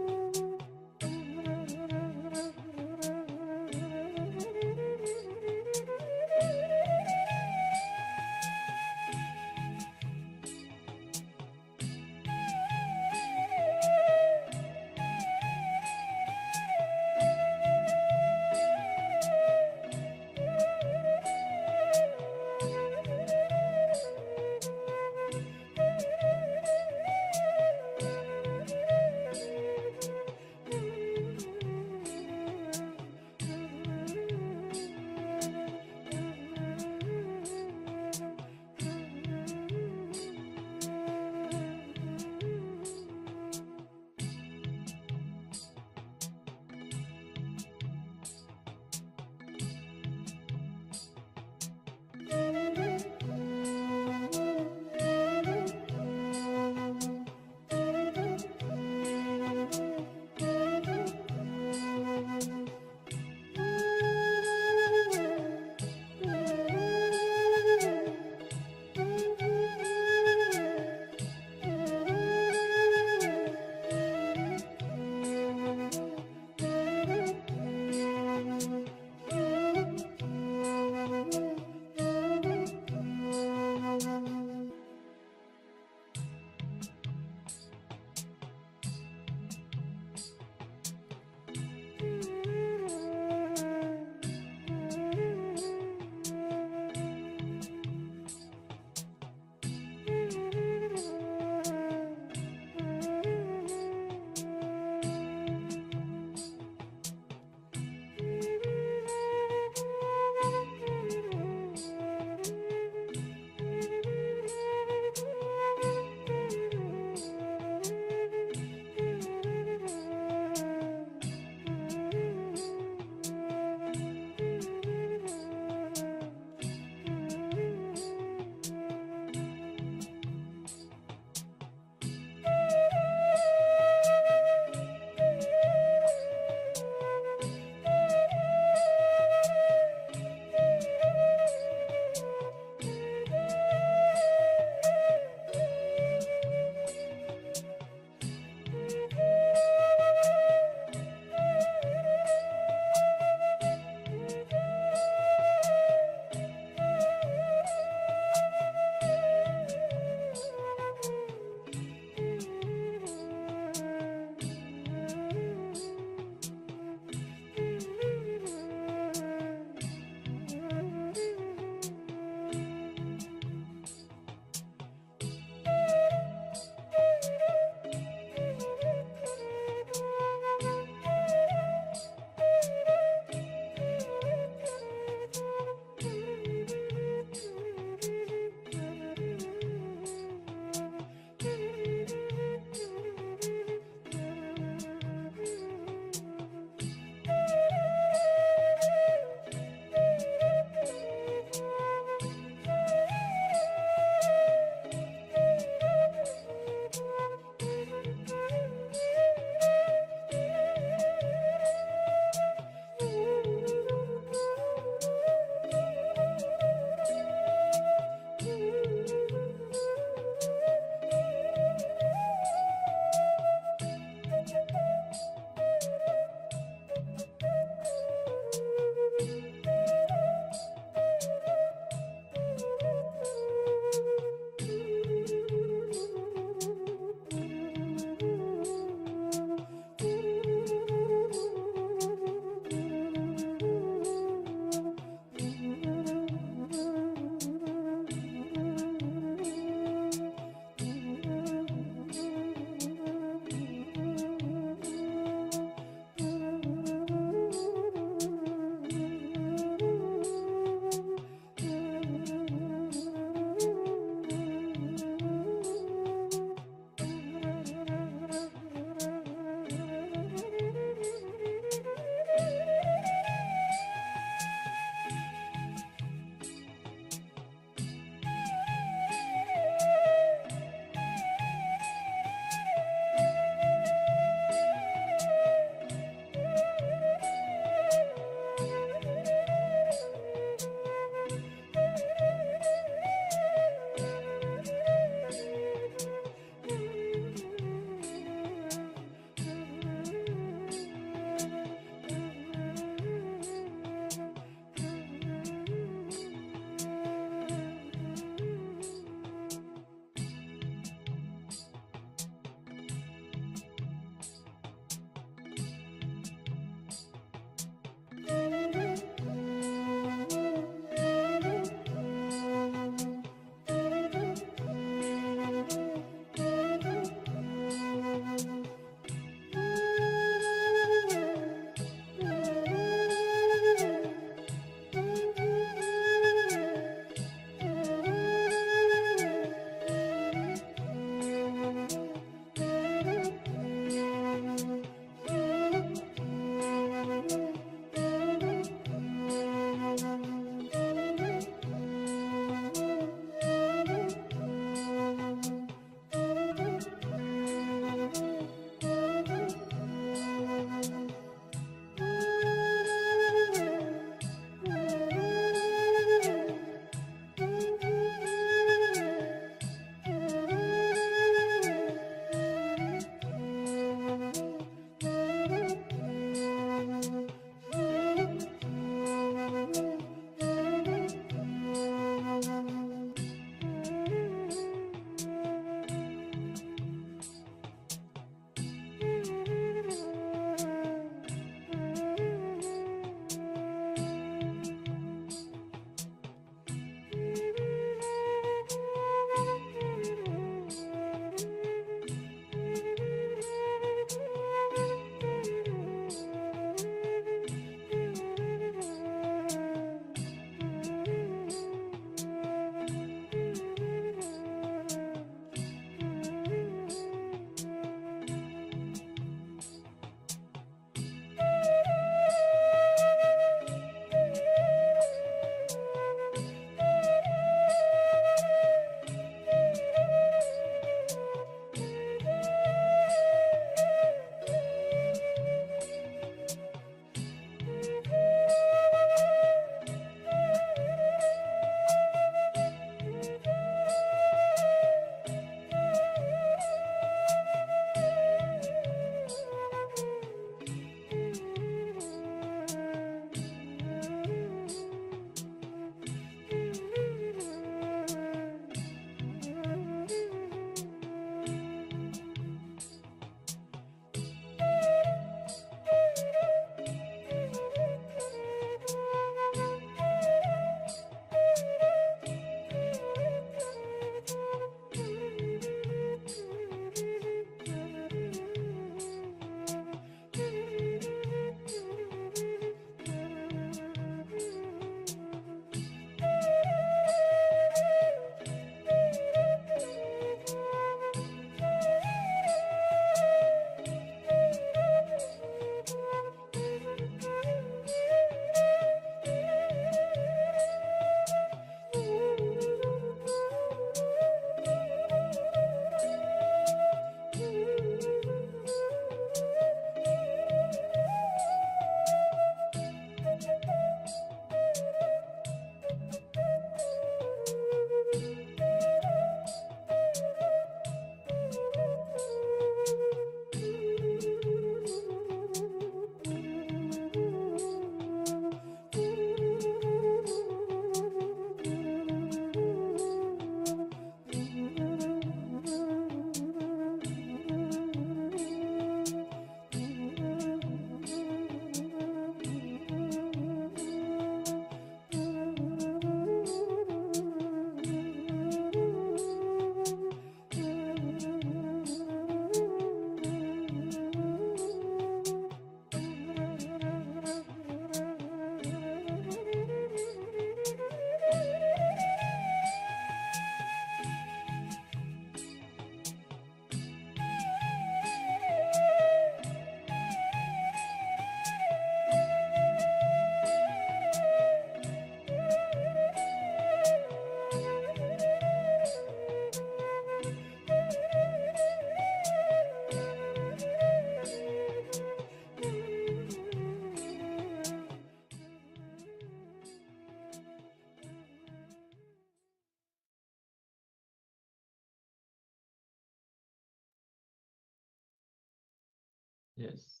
Yes.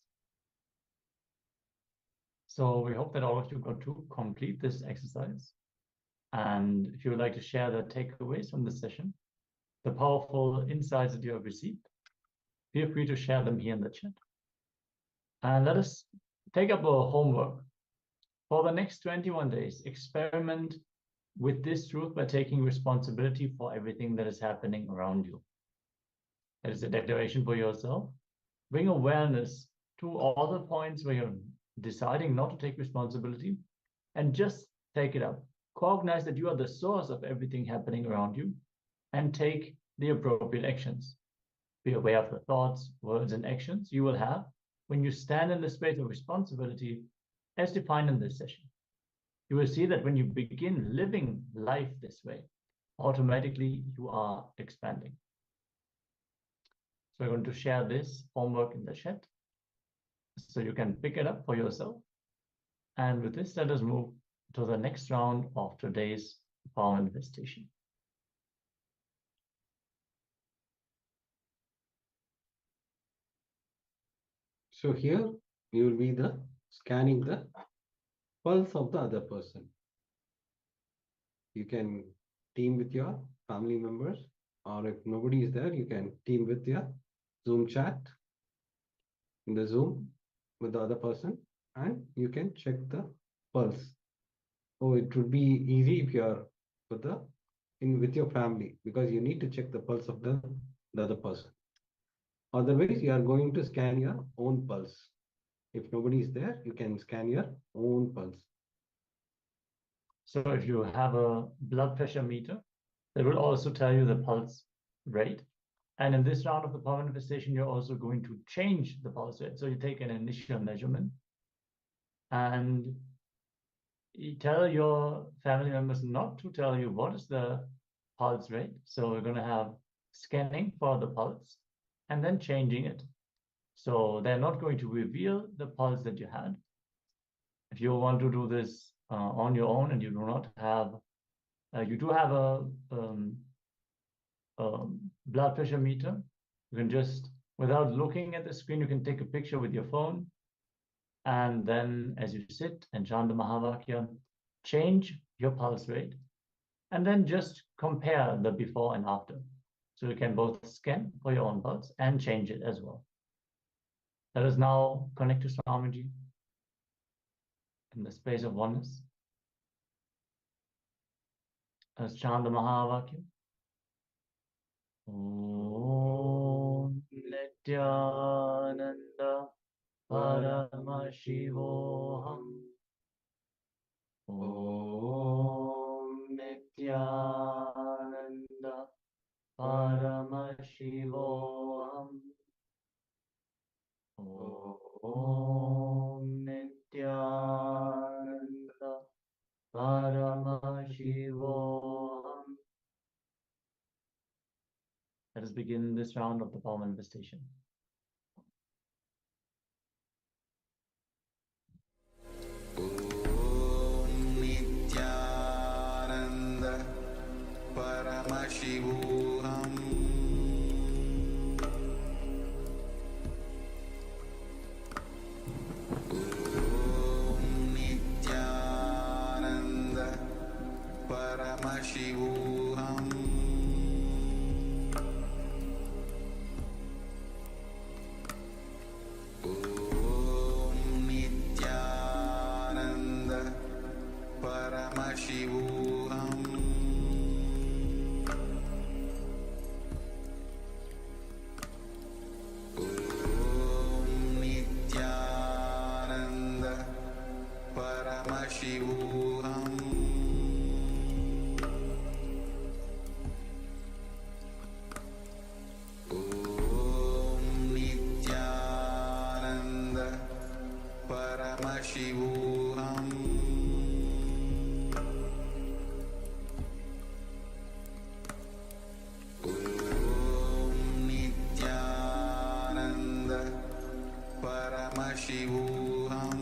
So we hope that all of you got to complete this exercise. And if you would like to share the takeaways from this session, the powerful insights that you have received, feel free to share them here in the chat. And let us take up our homework. For the next 21 days, experiment with this truth by taking responsibility for everything that is happening around you. That is a declaration for yourself. Bring awareness to all the points where you're deciding not to take responsibility and just take it up. Cognize that you are the source of everything happening around you and take the appropriate actions. Be aware of the thoughts, words, and actions you will have when you stand in the space of responsibility as defined in this session. You will see that when you begin living life this way, automatically you are expanding. So we're going to share this homework in the chat so you can pick it up for yourself. And with this, let us move to the next round of today's power manifestation. So here you will be scanning the pulse of the other person. You can team with your family members, or if nobody is there, you can team with your Zoom chat in the Zoom with the other person, and you can check the pulse. Oh, it would be easy if you are with your family, because you need to check the pulse of the other person. Otherwise, you are going to scan your own pulse. If nobody is there, you can scan your own pulse. So if you have a blood pressure meter, that will also tell you the pulse rate. And in this round of the power manifestation, you're also going to change the pulse rate. So you take an initial measurement and you tell your family members not to tell you what is the pulse rate. So we're going to have scanning for the pulse and then changing it. So they're not going to reveal the pulse that you had. If you want to do this on your own and you do not have, you do have a blood pressure meter, you can just, without looking at the screen, you can take a picture with your phone. And then as you sit and chant the Mahavakya, change your pulse rate and then just compare the before and after. So you can both scan for your own pulse and change it as well. Let us now connect to Swamiji in the space of oneness. Let's chant the Mahavakya. Om Nithyananda Paramashivoham. Om Nithyananda Paramashivoham. Om Nithyananda Paramashivoham. Let us begin this round of the power manifestation. Om Nithyananda Paramashivoham. Om Nithyananda Paramashivoham. Paramashivoham. Om Nithyananda Paramashivoham. Om Nithyananda Paramashivoham. Paramashivoham.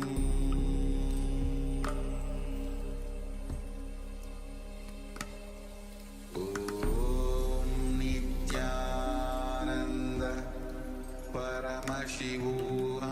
Om Nithyananda Paramashivoham.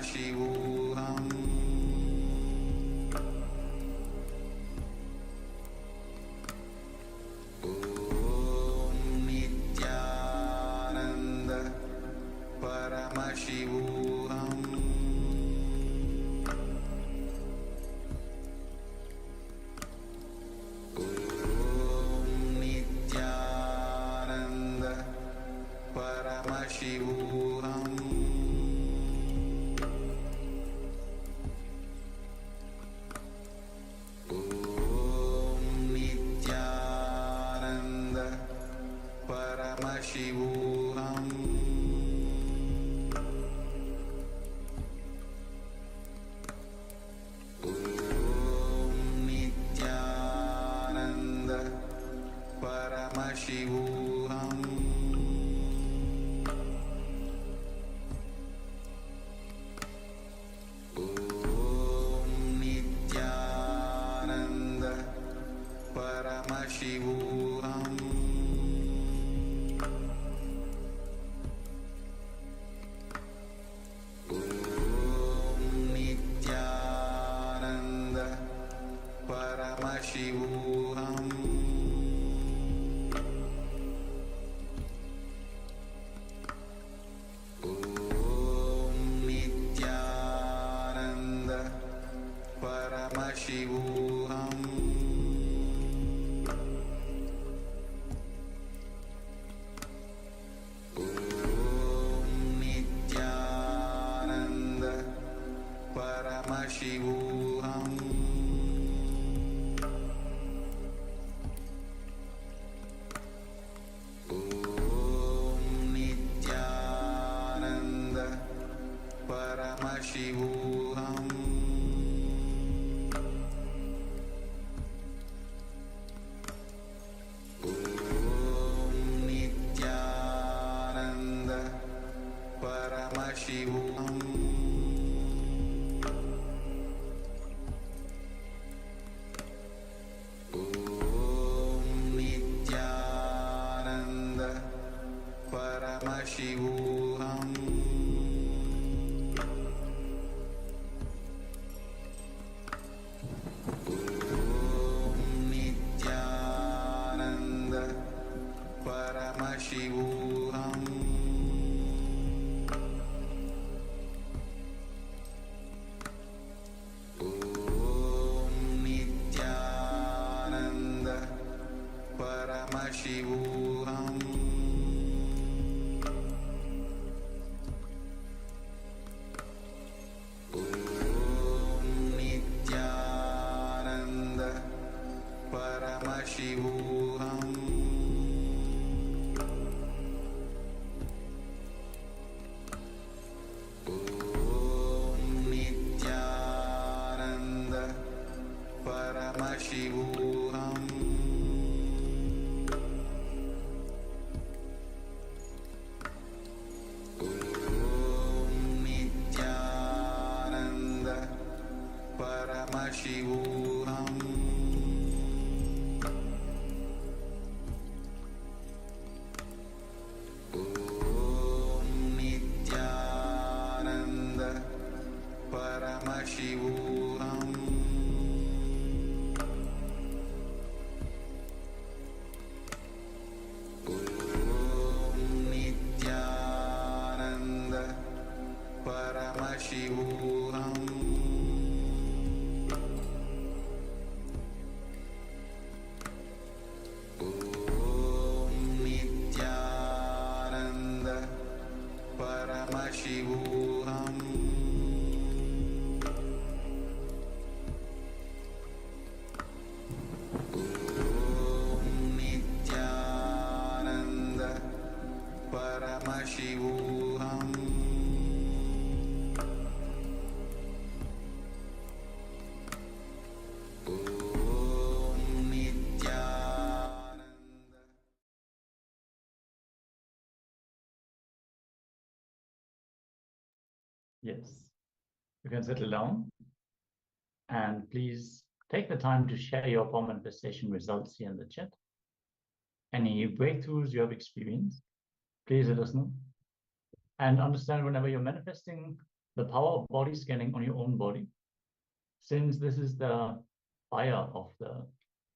Paramashivoham Om Nithyananda Paramashivoham Nithyananda Paramashivoham Om Nithyananda Paramashivoham Om Nithyananda Paramashivoham Om Nithyananda Paramashivoham Om Nithyananda Paramashivoham Om Nithyananda Paramashivoham Om Nithyananda Paramashivoham Om Nithyananda Paramashivoham Om Nithyananda Paramashivoham Om Nithyananda Paramashivoham Om Nithyananda Paramashivoham Om Nithyananda Paramashivoham Om Nithyananda Paramashivoham Om Nithyananda Paramashivoham Om Nithyananda Paramashivoham Om Nithyananda Paramashivoham Om Nithyananda Paramashivoham Om Nithyananda Paramashivoham Om Nithyananda Paramashivoham Om Nithyananda. Yes, you can settle down and please take the time to share your form manifestation results here in the chat. Any breakthroughs you have experienced, please let us know. And understand whenever you're manifesting, the power of body scanning on your own body, since this is the fire of the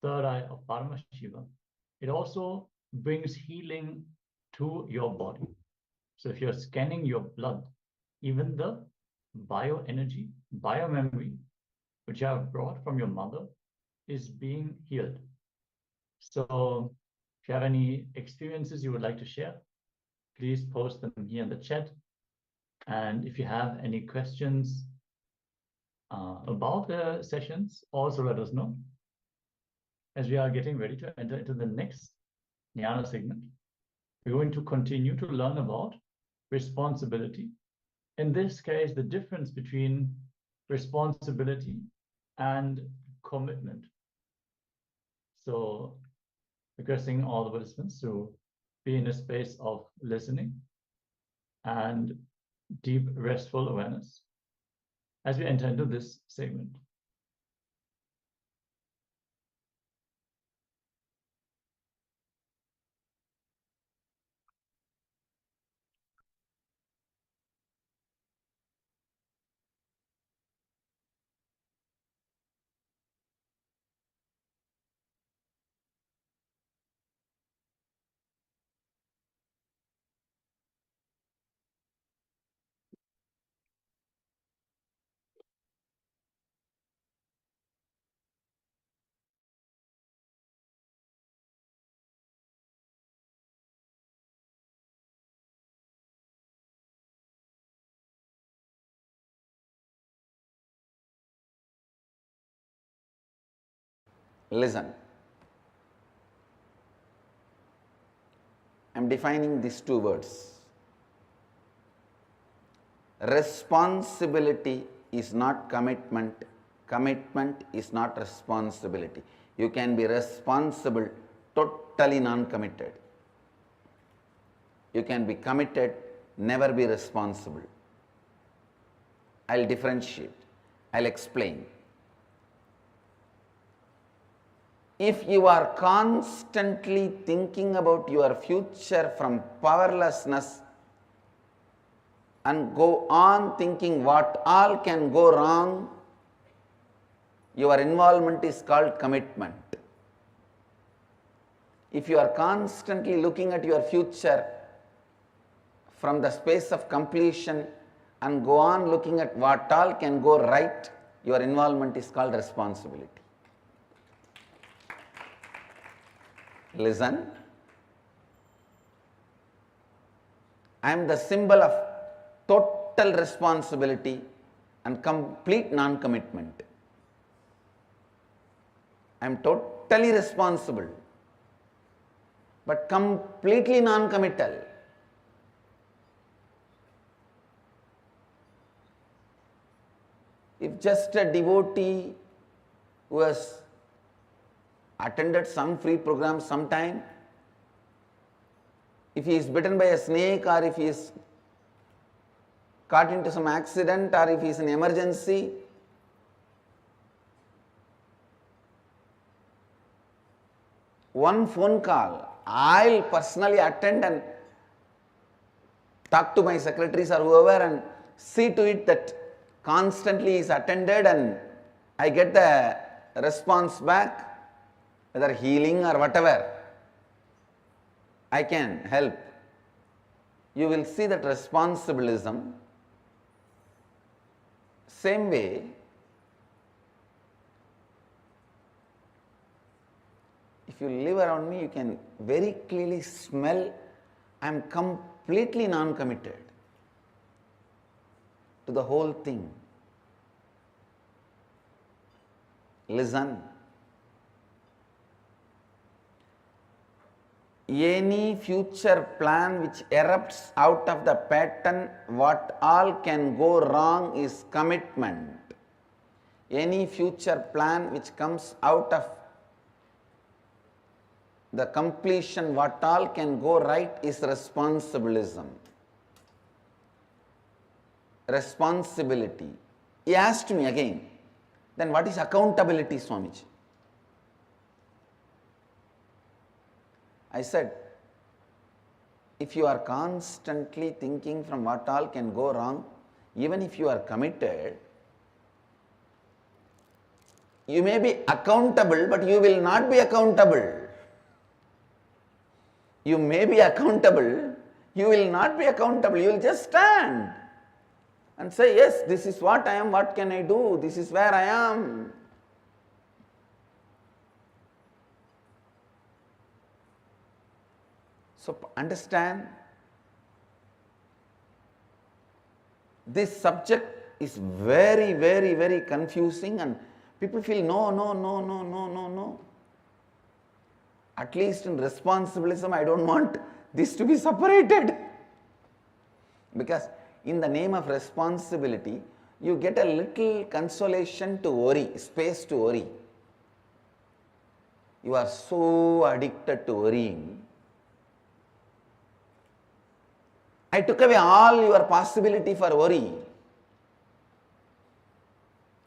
third eye of Paramashiva, it also brings healing to your body. So if you're scanning your blood, even the bioenergy, biomemory, which you have brought from your mother, is being healed. So if you have any experiences you would like to share, please post them here in the chat. And if you have any questions about the sessions, also let us know. As we are getting ready to enter into the next Jnana segment, we're going to continue to learn about responsibility. In this case, the difference between responsibility and commitment. So requesting all the participants to be in a space of listening and deep restful awareness as we enter into this segment. Listen. I am defining these two words. Responsibility is not commitment. Commitment is not responsibility. You can be responsible, totally non-committed. You can be committed, never be responsible. I'll differentiate. I'll explain. If you are constantly thinking about your future from powerlessness and go on thinking what all can go wrong, your involvement is called commitment. If you are constantly looking at your future from the space of completion and go on looking at what all can go right, your involvement is called responsibility. Listen, I am the symbol of total responsibility and complete non-commitment. I am totally responsible, but completely non-committal. If just a devotee who has attended some free program sometime, if he is bitten by a snake or if he is caught into some accident or if he is in emergency, one phone call, I'll personally attend and talk to my secretaries or whoever and see to it that constantly is attended and I get the response back, whether healing or whatever, I can help. You will see that responsibilism. Same way, if you live around me, you can very clearly smell I am completely non-committed to the whole thing. Listen. Any future plan which erupts out of the pattern, what all can go wrong is commitment. Any future plan which comes out of the completion, what all can go right is responsibilism. Responsibility. He asked me again, then what is accountability, Swamiji? I said, if you are constantly thinking from what all can go wrong, even if you are committed, you may be accountable, but you will not be accountable. You may be accountable, you will not be accountable. You will just stand and say, yes, this is what I am, what can I do? This is where I am. So understand, this subject is very, very, very confusing, and people feel no. At least in responsibilism, I don't want this to be separated. Because in the name of responsibility, you get a little consolation to worry, space to worry. You are so addicted to worrying. I took away all your possibility for worry.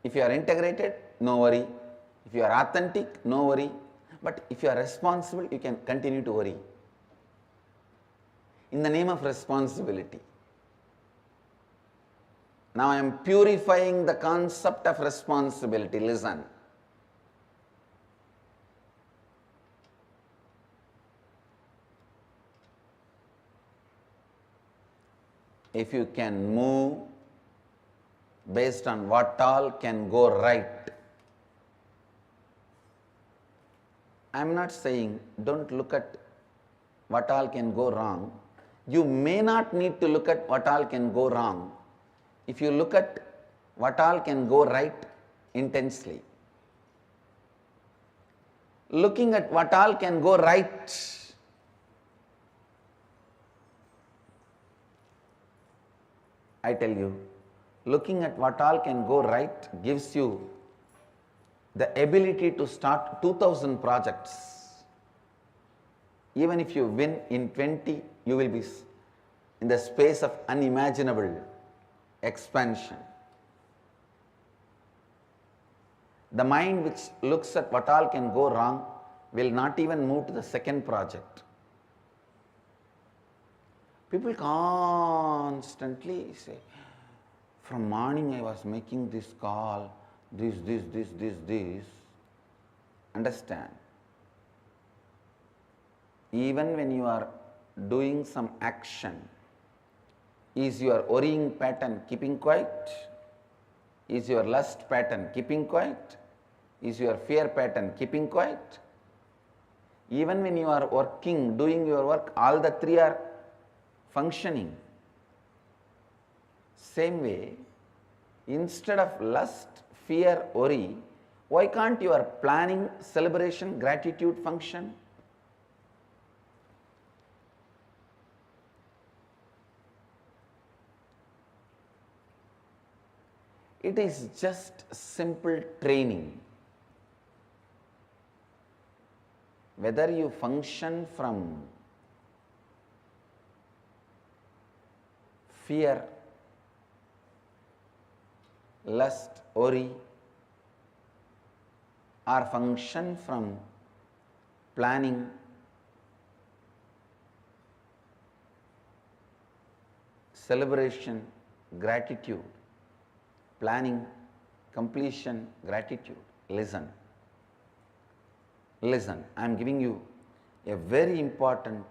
If you are integrated, no worry. If you are authentic, no worry. But if you are responsible, you can continue to worry. In the name of responsibility. Now I am purifying the concept of responsibility. Listen. If you can move based on what all can go right, I am not saying don't look at what all can go wrong. You may not need to look at what all can go wrong if you look at what all can go right intensely. Looking at what all can go right, I tell you, looking at what all can go right gives you the ability to start 2000 projects. Even if you win in 20, you will be in the space of unimaginable expansion. The mind which looks at what all can go wrong will not even move to the second project. People constantly say, from morning I was making this call, this. Understand, even when you are doing some action, is your worrying pattern keeping quiet? Is your lust pattern keeping quiet? Is your fear pattern keeping quiet? Even when you are working, doing your work, all the three are functioning. Same way, instead of lust, fear, worry, why can't your planning, celebration, gratitude function? It is just simple training. Whether you function from fear, lust, worry, or function from planning, celebration, gratitude, planning, completion, gratitude. Listen. Listen, I am giving you a very important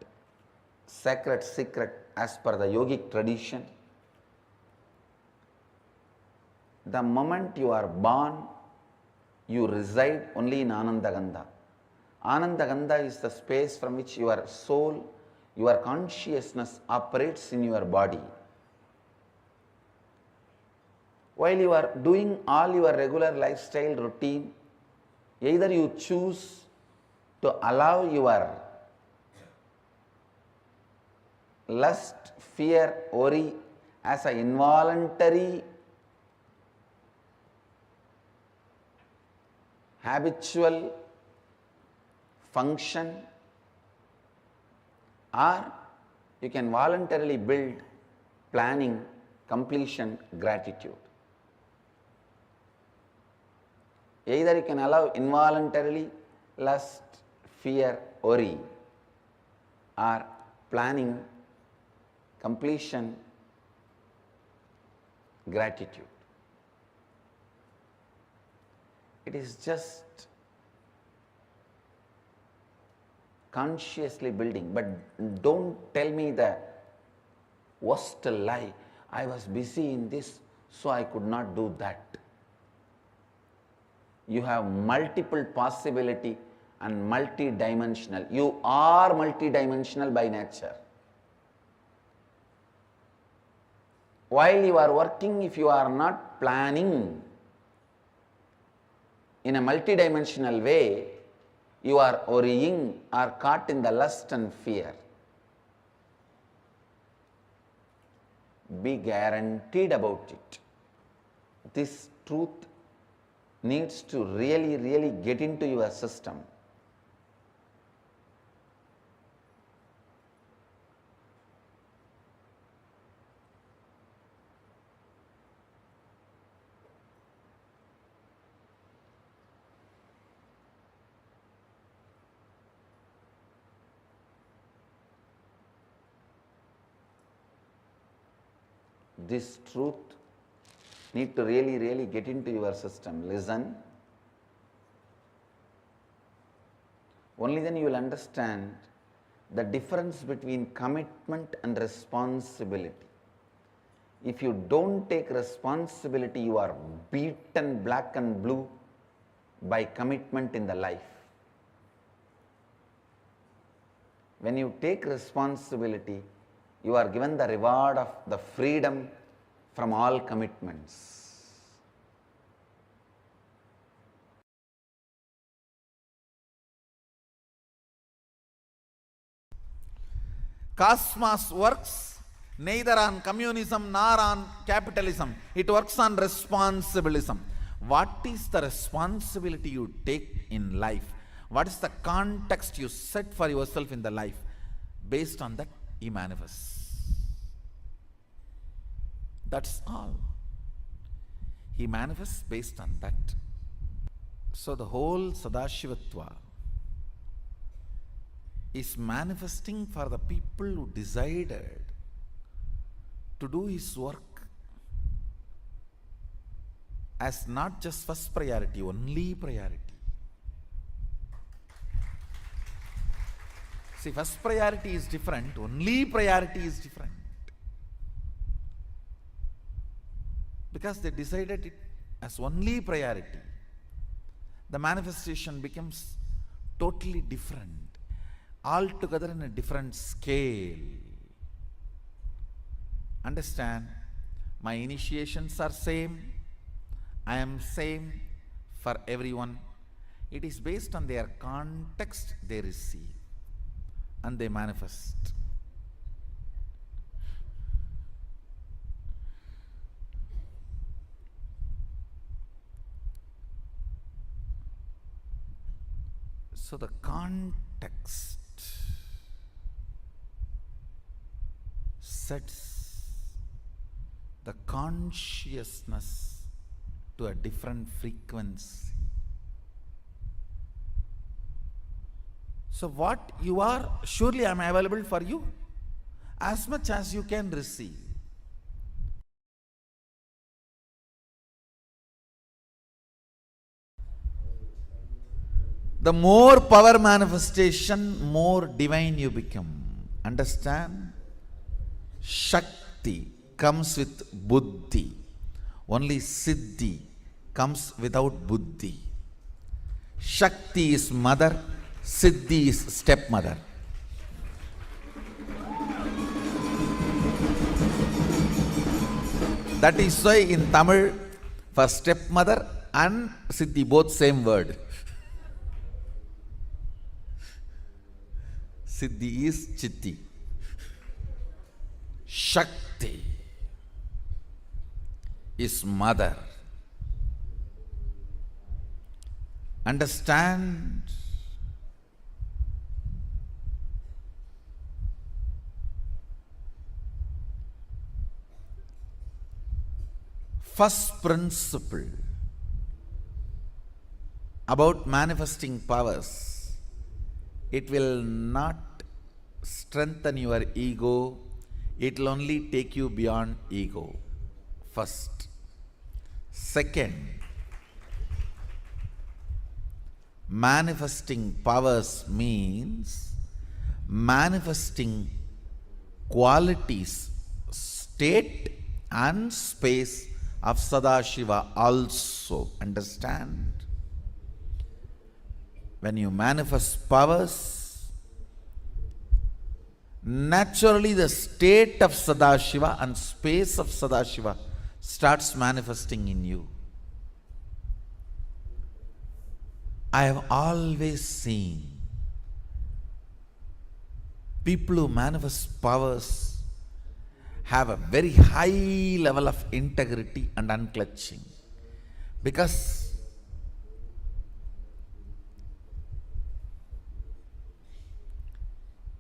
sacred secret as per the yogic tradition. The moment you are born, you reside only in Anandagandha. Anandagandha is the space from which your soul, your consciousness operates in your body. While you are doing all your regular lifestyle routine, either you choose to allow your lust, fear, worry as an involuntary, habitual function, or you can voluntarily build planning, completion, gratitude. Either you can allow involuntarily lust, fear, worry, or planning, completion, gratitude. It is just consciously building. But don't tell me the worst lie. I was busy in this, so I could not do that. You have multiple possibility and multidimensional. You are multidimensional by nature. While you are working, if you are not planning in a multidimensional way, you are worrying or caught in the lust and fear. Be guaranteed about it. This truth needs to really get into your system. This truth need to really get into your system. Listen. Only then you will understand the difference between commitment and responsibility. If you don't take responsibility, you are beaten black and blue by commitment in the life. When you take responsibility, you are given the reward of the freedom from all commitments. Cosmos works neither on communism nor on capitalism. It works on responsibilism. What is the responsibility you take in life? What is the context you set for yourself in the life? Based on that, he manifests. That's all. He manifests based on that. So the whole Sadashivatva is manifesting for the people who decided to do his work as not just first priority, only priority. See, first priority is different, only priority is different. Because they decided it as only priority, the manifestation becomes totally different, altogether in a different scale. Understand, my initiations are same, I am same for everyone. It is based on their context they receive and they manifest. So the context sets the consciousness to a different frequency. So what you are, surely I am available for you as much as you can receive. The more power manifestation, more divine you become. Understand? Shakti comes with buddhi. Only siddhi comes without buddhi. Shakti is mother, siddhi is stepmother. That is why in Tamil, for stepmother and siddhi, both same word. Siddhi is chitti. Shakti is mother. Understand? First principle about manifesting powers, it will not strengthen your ego, it will only take you beyond ego. First. Second, manifesting powers means manifesting qualities, state and space of Sadashiva also. Understand? When you manifest powers, naturally the state of Sadashiva and space of Sadashiva starts manifesting in you. I have always seen people who manifest powers have a very high level of integrity and unclutching, because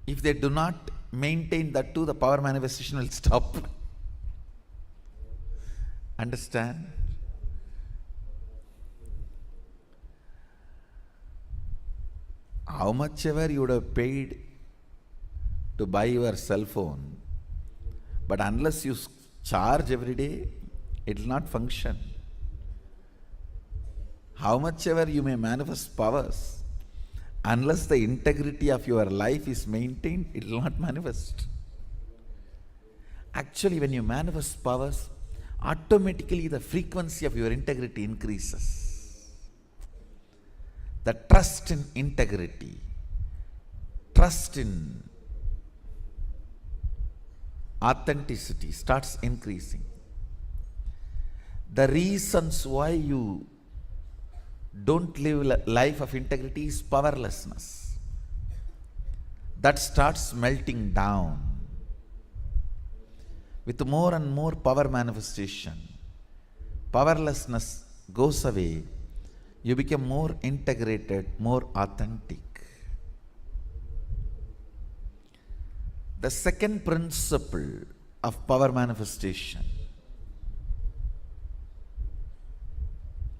if they do not maintain that too, the power manifestation will stop. Understand? How much ever you would have paid to buy your cell phone, but unless you charge every day, it will not function. How much ever you may manifest powers, unless the integrity of your life is maintained, it will not manifest. Actually, when you manifest powers, automatically the frequency of your integrity increases. The trust in integrity, trust in authenticity starts increasing. The reasons why you don't live a life of integrity is powerlessness. That starts melting down. With more and more power manifestation, powerlessness goes away. You become more integrated, more authentic. The second principle of power manifestation,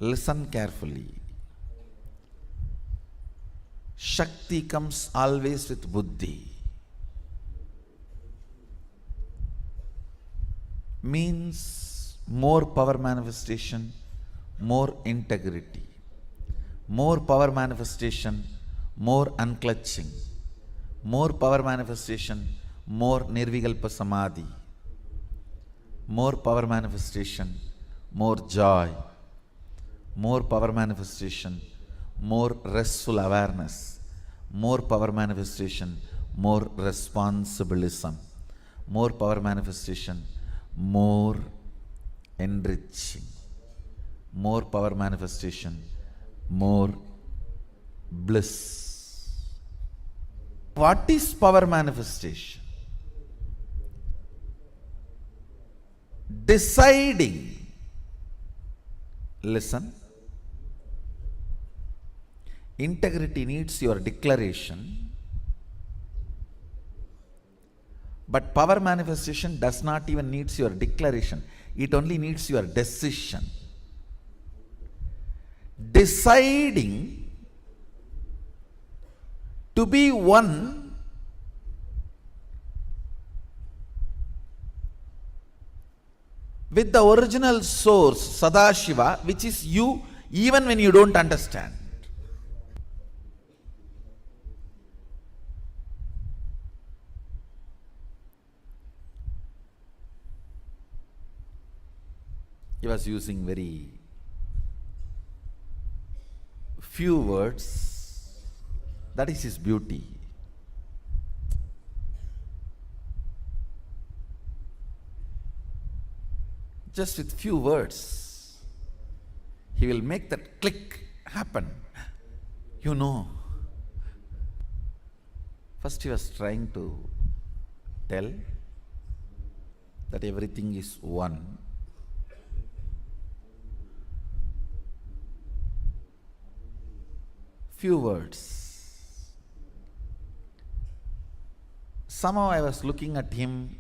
listen carefully. Shakti comes always with buddhi. Means more power manifestation, more integrity. More power manifestation, more unclutching. More power manifestation, more nirvikalpa samadhi. More power manifestation, more joy. More power manifestation, more restful awareness. More power manifestation, more responsibilism. More power manifestation, more enriching. More power manifestation, more bliss. What is power manifestation? Deciding. Listen. Integrity needs your declaration, but power manifestation does not even need your declaration. It only needs your decision. Deciding to be one with the original source, Sadashiva, which is you, even when you don't understand. He was using very few words. That is his beauty. Just with few words, he will make that click happen. You know. First he was trying to tell that everything is one. Few words. Somehow I was looking at him.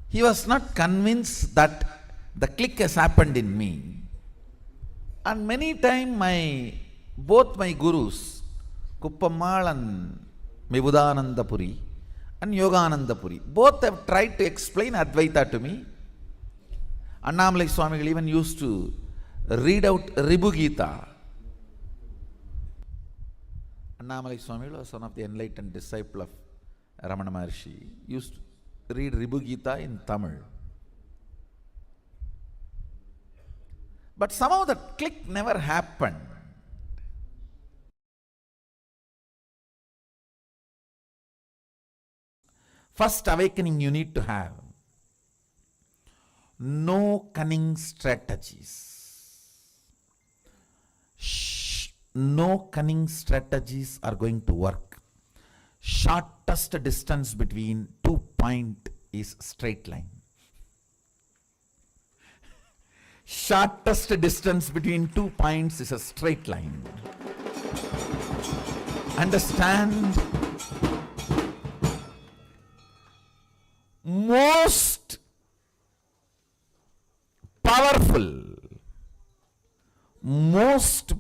He was not convinced that the click has happened in me. And many times both my gurus, Kuppammal and Vibudanandapuri, and Yogananda Puri. Both have tried to explain Advaita to me. Annamalai Swamigal even used to read out Ribu Gita. Annamalai Swamigal was one of the enlightened disciple of Ramana Maharshi. Used to read Ribu Gita in Tamil. But somehow the click never happened. First awakening you need to have. No cunning strategies. No cunning strategies are going to work. Shortest distance between 2 points is straight line. Shortest distance between 2 points is a straight line. Understand? Most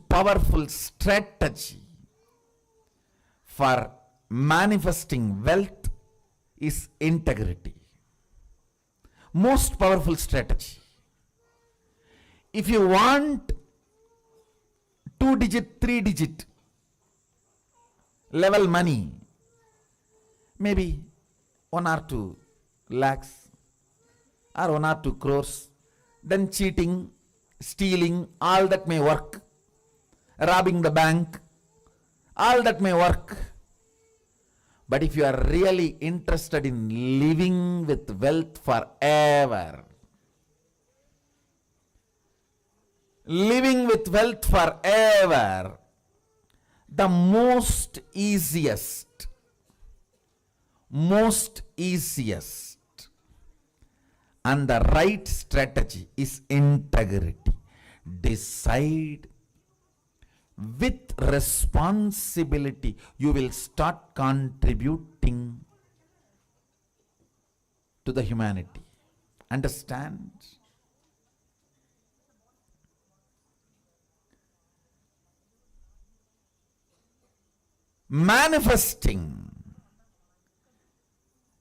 powerful strategy for manifesting wealth is integrity. Most powerful strategy. If you want 2-digit, 3-digit level money, maybe 1 or 2 lakhs or 1 or 2 crores, then cheating, stealing, all that may work. Robbing the bank, all that may work. But if you are really interested in living with wealth forever, living with wealth forever, the most easiest and the right strategy is integrity. Decide with responsibility. You will start contributing to the humanity. Understand? Manifesting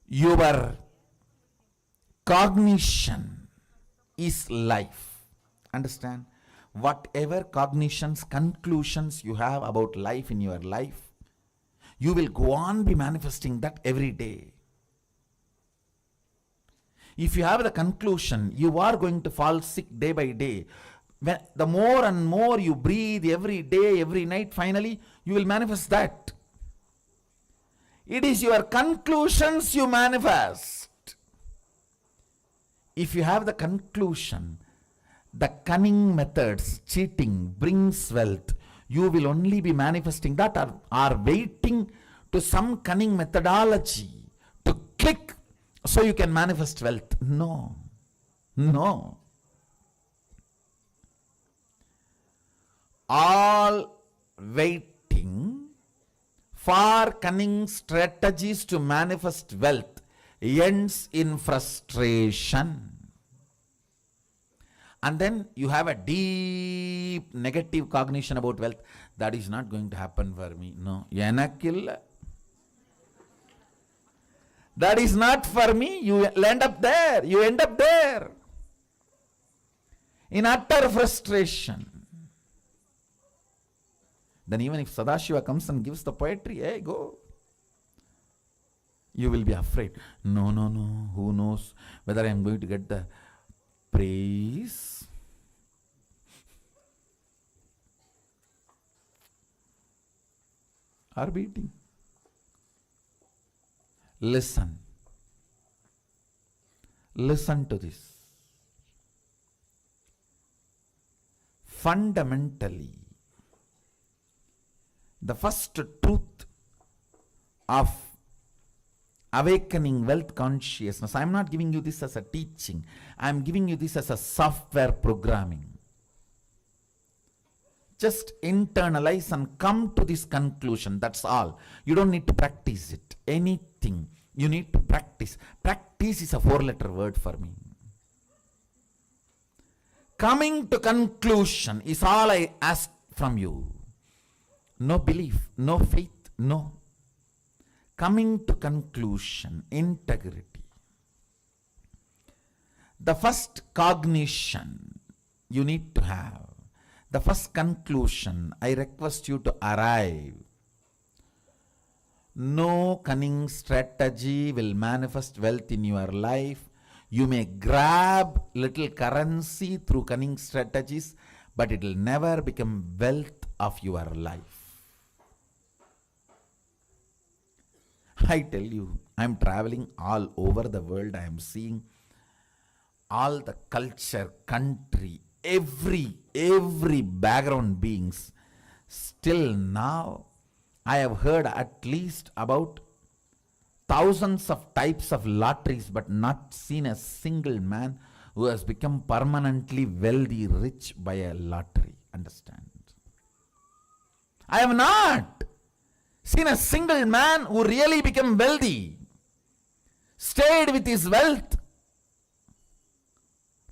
your cognition is life. Understand? Whatever cognitions, conclusions you have about life in your life, you will go on be manifesting that every day. If you have the conclusion, you are going to fall sick day by day. When the more and more you breathe every day, every night, finally you will manifest that. It is your conclusions you manifest. If you have the conclusion, the cunning methods, cheating brings wealth, you will only be manifesting that, or waiting to some cunning methodology to click so you can manifest wealth. No. All waiting for cunning strategies to manifest wealth ends in frustration. And then you have a deep negative cognition about wealth. That is not going to happen for me. No. That is not for me. You end up there. In utter frustration. Then even if Sadashiva comes and gives the poetry, hey, go. You will be afraid. No. Who knows whether I am going to get the praise? Or beating? Listen to this. Fundamentally, the first truth of awakening wealth consciousness, I am not giving you this as a teaching, I am giving you this as a software programming. Just internalize and come to this conclusion, that's all. You don't need to practice it. Anything you need to practice. Practice is a 4-letter word for me. Coming to conclusion is all I ask from you. No belief, no faith, no. Coming to conclusion, integrity. The first cognition you need to have, the first conclusion I request you to arrive. No cunning strategy will manifest wealth in your life. You may grab little currency through cunning strategies, but it will never become wealth of your life. I tell you, I am traveling all over the world. I am seeing all the culture, country, every background beings. Still now, I have heard at least about thousands of types of lotteries, but not seen a single man who has become permanently wealthy, rich by a lottery. Understand? I have not seen a single man who really became wealthy, stayed with his wealth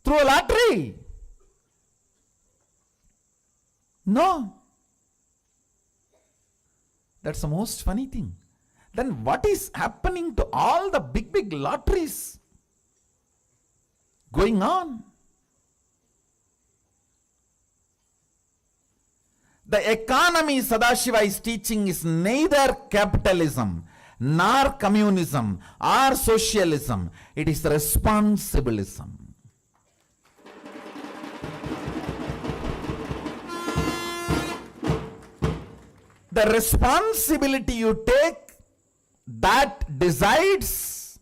through a lottery. No. That's the most funny thing. Then what is happening to all the big lotteries going on? The economy Sadashiva is teaching is neither capitalism, nor communism, or socialism. It is responsibilism. The responsibility you take, that decides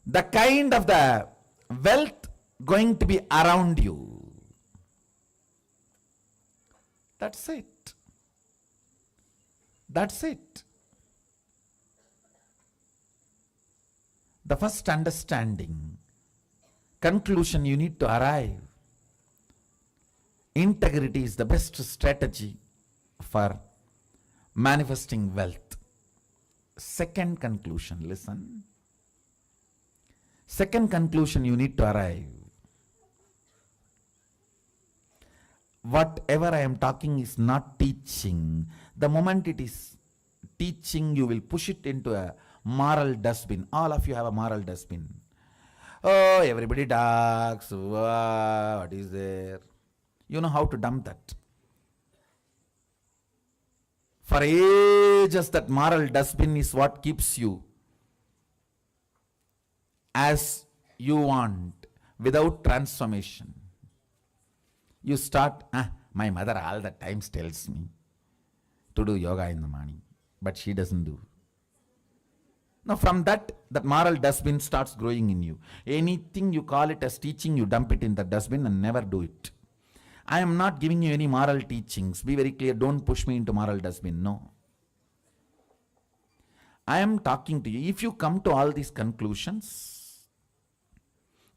the kind of the wealth going to be around you. That's it. That's it. The first understanding, conclusion you need to arrive. Integrity is the best strategy for manifesting wealth. Second conclusion, listen. Second conclusion you need to arrive. Whatever I am talking is not teaching. The moment it is teaching, you will push it into a moral dustbin. All of you have a moral dustbin. Oh, everybody talks. What is there? You know how to dump that. For ages, that moral dustbin is what keeps you as you want, without transformation. You start, my mother all the times tells me to do yoga in the morning, but she doesn't do. Now from that moral dustbin starts growing in you. Anything you call it as teaching, you dump it in the dustbin and never do it. I am not giving you any moral teachings. Be very clear, don't push me into moral dustbin, no. I am talking to you. If you come to all these conclusions,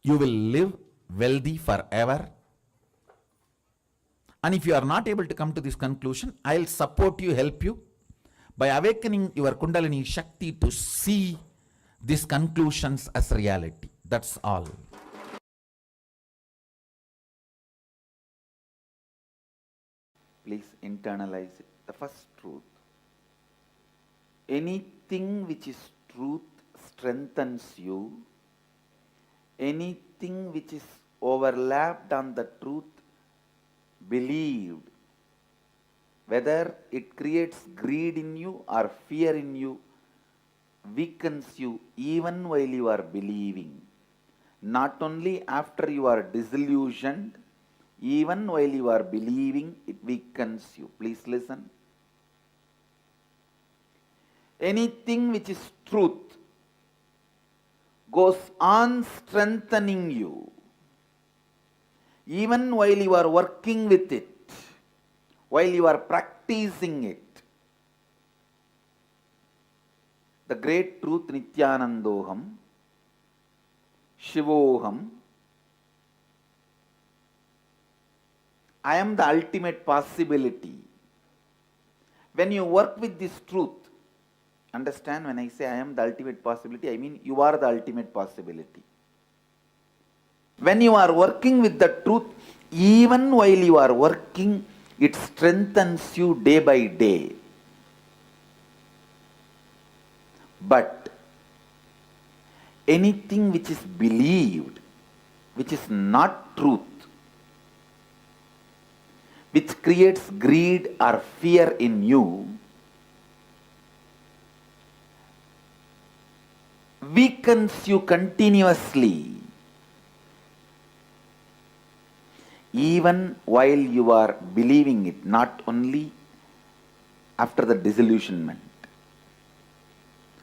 you will live wealthy forever. And if you are not able to come to this conclusion, I will support you, help you by awakening your Kundalini Shakti to see these conclusions as reality. That's all. Please internalize it. The first truth. Anything which is truth strengthens you. Anything which is overlapped on the truth, believed, whether it creates greed in you or fear in you, weakens you even while you are believing. Not only after you are disillusioned, even while you are believing, it weakens you. Please listen. Anything which is truth goes on strengthening you, even while you are working with it, while you are practicing it. The great truth, Nithyanandoham, Shivoham, I am the ultimate possibility. When you work with this truth, understand, when I say I am the ultimate possibility, I mean you are the ultimate possibility. When you are working with the truth, even while you are working, it strengthens you day by day. But anything which is believed, which is not truth, which creates greed or fear in you, weakens you continuously, even while you are believing it, not only after the disillusionment.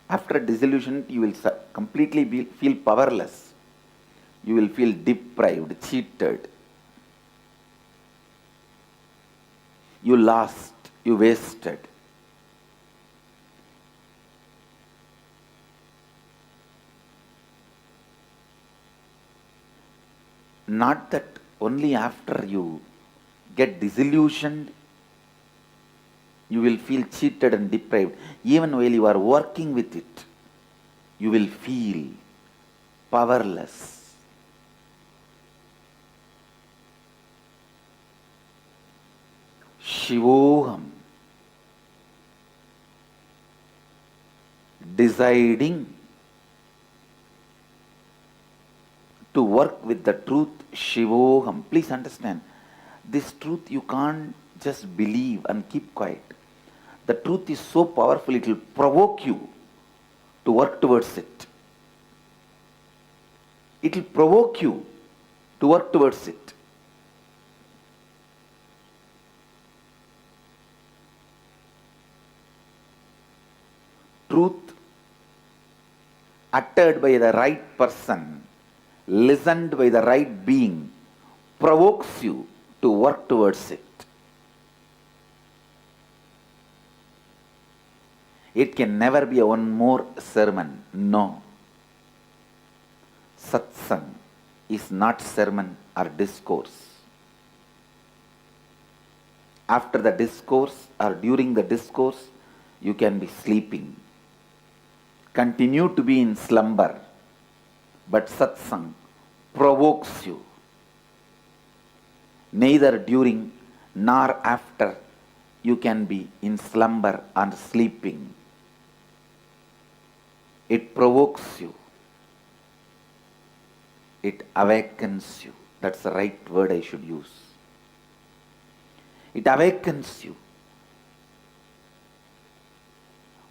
After disillusionment, you will completely feel powerless. You will feel deprived, cheated. You lost, you wasted. Not that only after you get disillusioned, you will feel cheated and deprived. Even while you are working with it, you will feel powerless. Shivoham, deciding to work with the truth, Shivoham. Please understand, this truth you can't just believe and keep quiet. The truth is so powerful, it will provoke you to work towards it. It will provoke you to work towards it. Truth uttered by the right person, listened by the right being, provokes you to work towards it. It can never be one more sermon. No. Satsang is not sermon or discourse. After the discourse or during the discourse, you can be sleeping. Continue to be in slumber. But satsang provokes you. Neither during nor after you can be in slumber or sleeping. It provokes you. It awakens you. That's the right word I should use. It awakens you.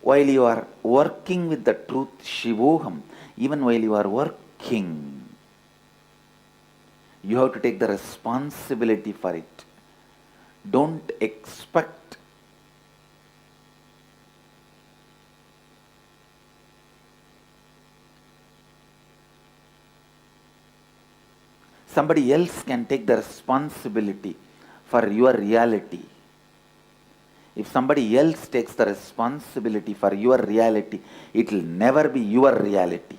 While you are working with the truth, Shivoham, even while you are working, you have to take the responsibility for it. Don't expect somebody else can take the responsibility for your reality. If somebody else takes the responsibility for your reality, it will never be your reality.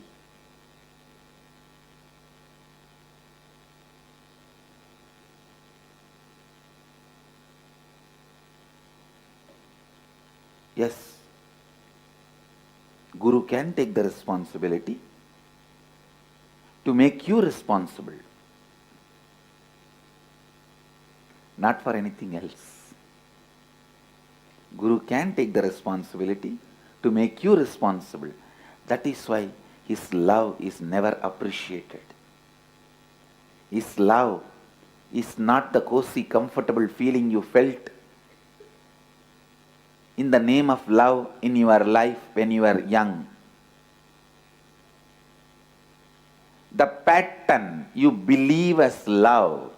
Yes, Guru can take the responsibility to make you responsible, not for anything else. Guru can take the responsibility to make you responsible. That is why his love is never appreciated. His love is not the cozy, comfortable feeling you felt in the name of love in your life when you were young. The pattern you believe as love.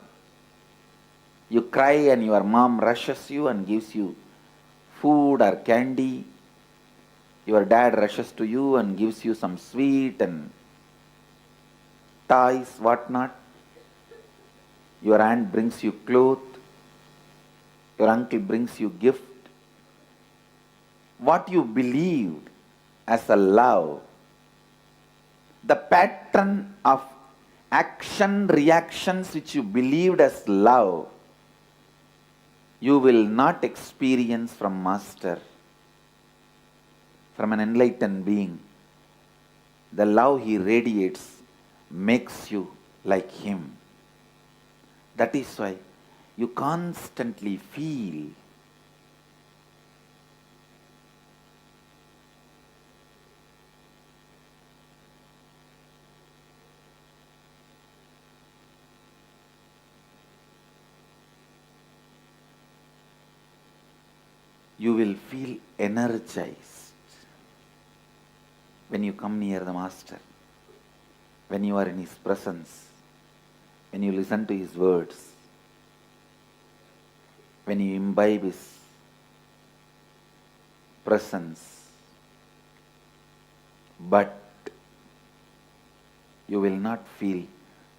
You cry and your mom rushes you and gives you food or candy. Your dad rushes to you and gives you some sweet and toys, whatnot. Your aunt brings you clothes. Your uncle brings you gift. What you believed as a love, the pattern of action, reactions which you believed as love, you will not experience from Master, from an enlightened being. The love he radiates makes you like him. That is why you constantly feel you will feel energized when you come near the Master, when you are in His presence, when you listen to His words, when you imbibe His presence. But you will not feel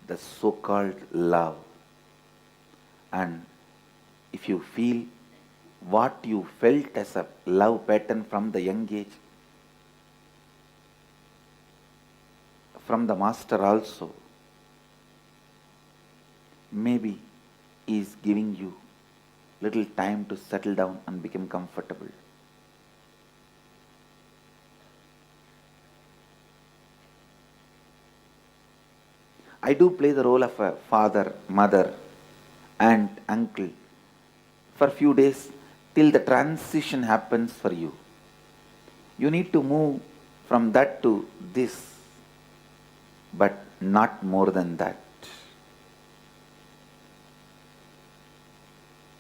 the so-called love. And if you feel what you felt as a love pattern from the young age, from the Master also, maybe He is giving you little time to settle down and become comfortable. I do play the role of a father, mother, aunt, uncle for a few days till the transition happens for you. You need to move from that to this, but not more than that.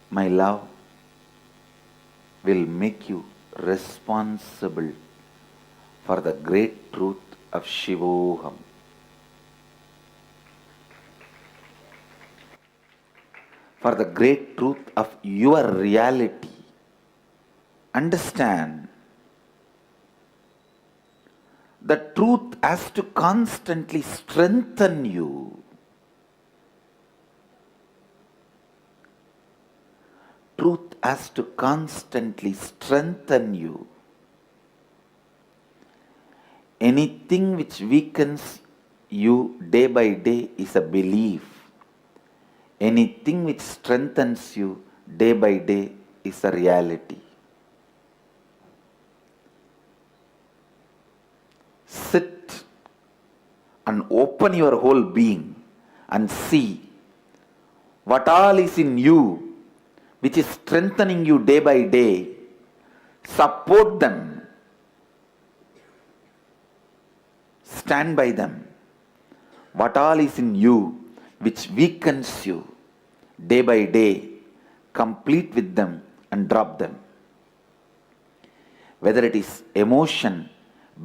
My love will make you responsible for the great truth of Shivoham. For the great truth of your reality. Understand, the truth has to constantly strengthen you. Truth has to constantly strengthen you. Anything which weakens you day by day is a belief. Anything which strengthens you day by day is a reality. Sit and open your whole being and see what all is in you which is strengthening you day by day. Support them. Stand by them. What all is in you which weakens you day by day, complete with them and drop them. Whether it is emotion,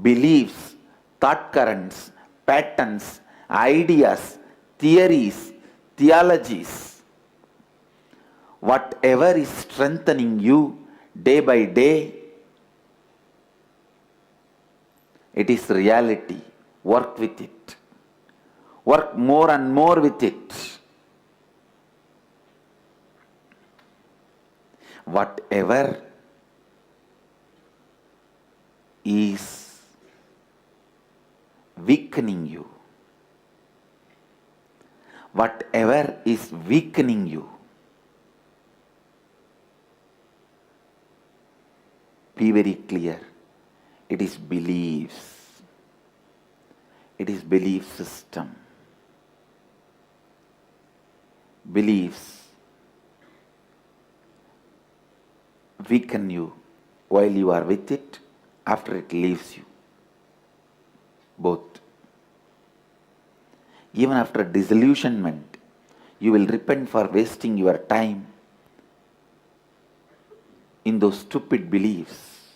beliefs, thought currents, patterns, ideas, theories, theologies, whatever is strengthening you day by day, it is reality. Work with it. Work more and more with it. Whatever is weakening you, whatever is weakening you, be very clear. It is beliefs. It is belief system. Beliefs weaken you while you are with it, after it leaves you. Both. Even after disillusionment, you will repent for wasting your time in those stupid beliefs.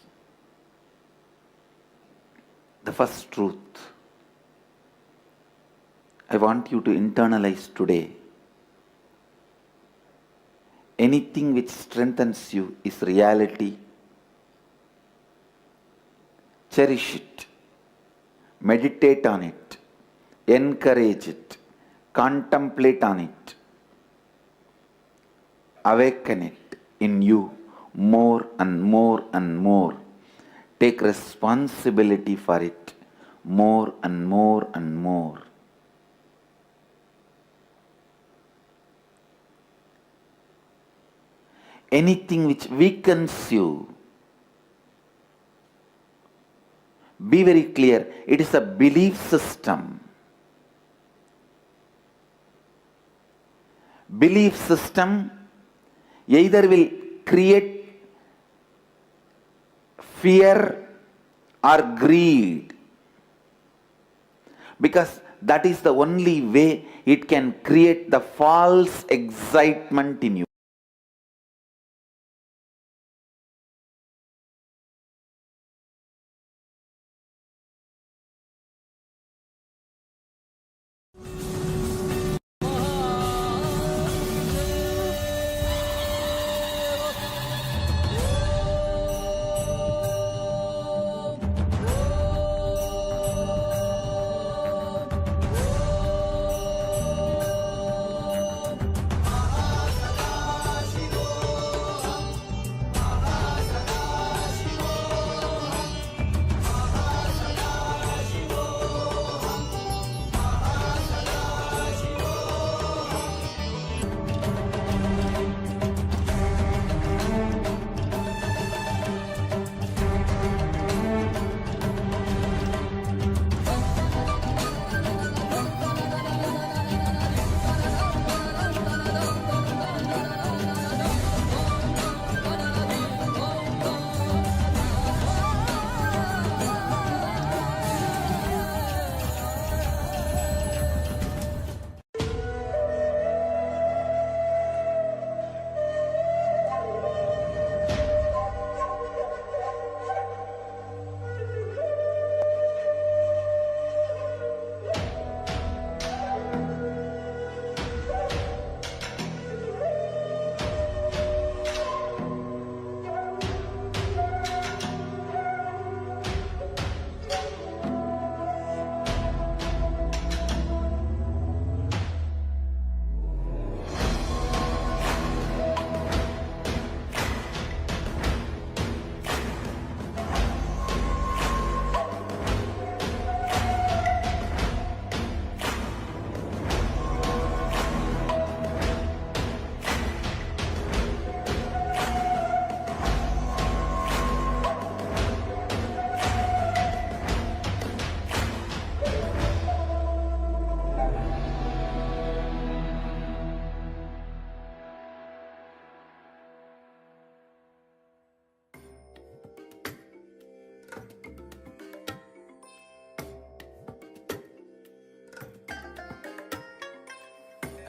The first truth I want you to internalize today. Anything which strengthens you is reality. Cherish it. Meditate on it. Encourage it. Contemplate on it. Awaken it in you more and more and more. Take responsibility for it more and more and more. Anything which weakens you, be very clear, it is a belief system. Belief system either will create fear or greed, because that is the only way it can create the false excitement in you.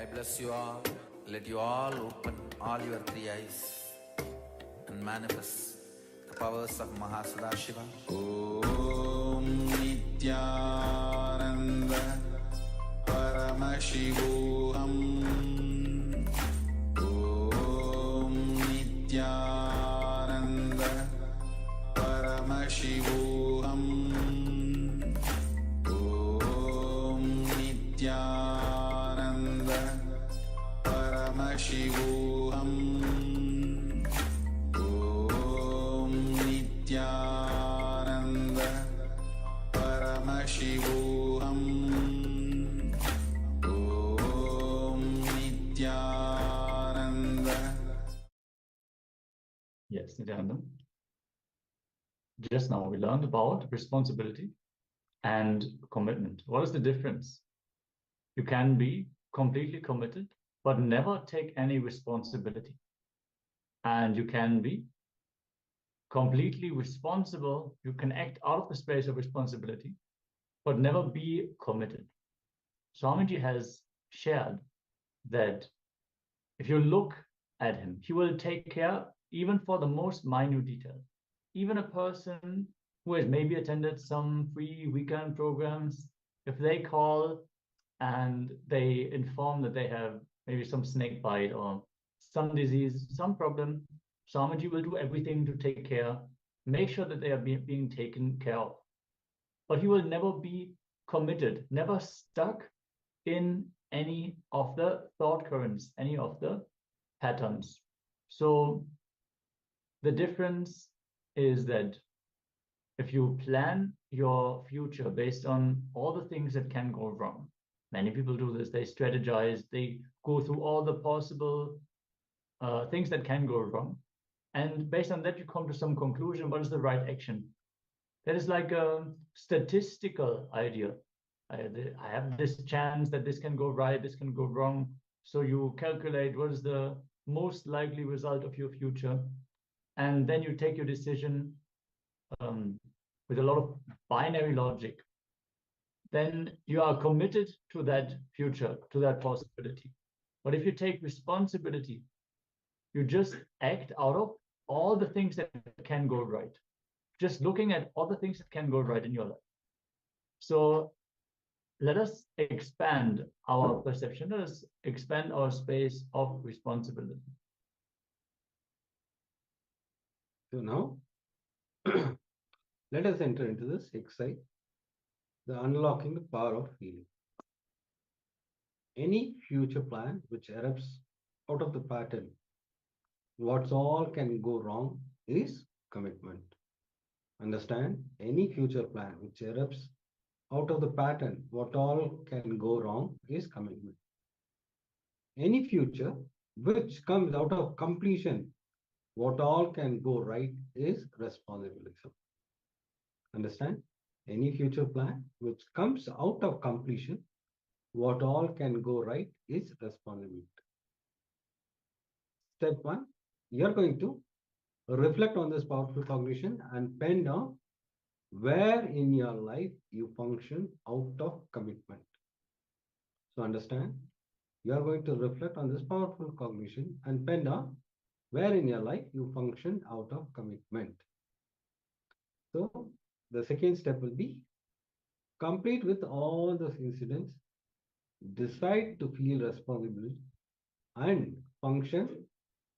I bless you all. Let you all open all your three eyes and manifest the powers of Mahasadashiva. Om Nithyananda Paramashivoham. Om Nithyananda Paramashivoham. Om Nithyananda Paramashivoham. Om Nithyananda Paramashivoham. Om Nithyananda. Yes, Nithyananda. Just now we learned about responsibility and commitment. What is the difference? You can be completely committed, but never take any responsibility. And you can be completely responsible. You can act out of the space of responsibility, but never be committed. Swamiji has shared that if you look at him, he will take care even for the most minute detail. Even a person who has maybe attended some free weekend programs, if they call and they inform that they have maybe some snake bite or some disease, some problem, Swamiji will do everything to take care, make sure that they are being taken care of. But he will never be committed, never stuck in any of the thought currents, any of the patterns. So the difference is that if you plan your future based on all the things that can go wrong, many people do this, they strategize, they go through all the possible things that can go wrong. And based on that, you come to some conclusion, what is the right action? That is like a statistical idea. I have this chance that this can go right, this can go wrong. So you calculate what is the most likely result of your future. And then you take your decision with a lot of binary logic. Then you are committed to that future, to that possibility. But if you take responsibility, you just act out of all the things that can go right. Just looking at all the things that can go right in your life. So let us expand our perception. Let us expand our space of responsibility. So now, let us enter into this exercise, the unlocking the power of healing. Any future plan which erupts out of the pattern, what's all can go wrong is commitment. Understand? Any future plan which erupts out of the pattern, what all can go wrong is commitment. Any future which comes out of completion, what all can go right is responsibility. Understand? Any future plan which comes out of completion, what all can go right is responsibility. Step one, you're going to reflect on this powerful cognition and pen down where in your life you function out of commitment. So understand, you are going to reflect on this powerful cognition and pen down where in your life you function out of commitment. So the second step will be complete with all those incidents, decide to feel responsible and function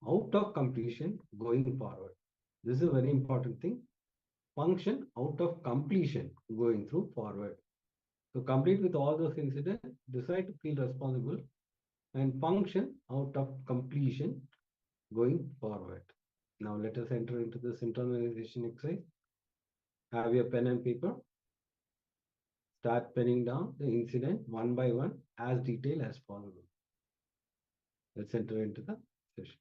out of completion going forward. This is a very important thing. Function out of completion going through forward. So complete with all those incidents, decide to feel responsible and function out of completion going forward. Now let us enter into this internalization exercise. Have your pen and paper. Start penning down the incident one by one as detailed as possible. Let's enter into the session.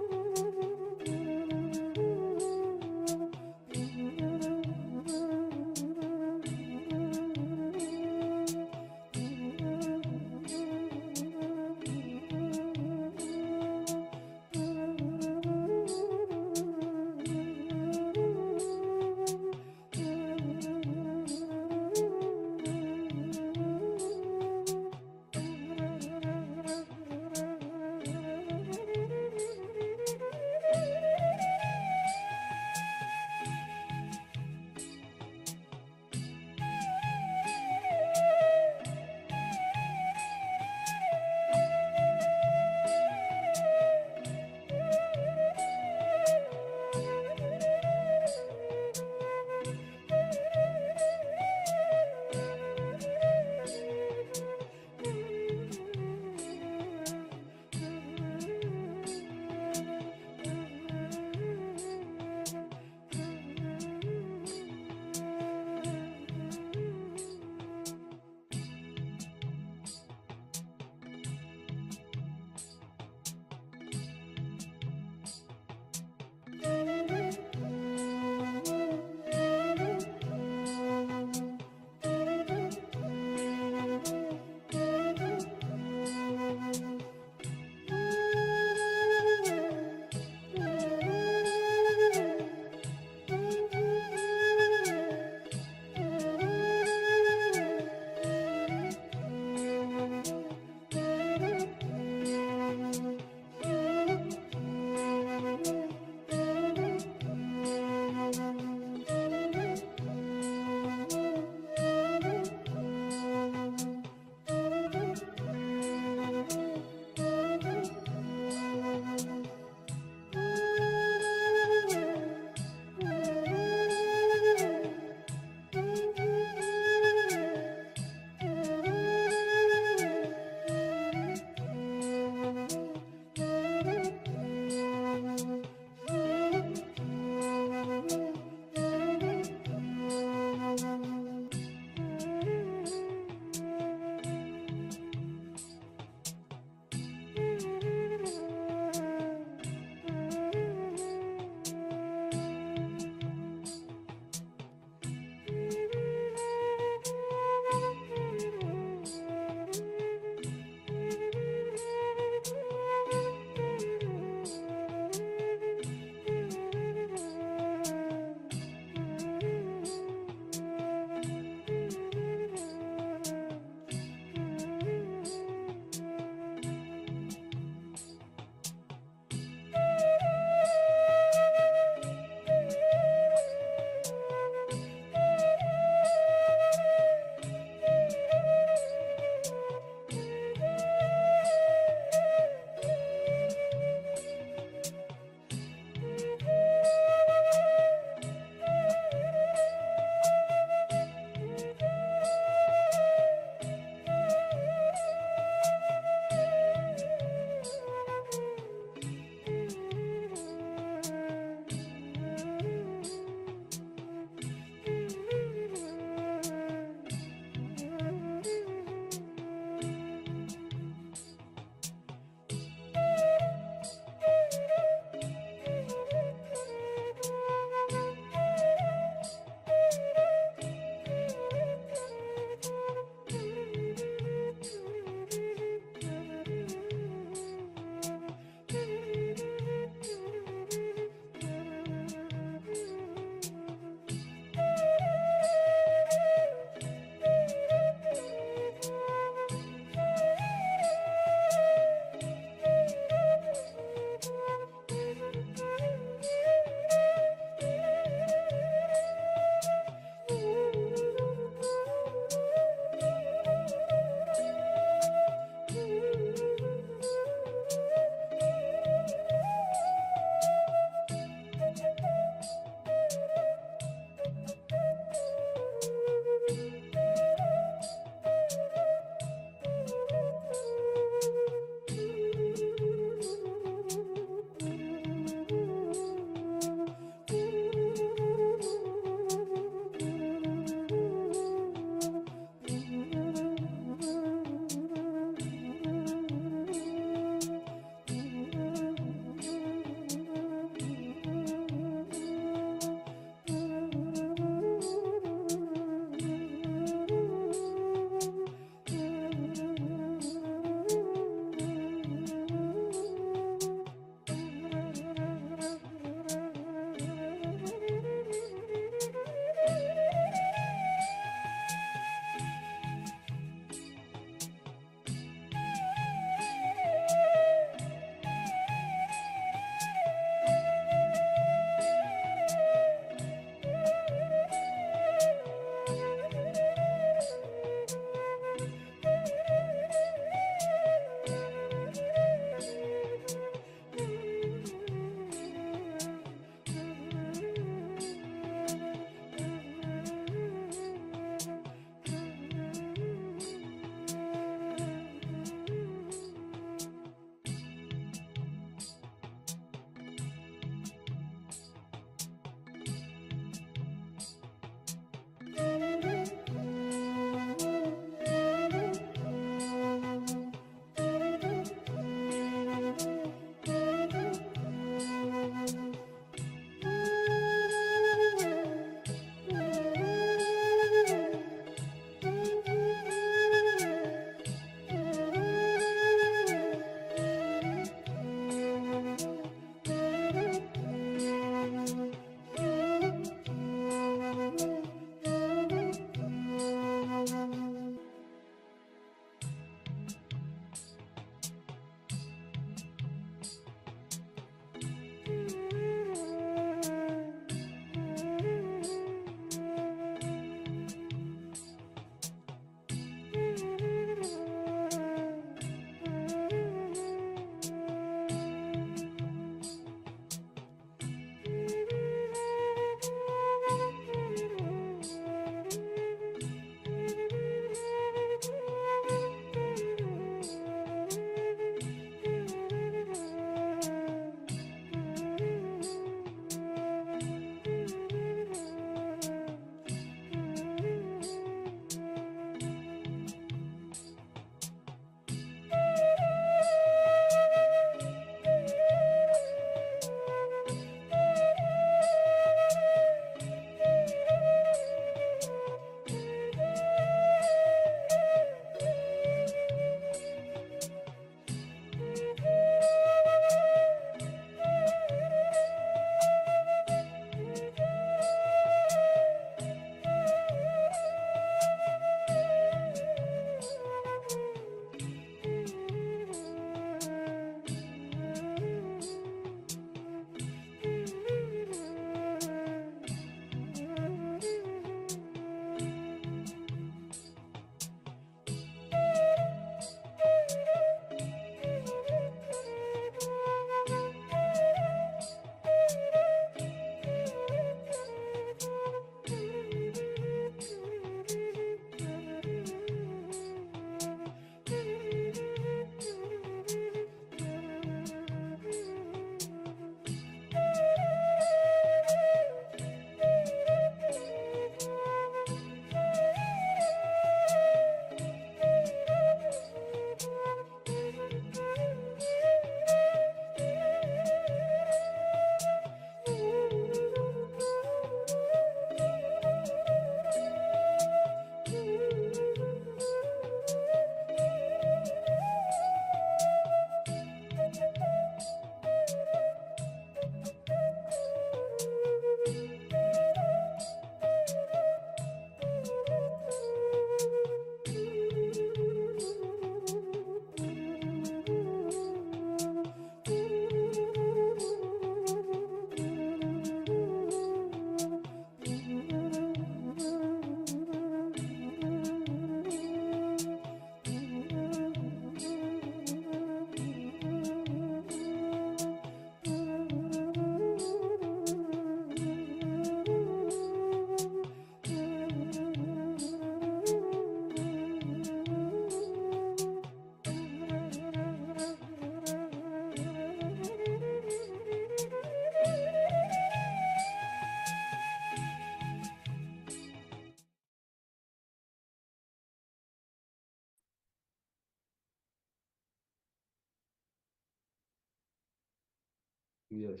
Yes.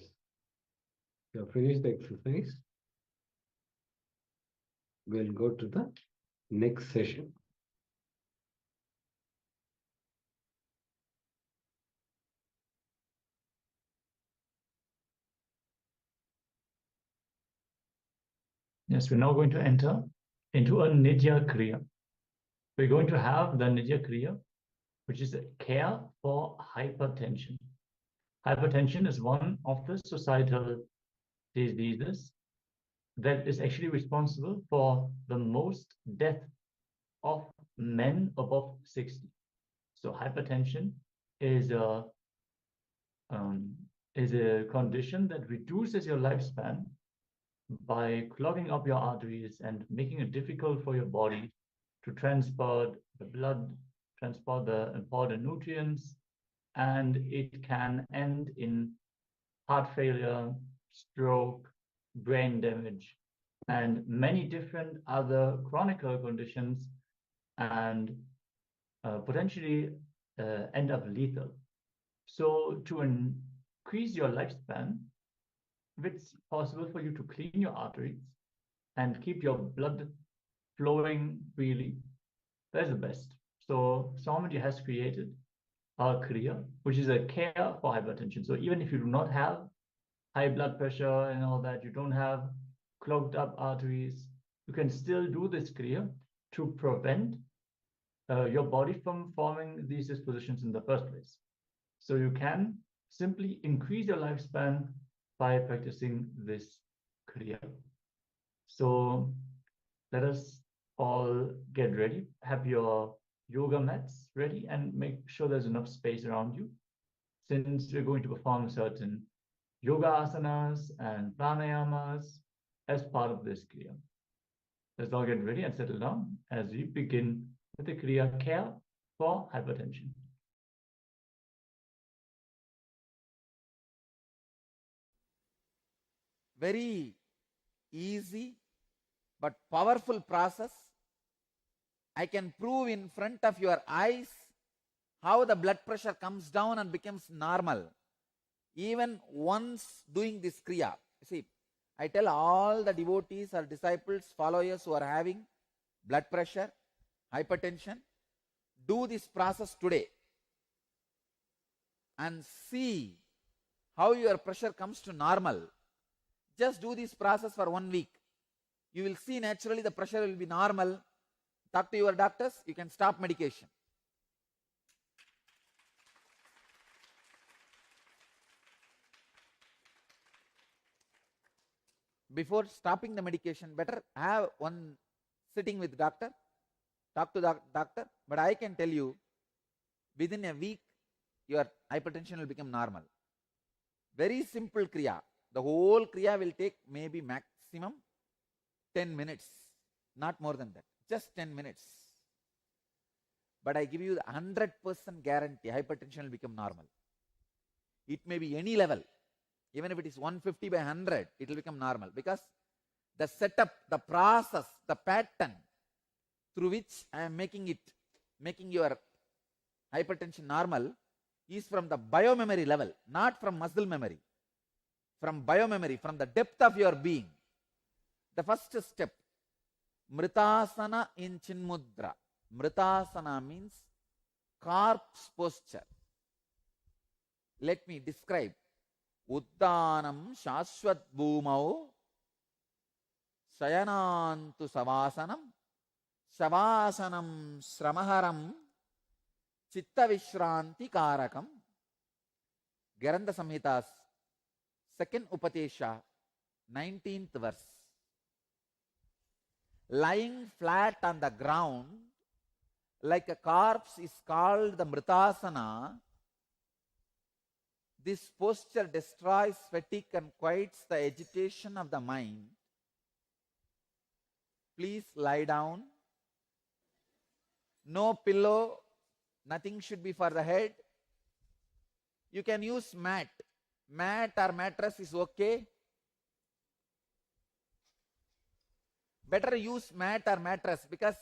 You have finished the exercise. We'll go to the next session. Yes, we're now going to enter into a Nitya Kriya. We're going to have the Nitya Kriya, which is a care for hypertension. Hypertension is one of the societal diseases that is actually responsible for the most death of men above 60. So hypertension is a condition that reduces your lifespan by clogging up your arteries and making it difficult for your body to transport the blood, transport the important nutrients, and it can end in heart failure, stroke, brain damage, and many different other chronic conditions, and potentially end up lethal. So to increase your lifespan, it's possible for you to clean your arteries and keep your blood flowing freely. That's the best. So Swamiji has created a Kriya, which is a care for hypertension. So even if you do not have high blood pressure and all that, you don't have clogged up arteries, you can still do this Kriya to prevent your body from forming these dispositions in the first place. So you can simply increase your lifespan by practicing this Kriya. So let us all get ready. Have your yoga mats ready and make sure there's enough space around you, since we're going to perform certain yoga asanas and pranayamas as part of this Kriya. Let's all get ready and settle down as we begin with the Kriya care for hypertension. Very easy but powerful process. I can prove in front of your eyes how the blood pressure comes down and becomes normal even once doing this Kriya. See, I tell all the devotees or disciples, followers who are having blood pressure, hypertension, do this process today and see how your pressure comes to normal. Just do this process for 1 week. You will see naturally the pressure will be normal. Talk to your doctors, you can stop medication. Before stopping the medication, better have one sitting with doctor, talk to the doctor. But I can tell you, within a week, your hypertension will become normal. Very simple Kriya. The whole Kriya will take maybe maximum 10 minutes, not more than that, just 10 minutes. But I give you the 100% guarantee, hypertension will become normal. It may be any level. Even if it is 150 by 100, it will become normal, because the setup, the process, the pattern through which I am making your hypertension normal is from the biomemory level, not from muscle memory. From biomemory, from the depth of your being. The first step, Mritasana in Chinmudra. Mritasana means corpse posture. Let me describe. Uddanam Shashwat Bhumau Shayanantu Savasanam Shavasanam Sramaharam Chitta Vishranti Karakam. Garanda Samhita's second Upatesha, 19th verse. Lying flat on the ground like a corpse is called the Mritasana. This posture destroys fatigue and quiets the agitation of the mind. Please lie down. No pillow, nothing should be for the head. You can use mat. Mat or mattress is okay. Better use mat or mattress, because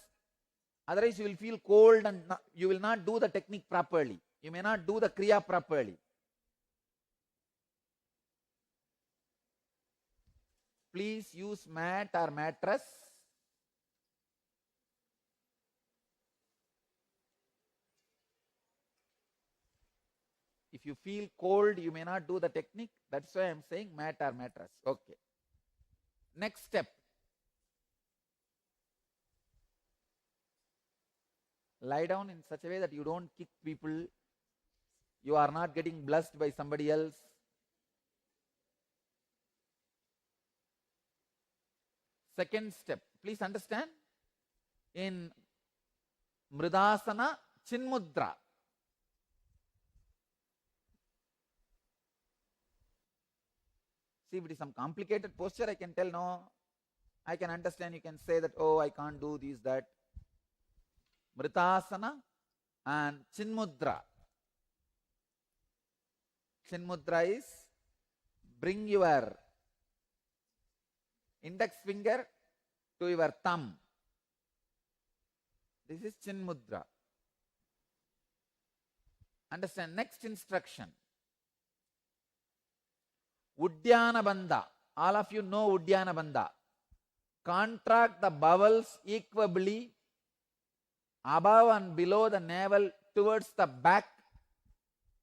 otherwise you will feel cold and you will not do the technique properly. You may not do the Kriya properly. please use mat or mattress. If you feel cold, you may not do the technique. That's why I'm saying mat or mattress. Okay. Next step. Lie down in such a way that you don't kick people. You are not getting blessed by somebody else. Second step. Please understand. In Mridasana, Chinmudra. See, if it is some complicated posture, I can tell no. I can understand. You can say that, oh, I can't do this, that. Mritasana and Chinmudra. Chinmudra is bring your index finger to your thumb. This is Chinmudra. Understand? Next instruction. Uddiyana Bandha. All of you know Uddiyana Bandha. Contract the bowels equably above and below the navel towards the back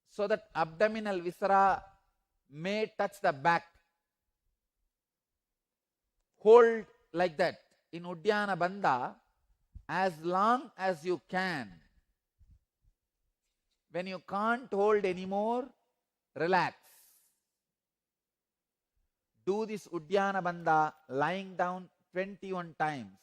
so that abdominal viscera may touch the back. Hold like that in Uddiyana Bandha as long as you can. When you can't hold anymore, relax. Do this Uddiyana Bandha lying down 21 times.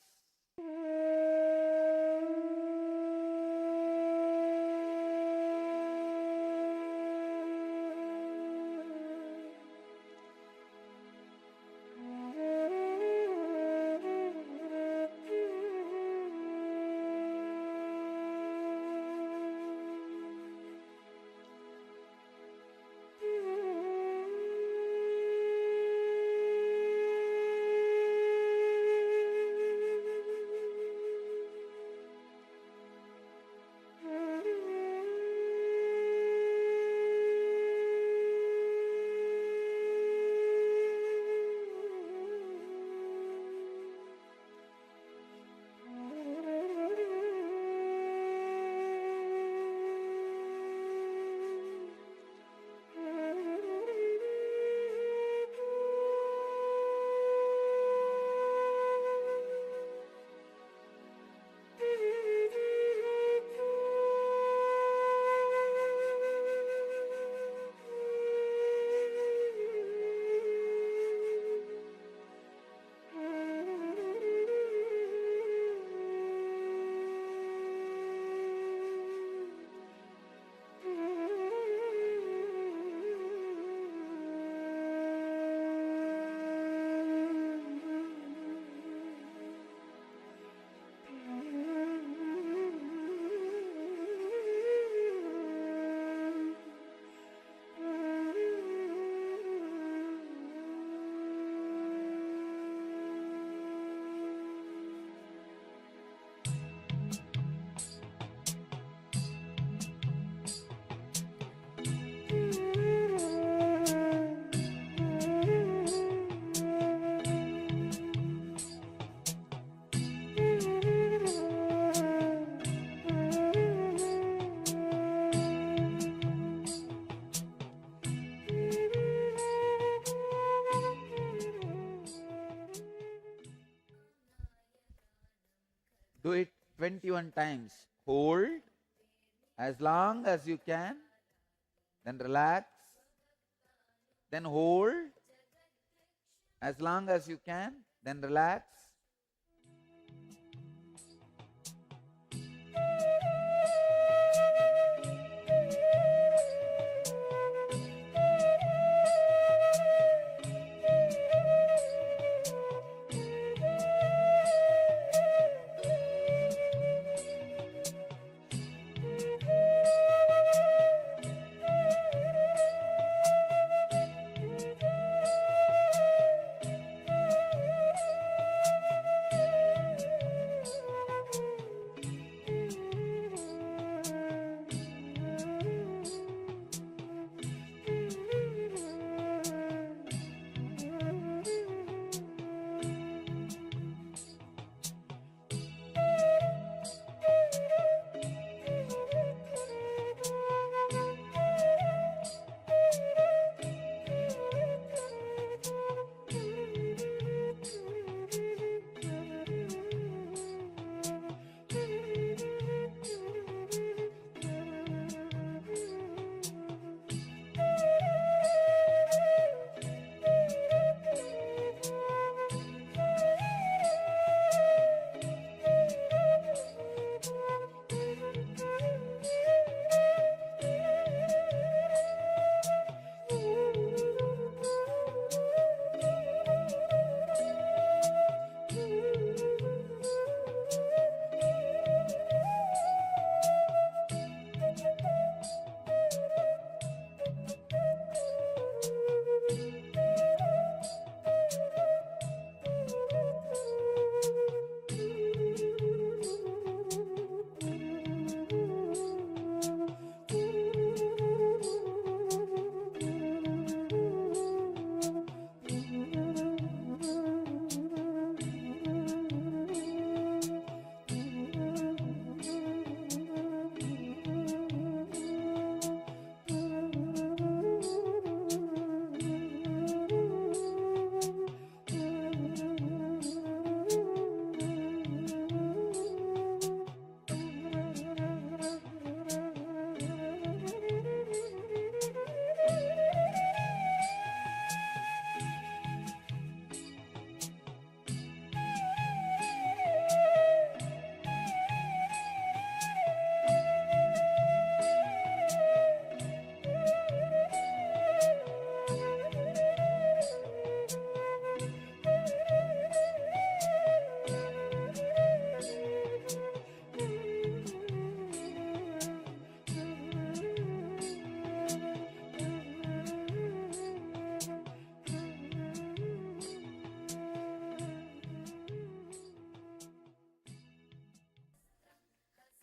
Do it 21 times. Hold as long as you can. Then relax. Then hold as long as you can. Then relax.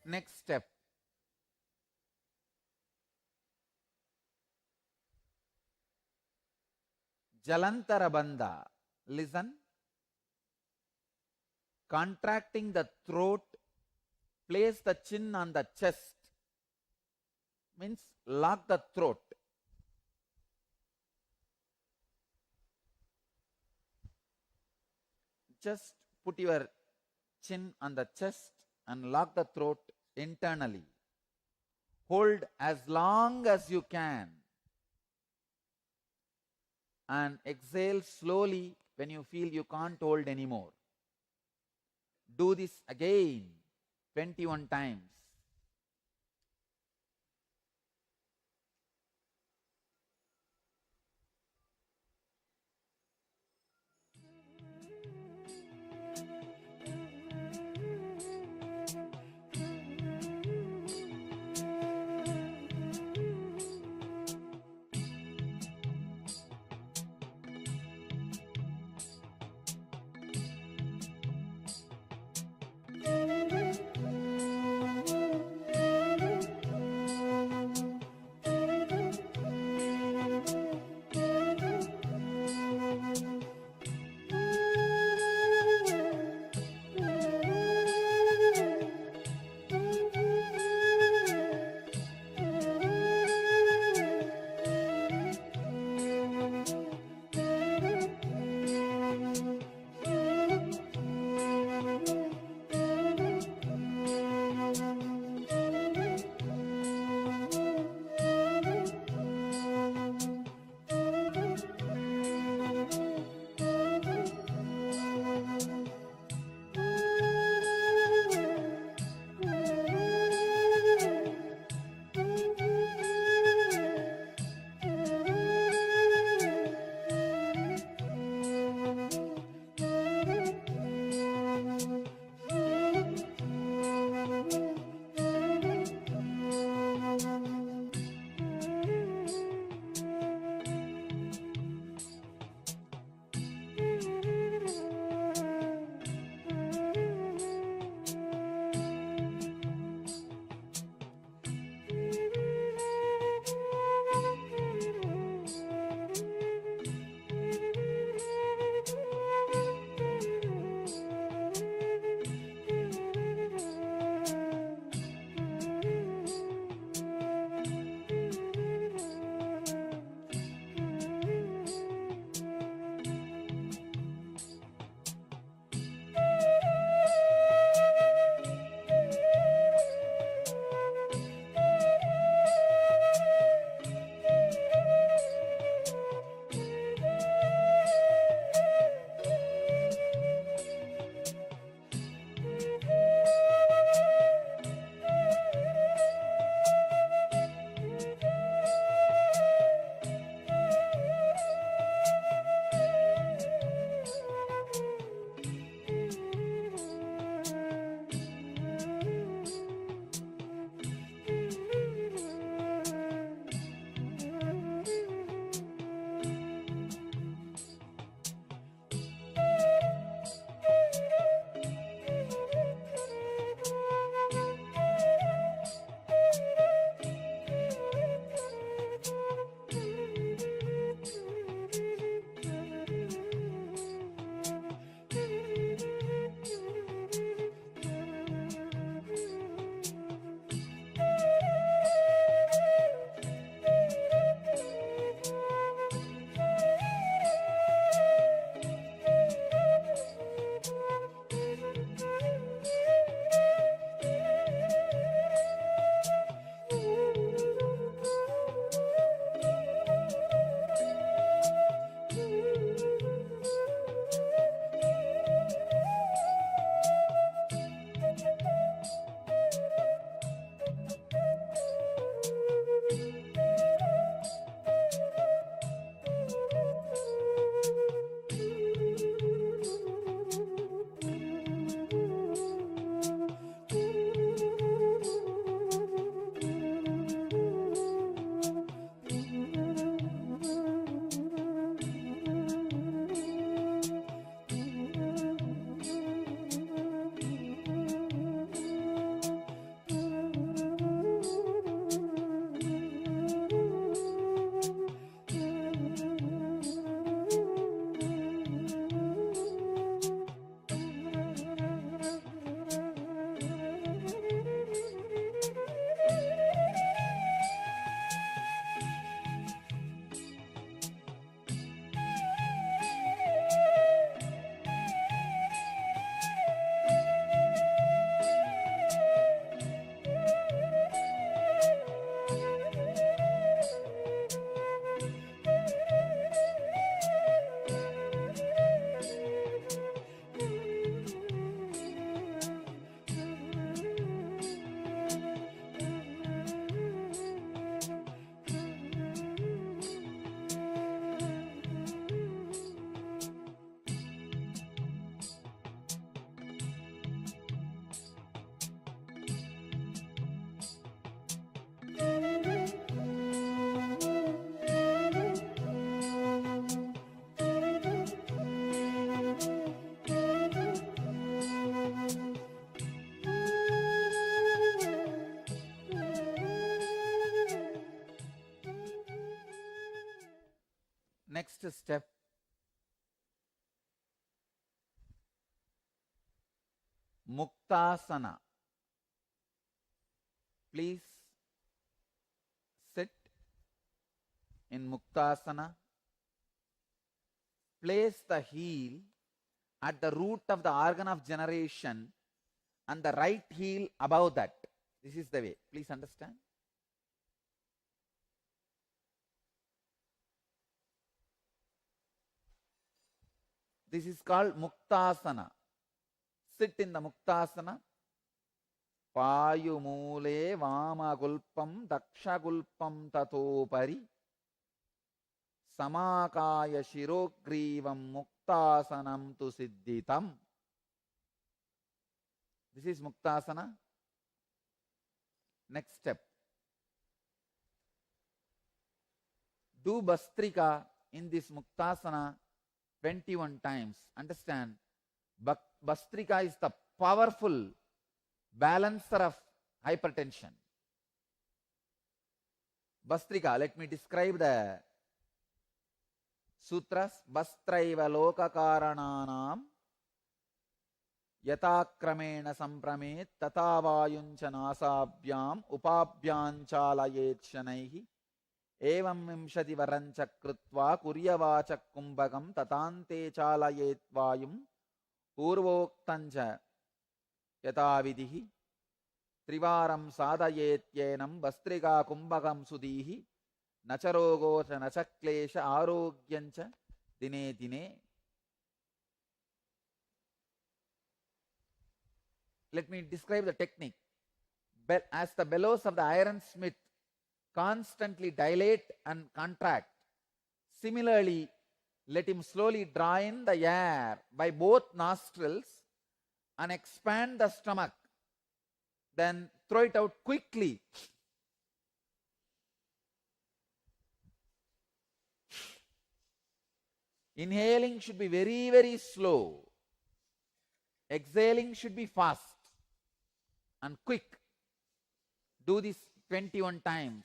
next step. Jalantara bandha. Listen. Contracting the throat, place the chin on the chest. Means lock the throat. Just put your chin on the chest and lock the throat internally. Hold as long as you can. And exhale slowly when you feel you can't hold anymore. Do this again 21 times. Next step, Muktasana. Please sit in Muktasana. Place the heel at the root of the organ of generation and the right heel above that. This is the way. Please understand. This is called Muktasana. Sit in the Muktasana. Payumule Vamagulpam Dakshagulpam Tatopari Samakaya Shirogrivam Muktasanam tu Siddhitam. This is Muktasana. Next step. Do Bastrika in this Muktasana 21 times. Understand? Bastrika is the powerful balancer of hypertension. Bastrika, let me describe the sutras. Bastraiva lokakarananam yatakramena sampramet tatavayuncha nasabhyam upabhyanchalayet shanaihi evam vimshati varancha krutva kuryavacha kumbhagam tatante chalayet vayum purvoktancha yatavidihi trivaram sadayetyenam bastrika kumbhagam sudhihi nacharogocha nachaklesha arogyancha dine dine. Let me describe the technique. As the bellows of the ironsmith constantly dilate and contract, similarly, let him slowly draw in the air by both nostrils and expand the stomach. Then throw it out quickly. Inhaling should be very, very slow. Exhaling should be fast and quick. Do this 21 times.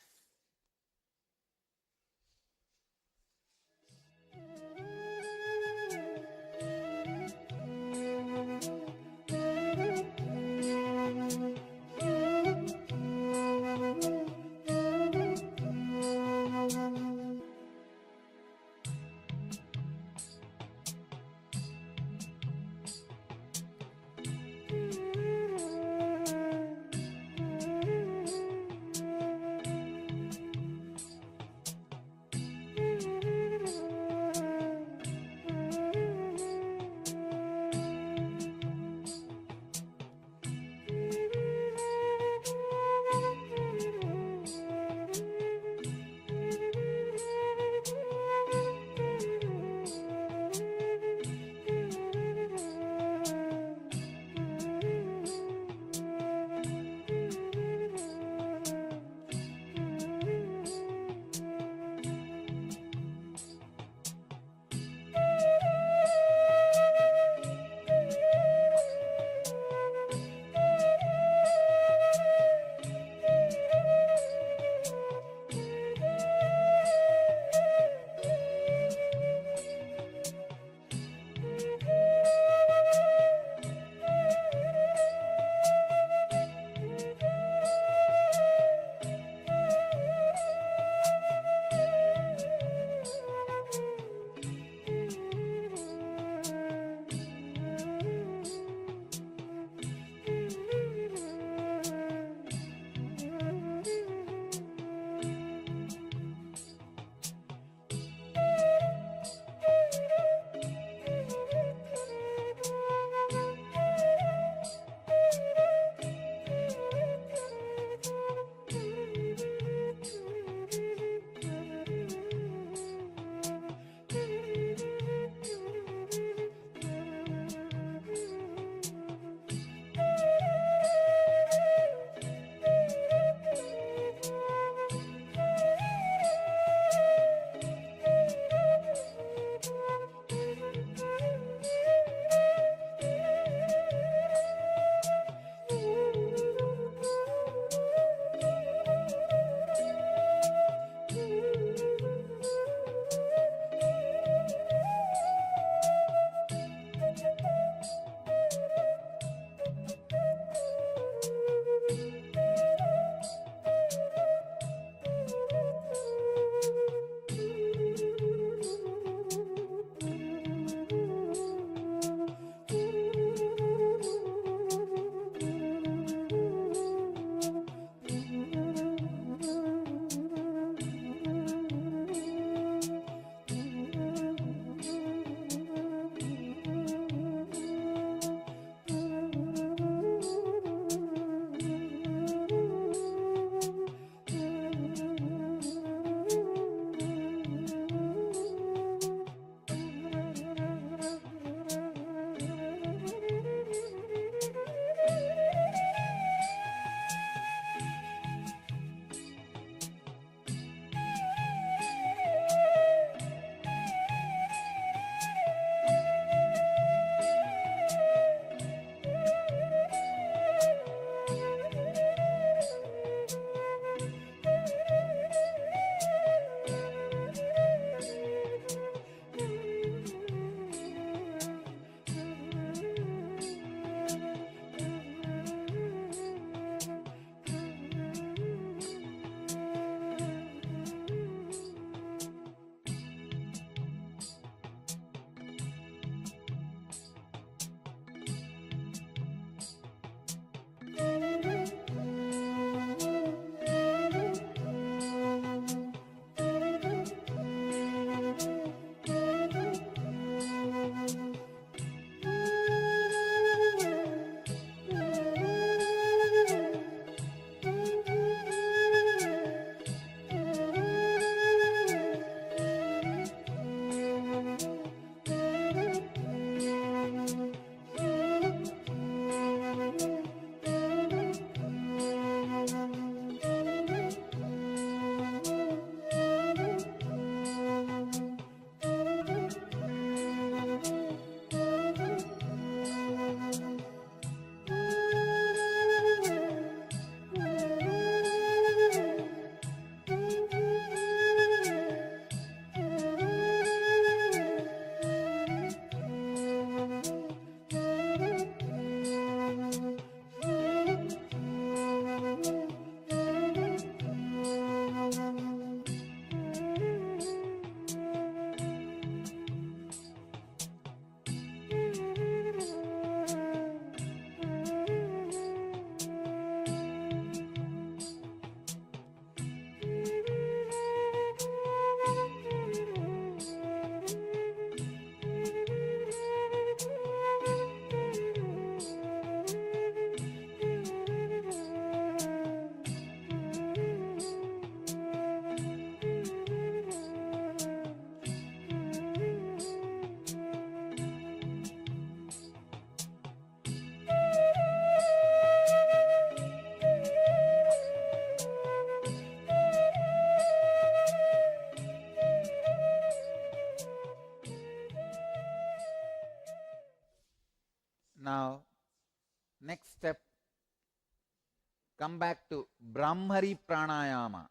Come back to Brahmari Pranayama.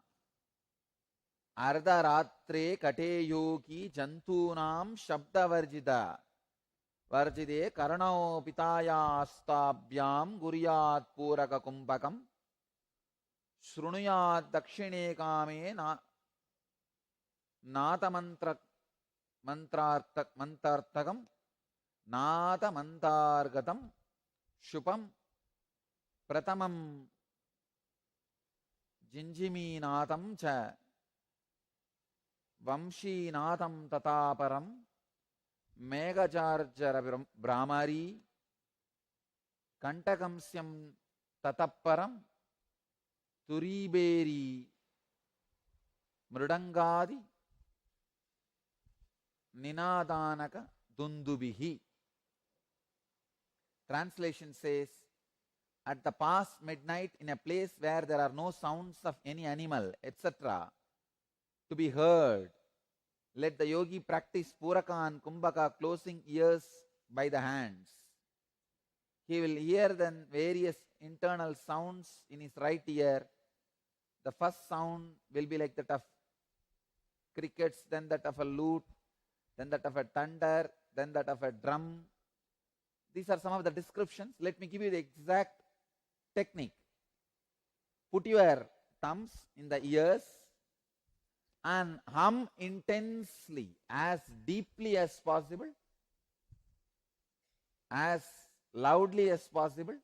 Ardharatre kate yogi jantunam shabda varjida. Varjide karanao pitaya astabhyam guryat puraka kumbhakam. Shrunuyat dakshine kame nata mantartakam. Nata mantargatam. Shupam pratamam jinjiminatam cha vamshinatam tataparam megacharjara brahmari kantakamsyam tatapparam turiberi mridangadi ninadanaka dundubihi. Translation says, at the past midnight in a place where there are no sounds of any animal, etc., to be heard, let the yogi practice Puraka and Kumbhaka, closing ears by the hands. He will hear then various internal sounds in his right ear. The first sound will be like that of crickets, then that of a lute, then that of a thunder, then that of a drum. These are some of the descriptions. Let me give you the exact technique. Put your thumbs in the ears and hum intensely, as deeply as possible, as loudly as possible,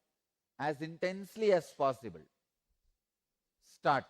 as intensely as possible. Start.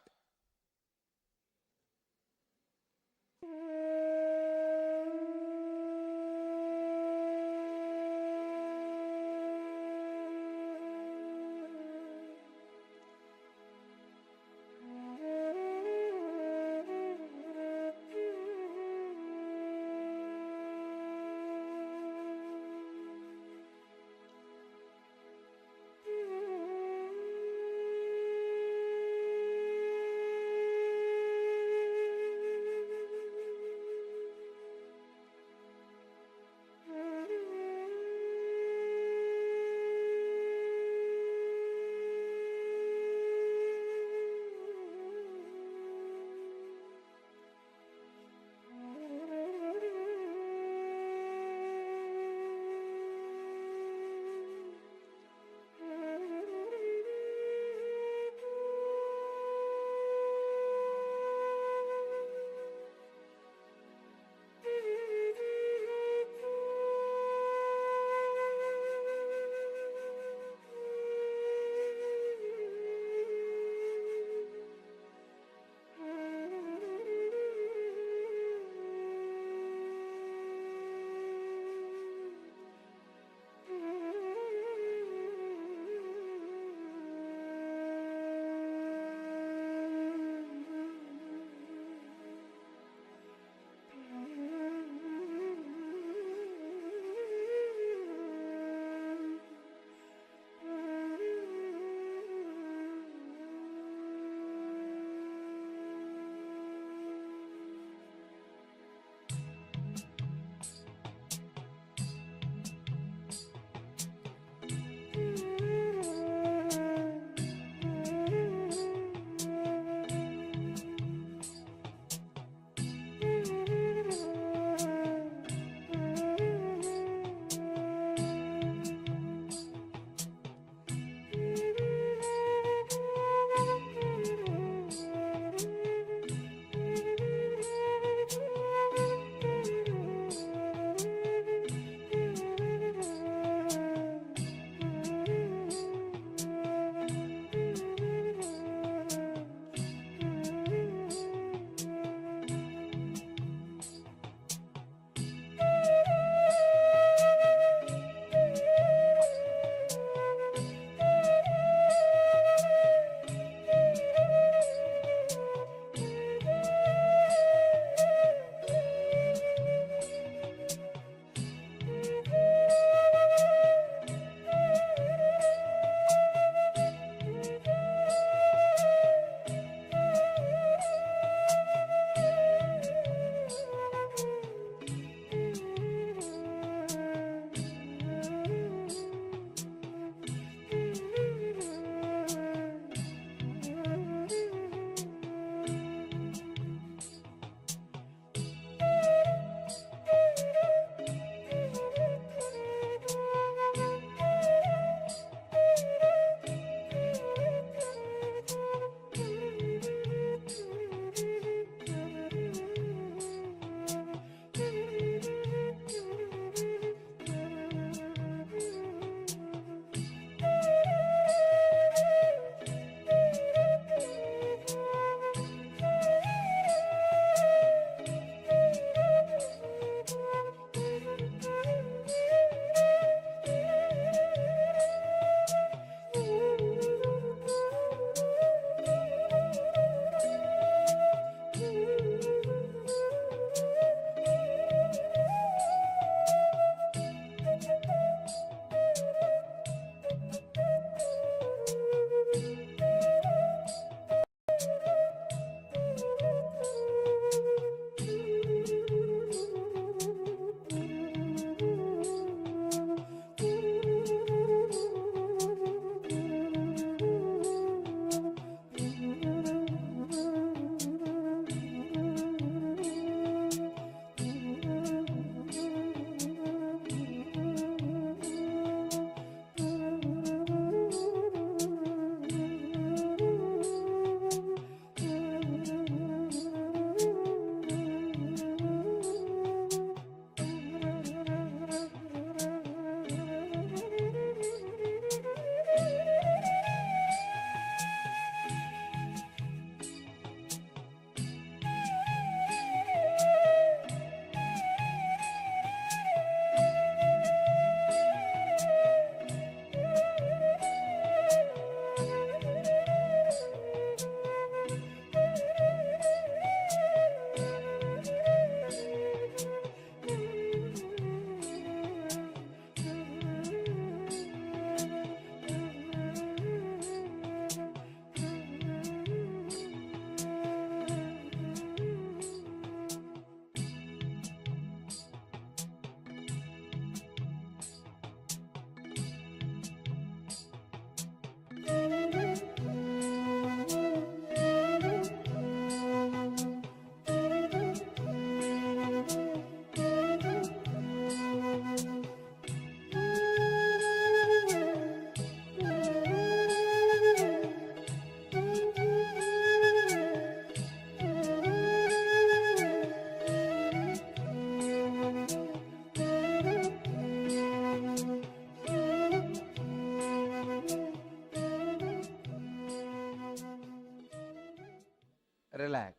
relax.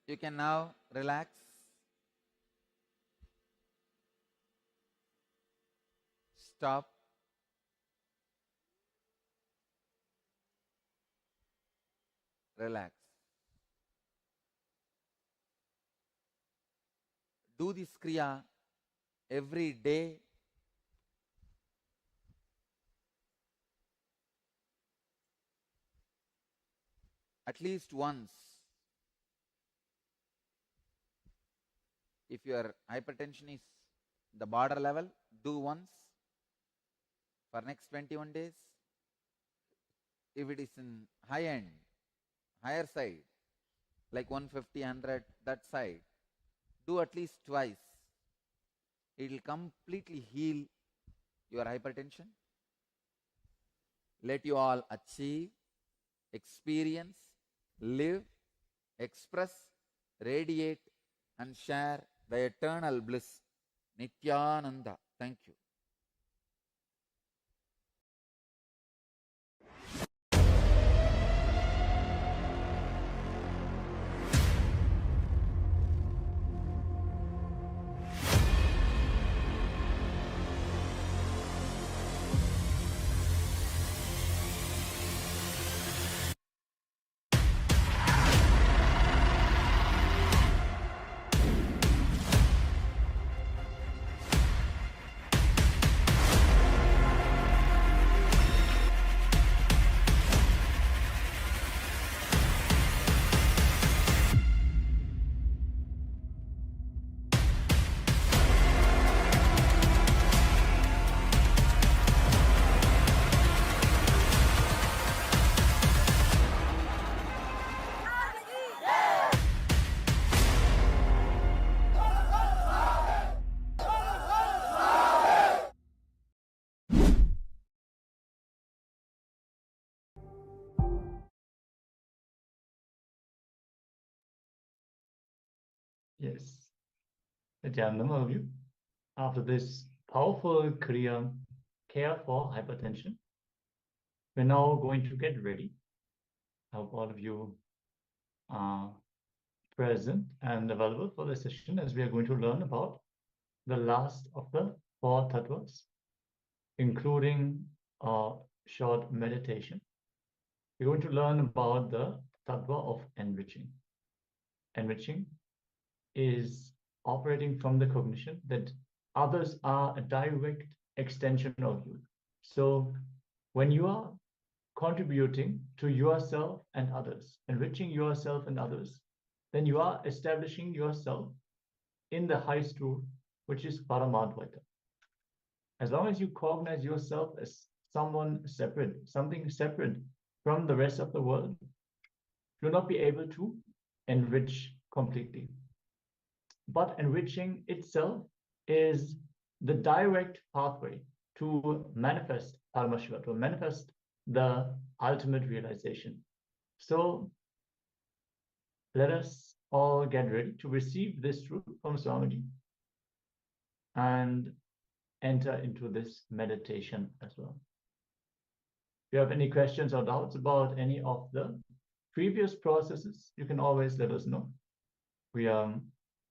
You can now relax. Stop. Relax. Do this Kriya every day. At least once. If your hypertension is the border level, do once for next 21 days. If it is in high end, higher side, like 150, 100, that side, do at least twice. It will completely heal your hypertension. Let you all achieve, experience, live, express, radiate, and share the eternal bliss. Nithyananda. Thank you. Yes. Nithyananda, all of you. After this powerful Kriya, care for hypertension, we're now going to get ready. I hope all of you are present and available for the session, as we are going to learn about the last of the 4 tattvas, including a short meditation. We're going to learn about the tattva of enriching. Enriching is operating from the cognition that others are a direct extension of you. So when you are contributing to yourself and others, enriching yourself and others, then you are establishing yourself in the highest truth, which is Paramadvaita. As long as you cognize yourself as someone separate, something separate from the rest of the world, you'll not be able to enrich completely. But enriching itself is the direct pathway to manifest Paramashiva, to manifest the ultimate realization. So let us all get ready to receive this truth from Swamiji and enter into this meditation as well. If you have any questions or doubts about any of the previous processes, you can always let us know. We are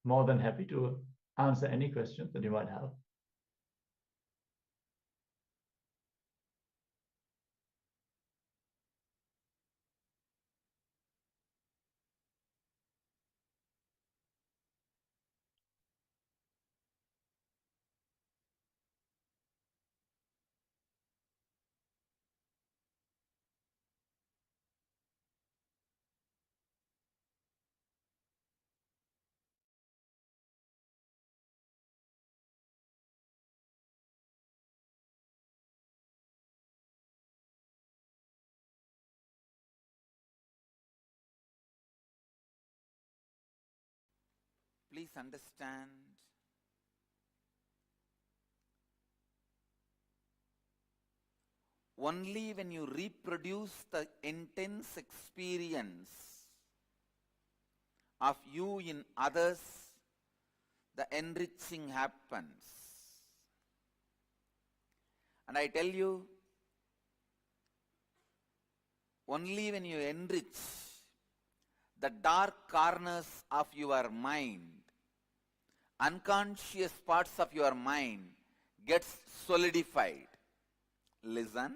more than happy to answer any questions that you might have. Please understand, only when you reproduce the intense experience of you in others, the enriching happens. And I tell you, Only when you enrich the dark corners of your mind, unconscious parts of your mind gets solidified. Listen.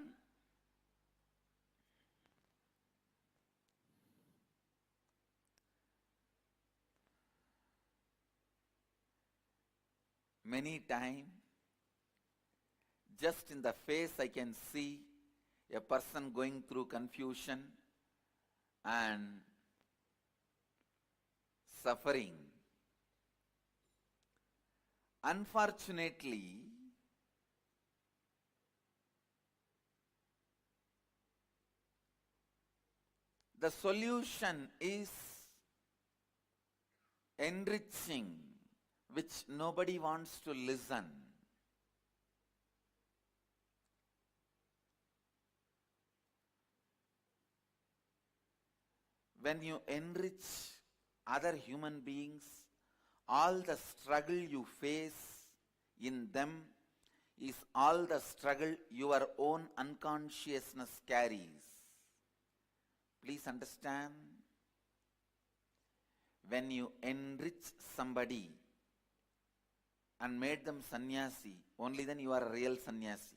Many times, just in the face I can see a person going through confusion and suffering. Unfortunately, the solution is enriching, which nobody wants to listen. When you enrich other human beings, all the struggle you face in them is all the struggle your own unconsciousness carries. Please understand, when you enrich somebody and made them sannyasi, only then you are a real sannyasi.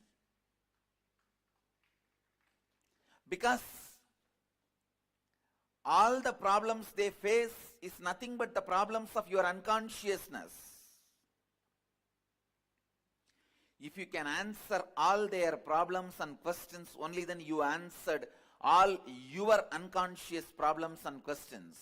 Because all the problems they face is nothing but the problems of your unconsciousness. If you can answer all their problems and questions, only then you answered all your unconscious problems and questions.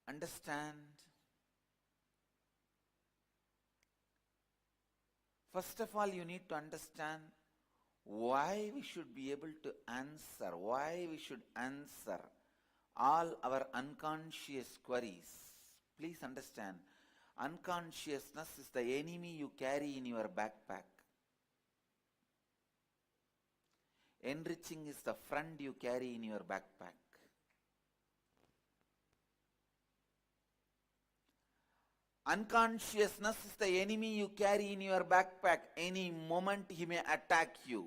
Understand? First of all, you need to understand why we should be able to answer, why we should answer all our unconscious queries. Please understand, unconsciousness is the enemy you carry in your backpack. Enriching is the friend you carry in your backpack. Unconsciousness is the enemy you carry in your backpack. Any moment he may attack you.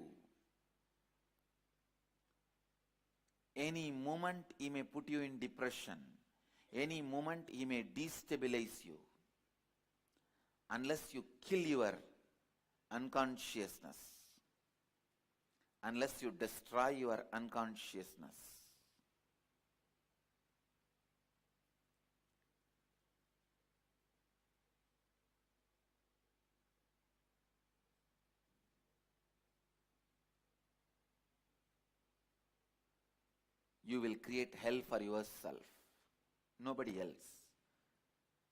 Any moment he may put you in depression. Any moment he may destabilize you. Unless you kill your unconsciousness. Unless you destroy your unconsciousness. You will create hell for yourself, nobody else.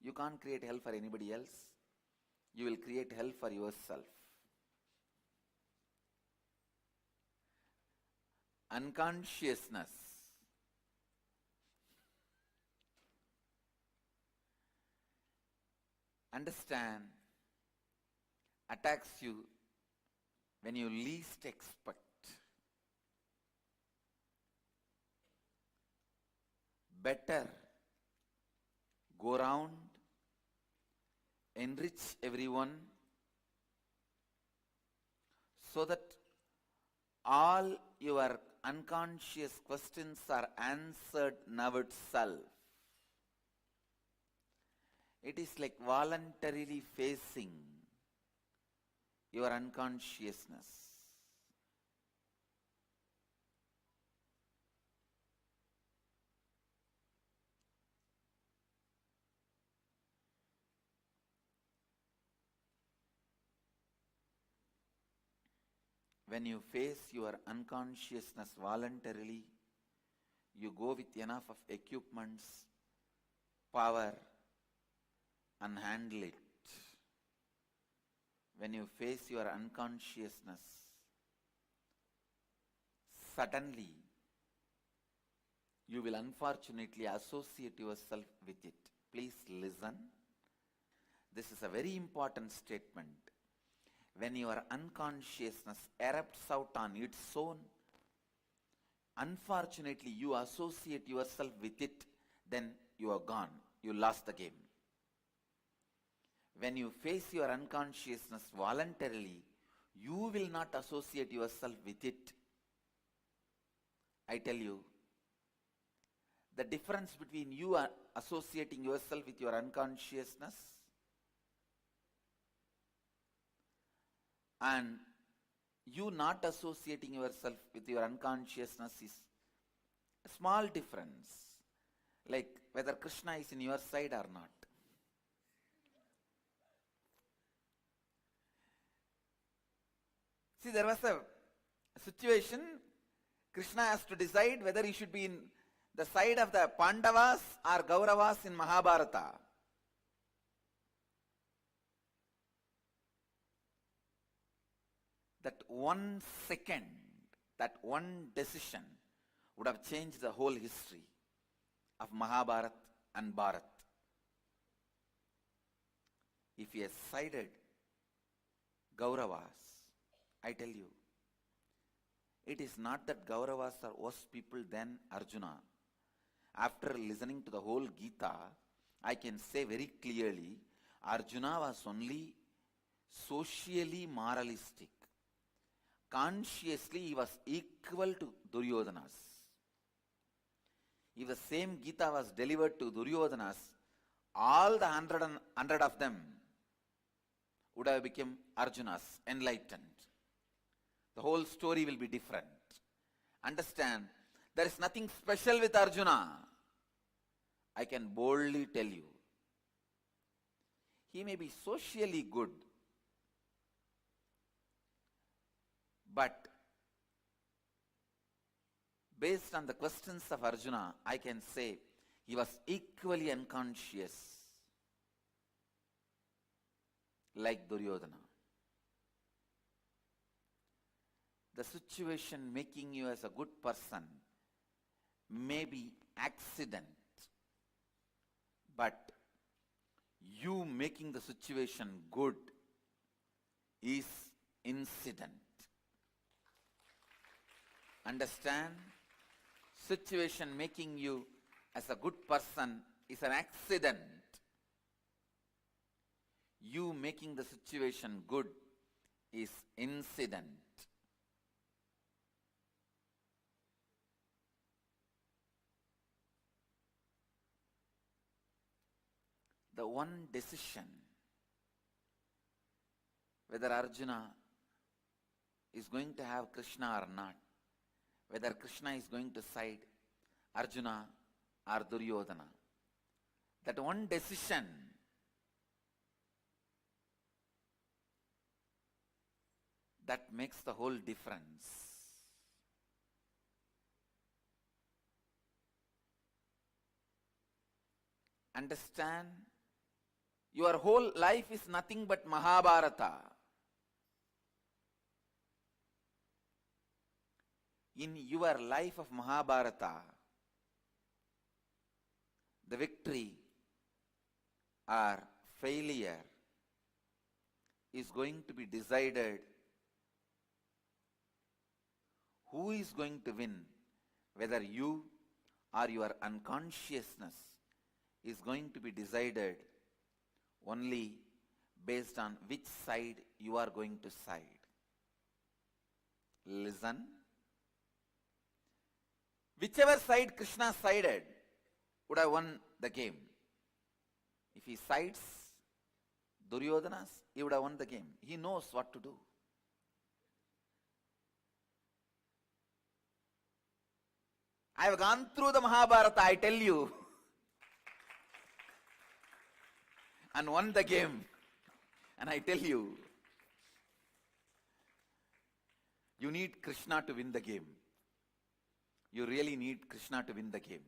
You can't create hell for anybody else. You will create hell for yourself. Unconsciousness understand attacks you when you least expect. Better go round, enrich everyone, so that all your unconscious questions are answered now itself. It is like voluntarily facing your unconsciousness. When you face your unconsciousness voluntarily, you go with enough of equipments, power, and handle it. When you face your unconsciousness, suddenly you will unfortunately associate yourself with it. Please listen. This is a very important statement. when your unconsciousness erupts out on its own, unfortunately you associate yourself with it, then you are gone. You lost the game. When you face your unconsciousness voluntarily, you will not associate yourself with it. I tell you, the difference between you associating yourself with your unconsciousness and you not associating yourself with your unconsciousness is a small difference, like whether Krishna is in your side or not. See, there was a situation, Krishna has to decide whether he should be in the side of the Pandavas or Kauravas in Mahabharata. That 1 second, that one decision would have changed the whole history of Mahabharat and Bharat. If he has sided Kauravas, I tell you, it is not that Kauravas are worse people than Arjuna. After listening to the whole Gita, I can say very clearly, Arjuna was only socially moralistic. Consciously, he was equal to Duryodhana's. If the same Gita was delivered to Duryodhana's, all the hundred of them would have become Arjuna's, enlightened. The whole story will be different. Understand, there is nothing special with Arjuna. I can boldly tell you. He may be socially good, but based on the questions of Arjuna, I can say he was equally unconscious like Duryodhana. The situation making you as a good person may be accident, but you making the situation good is incident. Understand? Situation making you as a good person is an accident. You making the situation good is incident. The one decision whether Arjuna is going to have Krishna or not, whether Krishna is going to side Arjuna or Duryodhana, that one decision that makes the whole difference. Understand? Your whole life is nothing but Mahabharata. In your life of Mahabharata, the victory or failure is going to be decided. Who is going to win? Whether you or your unconsciousness is going to be decided only based on which side you are going to side. Listen. Whichever side Krishna sided would have won the game. If he sides Duryodhana's, he would have won the game. He knows what to do. I have gone through the Mahabharata, I tell you, and won the game. And I tell you, you need Krishna to win the game. You really need Krishna to win the game.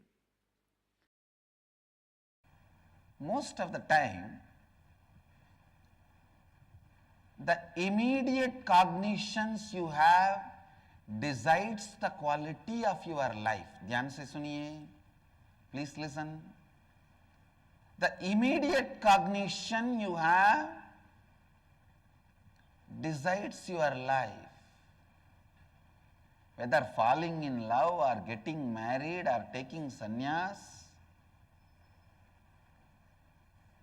Most of the time, the immediate cognitions you have decides the quality of your life. ध्यान से सुनिए. Please listen. The immediate cognition you have decides your life. Whether falling in love or getting married or taking sannyas,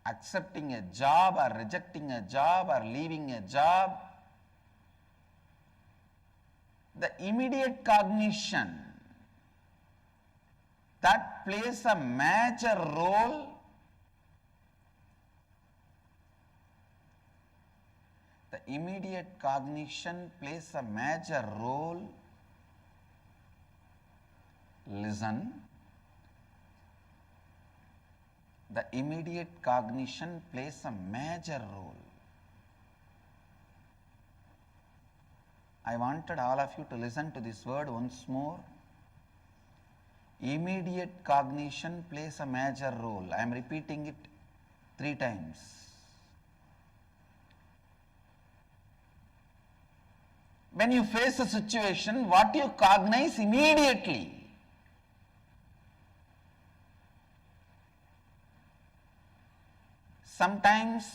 accepting a job or rejecting a job or leaving a job, the immediate cognition that plays a major role immediate cognition plays a major role. Listen. The immediate cognition plays a major role. I wanted all of you to listen to this word once more. Immediate cognition plays a major role. I am repeating it 3 times. When you face a situation, what you cognize immediately? Sometimes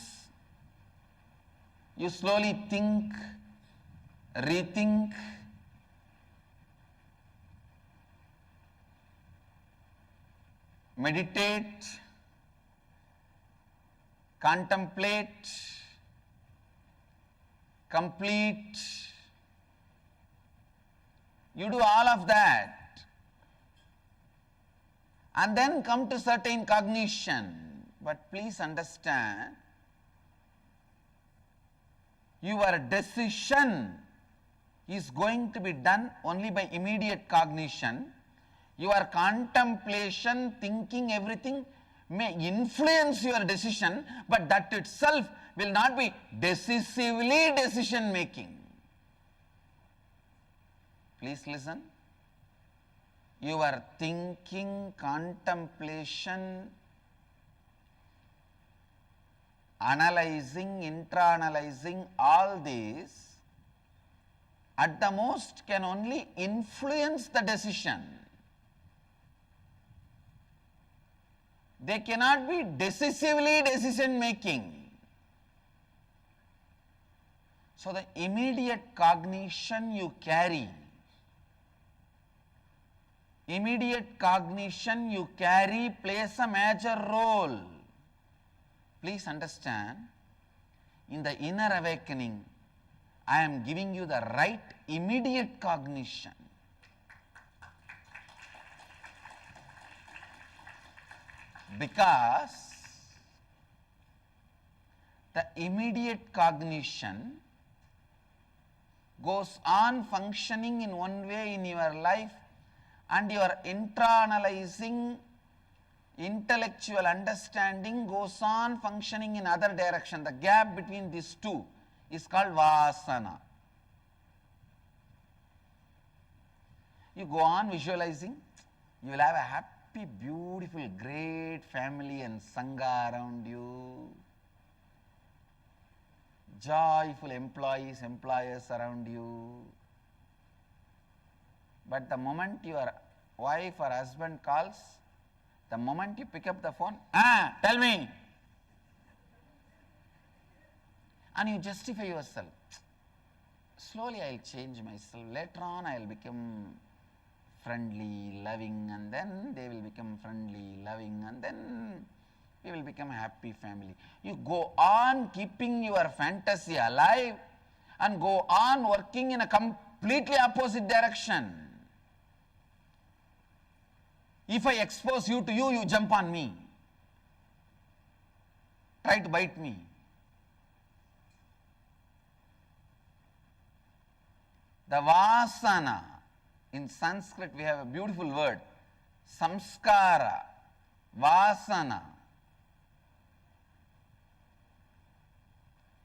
you slowly think, rethink, meditate, contemplate, complete. You do all of that and then come to certain cognition. But please understand, your decision is going to be done only by immediate cognition. Your contemplation, thinking, everything may influence your decision, but that itself will not be decisively decision making. Please listen. Your thinking, contemplation, analyzing, intra-analyzing, all these at the most can only influence the decision. They cannot be decisively decision making. So the immediate cognition you carry, plays a major role. Please understand, in the inner awakening, I am giving you the right immediate cognition. Because the immediate cognition goes on functioning in one way in your life, and your intra-analyzing intellectual understanding goes on functioning in other direction. The gap between these two is called vasana. You go on visualizing, you will have a happy, beautiful, great family and sangha around you, joyful employees, employers around you. But the moment your wife or husband calls, the moment you pick up the phone, tell me, and you justify yourself. Slowly I will change myself. Later on I will become friendly, loving, and then they will become friendly, loving, and then we will become a happy family. You go on keeping your fantasy alive and go on working in a completely opposite direction. If I expose you to you, you jump on me, try to bite me. The vasana, in Sanskrit we have a beautiful word, samskara, vasana.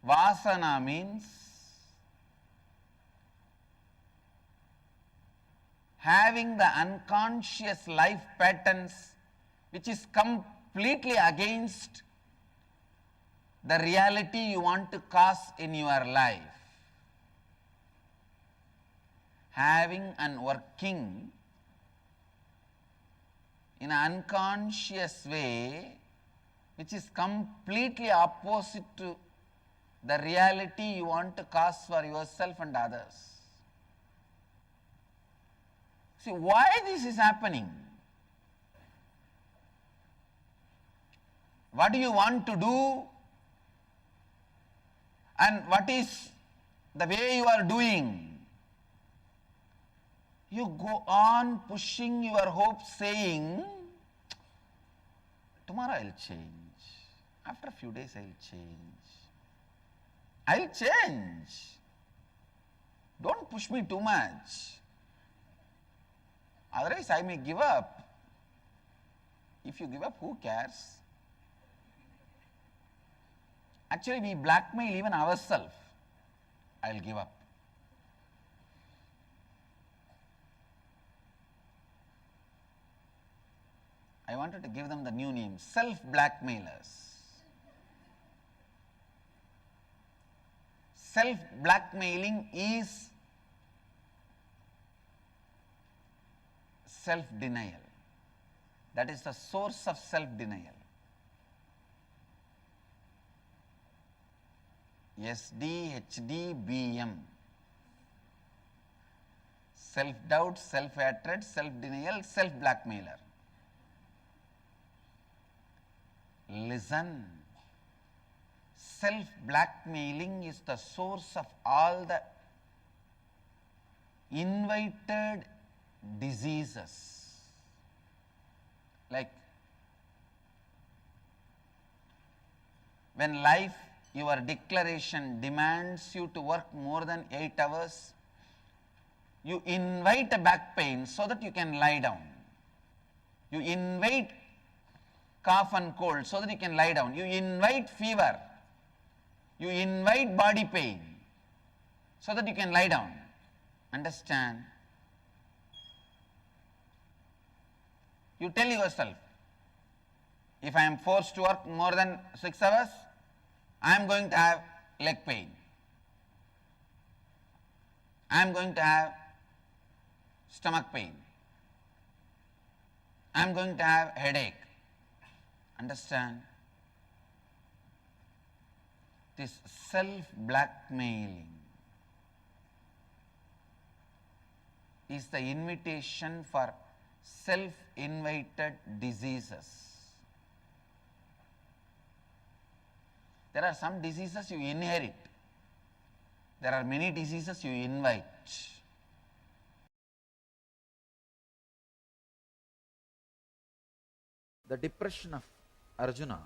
Vasana means having the unconscious life patterns which is completely against the reality you want to cause in your life. Having and working in an unconscious way which is completely opposite to the reality you want to cause for yourself and others. See, why this is happening? What do you want to do? And what is the way you are doing? You go on pushing your hopes, saying, tomorrow I'll change. After a few days I'll change. I'll change. Don't push me too much. Otherwise I may give up. If you give up, who cares? Actually, we blackmail even ourselves. I'll give up. I wanted to give them the new name, self-blackmailers. Self-blackmailing is self-denial. That is the source of self-denial. SD, HD, BM. Self-doubt, self-hatred, self-denial, self-blackmailer. Listen. Self-blackmailing is the source of all the invited diseases. Like when life, your declaration demands you to work more than 8 hours, you invite a back pain so that you can lie down. You invite cough and cold so that you can lie down. You invite fever. You invite body pain so that you can lie down. Understand? You tell yourself, if I am forced to work more than 6 hours, I am going to have leg pain. I am going to have stomach pain. I am going to have headache. Understand? This self-blackmailing is the invitation for self-invited diseases. There are some diseases you inherit. There are many diseases you invite. The depression of Arjuna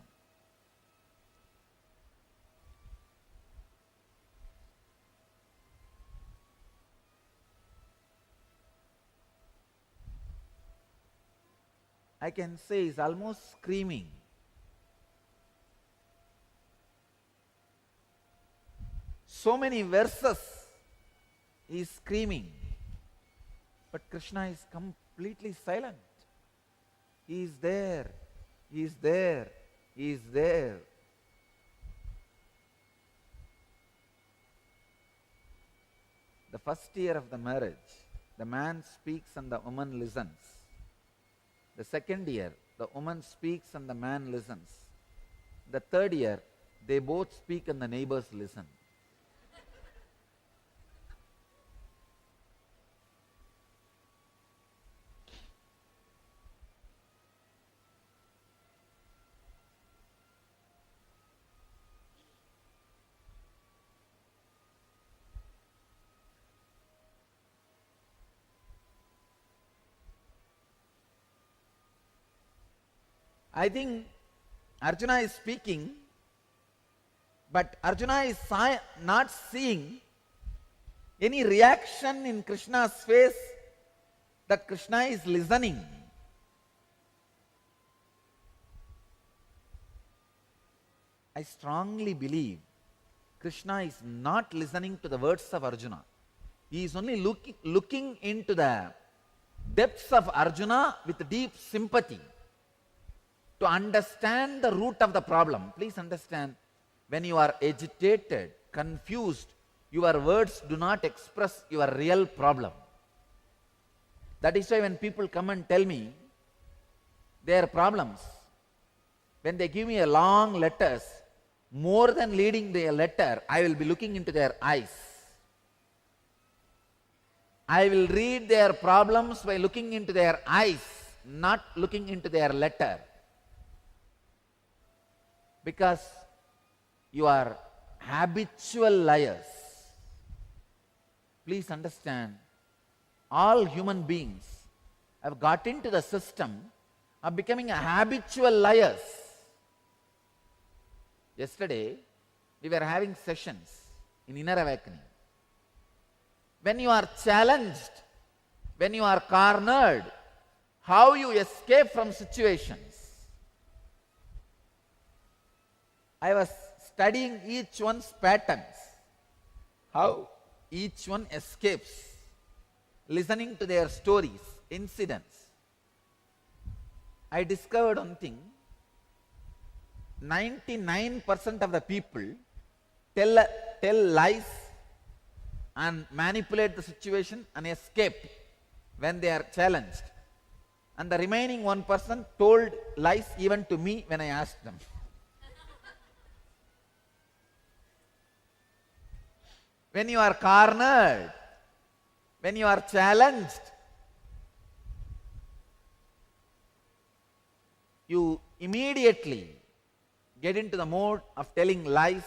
I can say is almost screaming. So many verses he is screaming, but Krishna is completely silent. He is there, he is there, he is there. The first year of the marriage, the man speaks and the woman listens. The second year, the woman speaks and the man listens. The third year, they both speak and the neighbors listen. I think Arjuna is speaking, but Arjuna is not seeing any reaction in Krishna's face that Krishna is listening. I strongly believe Krishna is not listening to the words of Arjuna. He is only looking into the depths of Arjuna with deep sympathy, to understand the root of the problem. Please understand, when you are agitated, confused, your words do not express your real problem. That is why when people come and tell me their problems, when they give me a long letters, More than reading their letter, I will be looking into their eyes. I will read their problems by looking into their eyes, not looking into their letter. Because you are habitual liars. Please understand, all human beings have got into the system of becoming a habitual liars. Yesterday, we were having sessions in Inner Awakening. When you are challenged, when you are cornered, how you escape from situations. I was studying each one's patterns, how each one escapes, listening to their stories, incidents. I discovered one thing: 99% of the people tell lies and manipulate the situation and escape when they are challenged. And the remaining 1% told lies even to me when I asked them. When you are cornered, when you are challenged, you immediately get into the mode of telling lies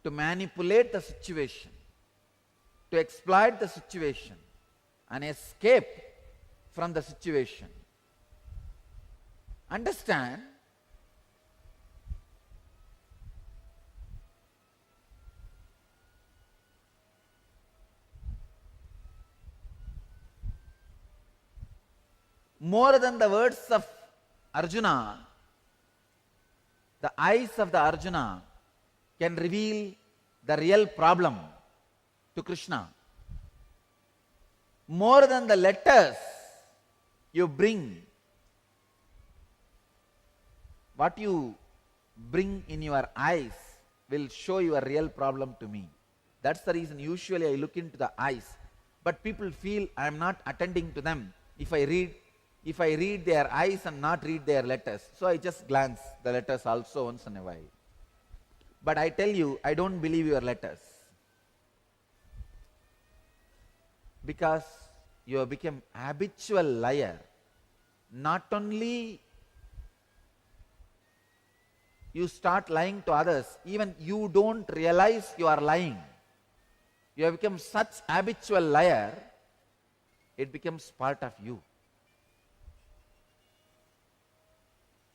to manipulate the situation, to exploit the situation and escape from the situation. Understand, more than the words of Arjuna, the eyes of the Arjuna can reveal the real problem to Krishna. More than the letters you bring, what you bring in your eyes will show your real problem to me. That's the reason usually I look into the eyes. But people feel I am not attending to them if I read their eyes and not read their letters. So I just glance the letters also once in a while. But I tell you, I don't believe your letters. Because you have become habitual liar. Not only you start lying to others, even you don't realize you are lying. You have become such habitual liar, it becomes part of you.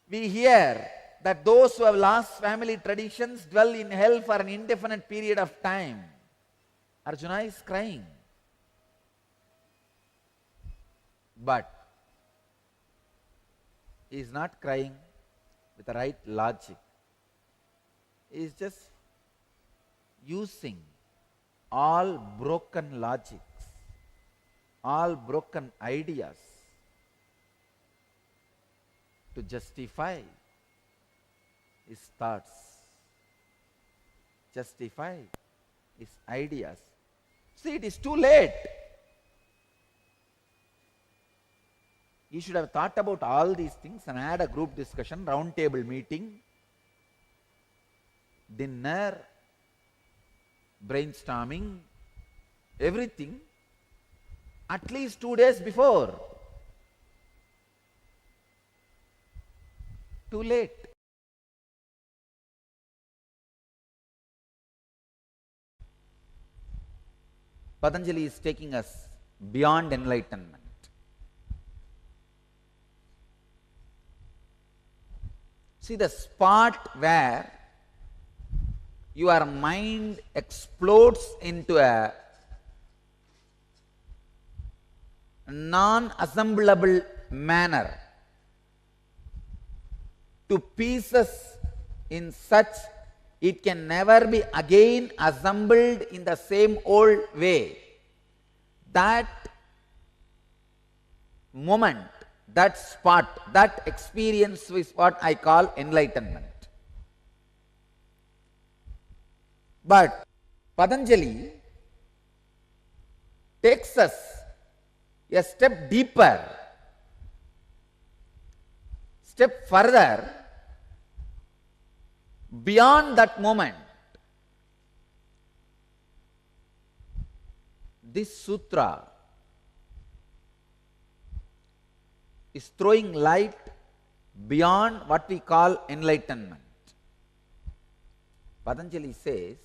We hear that those who have lost family traditions dwell in hell for an indefinite period of time. Arjuna is crying. But he is not crying with the right logic. He is just using all broken logics, all broken ideas to justify his thoughts, justify his ideas. See, it is too late. You should have thought about all these things and had a group discussion, round table meeting, dinner, brainstorming, everything at least 2 days before. Too late. Patanjali is taking us beyond enlightenment. See, the spot where your mind explodes into a non-assemblable manner to pieces in such it can never be again assembled in the same old way. That moment, that spot, that experience is what I call enlightenment. But Patanjali takes us a step deeper, step further, Beyond that moment, this sutra is throwing light beyond what we call enlightenment. Patanjali says,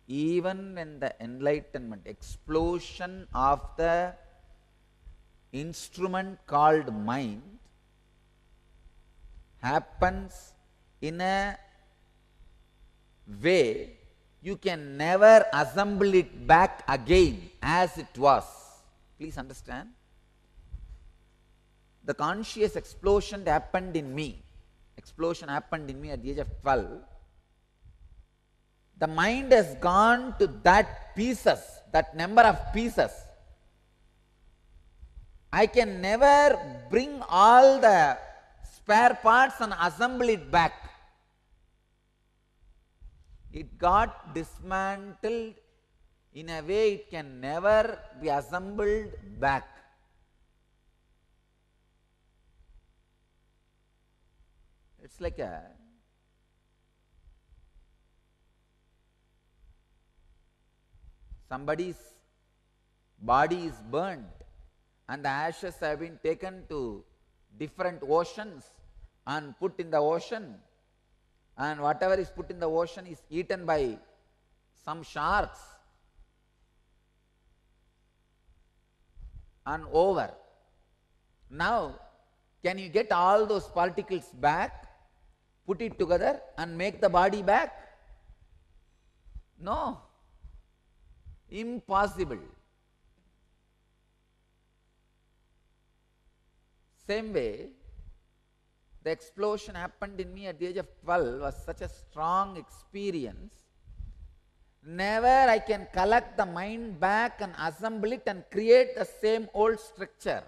even when the enlightenment, explosion of the instrument called mind happens in a way you can never assemble it back again as it was. Please understand. The conscious explosion happened in me. Explosion happened in me at the age of 12. The mind has gone to that pieces, that number of pieces. I can never bring all the spare parts and assemble it back. It got dismantled in a way it can never be assembled back. It's like somebody's body is burnt and the ashes have been taken to different oceans and put in the ocean, and whatever is put in the ocean is eaten by some sharks and over. Now, can you get all those particles back, put it together and make the body back? No. Impossible. Same way, the explosion happened in me at the age of 12 was such a strong experience. Never I can collect the mind back and assemble it and create the same old structure.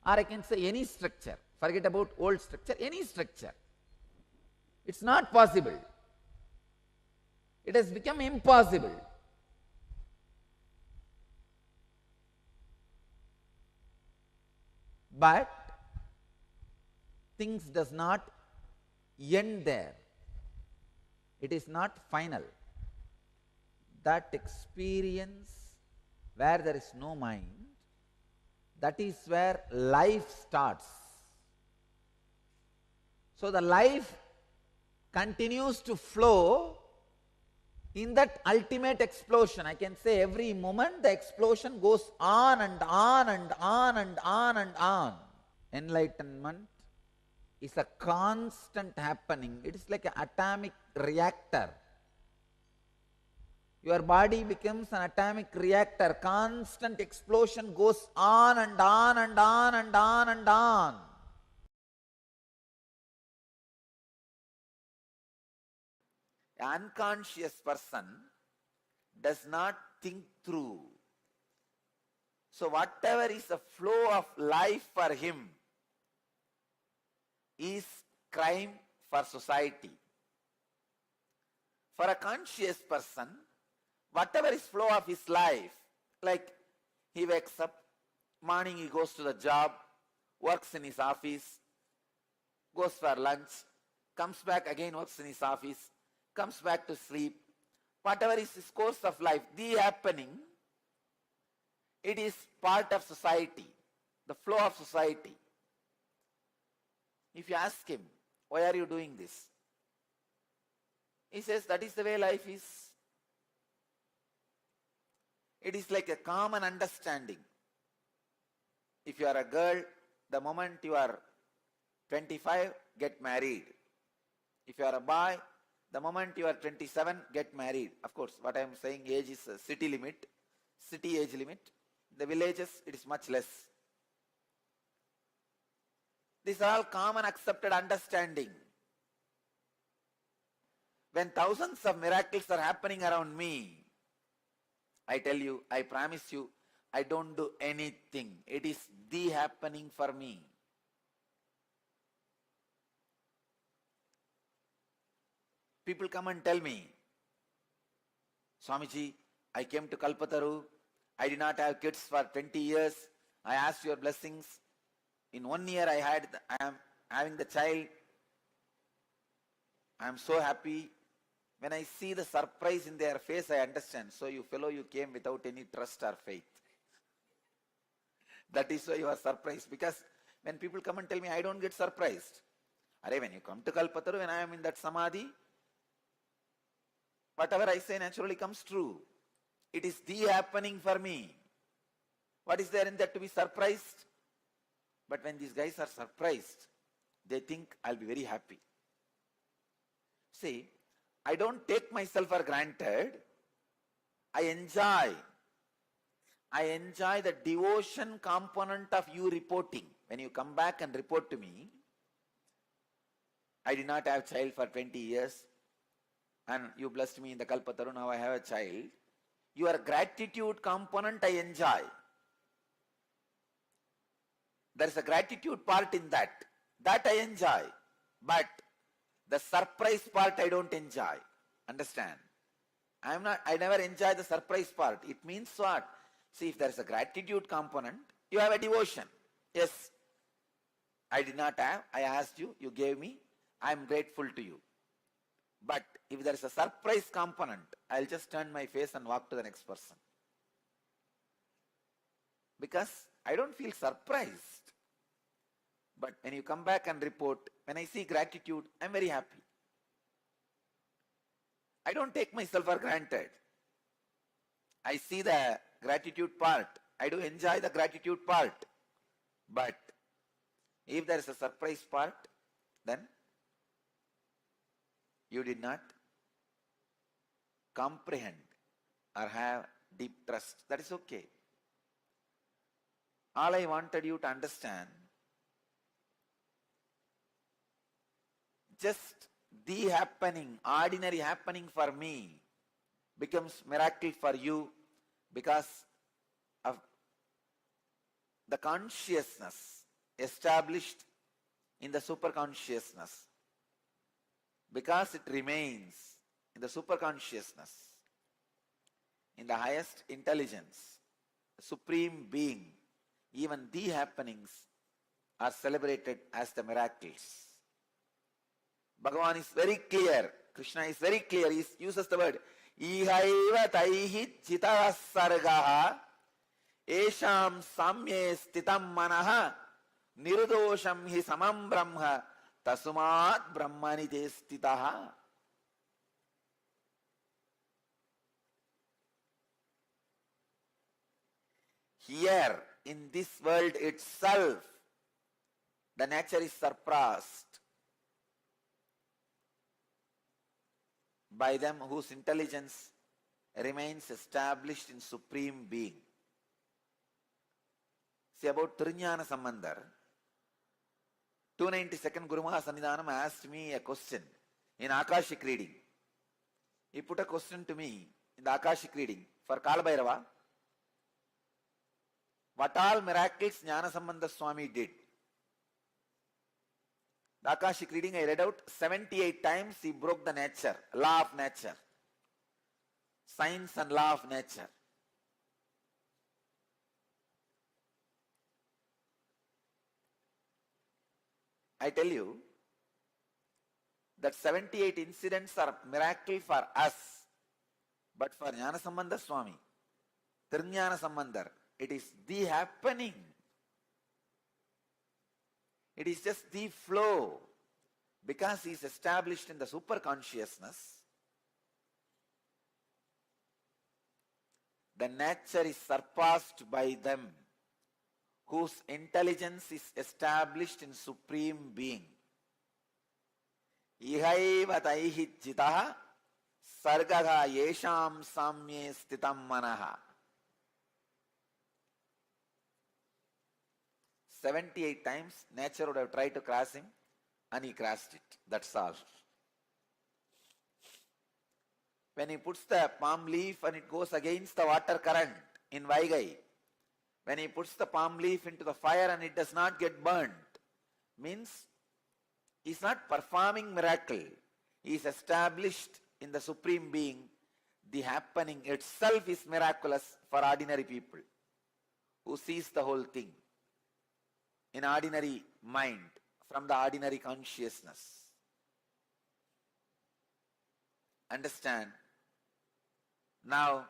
Or I can say any structure. Forget about old structure, any structure. It's not possible. It has become impossible. But things does not end there. It is not final. That experience where there is no mind, that is where life starts. So the life continues to flow in that ultimate explosion. I can say every moment the explosion goes on and on and on and on and on. Enlightenment is a constant happening. It is like an atomic reactor. Your body becomes an atomic reactor. Constant explosion goes on and on and on and on and on. An unconscious person does not think through. So whatever is the flow of life for him is crime for society. For a conscious person, whatever is flow of his life, like he wakes up, morning he goes to the job, works in his office, goes for lunch, comes back again, works in his office, comes back to sleep. Whatever is his course of life, the happening, it is part of society, the flow of society. If you ask him, why are you doing this? He says, that is the way life is. It is like a common understanding. If you are a girl, the moment you are 25, get married. If you are a boy, the moment you are 27, get married. Of course, what I am saying, age is a city limit, city age limit. The villages, it is much less. These are all common accepted understanding. When thousands of miracles are happening around me, I tell you, I promise you, I don't do anything. It is the happening for me. People come and tell me, Swamiji, I came to Kalpataru. I did not have kids for 20 years. I asked your blessings. In 1 year I am having the child. I am so happy. When I see the surprise in their face, I understand. So you fellow, you came without any trust or faith. That is why you are surprised. Because when people come and tell me, I don't get surprised. Arey, when you come to Kalpataru, when I am in that samadhi, whatever I say naturally comes true. It is the happening for me. What is there in that to be surprised? But when these guys are surprised, they think I'll be very happy. See, I don't take myself for granted. I enjoy the devotion component of you reporting. When you come back and report to me, I did not have a child for 20 years and you blessed me in the Kalpataru, now I have a child. Your gratitude component I enjoy. There is a gratitude part in that. That I enjoy. But the surprise part I don't enjoy. Understand? I never enjoy the surprise part. It means what? See, if there is a gratitude component, you have a devotion. Yes, I did not have, I asked you, you gave me, I am grateful to you. But if there is a surprise component, I'll just turn my face and walk to the next person. Because I don't feel surprised. But when you come back and report, when I see gratitude, I'm very happy. I don't take myself for granted. I see the gratitude part. I do enjoy the gratitude part. But if there is a surprise part, then you did not comprehend or have deep trust. That is okay. All I wanted you to understand, just the happening, ordinary happening for me becomes miracle for you because of the consciousness established in the superconsciousness. Because it remains in the superconsciousness, in the highest intelligence, the supreme being, even the happenings are celebrated as the miracles. Bhagavan is very clear, Krishna is very clear, he uses the word ihaiva taihi chitavas sargaha esham samye stitam manaha nirudosham hi samam brahma tasumat brahmani te stitaha. Here in this world itself, the nature is surpassed by them whose intelligence remains established in Supreme Being. See about Trinyana Sambandhar, 292nd Guru Maha Sannidhanam asked me a question in Akashic reading. He put a question to me in the Akashic reading for Kalabhairava. What all miracles Jnana Sambandha Swami did? The Akashic reading I read out 78 times he broke the nature, law of nature, science and law of nature. I tell you that 78 incidents are miracle for us, but for Jnana Sambandha Swami, Tirjnana Sambandhar, it is the happening. It is just the flow. Because he is established in the superconsciousness, the nature is surpassed by them whose intelligence is established in Supreme Being. Ihaiva taihi chitaha sargaha yesham samye stitam manaha. 78 times nature would have tried to cross him and he crossed it. That's all. When he puts the palm leaf and it goes against the water current in Vaigai, when he puts the palm leaf into the fire and it does not get burnt, means he is not performing miracle. He is established in the Supreme Being. The happening itself is miraculous for ordinary people who sees the whole thing in ordinary mind, from the ordinary consciousness. understand. Now,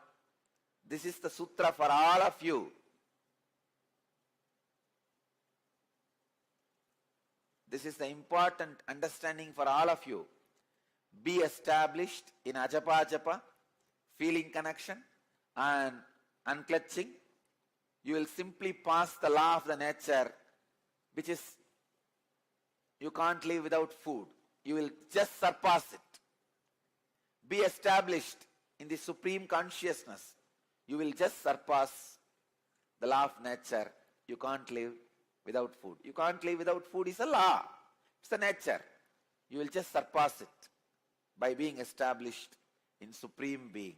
this is the sutra for all of you. This is the important understanding for all of you. Be established in ajapa japa, feeling connection and unclutching. You will simply pass the law of the nature, which is you can't live without food. You will just surpass it. Be established in the supreme consciousness. You will just surpass the law of nature. You can't live without food. You can't live without food is a law. It's a nature. You will just surpass it by being established in supreme being.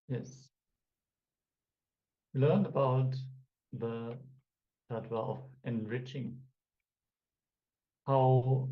Yes. We learned about the tattva of enriching, how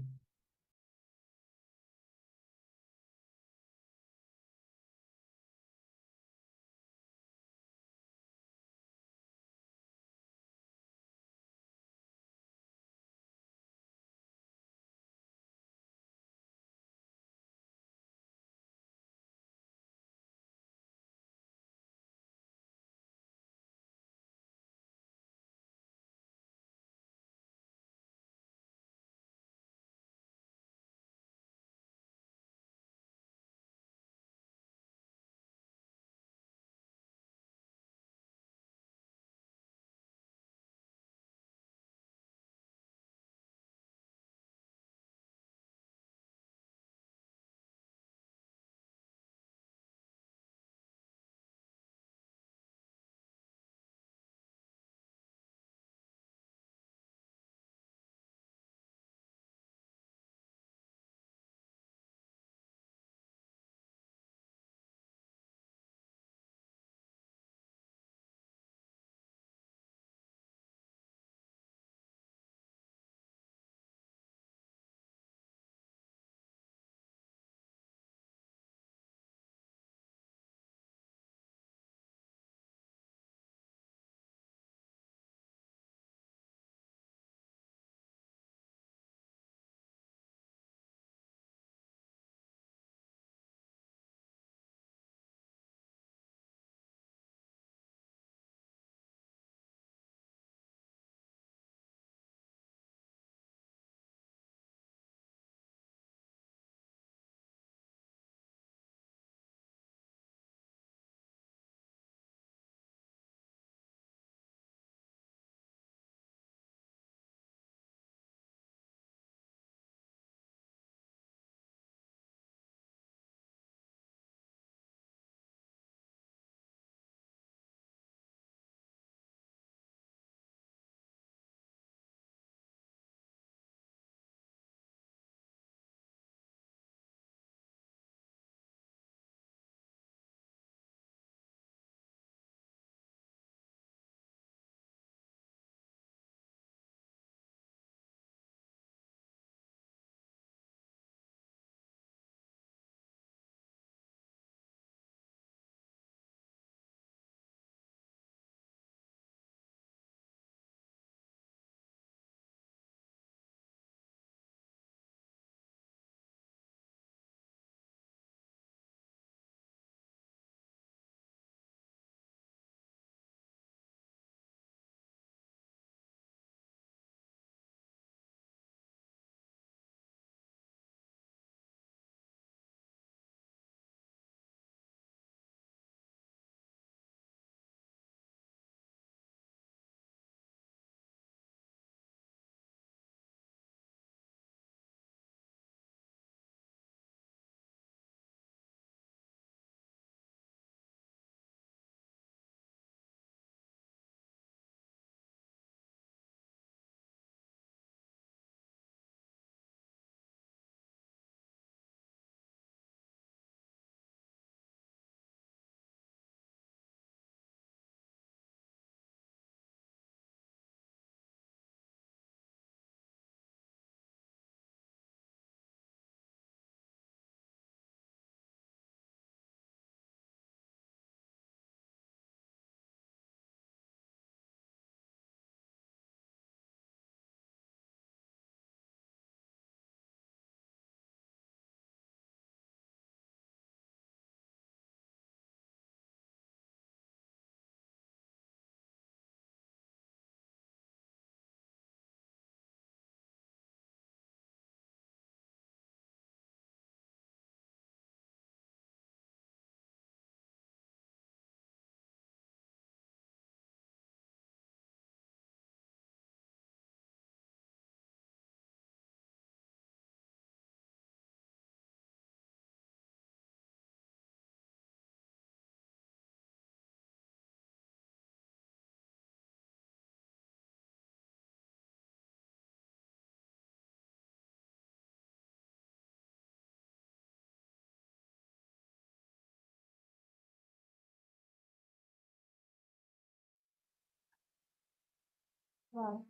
Wow,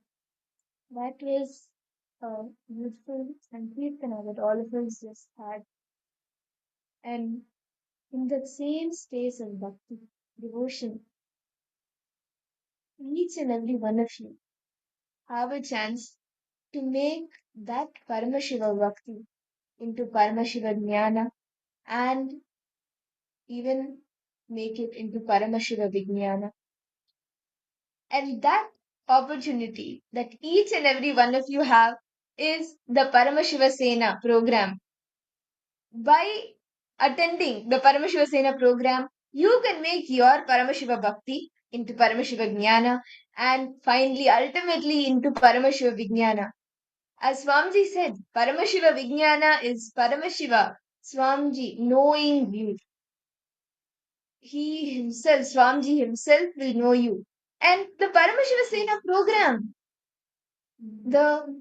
that was beautiful and Kirtana that all of us just had. And in that same space of bhakti, devotion, each and every one of you have a chance to make that Paramashiva Bhakti into Paramashiva Jnana and even make it into Paramashiva Vijnana. And that opportunity that each and every one of you have is the Paramashiva Sena program. By attending the Paramashiva Sena program, you can make your Paramashiva Bhakti into Paramashiva Jnana and finally, ultimately, into Paramashiva Vijnana. As Swamiji said, Paramashiva Vijnana is Paramashiva, Swamiji, knowing you. He himself, Swamiji himself will know you. And the Paramashiva Sena program, the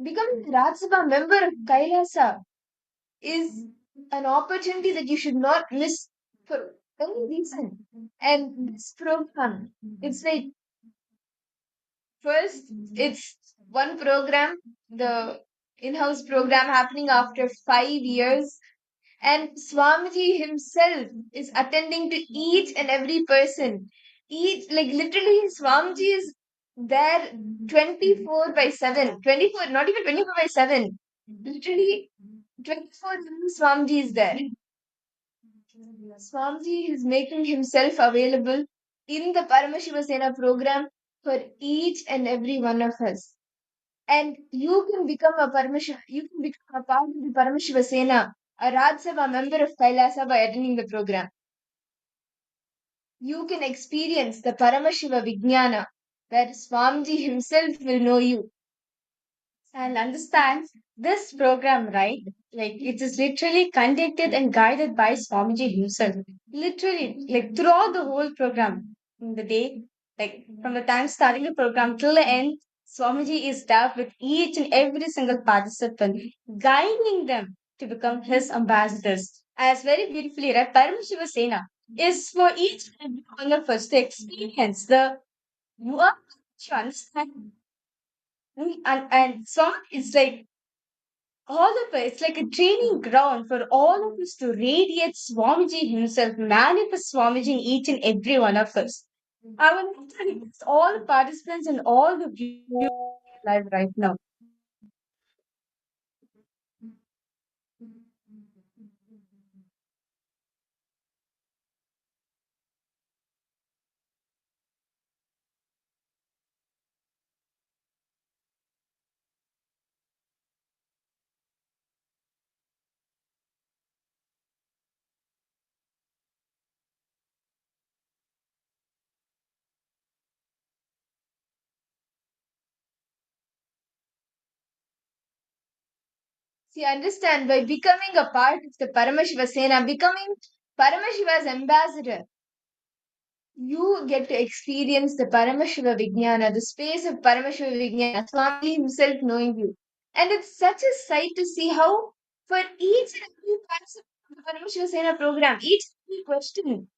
becoming Rajya Sabha member of KAILASA is an opportunity that you should not miss for any reason. And this program, it's like first, it's one program, the in-house program happening after 5 years, and Swamiji himself is attending to each and every person. Each, like literally, Swamiji is there 24 by 7. 24, not even 24 by 7. Literally, 24 Swamiji is there. Swamiji is making himself available in the Paramashiva Sena program for each and every one of us. And you can become a you can become a part of the Paramashiva Sena, a Rajya Sabha member of Kailasa by attending the program. You can experience the Paramashiva Vijnana, where Swamiji himself will know you. And understand this program, right? Like it is literally conducted and guided by Swamiji himself. Literally, like throughout the whole program, in the day, like from the time starting the program till the end, Swamiji is there with each and every single participant, guiding them to become his ambassadors. As very beautifully read, Paramashiva Sena is for each and every one of us to experience the you are to understand. And so it's like all of us, it's like a training ground for all of us to radiate Swamiji himself, manifest Swamiji in each and every one of us. I want to thank all the participants and all the viewers live right now. See, understand by becoming a part of the Paramashiva Sena, becoming Paramashiva's ambassador, you get to experience the Paramashiva Vijnana, the space of Paramashiva Vijnana, Swami himself knowing you. And it's such a sight to see how, for each and every participant of the Paramashiva Sena program, each and every question,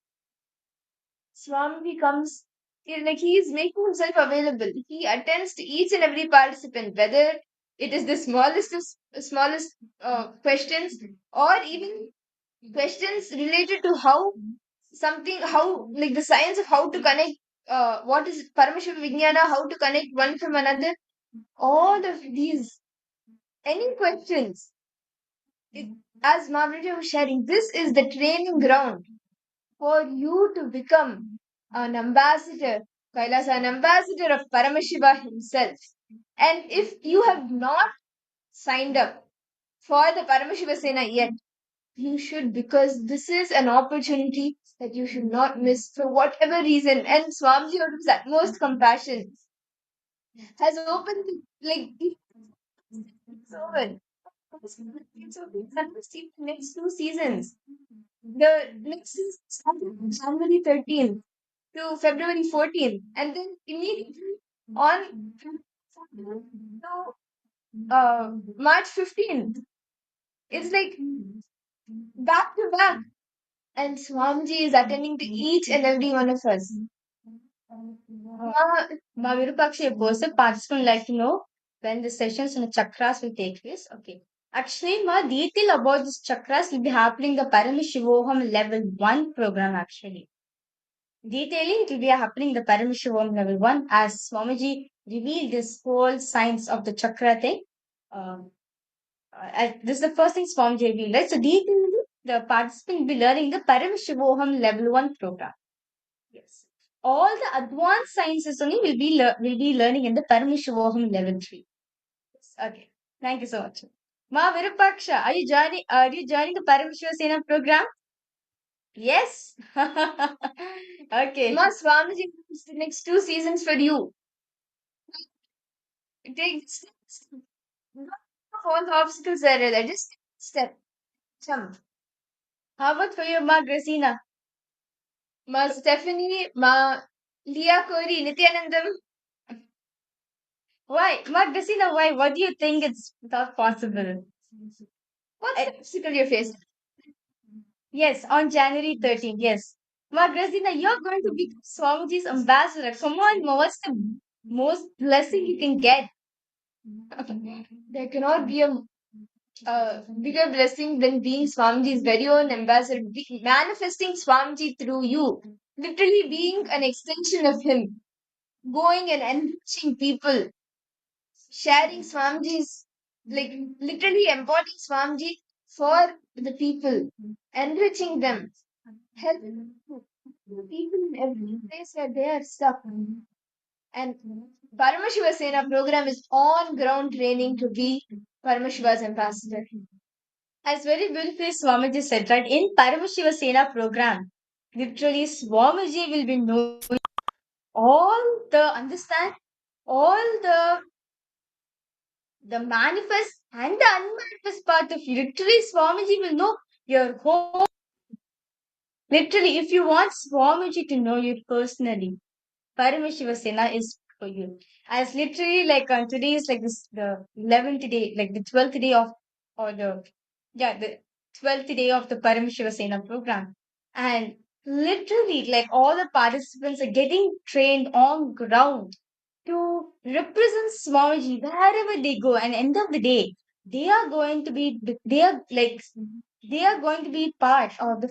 Swami comes, like he is making himself available. He attends to each and every participant, whether it is the smallest of smallest questions or even questions related to how something, how like the science of how to connect what is Paramashiva Vijnana, how to connect one from another, all of these, any questions. As Mavrija was sharing, this is the training ground for you to become an ambassador, Kailasa, an ambassador of Paramashiva himself. And if you have not signed up for the Paramashiva Sena yet, you should, because this is an opportunity that you should not miss for whatever reason. And Swamiji, out of his utmost compassion, has opened like it's over. It's over. It's going to see the next 2 seasons. The next season started on January 13th to February 14th, and then immediately on to March 15th. It's like back to back. And Swamiji is attending to each and every one of us. Ma Virupaksha, a person participant like to know when the sessions on the chakras will take place. Okay. Actually, ma detail about this chakras will be happening in the Paramashivoham Level 1 program actually. Detailing it will be happening in the Paramashivoham Level 1 as Swamiji revealed this whole science of the chakra thing. Um, this is the first thing Swamiji revealed, right? So detailing the participant will be learning the Paramashivoham Level 1 program. Yes. All the advanced sciences only will be learning in the Paramashivoham Level 3. Yes. Okay. Thank you so much. Ma Virupaksha, are you joining the Paramashivasena program? Yes. Okay. Ma Swamiji wants the next 2 seasons for you. Take steps. Not all the obstacles are there. Just step. Jump. How about for you, Ma Gracina? Ma Stephanie, Ma Leah Kori, Nithyanandam. Why? Ma Gracina, why? What do you think it's not possible? What's the obstacle you face? Yes, on January 13th. Yes. Ma Gracina, you're going to be Swamiji's ambassador. Come on, Ma, what's the most blessing you can get? There cannot be a bigger blessing than being Swamiji's very own ambassador, manifesting Swamiji through you, literally being an extension of him, going and enriching people, sharing Swamiji's, like literally embodying Swamiji for the people, enriching them, helping people in every place where they are stuck. And Paramashivasena program is on ground training to be Paramashiva's ambassador. As very beautifully Swamiji said, right, in Paramashiva program, literally Swamiji will be knowing understand all the manifest and the unmanifest part of you. Literally Swamiji will know your whole. Literally, if you want Swamiji to know you personally, Paramashivasena is for you. As literally like today is like this the 11th day, like the 12th day of or the 12th day of the Paramashivasena program. And literally like all the participants are getting trained on ground to represent Swamiji wherever they go. And end of the day, they are going to be they are going to be part of they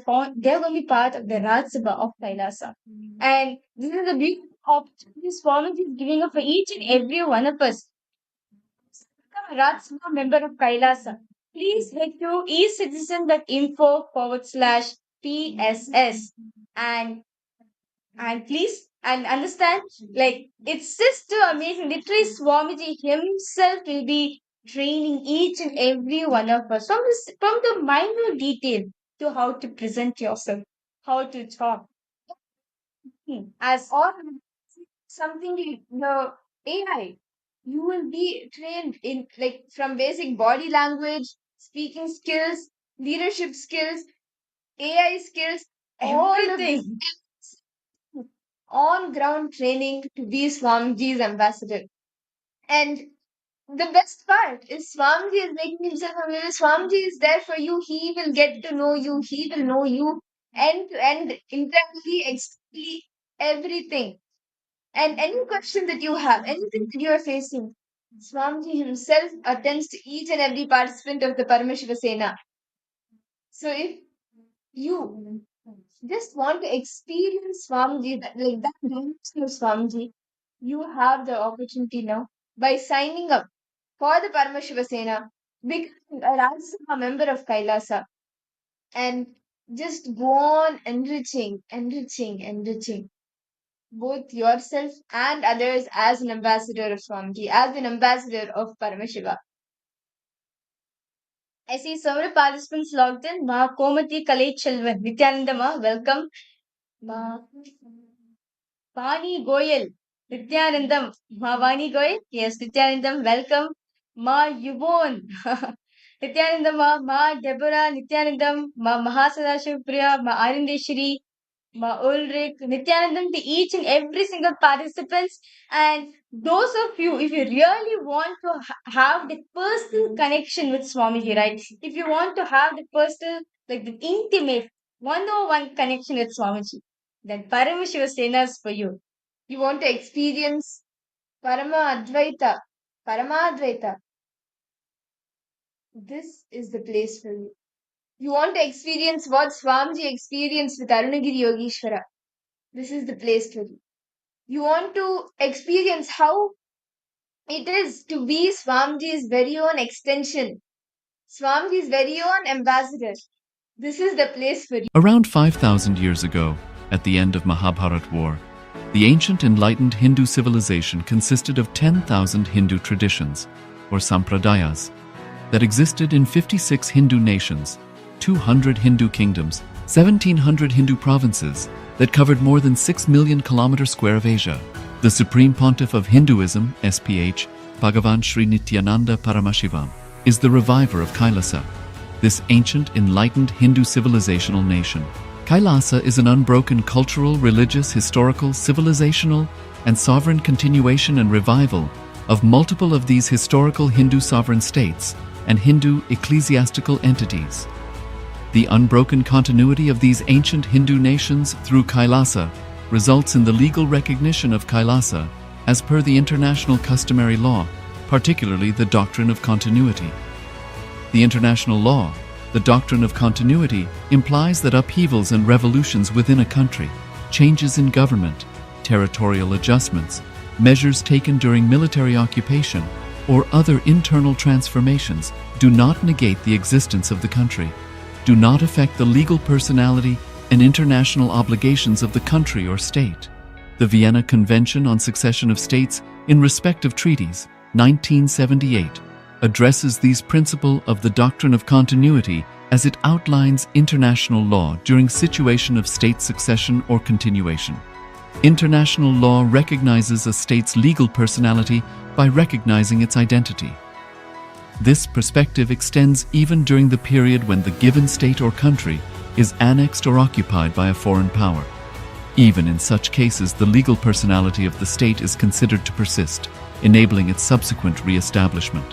are going to be part of the Raj Sabha of Kailasa. And this is a big opportunity Swamiji is giving up for each and every one of us. Become a Raj Sabha member of Kailasa. Please head to ecitizen.info/PSS and please and understand like it's just too amazing. Literally Swamiji himself will be training each and every one of us from the minor detail to how to present yourself, how to talk. As or something the AI, you will be trained in like from basic body language, speaking skills, leadership skills, AI skills, everything on ground training to be Swamiji's ambassador. And the best part is Swamiji is making himself available. Swamiji is there for you. He will get to know you. He will know you end to end, internally, externally, everything. And any question that you have, anything that you are facing, Swamiji himself attends to each and every participant of the Paramashivasena. So if you just want to experience Swamiji, like that dimension of Swamiji, you have the opportunity now by signing up for the Paramashivasena, becoming a Rajya member of Kailasa, and just go on enriching both yourself and others as an ambassador of Swamiji, as an ambassador of Paramashiva. I see several participants logged in. Ma Komati Kalai Chelvan, Nithyananda Ma, welcome. Ma Vani Goyal, Nithyanandam. Ma Vani Goyal, yes, Nithyanandam, welcome. Ma Yuvon, Nithyanandam Ma Deborah, Nithyanandam, Ma Mahasada Shivpriya, Ma Arindeshri, Ma Ulrich, Nithyanandam to each and every single participants. And those of you, if you really want to have the personal connection with Swamiji, right? If you want to have the personal, like the intimate, one-on-one connection with Swamiji, then Paramashiva Sena is for you. You want to experience Paramadvaita. This is the place for you. You want to experience what Swamiji experienced with Arunagiri Yogeshwara. This is the place for you. You want to experience how it is to be Swamiji's very own extension, Swamiji's very own ambassador. This is the place for you. Around 5,000 years ago, at the end of Mahabharat War, the ancient enlightened Hindu civilization consisted of 10,000 Hindu traditions, or sampradayas, that existed in 56 Hindu nations, 200 Hindu kingdoms, 1,700 Hindu provinces that covered more than 6 million kilometers square of Asia. The Supreme Pontiff of Hinduism, SPH, Bhagavan Sri Nithyananda Paramashivoham, is the reviver of KAILASA, this ancient enlightened Hindu civilizational nation. KAILASA is an unbroken cultural, religious, historical, civilizational, and sovereign continuation and revival of multiple of these historical Hindu sovereign states and Hindu ecclesiastical entities. The unbroken continuity of these ancient Hindu nations through KAILASA results in the legal recognition of KAILASA as per the international customary law, particularly the doctrine of continuity. The international law, the doctrine of continuity, implies that upheavals and revolutions within a country, changes in government, territorial adjustments, measures taken during military occupation, or other internal transformations do not negate the existence of the country, do not affect the legal personality and international obligations of the country or state. The Vienna Convention on Succession of States in respect of treaties, 1978, addresses these principles of the doctrine of continuity as it outlines international law during situation of state succession or continuation. International law recognizes a state's legal personality by recognizing its identity. This perspective extends even during the period when the given state or country is annexed or occupied by a foreign power. Even in such cases, the legal personality of the state is considered to persist, enabling its subsequent re-establishment.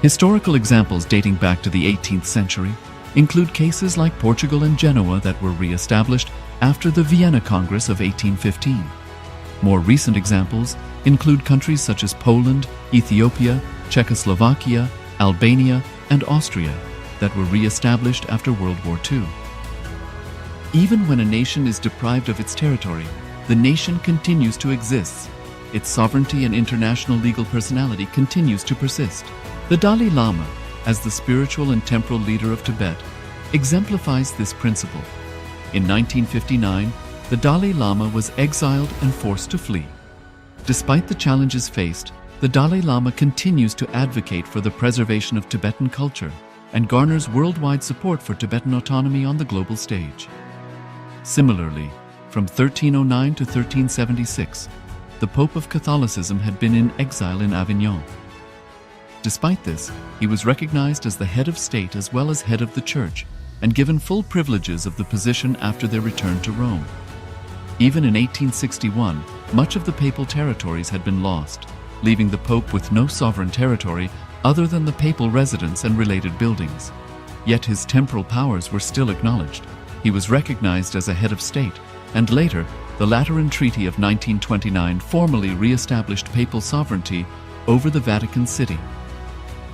Historical examples dating back to the 18th century include cases like Portugal and Genoa that were re-established after the Vienna Congress of 1815. More recent examples include countries such as Poland, Ethiopia, Czechoslovakia, Albania, and Austria that were re-established after World War II. Even when a nation is deprived of its territory, the nation continues to exist. Its sovereignty and international legal personality continues to persist. The Dalai Lama, as the spiritual and temporal leader of Tibet, exemplifies this principle. In 1959, the Dalai Lama was exiled and forced to flee. Despite the challenges faced, the Dalai Lama continues to advocate for the preservation of Tibetan culture and garners worldwide support for Tibetan autonomy on the global stage. Similarly, from 1309 to 1376, the Pope of Catholicism had been in exile in Avignon. Despite this, he was recognized as the head of state as well as head of the church and given full privileges of the position after their return to Rome. Even in 1861, much of the papal territories had been lost, leaving the Pope with no sovereign territory other than the papal residence and related buildings. Yet his temporal powers were still acknowledged. He was recognized as a head of state, and later, the Lateran Treaty of 1929 formally re-established papal sovereignty over the Vatican City.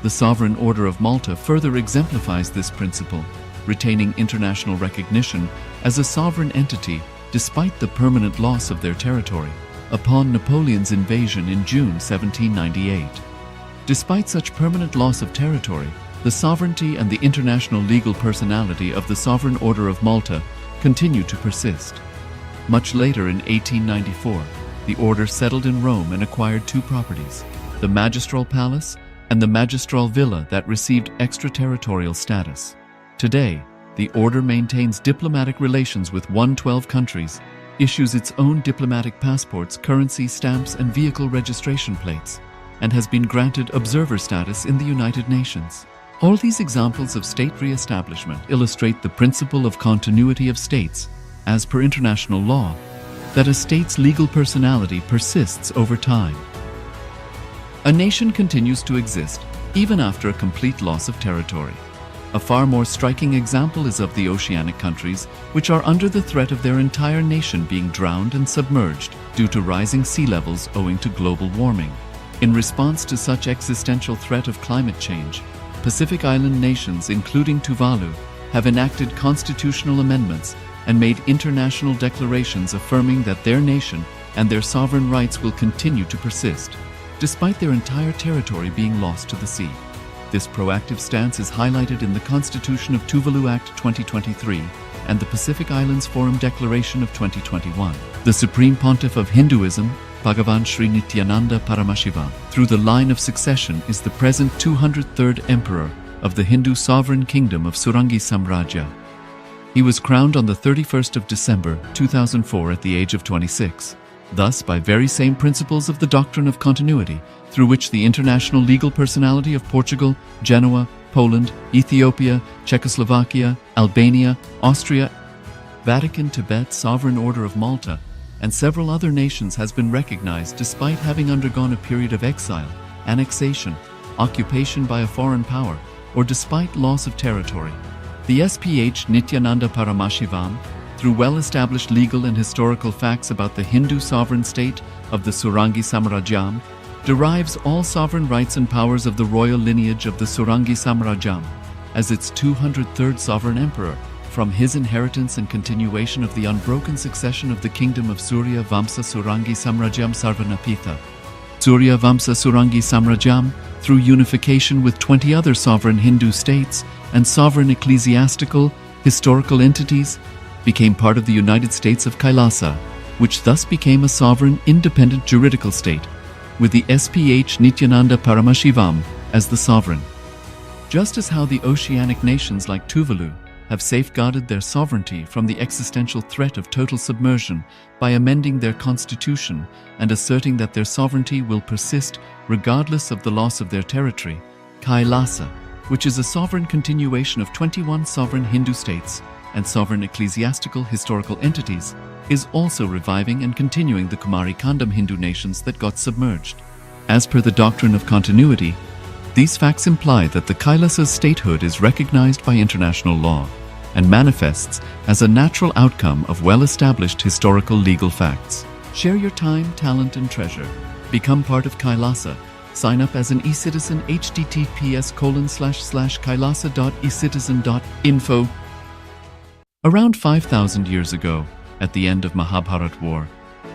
The Sovereign Order of Malta further exemplifies this principle, retaining international recognition as a sovereign entity despite the permanent loss of their territory upon Napoleon's invasion in June 1798. Despite such permanent loss of territory, the sovereignty and the international legal personality of the Sovereign Order of Malta continued to persist. Much later in 1894, the order settled in Rome and acquired two properties, the Magistral Palace and the Magistral Villa that received extraterritorial status. Today, the order maintains diplomatic relations with 112 countries, issues its own diplomatic passports, currency stamps, and vehicle registration plates, and has been granted observer status in the United Nations. All these examples of state re-establishment illustrate the principle of continuity of states, as per international law, that a state's legal personality persists over time. A nation continues to exist even after a complete loss of territory. A far more striking example is of the oceanic countries, which are under the threat of their entire nation being drowned and submerged due to rising sea levels owing to global warming. In response to such existential threat of climate change, Pacific Island nations, including Tuvalu, have enacted constitutional amendments and made international declarations affirming that their nation and their sovereign rights will continue to persist, despite their entire territory being lost to the sea. This proactive stance is highlighted in the Constitution of Tuvalu Act 2023 and the Pacific Islands Forum Declaration of 2021. The Supreme Pontiff of Hinduism, Bhagavan Sri Nithyananda Paramashivoham, through the line of succession is the present 203rd Emperor of the Hindu Sovereign Kingdom of Surangi Samrajya. He was crowned on the 31st of December 2004 at the age of 26. Thus, by very same principles of the doctrine of continuity, through which the international legal personality of Portugal, Genoa, Poland, Ethiopia, Czechoslovakia, Albania, Austria, Vatican, Tibet, Sovereign Order of Malta, and several other nations has been recognized despite having undergone a period of exile, annexation, occupation by a foreign power, or despite loss of territory. The SPH Nithyananda Paramashivoham, through well-established legal and historical facts about the Hindu sovereign state of the Surangi Samrajyam, derives all sovereign rights and powers of the royal lineage of the Surangi Samrajyam as its 203rd sovereign emperor, from his inheritance and continuation of the unbroken succession of the kingdom of Surya Vamsa Surangi Samrajyam Sarvanapitha. Surya Vamsa Surangi Samrajyam, through unification with 20 other sovereign Hindu states and sovereign ecclesiastical, historical entities, became part of the United States of KAILASA, which thus became a sovereign, independent juridical state, with the SPH Nithyananda Paramashivoham as the sovereign. Just as how the oceanic nations like Tuvalu have safeguarded their sovereignty from the existential threat of total submersion by amending their constitution and asserting that their sovereignty will persist regardless of the loss of their territory, KAILASA, which is a sovereign continuation of 21 sovereign Hindu states and sovereign ecclesiastical historical entities, is also reviving and continuing the Kumari Kandam Hindu nations that got submerged. As per the doctrine of continuity, these facts imply that the Kailasa's statehood is recognized by international law and manifests as a natural outcome of well-established historical legal facts. Share your time, talent, and treasure. Become part of Kailasa. Sign up as an e-citizen https://kailasa.ecitizen.info. Around 5,000 years ago, at the end of Mahabharat War,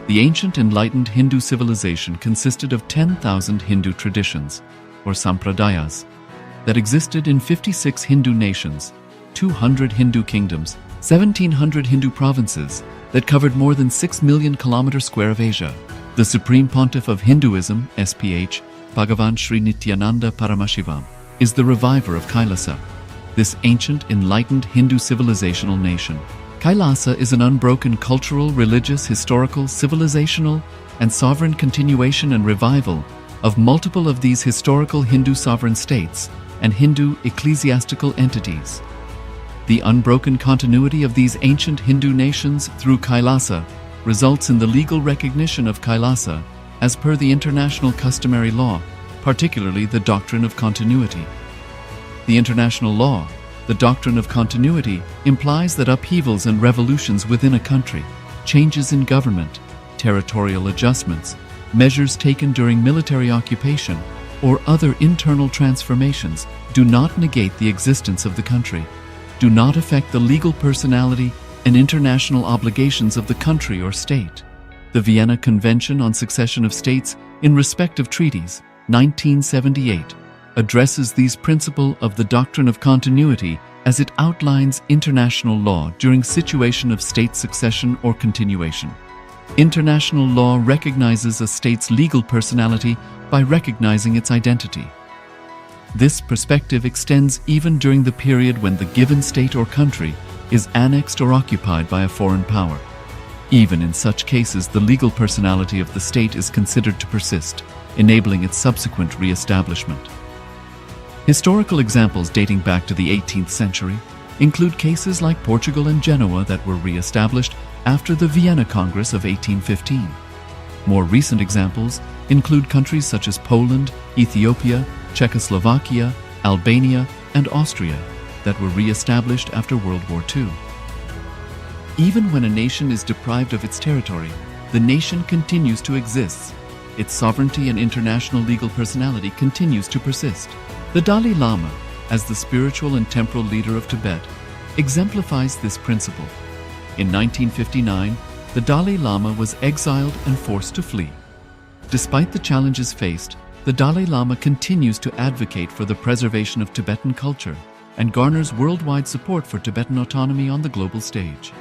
the ancient enlightened Hindu civilization consisted of 10,000 Hindu traditions, or sampradayas, that existed in 56 Hindu nations, 200 Hindu kingdoms, 1,700 Hindu provinces that covered more than 6 million kilometers square of Asia. The Supreme Pontiff of Hinduism, SPH, Bhagavan Sri Nithyananda Paramashivoham, is the reviver of Kailasa, this ancient, enlightened Hindu civilizational nation. Kailasa is an unbroken cultural, religious, historical, civilizational, and sovereign continuation and revival of multiple of these historical Hindu sovereign states and Hindu ecclesiastical entities. The unbroken continuity of these ancient Hindu nations through Kailasa results in the legal recognition of Kailasa as per the international customary law, particularly the doctrine of continuity. The international law, the doctrine of continuity, implies that upheavals and revolutions within a country, changes in government, territorial adjustments, measures taken during military occupation, or other internal transformations do not negate the existence of the country, do not affect the legal personality and international obligations of the country or state. The Vienna Convention on Succession of States in respect of treaties, 1978, addresses these principles of the doctrine of continuity as it outlines international law during situation of state succession or continuation. International law recognizes a state's legal personality by recognizing its identity. This perspective extends even during the period when the given state or country is annexed or occupied by a foreign power. Even in such cases, the legal personality of the state is considered to persist, enabling its subsequent re-establishment. Historical examples dating back to the 18th century include cases like Portugal and Genoa that were re-established after the Vienna Congress of 1815. More recent examples include countries such as Poland, Ethiopia, Czechoslovakia, Albania, and Austria. that were re-established after World War II. Even when a nation is deprived of its territory, the nation continues to exist. Its sovereignty and international legal personality continues to persist. The Dalai Lama, as the spiritual and temporal leader of Tibet, exemplifies this principle. In 1959, the Dalai Lama was exiled and forced to flee. Despite the challenges faced, the Dalai Lama continues to advocate for the preservation of Tibetan culture and garners worldwide support for Tibetan autonomy on the global stage.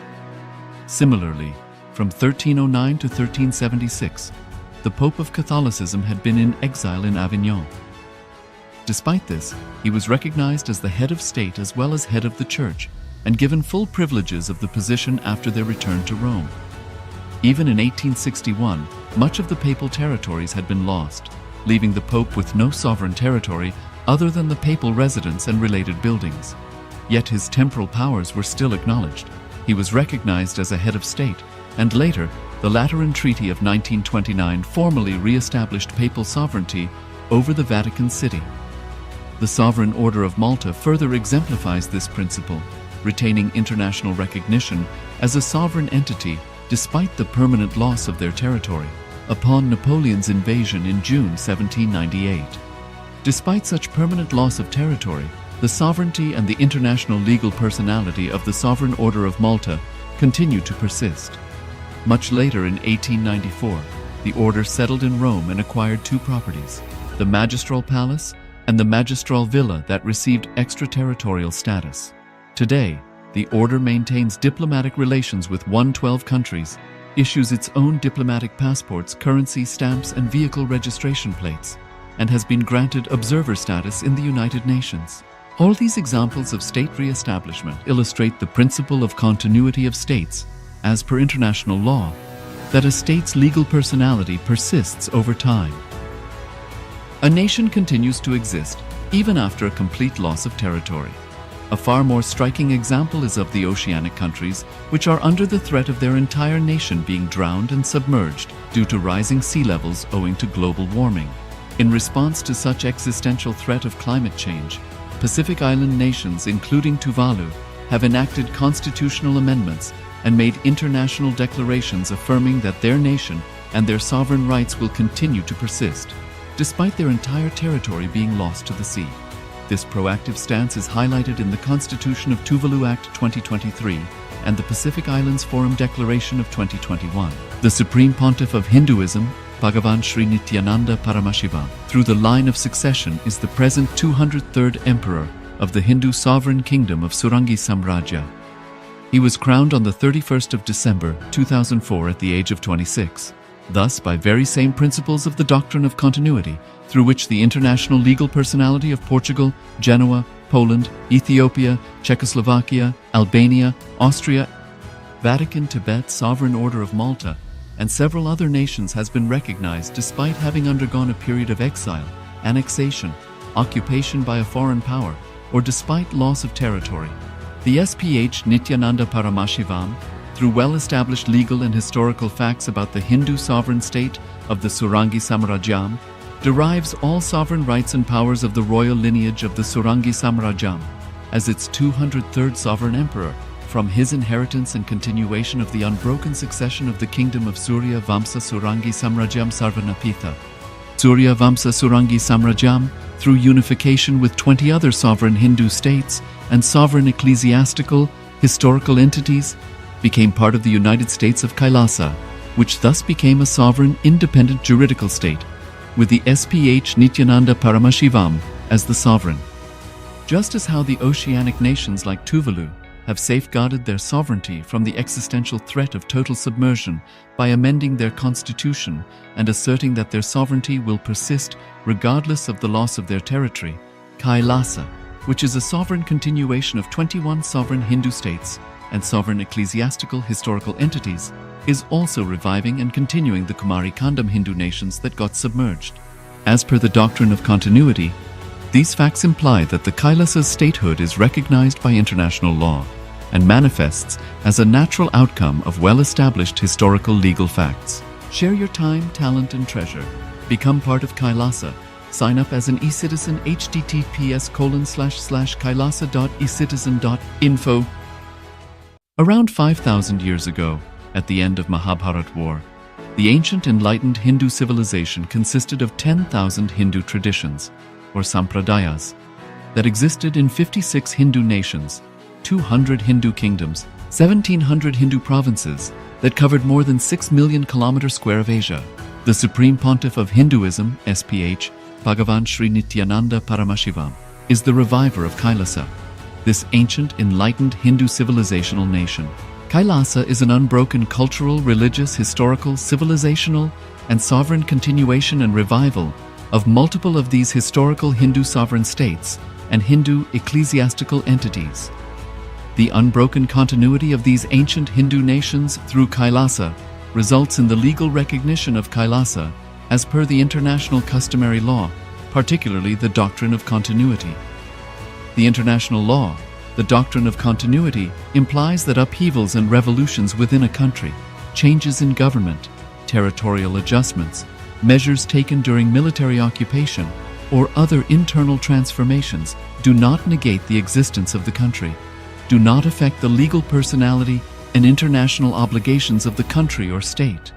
Similarly, from 1309 to 1376, the Pope of Catholicism had been in exile in Avignon. Despite this, he was recognized as the head of state as well as head of the church and given full privileges of the position after their return to Rome. Even in 1861, much of the papal territories had been lost, leaving the Pope with no sovereign territory other than the papal residence and related buildings. Yet his temporal powers were still acknowledged. He was recognized as a head of state, and later, the Lateran Treaty of 1929 formally re-established papal sovereignty over the Vatican City. The Sovereign Order of Malta further exemplifies this principle, retaining international recognition as a sovereign entity despite the permanent loss of their territory upon Napoleon's invasion in June 1798. Despite such permanent loss of territory, the sovereignty and the international legal personality of the Sovereign Order of Malta continue to persist. Much later in 1894, the order settled in Rome and acquired two properties, the Magistral Palace and the Magistral Villa that received extraterritorial status. Today, the order maintains diplomatic relations with 112 countries, issues its own diplomatic passports, currency stamps, and vehicle registration plates, and has been granted observer status in the United Nations. All these examples of state re-establishment illustrate the principle of continuity of states, as per international law, that a state's legal personality persists over time. A nation continues to exist even after a complete loss of territory. A far more striking example is of the oceanic countries, which are under the threat of their entire nation being drowned and submerged due to rising sea levels owing to global warming. In response to such existential threat of climate change, Pacific Island nations, including Tuvalu, have enacted constitutional amendments and made international declarations affirming that their nation and their sovereign rights will continue to persist, despite their entire territory being lost to the sea. This proactive stance is highlighted in the Constitution of Tuvalu Act 2023 and the Pacific Islands Forum Declaration of 2021. The Supreme Pontiff of Hinduism, Bhagavan Sri Nithyananda Paramashivoham, through the line of succession is the present 203rd Emperor of the Hindu Sovereign Kingdom of Surangi Samrajya. He was crowned on the 31st of December 2004 at the age of 26. Thus, by very same principles of the doctrine of continuity, through which the international legal personality of Portugal, Genoa, Poland, Ethiopia, Czechoslovakia, Albania, Austria, Vatican, Tibet, Sovereign Order of Malta, and several other nations has been recognized despite having undergone a period of exile, annexation, occupation by a foreign power, or despite loss of territory. The SPH Nithyananda Paramashivoham, through well-established legal and historical facts about the Hindu sovereign state of the Surangi Samrajyam, derives all sovereign rights and powers of the royal lineage of the Surangi Samrajyam as its 203rd sovereign emperor from his inheritance and continuation of the unbroken succession of the kingdom of Surya Vamsa Surangi Samrajyam Sarvanapitha. Surya Vamsa Surangi Samrajyam, through unification with 20 other sovereign Hindu states and sovereign ecclesiastical, historical entities, became part of the United States of KAILASA, which thus became a sovereign, independent juridical state, with the SPH Nithyananda Paramashivoham as the sovereign. Just as how the oceanic nations like Tuvalu have safeguarded their sovereignty from the existential threat of total submersion by amending their constitution and asserting that their sovereignty will persist regardless of the loss of their territory, KAILASA, which is a sovereign continuation of 21 sovereign Hindu states and sovereign ecclesiastical historical entities, is also reviving and continuing the Kumari Kandam Hindu nations that got submerged. As per the doctrine of continuity, these facts imply that the Kailasa's statehood is recognized by international law and manifests as a natural outcome of well-established historical legal facts. Share your time, talent, and treasure. Become part of KAILASA. Sign up as an eCitizen https://kailasa.ecitizen.info. Around 5,000 years ago, at the end of Mahabharat War, the ancient enlightened Hindu civilization consisted of 10,000 Hindu traditions, or sampradayas, that existed in 56 Hindu nations, 200 Hindu kingdoms, 1,700 Hindu provinces that covered more than 6 million kilometers square of Asia. The Supreme Pontiff of Hinduism, SPH, Bhagavan Sri Nithyananda Paramashivoham, is the reviver of KAILASA, this ancient enlightened Hindu civilizational nation. KAILASA is an unbroken cultural, religious, historical, civilizational, and sovereign continuation and revival of multiple of these historical Hindu sovereign states and Hindu ecclesiastical entities. The unbroken continuity of these ancient Hindu nations through KAILASA results in the legal recognition of KAILASA as per the international customary law, particularly the doctrine of continuity. The international law, the doctrine of continuity, implies that upheavals and revolutions within a country, changes in government, territorial adjustments, measures taken during military occupation, or other internal transformations do not negate the existence of the country, do not affect the legal personality and international obligations of the country or state.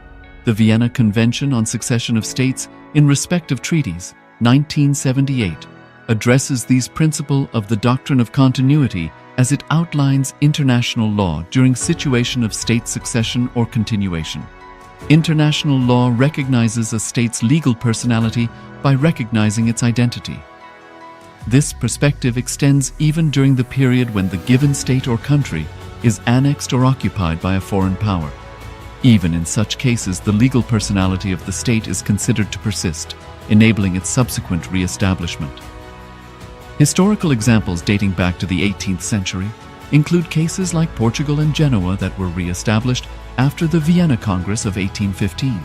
The Vienna Convention on Succession of States in Respect of Treaties, 1978, addresses these principles of the doctrine of continuity as it outlines international law during situation of state succession or continuation. International law recognizes a state's legal personality by recognizing its identity. This perspective extends even during the period when the given state or country is annexed or occupied by a foreign power. Even in such cases, the legal personality of the state is considered to persist, enabling its subsequent re-establishment. Historical examples dating back to the 18th century include cases like Portugal and Genoa that were re-established after the Vienna Congress of 1815.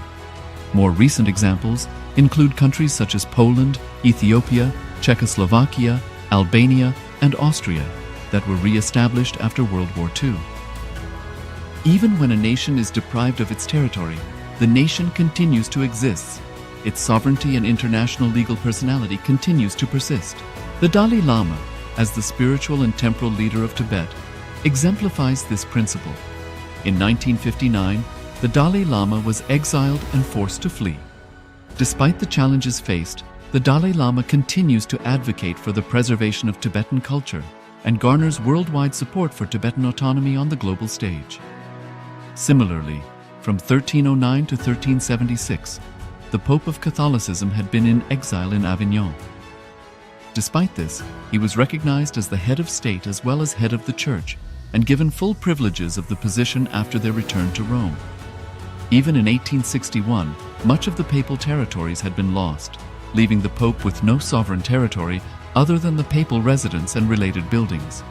More recent examples include countries such as Poland, Ethiopia, Czechoslovakia, Albania, and Austria that were re-established after World War II. Even when a nation is deprived of its territory, the nation continues to exist. Its sovereignty and international legal personality continues to persist. The Dalai Lama, as the spiritual and temporal leader of Tibet, exemplifies this principle. In 1959, the Dalai Lama was exiled and forced to flee. Despite the challenges faced, the Dalai Lama continues to advocate for the preservation of Tibetan culture and garners worldwide support for Tibetan autonomy on the global stage. Similarly, from 1309 to 1376, the Pope of Catholicism had been in exile in Avignon. Despite this, he was recognized as the head of state as well as head of the church and given full privileges of the position after their return to Rome. Even in 1861, much of the papal territories had been lost, leaving the Pope with no sovereign territory other than the papal residence and related buildings.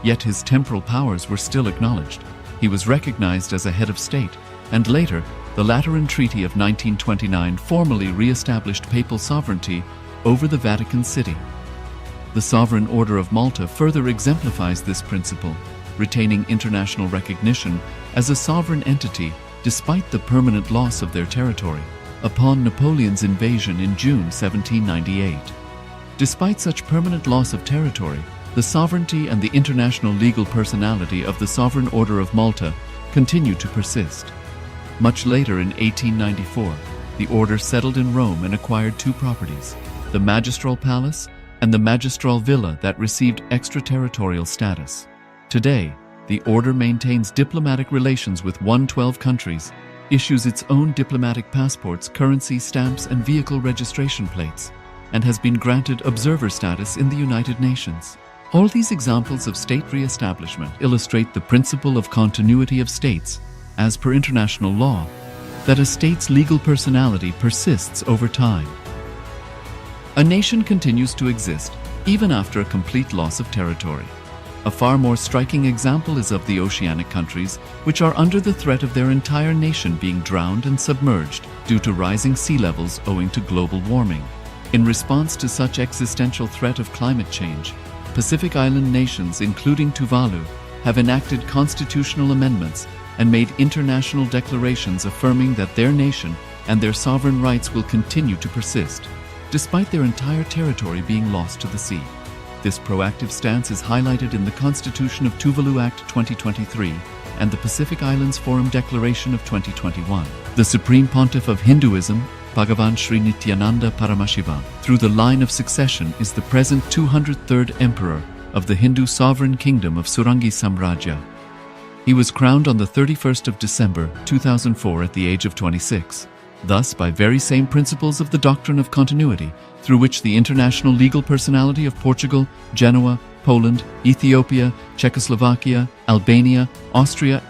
Yet his temporal powers were still acknowledged. He was recognized as a head of state, and later, the Lateran Treaty of 1929 formally re-established papal sovereignty over the Vatican City. The Sovereign Order of Malta further exemplifies this principle, retaining international recognition as a sovereign entity despite the permanent loss of their territory upon Napoleon's invasion in June 1798. Despite such permanent loss of territory, the sovereignty and the international legal personality of the Sovereign Order of Malta continue to persist. Much later in 1894, the order settled in Rome and acquired two properties, the Magistral Palace and the Magistral Villa that received extraterritorial status. Today, the order maintains diplomatic relations with 112 countries, issues its own diplomatic passports, currency, stamps, and vehicle registration plates, and has been granted observer status in the United Nations. All these examples of state re-establishment illustrate the principle of continuity of states, as per international law, that a state's legal personality persists over time. A nation continues to exist even after a complete loss of territory. A far more striking example is of the oceanic countries, which are under the threat of their entire nation being drowned and submerged due to rising sea levels owing to global warming. In response to such existential threat of climate change, Pacific Island nations, including Tuvalu, have enacted constitutional amendments and made international declarations affirming that their nation and their sovereign rights will continue to persist. despite their entire territory being lost to the sea. This proactive stance is highlighted in the Constitution of Tuvalu Act 2023 and the Pacific Islands Forum Declaration of 2021. The Supreme Pontiff of Hinduism, Bhagavan Sri Nithyananda Paramashivoham, through the line of succession is the present 203rd Emperor of the Hindu Sovereign Kingdom of Surangi Samrajya. He was crowned on the 31st of December 2004 at the age of 26. Thus, by very same principles of the doctrine of continuity, through which the international legal personality of Portugal, Genoa, Poland, Ethiopia, Czechoslovakia, Albania, Austria,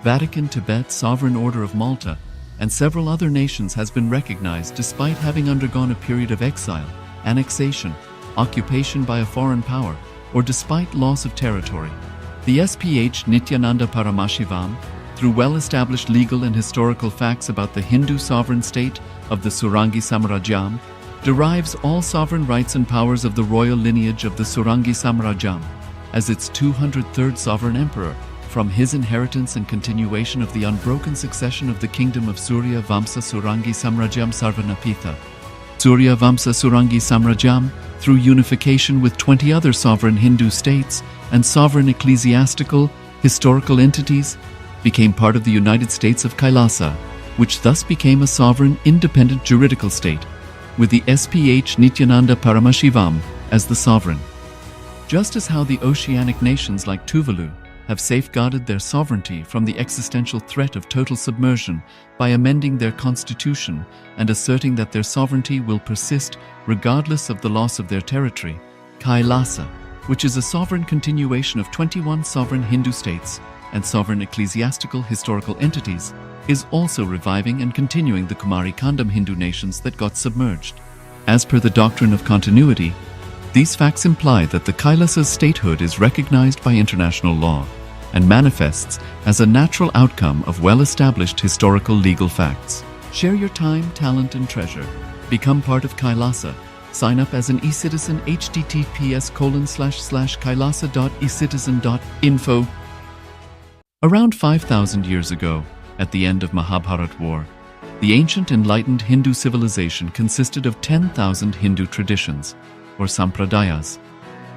Vatican, Tibet, Sovereign Order of Malta, and several other nations has been recognized despite having undergone a period of exile, annexation, occupation by a foreign power, or despite loss of territory. The SPH Nithyananda Paramashivoham, through well-established legal and historical facts about the Hindu sovereign state of the Surangi Samrajyam, derives all sovereign rights and powers of the royal lineage of the Surangi Samrajyam as its 203rd sovereign emperor from his inheritance and continuation of the unbroken succession of the kingdom of Surya Vamsa Surangi Samrajyam Sarvanapitha. Surya Vamsa Surangi Samrajyam, through unification with 20 other sovereign Hindu states and sovereign ecclesiastical, historical entities, became part of the United States of KAILASA, which thus became a sovereign, independent juridical state, with the SPH Nithyananda Paramashivoham as the sovereign. Just as how the oceanic nations like Tuvalu have safeguarded their sovereignty from the existential threat of total submersion by amending their constitution and asserting that their sovereignty will persist regardless of the loss of their territory, KAILASA, which is a sovereign continuation of 21 sovereign Hindu states and sovereign ecclesiastical historical entities, is also reviving and continuing the Kumari Kandam Hindu nations that got submerged. As per the doctrine of continuity, these facts imply that the KAILASA's statehood is recognized by international law and manifests as a natural outcome of well-established historical legal facts. Share your time, talent, and treasure. Become part of KAILASA. Sign up as an eCitizen https://kailasa.ecitizen.info. Around 5,000 years ago, at the end of Mahabharat War, the ancient enlightened Hindu civilization consisted of 10,000 Hindu traditions, or sampradayas,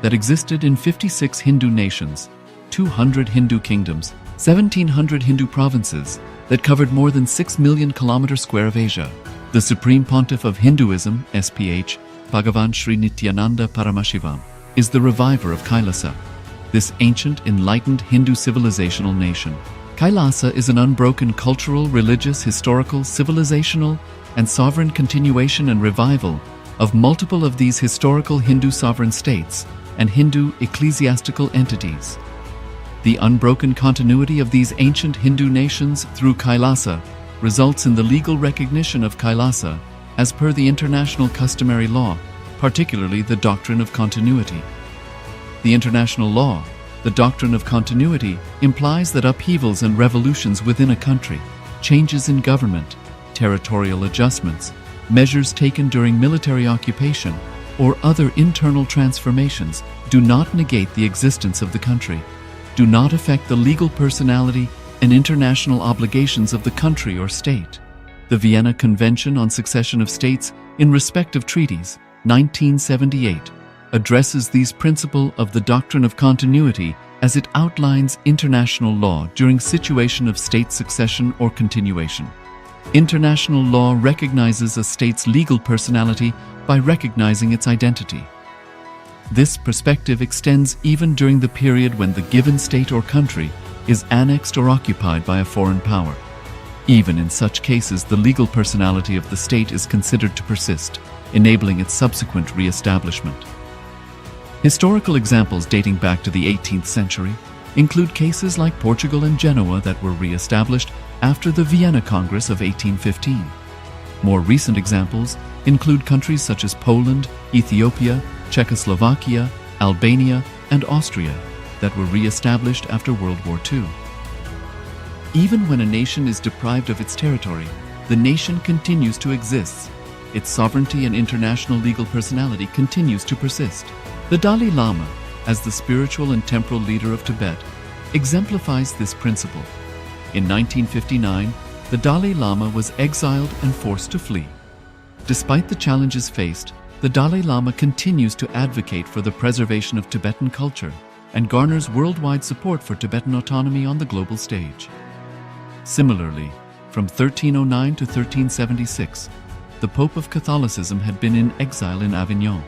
that existed in 56 Hindu nations, 200 Hindu kingdoms, 1,700 Hindu provinces that covered more than 6 million kilometers square of Asia. The Supreme Pontiff of Hinduism, SPH, Bhagavan Sri Nithyananda Paramashivoham, is the reviver of KAILASA, this ancient, enlightened Hindu civilizational nation. KAILASA is an unbroken cultural, religious, historical, civilizational, and sovereign continuation and revival of multiple of these historical Hindu sovereign states and Hindu ecclesiastical entities. The unbroken continuity of these ancient Hindu nations through KAILASA results in the legal recognition of KAILASA as per the international customary law, particularly the doctrine of continuity. The international law, the doctrine of continuity, implies that upheavals and revolutions within a country, changes in government, territorial adjustments, measures taken during military occupation, or other internal transformations do not negate the existence of the country, do not affect the legal personality and international obligations of the country or state. The Vienna Convention on Succession of States in respect of treaties, 1978, addresses these principles of the doctrine of continuity as it outlines international law during situation of state succession or continuation. International law recognizes a state's legal personality by recognizing its identity. This perspective extends even during the period when the given state or country is annexed or occupied by a foreign power. Even in such cases, the legal personality of the state is considered to persist, enabling its subsequent re-establishment. Historical examples dating back to the 18th century include cases like Portugal and Genoa that were re-established after the Vienna Congress of 1815. More recent examples include countries such as Poland, Ethiopia, Czechoslovakia, Albania, and Austria that were re-established after World War II. Even when a nation is deprived of its territory, the nation continues to exist. Its sovereignty and international legal personality continues to persist. The Dalai Lama, as the spiritual and temporal leader of Tibet, exemplifies this principle. In 1959, the Dalai Lama was exiled and forced to flee. Despite the challenges faced, the Dalai Lama continues to advocate for the preservation of Tibetan culture and garners worldwide support for Tibetan autonomy on the global stage. Similarly, from 1309 to 1376, the Pope of Catholicism had been in exile in Avignon.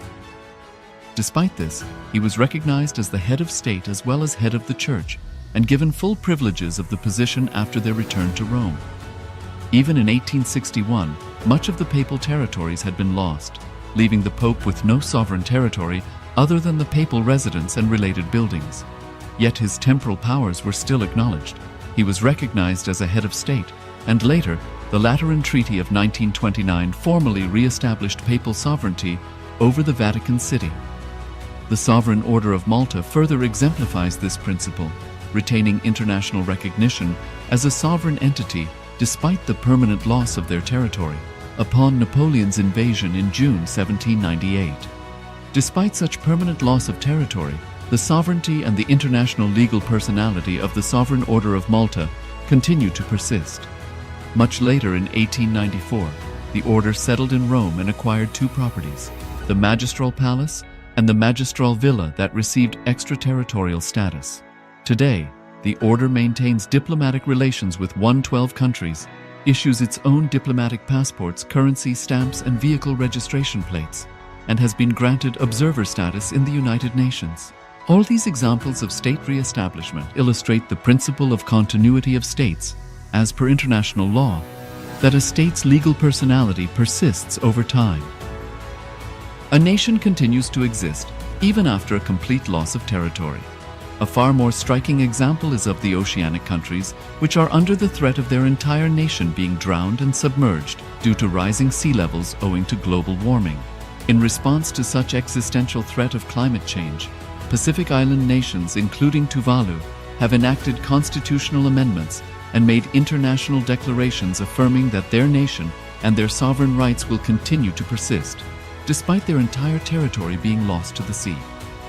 Despite this, he was recognized as the head of state as well as head of the church and given full privileges of the position after their return to Rome. Even in 1861, much of the papal territories had been lost, leaving the Pope with no sovereign territory other than the papal residence and related buildings. Yet his temporal powers were still acknowledged. He was recognized as a head of state, and later, the Lateran Treaty of 1929 formally re-established papal sovereignty over the Vatican City. The Sovereign Order of Malta further exemplifies this principle, retaining international recognition as a sovereign entity despite the permanent loss of their territory upon Napoleon's invasion in June 1798. Despite such permanent loss of territory, the sovereignty and the international legal personality of the Sovereign Order of Malta continue to persist. Much later in 1894, the order settled in Rome and acquired two properties, the Magistral Palace and the Magistral Villa that received extraterritorial status. Today, the order maintains diplomatic relations with 112 countries, issues its own diplomatic passports, currency, stamps, and vehicle registration plates, and has been granted observer status in the United Nations. All these examples of state re-establishment illustrate the principle of continuity of states, as per international law, that a state's legal personality persists over time. A nation continues to exist even after a complete loss of territory. A far more striking example is of the oceanic countries, which are under the threat of their entire nation being drowned and submerged due to rising sea levels owing to global warming. In response to such existential threat of climate change, Pacific Island nations, including Tuvalu, have enacted constitutional amendments and made international declarations affirming that their nation and their sovereign rights will continue to persist, despite their entire territory being lost to the sea.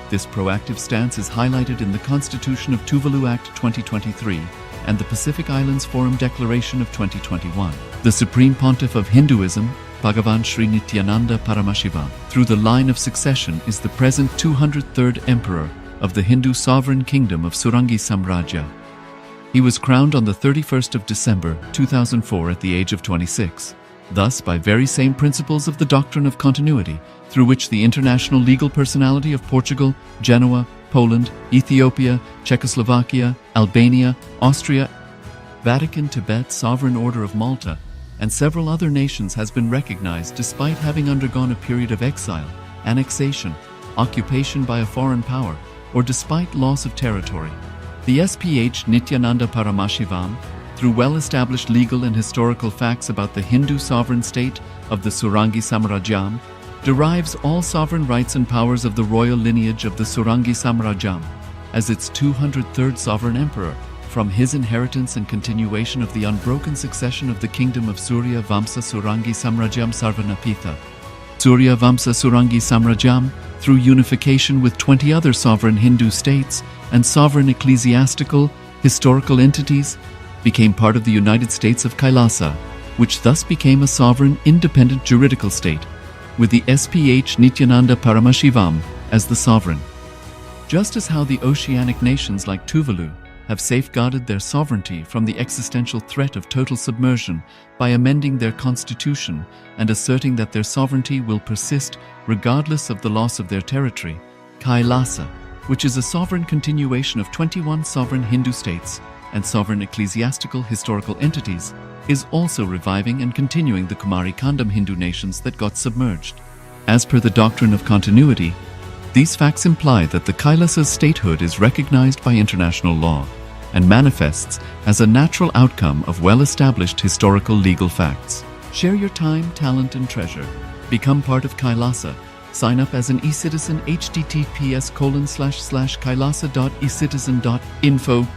This proactive stance is highlighted in the Constitution of Tuvalu Act 2023 and the Pacific Islands Forum Declaration of 2021. The Supreme Pontiff of Hinduism, Bhagavan Sri Nithyananda Paramashivoham, through the line of succession is the present 203rd Emperor of the Hindu Sovereign Kingdom of Surangi Samrajya. He was crowned on the 31st of December 2004 at the age of 26. Thus, by very same principles of the doctrine of continuity, through which the international legal personality of Portugal, Genoa, Poland, Ethiopia, Czechoslovakia, Albania, Austria, Vatican, Tibet, Sovereign Order of Malta, and several other nations has been recognized despite having undergone a period of exile, annexation, occupation by a foreign power, or despite loss of territory. The SPH Nithyananda Paramashivoham, through well-established legal and historical facts about the Hindu sovereign state of the Surangi Samrajyam, derives all sovereign rights and powers of the royal lineage of the Surangi Samrajyam as its 203rd sovereign emperor, from his inheritance and continuation of the unbroken succession of the kingdom of Surya Vamsa Surangi Samrajyam Sarvanapitha. Surya Vamsa Surangi Samrajyam, through unification with 20 other sovereign Hindu states and sovereign ecclesiastical, historical entities, became part of the United States of KAILASA, which thus became a sovereign, independent juridical state, with the SPH Nithyananda Paramashivoham as the sovereign. Just as how the oceanic nations like Tuvalu have safeguarded their sovereignty from the existential threat of total submersion by amending their constitution and asserting that their sovereignty will persist regardless of the loss of their territory, KAILASA, which is a sovereign continuation of 21 sovereign Hindu states and sovereign ecclesiastical historical entities, is also reviving and continuing the Kumari Kandam Hindu nations that got submerged. As per the doctrine of continuity, these facts imply that the Kailasa's statehood is recognized by international law and manifests as a natural outcome of well-established historical legal facts. Share your time, talent, and treasure. Become part of KAILASA. Sign up as an eCitizen https://kailasa.ecitizen.info